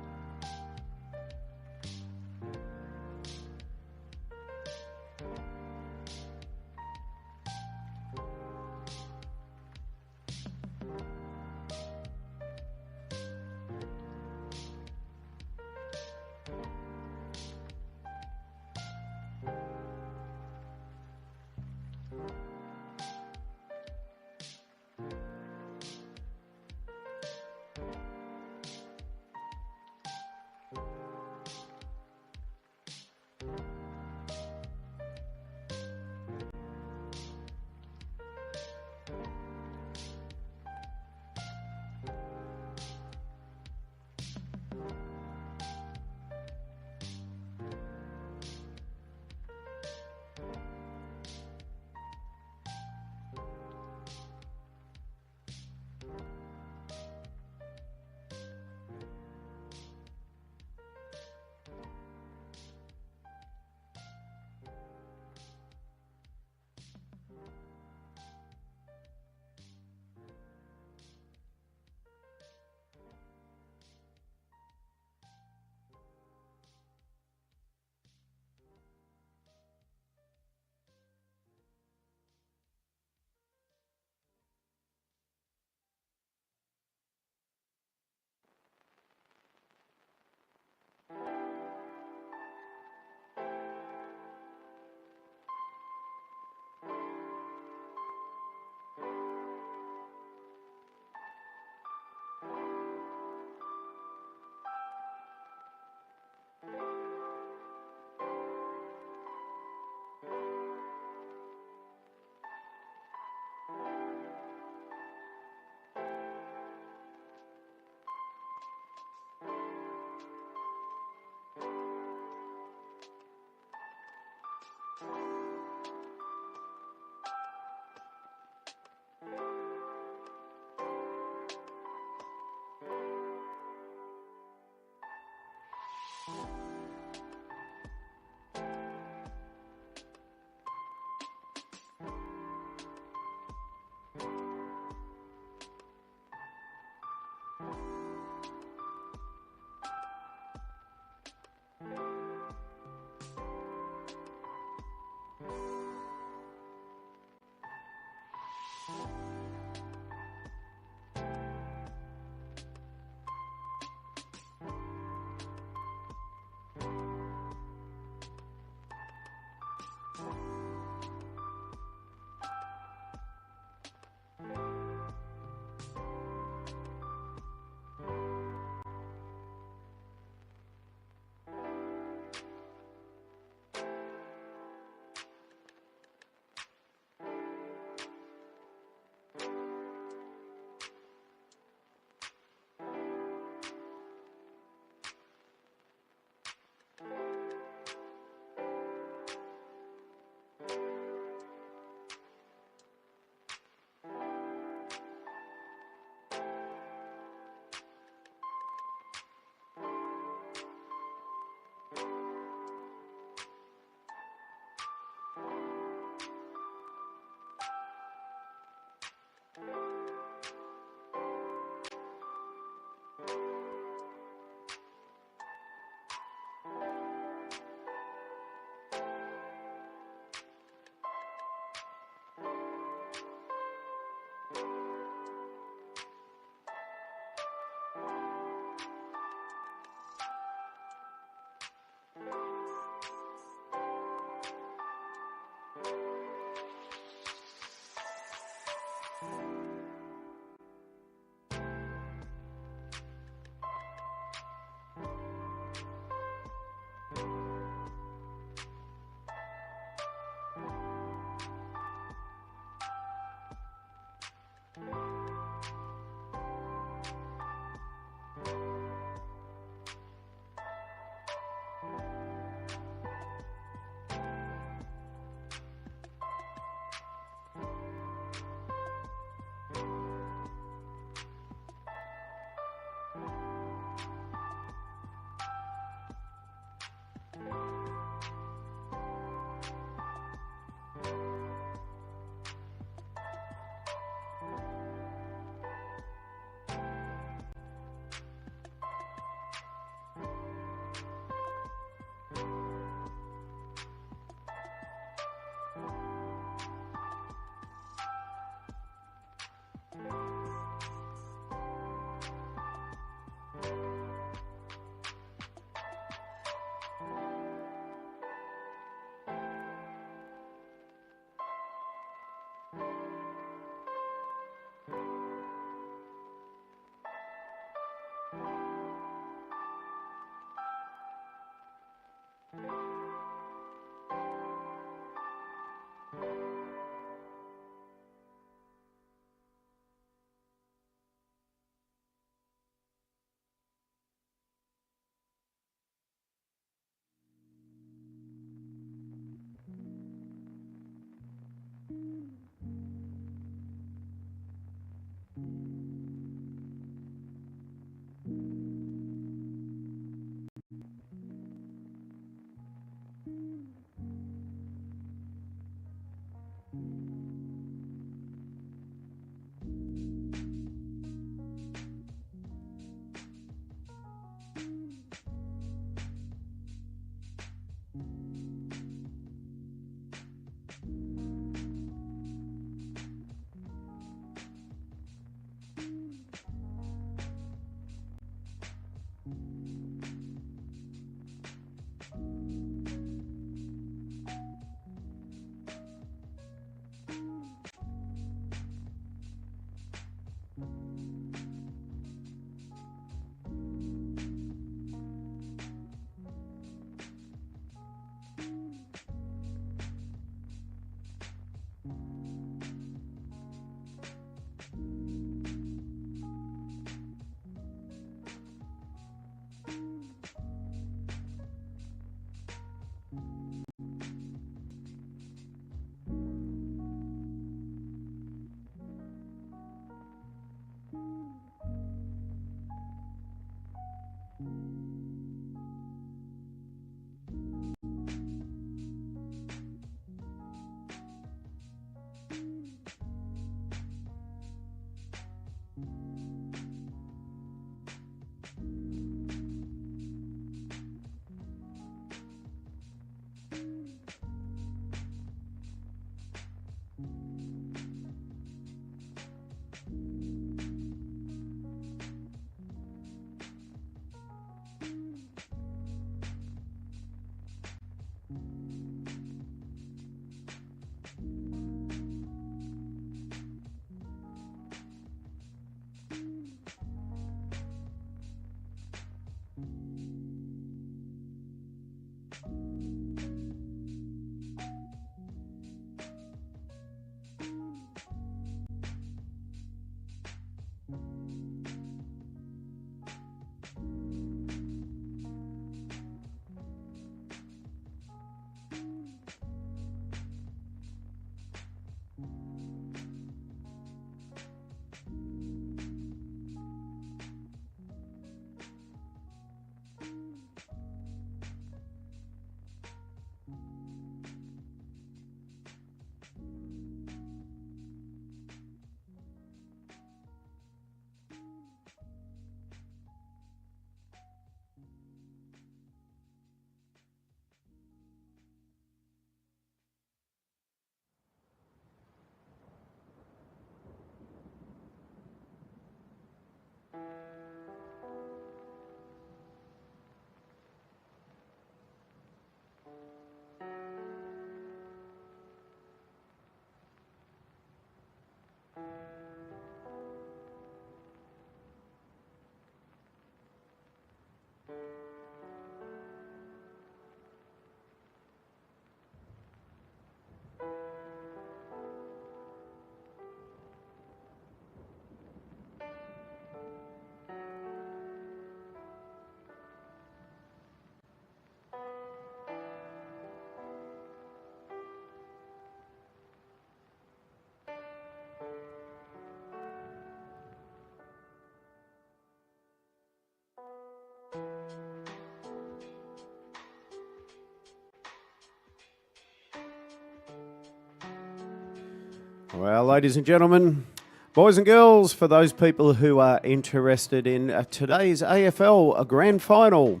Well, ladies and gentlemen, boys and girls, for those people who are interested in today's AFL Grand Final,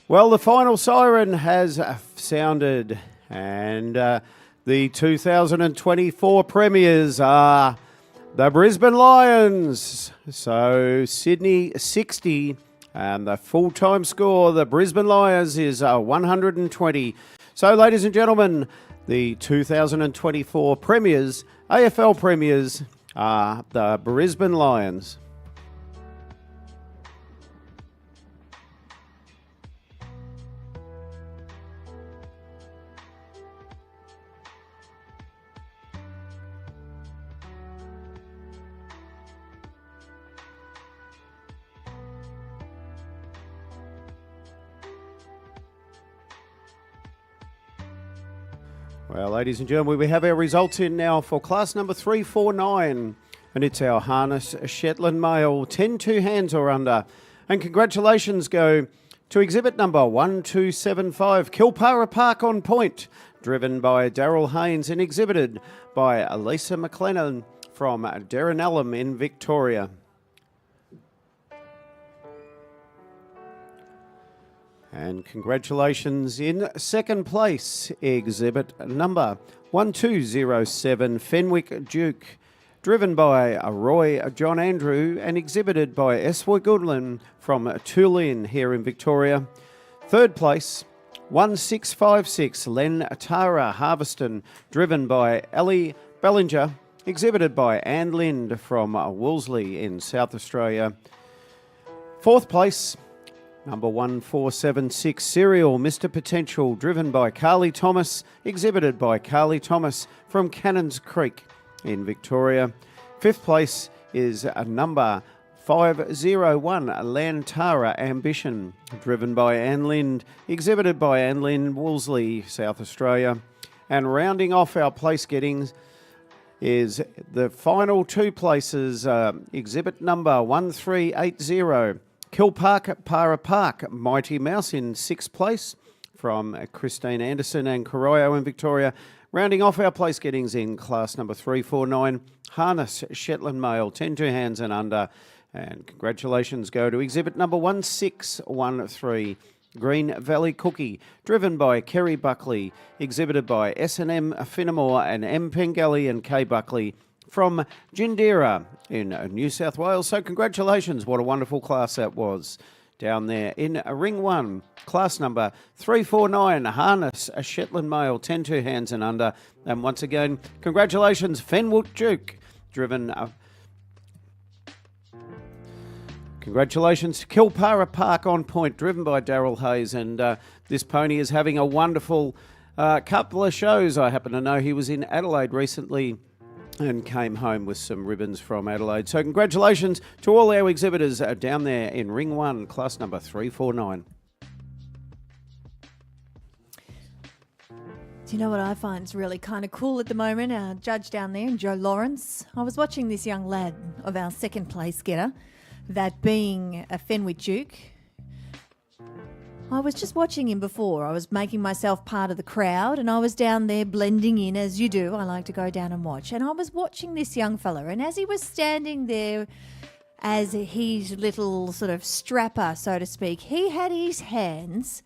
well, the final siren has sounded, and the 2024 premiers are the Brisbane Lions. So Sydney 60, and the full-time score, the Brisbane Lions, is 120. So, ladies and gentlemen, the 2024 premiers, AFL premiers, are the Brisbane Lions. Well, ladies and gentlemen, we have our results in now for class number 349, and it's our harness Shetland male, 10 2 hands or under. And congratulations go to exhibit number 1275, Kilpara Park on Point, driven by Daryl Haynes and exhibited by Lisa McLennan from Derrenallum in Victoria. And congratulations in second place, exhibit number 1207, Fenwick Duke, driven by Roy John Andrew and exhibited by Eswa Goodland from Tulin here in Victoria. Third place, 1656, Len Tara Harveston, driven by Ellie Bellinger, exhibited by Anne Lind from Wolseley in South Australia. Fourth place, number 1476, Serial Mr. Potential, driven by Carly Thomas, exhibited by Carly Thomas from Cannons Creek in Victoria. Fifth place is a number 501, Lantara Ambition, driven by Anne Lind, exhibited by Anne Lind, Wolseley, South Australia. And rounding off our place gettings is the final two places, exhibit number 1380, Kilpara Park, Mighty Mouse in sixth place from Christine Anderson and Coroyo in Victoria. Rounding off our place gettings in class number 349, Harness Shetland Male, 10 2 hands and under. And congratulations go to exhibit number 1613, Green Valley Cookie, driven by Kerry Buckley, exhibited by S&M Finnemore and M. Pengelly and K. Buckley from Jindera in New South Wales. So congratulations, what a wonderful class that was down there in Ring 1, class number 349, Harness, a Shetland Male, 10 2 hands and under. And once again, congratulations, Fenwick Duke, driven... Congratulations to Kilpara Park on Point, driven by Daryl Hayes. And this pony is having a wonderful couple of shows. I happen to know he was in Adelaide recently and came home with some ribbons from Adelaide. So congratulations to all our exhibitors down there in Ring 1, class number 349. Do you know what I find is really kind of cool at the moment? Our judge down there, Joe Lawrence. I was watching this young lad of our second place getter, that being a Fenwick Duke. I was just watching him before. I was making myself part of the crowd and I was down there blending in as you do. I like to go down and watch. And I was watching this young fella, and as he was standing there as his little sort of strapper, so to speak, he had his hands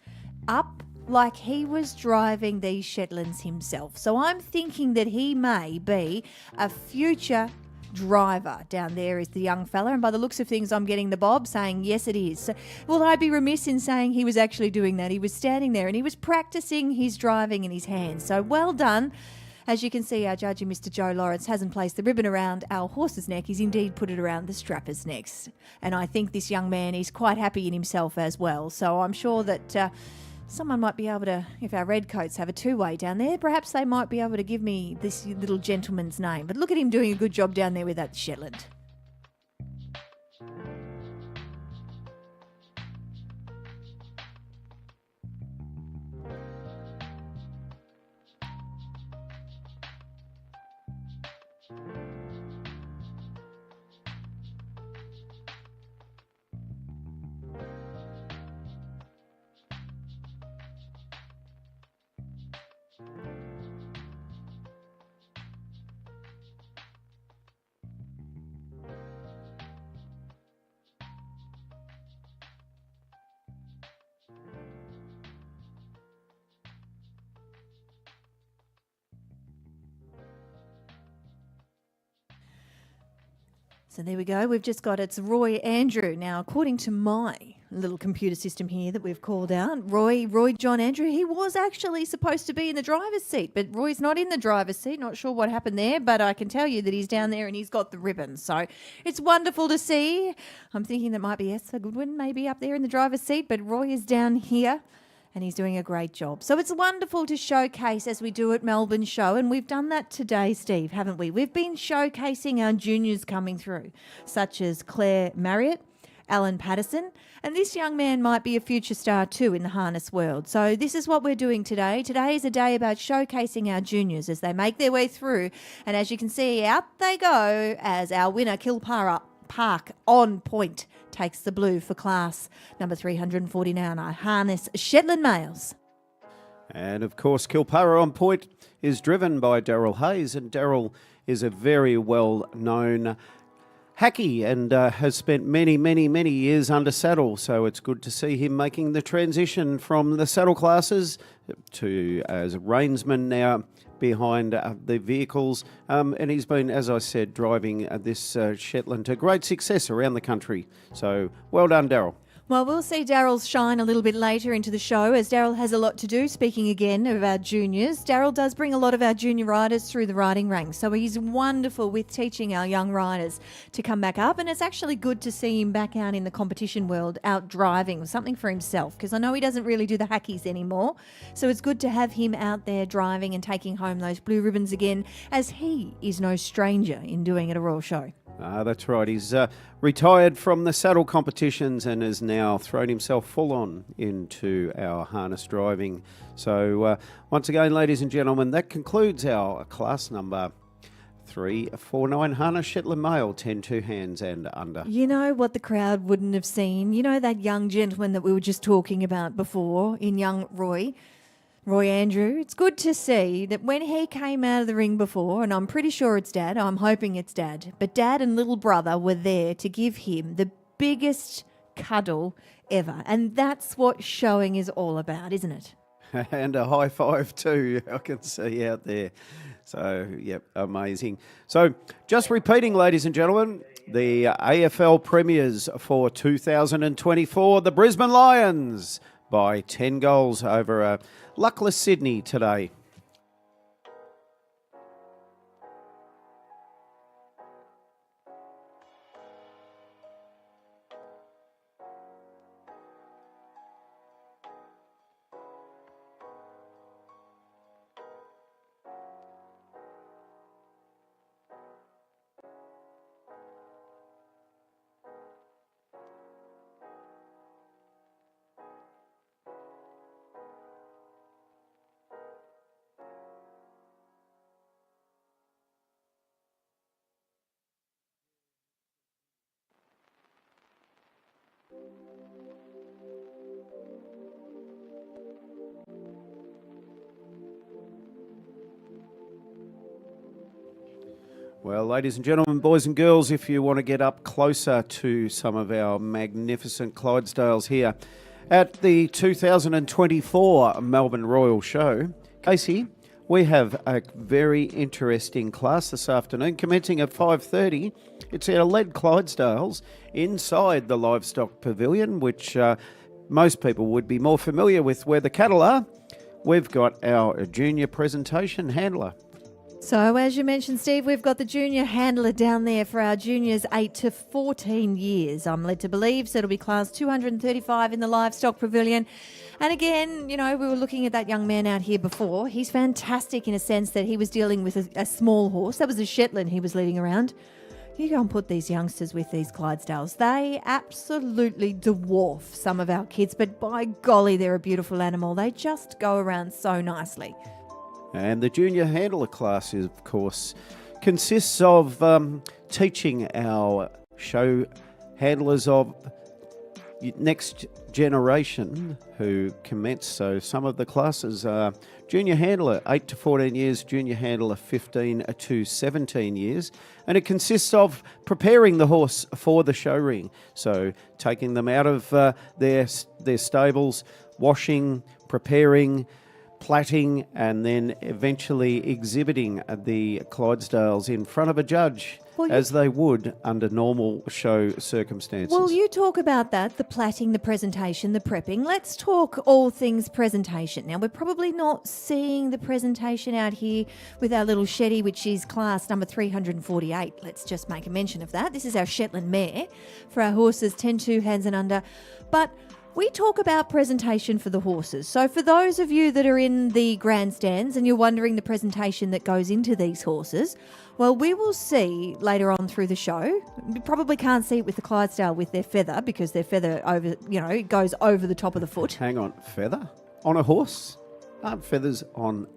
up like he was driving these Shetlands himself. So I'm thinking that he may be a future driver down there is the young fella, and by the looks of things I'm getting the bob saying yes it is. So, well, I'd be remiss in saying he was actually doing that. He was standing there and he was practicing his driving in his hands. So well done. As you can see, our judge, Mr. Joe Lawrence, hasn't placed the ribbon around our horse's neck. He's indeed put it around the strapper's necks. And I think this young man is quite happy in himself as well. So I'm sure that someone might be able to, if our redcoats have a two-way down there, perhaps they might be able to give me this little gentleman's name. But look at him doing a good job down there with that Shetland. So there we go. We've just got it's Roy Andrew. Now, according to my little computer system here that we've called out, Roy John Andrew, he was actually supposed to be in the driver's seat, but Roy's not in the driver's seat. Not sure what happened there, but I can tell you that he's down there and he's got the ribbon. So it's wonderful to see. I'm thinking that might be Esther Goodwin maybe up there in the driver's seat, but Roy is down here. And he's doing a great job. So it's wonderful to showcase as we do at Melbourne Show. And we've done that today, Steve, haven't we? We've been showcasing our juniors coming through, such as Claire Marriott, Alan Patterson. And this young man might be a future star too in the harness world. So this is what we're doing today. Today is a day about showcasing our juniors as they make their way through. And as you can see, out they go as our winner, Kilpara Park on point, takes the blue for class number 349, our harness Shetland males. And of course, Kilpara on point is driven by Daryl Hayes, and Daryl is a very well-known hacky and has spent many years under saddle. So it's good to see him making the transition from the saddle classes to as a reinsman now behind the vehicles. And he's been, as I said, driving this Shetland to great success around the country. So well done, Daryl. Well, we'll see Daryl's shine a little bit later into the show as Daryl has a lot to do. Speaking again of our juniors, Daryl does bring a lot of our junior riders through the riding ranks. So he's wonderful with teaching our young riders to come back up. And it's actually good to see him back out in the competition world, out driving, something for himself, because I know he doesn't really do the hackies anymore. So it's good to have him out there driving and taking home those blue ribbons again, as he is no stranger in doing at a Royal Show. That's right. He's retired from the saddle competitions and has now thrown himself full on into our harness driving. So once again, ladies and gentlemen, that concludes our class number 349 harness Shetland male, 10 hands and under. You know what the crowd wouldn't have seen? You know that young gentleman that we were just talking about before in young Roy Andrew? It's good to see that when he came out of the ring before, and I'm pretty sure it's Dad, I'm hoping it's Dad, but Dad and little brother were there to give him the biggest cuddle ever. And that's what showing is all about, isn't it? And a high five too, I can see out there. So, yep, amazing. So, just repeating, ladies and gentlemen, the AFL premiers for 2024, the Brisbane Lions, by 10 goals over luckless Sydney today. Well, ladies and gentlemen, boys and girls, if you want to get up closer to some of our magnificent Clydesdales here at the 2024 Melbourne Royal Show, Casey, we have a very interesting class this afternoon, commencing at 5:30. It's our lead Clydesdales inside the Livestock Pavilion, which most people would be more familiar with where the cattle are. We've got our junior presentation handler. So as you mentioned, Steve, we've got the junior handler down there for our juniors 8 to 14 years, I'm led to believe. So it'll be class 235 in the Livestock Pavilion. And again, you know, we were looking at that young man out here before. He's fantastic in a sense that he was dealing with a small horse. That was a Shetland he was leading around. You go and put these youngsters with these Clydesdales. They absolutely dwarf some of our kids, but by golly, they're a beautiful animal. They just go around so nicely. And the junior handler class, is, of course, consists of teaching our show handlers of next generation who commence. So some of the classes are junior handler 8 to 14 years, junior handler 15 to 17 years. And it consists of preparing the horse for the show ring. So taking them out of their stables, washing, preparing, platting and then eventually exhibiting the Clydesdales in front of a judge, as they would under normal show circumstances. Well, you talk about that, the platting, the presentation, the prepping. Let's talk all things presentation. Now, we're probably not seeing the presentation out here with our little Shetty, which is class number 348. Let's just make a mention of that. This is our Shetland mare for our horses 10-2 hands and under. But we talk about presentation for the horses. So for those of you that are in the grandstands and you're wondering the presentation that goes into these horses, well, we will see later on through the show. We probably can't see it with the Clydesdale with their feather because their feather it goes over the top of the foot. Hang on, feather? On a horse? Aren't feathers on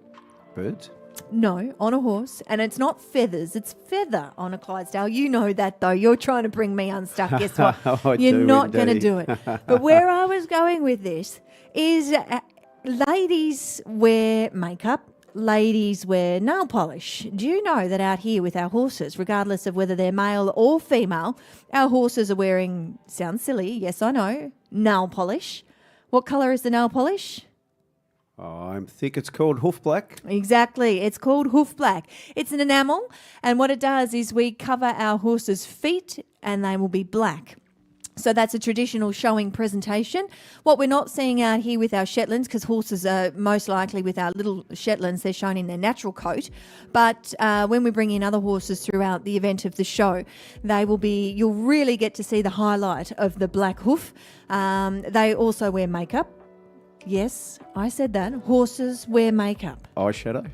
birds? No, on a horse. And it's not feathers, it's feather on a Clydesdale. You know that, though. You're trying to bring me unstuck. Guess what? You're not going to do it. But where I was going with this is ladies wear makeup, ladies wear nail polish. Do you know that out here with our horses, regardless of whether they're male or female, our horses are wearing, sounds silly, yes I know, nail polish. What colour is the nail polish? I think it's called hoof black. Exactly. It's called hoof black. It's an enamel, and what it does is we cover our horses' feet and they will be black. So that's a traditional showing presentation. What we're not seeing out here with our Shetlands, because horses are most likely with our little Shetlands, they're shown in their natural coat. But when we bring in other horses throughout the event of the show, you'll really get to see the highlight of the black hoof. They also wear makeup. Yes, I said that. Horses wear makeup. Eyeshadow?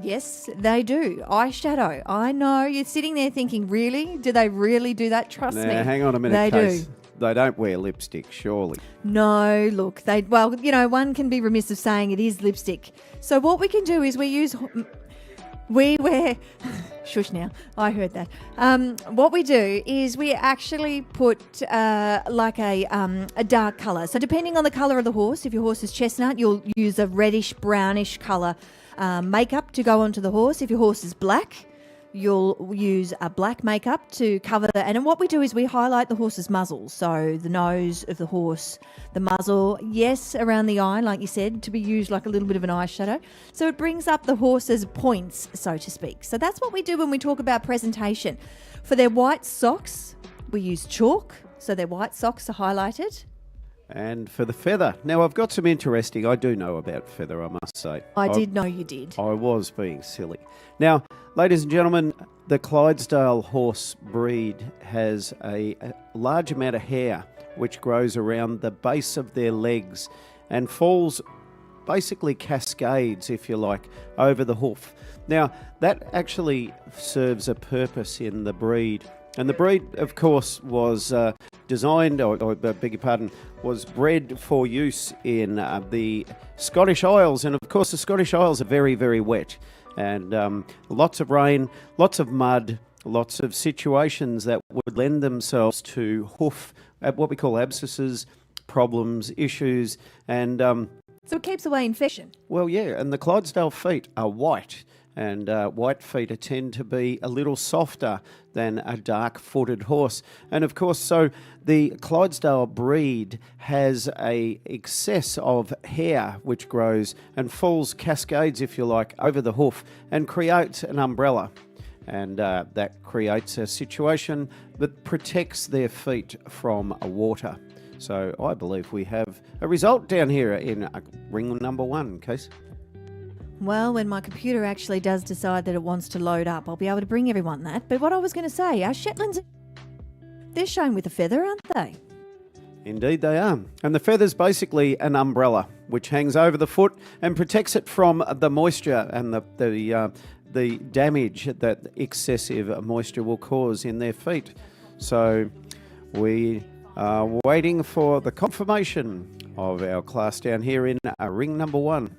Yes, they do. Eyeshadow. I know. You're sitting there thinking, really? Do they really do that? Trust me. Hang on a minute, They Case. do. They don't wear lipstick, surely. No, look. One can be remiss of saying it is lipstick. So what we can do is we wear... Shush now. I heard that. What we do is we actually put a dark colour. So depending on the colour of the horse, if your horse is chestnut, you'll use a reddish, brownish colour makeup to go onto the horse. If your horse is black, you'll use a black makeup to cover that. And what we do is we highlight the horse's muzzle. So the nose of the horse, the muzzle, yes, around the eye, like you said, to be used like a little bit of an eyeshadow. So it brings up the horse's points, so to speak. So that's what we do when we talk about presentation. For their white socks, we use chalk. So their white socks are highlighted. And for the feather. Now, I've got some interesting... I do know about feather, I must say. I did know you did. I was being silly. Now, ladies and gentlemen, the Clydesdale horse breed has a large amount of hair which grows around the base of their legs and falls, basically cascades, if you like, over the hoof. Now, that actually serves a purpose in the breed. And the breed, of course, was designed, or beg your pardon, was bred for use in the Scottish Isles. And of course, the Scottish Isles are very, very wet. And lots of rain, lots of mud, lots of situations that would lend themselves to hoof, what we call abscesses, problems, issues. And so it keeps away infection. Well, yeah, and the Clydesdale feet are white. And white feet tend to be a little softer than a dark-footed horse. And of course, so the Clydesdale breed has a excess of hair which grows and falls, cascades, if you like, over the hoof and creates an umbrella. And that creates a situation that protects their feet from water. So I believe we have a result down here in ring number 1, Case. Well, when my computer actually does decide that it wants to load up, I'll be able to bring everyone that. But what I was going to say, our Shetlands, they're shown with a feather, aren't they? Indeed they are. And the feather's basically an umbrella which hangs over the foot and protects it from the moisture and the damage that excessive moisture will cause in their feet. So we are waiting for the confirmation of our class down here in ring number 1.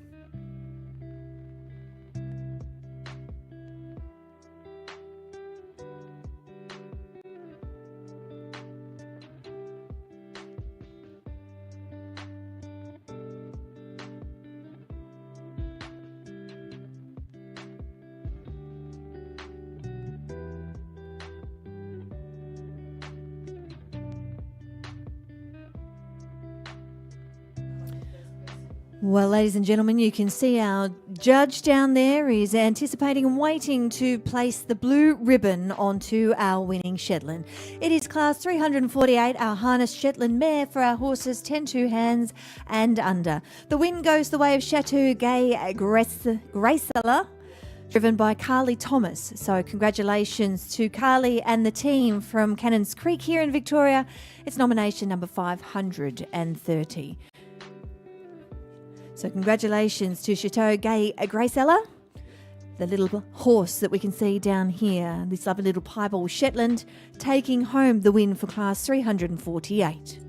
Well, ladies and gentlemen, you can see our judge down there is anticipating and waiting to place the blue ribbon onto our winning Shetland. It is class 348, our harness Shetland mare for our horses 10 2 hands and under. The win goes the way of Chateau Gay Graceella, driven by Carly Thomas. So congratulations to Carly and the team from Cannons Creek here in Victoria. It's nomination number 530. So congratulations to Chateau Gay Graceella, the little horse that we can see down here, this lovely little piebald Shetland, taking home the win for class 348.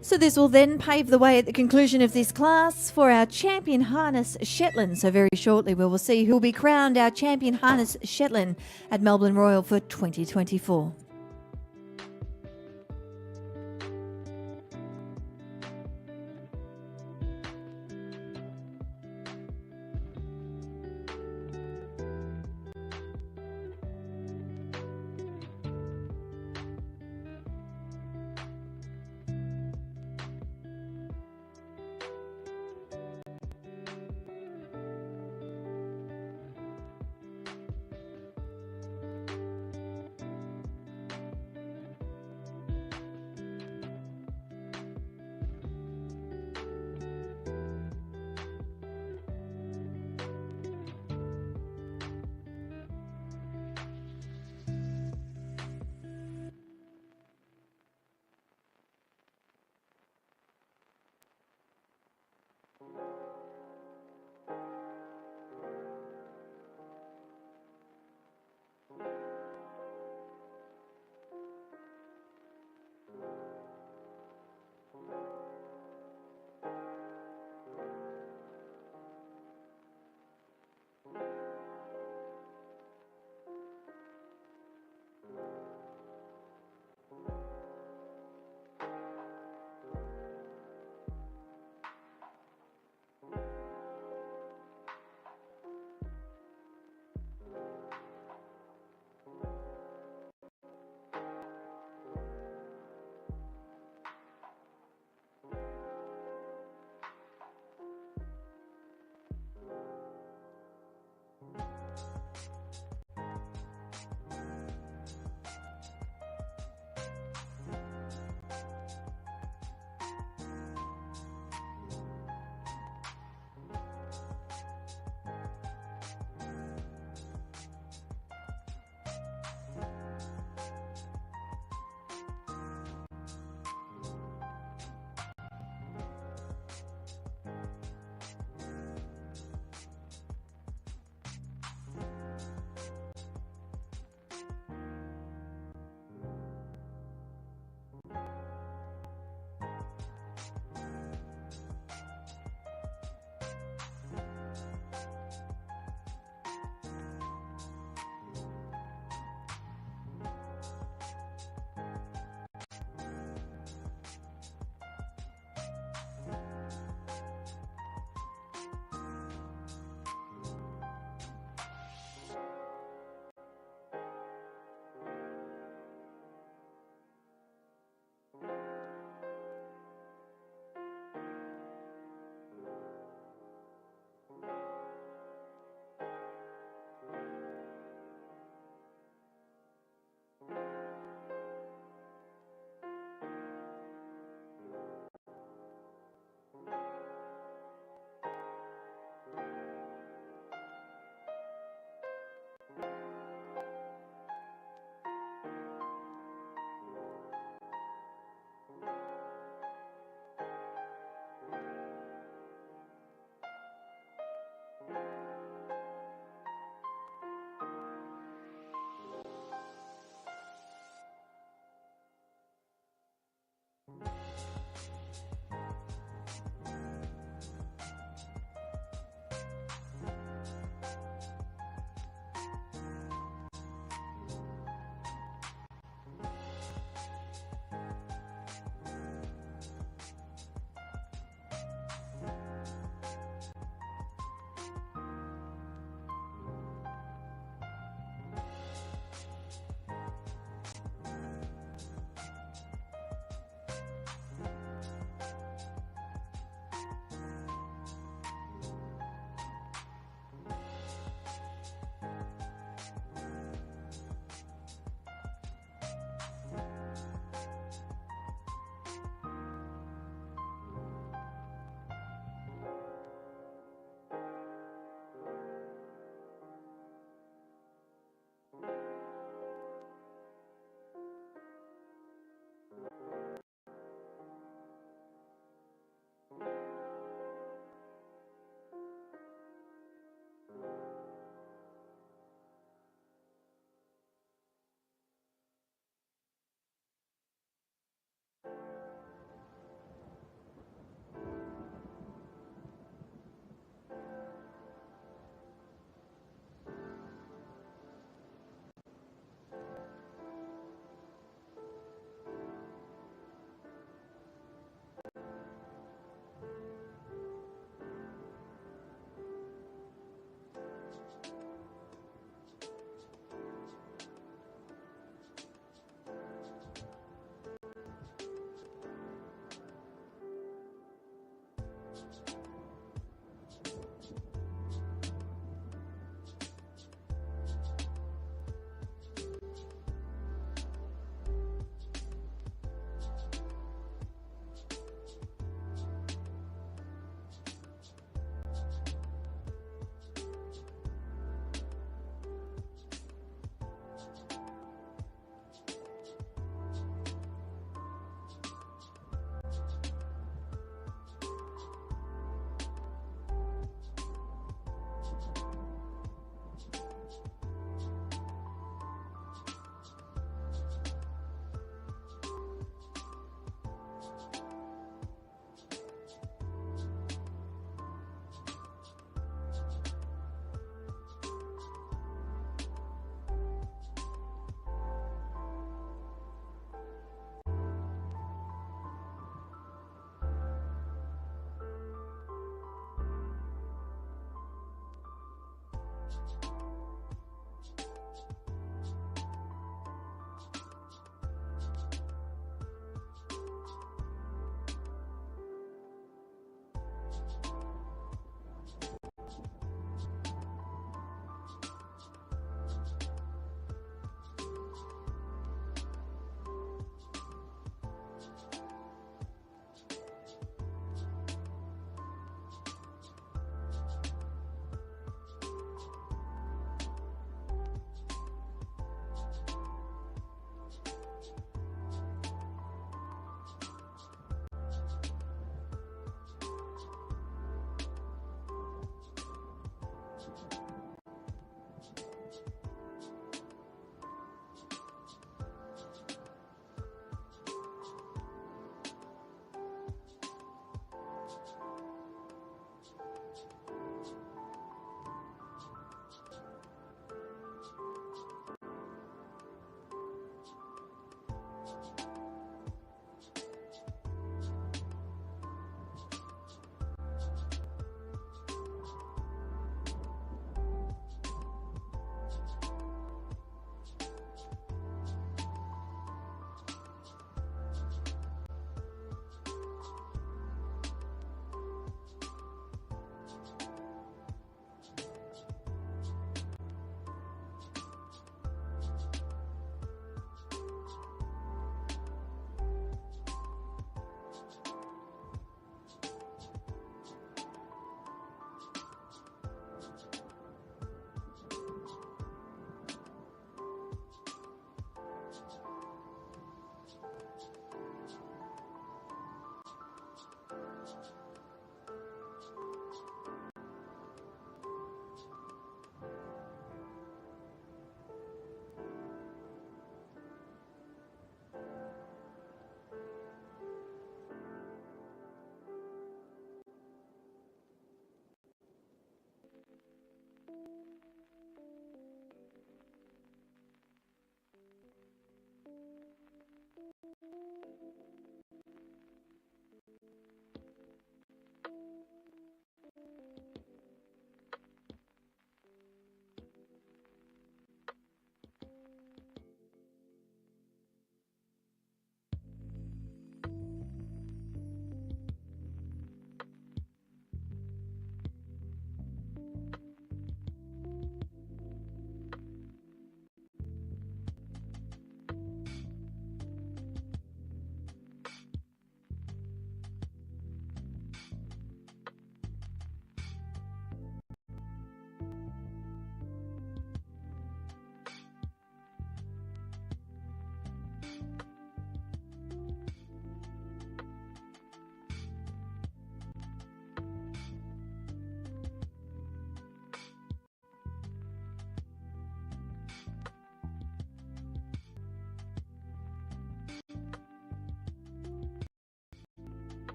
So this will then pave the way at the conclusion of this class for our champion harness Shetland. So very shortly we will see who will be crowned our champion harness Shetland at Melbourne Royal for 2024.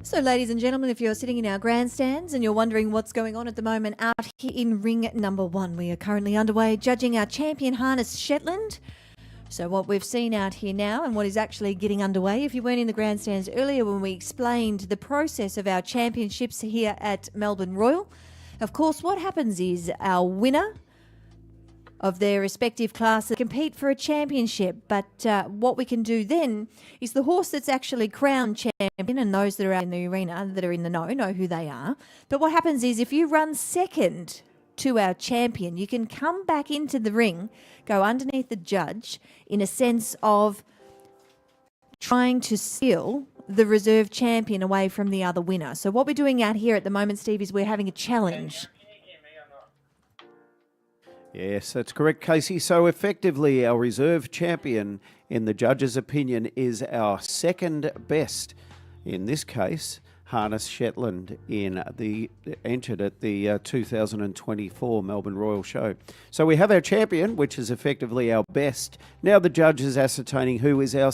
So, ladies and gentlemen, if you're sitting in our grandstands and you're wondering what's going on at the moment out here in ring number 1, we are currently underway judging our champion harness Shetland. So what we've seen out here now and what is actually getting underway, if you weren't in the grandstands earlier when we explained the process of our championships here at Melbourne Royal, of course what happens is our winner of their respective classes compete for a championship. But what we can do then is the horse that's actually crowned champion, and those that are out in the arena that are in the know who they are. But what happens is if you run second to our champion, you can come back into the ring, go underneath the judge in a sense of trying to steal the reserve champion away from the other winner. So what we're doing out here at the moment, Steve, is we're having a challenge. Yes, that's correct, Casey. So effectively, our reserve champion, in the judge's opinion, is our second best. In this case, Harness Shetland entered at the 2024 Melbourne Royal Show. So we have our champion, which is effectively our best. Now the judge is ascertaining who is our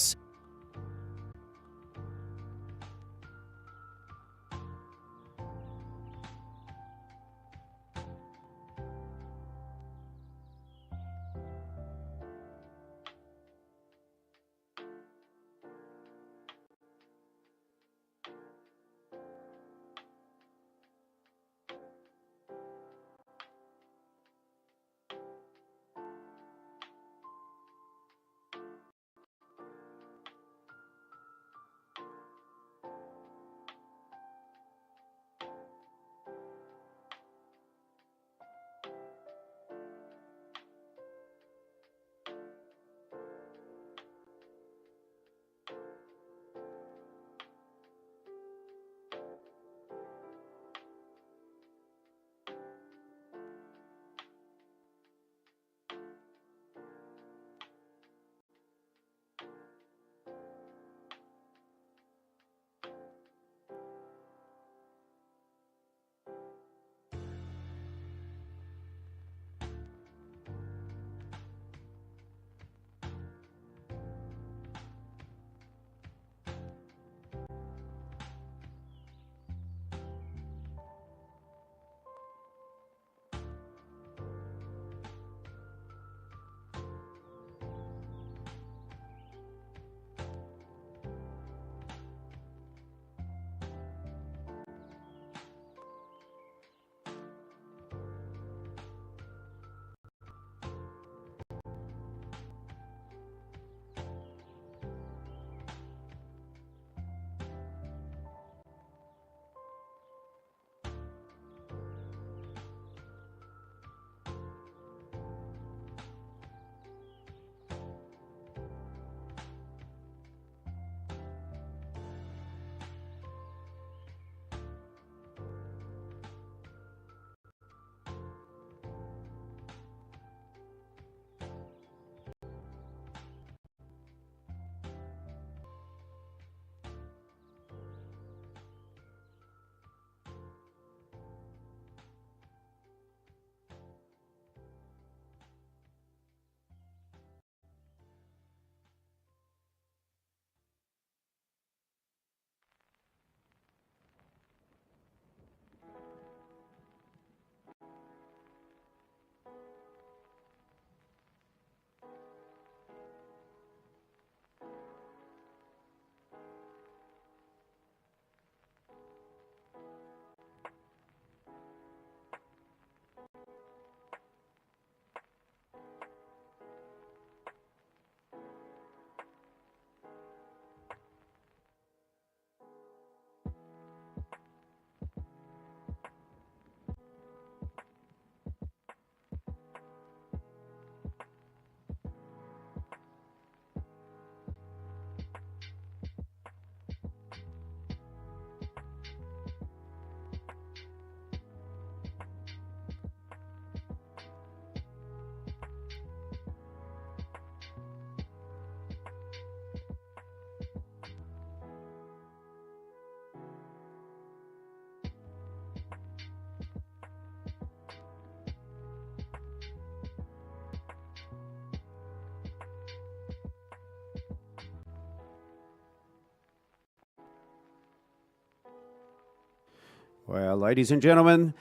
Well, ladies and gentlemen,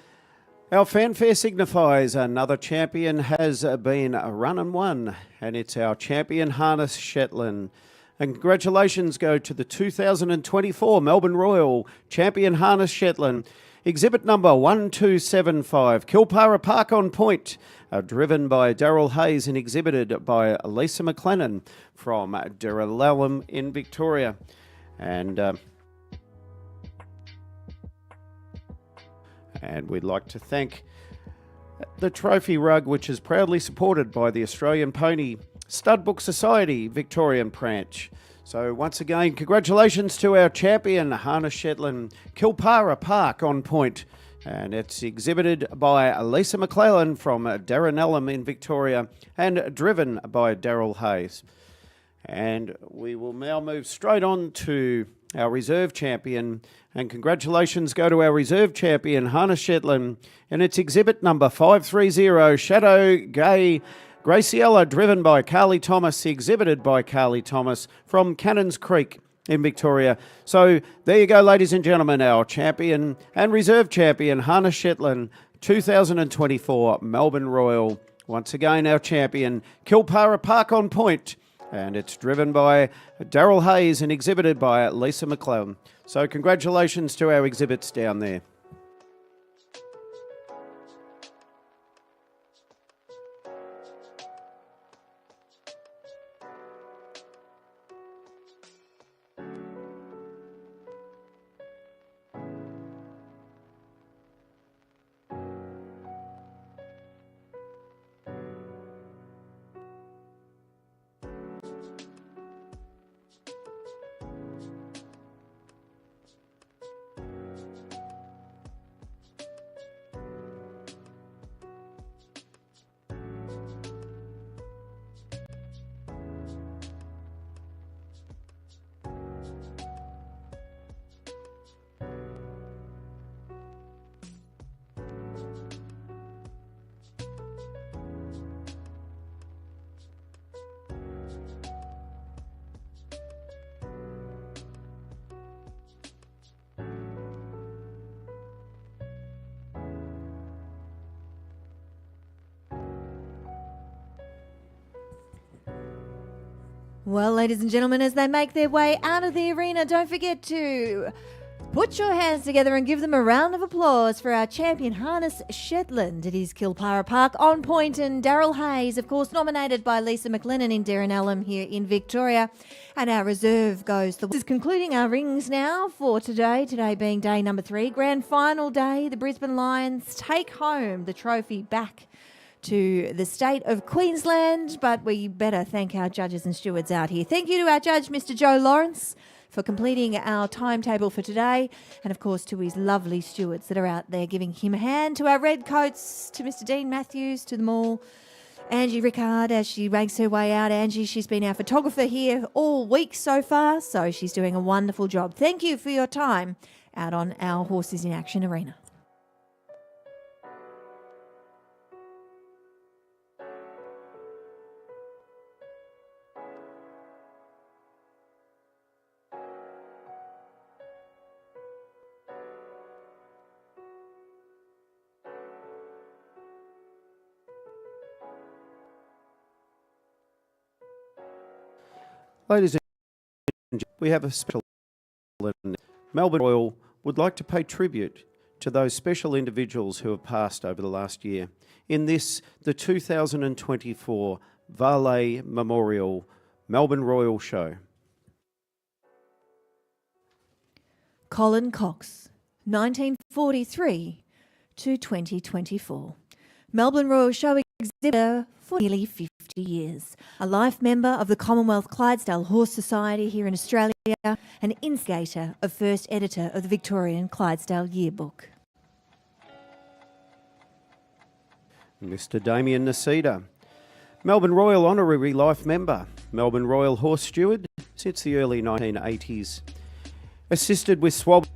our fanfare signifies another champion has been run and won, and it's our champion harness Shetland. And congratulations go to the 2024 Melbourne Royal Champion Harness Shetland. Exhibit number 1275, Kilpara Park on Point, driven by Daryl Hayes and exhibited by Lisa McLennan from Derralum in Victoria. And we'd like to thank the trophy rug, which is proudly supported by the Australian Pony Studbook Society Victorian branch. So once again, congratulations to our champion, Harness Shetland, Kilpara Park on Point. And it's exhibited by Lisa McClellan from Darranellum in Victoria and driven by Daryl Hayes. And we will now move straight on to our reserve champion. And congratulations go to our reserve champion, Harness Shetland. And it's exhibit number 530, Shadow Gay Graciella, driven by Carly Thomas, exhibited by Carly Thomas from Cannons Creek in Victoria. So there you go, ladies and gentlemen, our champion and reserve champion, Harness Shetland, 2024 Melbourne Royal. Once again, our champion, Kilpara Park on Point. And it's driven by Daryl Hayes and exhibited by Lisa McClellan. So congratulations to our exhibits down there. Well, ladies and gentlemen, as they make their way out of the arena, don't forget to put your hands together and give them a round of applause for our champion Harness Shetland. It is Kilpara Park on Point, and Daryl Hayes, of course, nominated by Lisa McLennan in Darranellum here in Victoria. And our reserve goes to... This is concluding our rings now for today being day number 3, grand final day. The Brisbane Lions take home the trophy back to the state of Queensland, but we better thank our judges and stewards out here. Thank you to our judge, Mr. Joe Lawrence, for completing our timetable for today, and of course to his lovely stewards that are out there giving him a hand, to our red coats, to Mr. Dean Matthews, to them all. Angie Rickard, as she makes her way out. Angie, she's been our photographer here all week so far, so she's doing a wonderful job. Thank you for your time out on our Horses in Action arena. Ladies and gentlemen, we have a special... Melbourne Royal would like to pay tribute to those special individuals who have passed over the last year in this, the 2024 Valet Memorial Melbourne Royal Show. Colin Cox, 1943 to 2024. Melbourne Royal Show exhibitor for nearly 50 years. A life member of the Commonwealth Clydesdale Horse Society here in Australia, an instigator of first editor of the Victorian Clydesdale Yearbook. Mr. Damien Nasida, Melbourne Royal Honorary Life Member, Melbourne Royal Horse Steward since the early 1980s. Assisted with swab...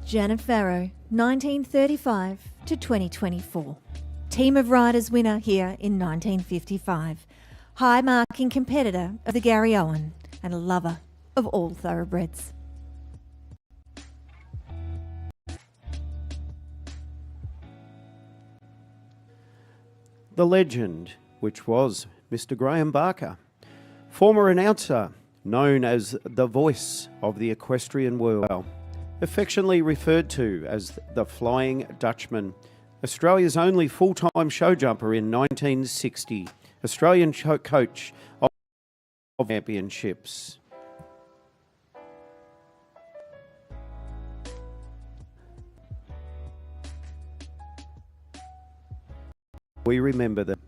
Janet Farrow, 1935 to 2024. Team of Riders winner here in 1955. High marking competitor of the Gary Owen and a lover of all thoroughbreds. the legend, which was Mr. Graham Barker, former announcer known as the voice of the equestrian world, affectionately referred to as the Flying Dutchman, Australia's only full-time show jumper in 1960, Australian coach of championships. We remember them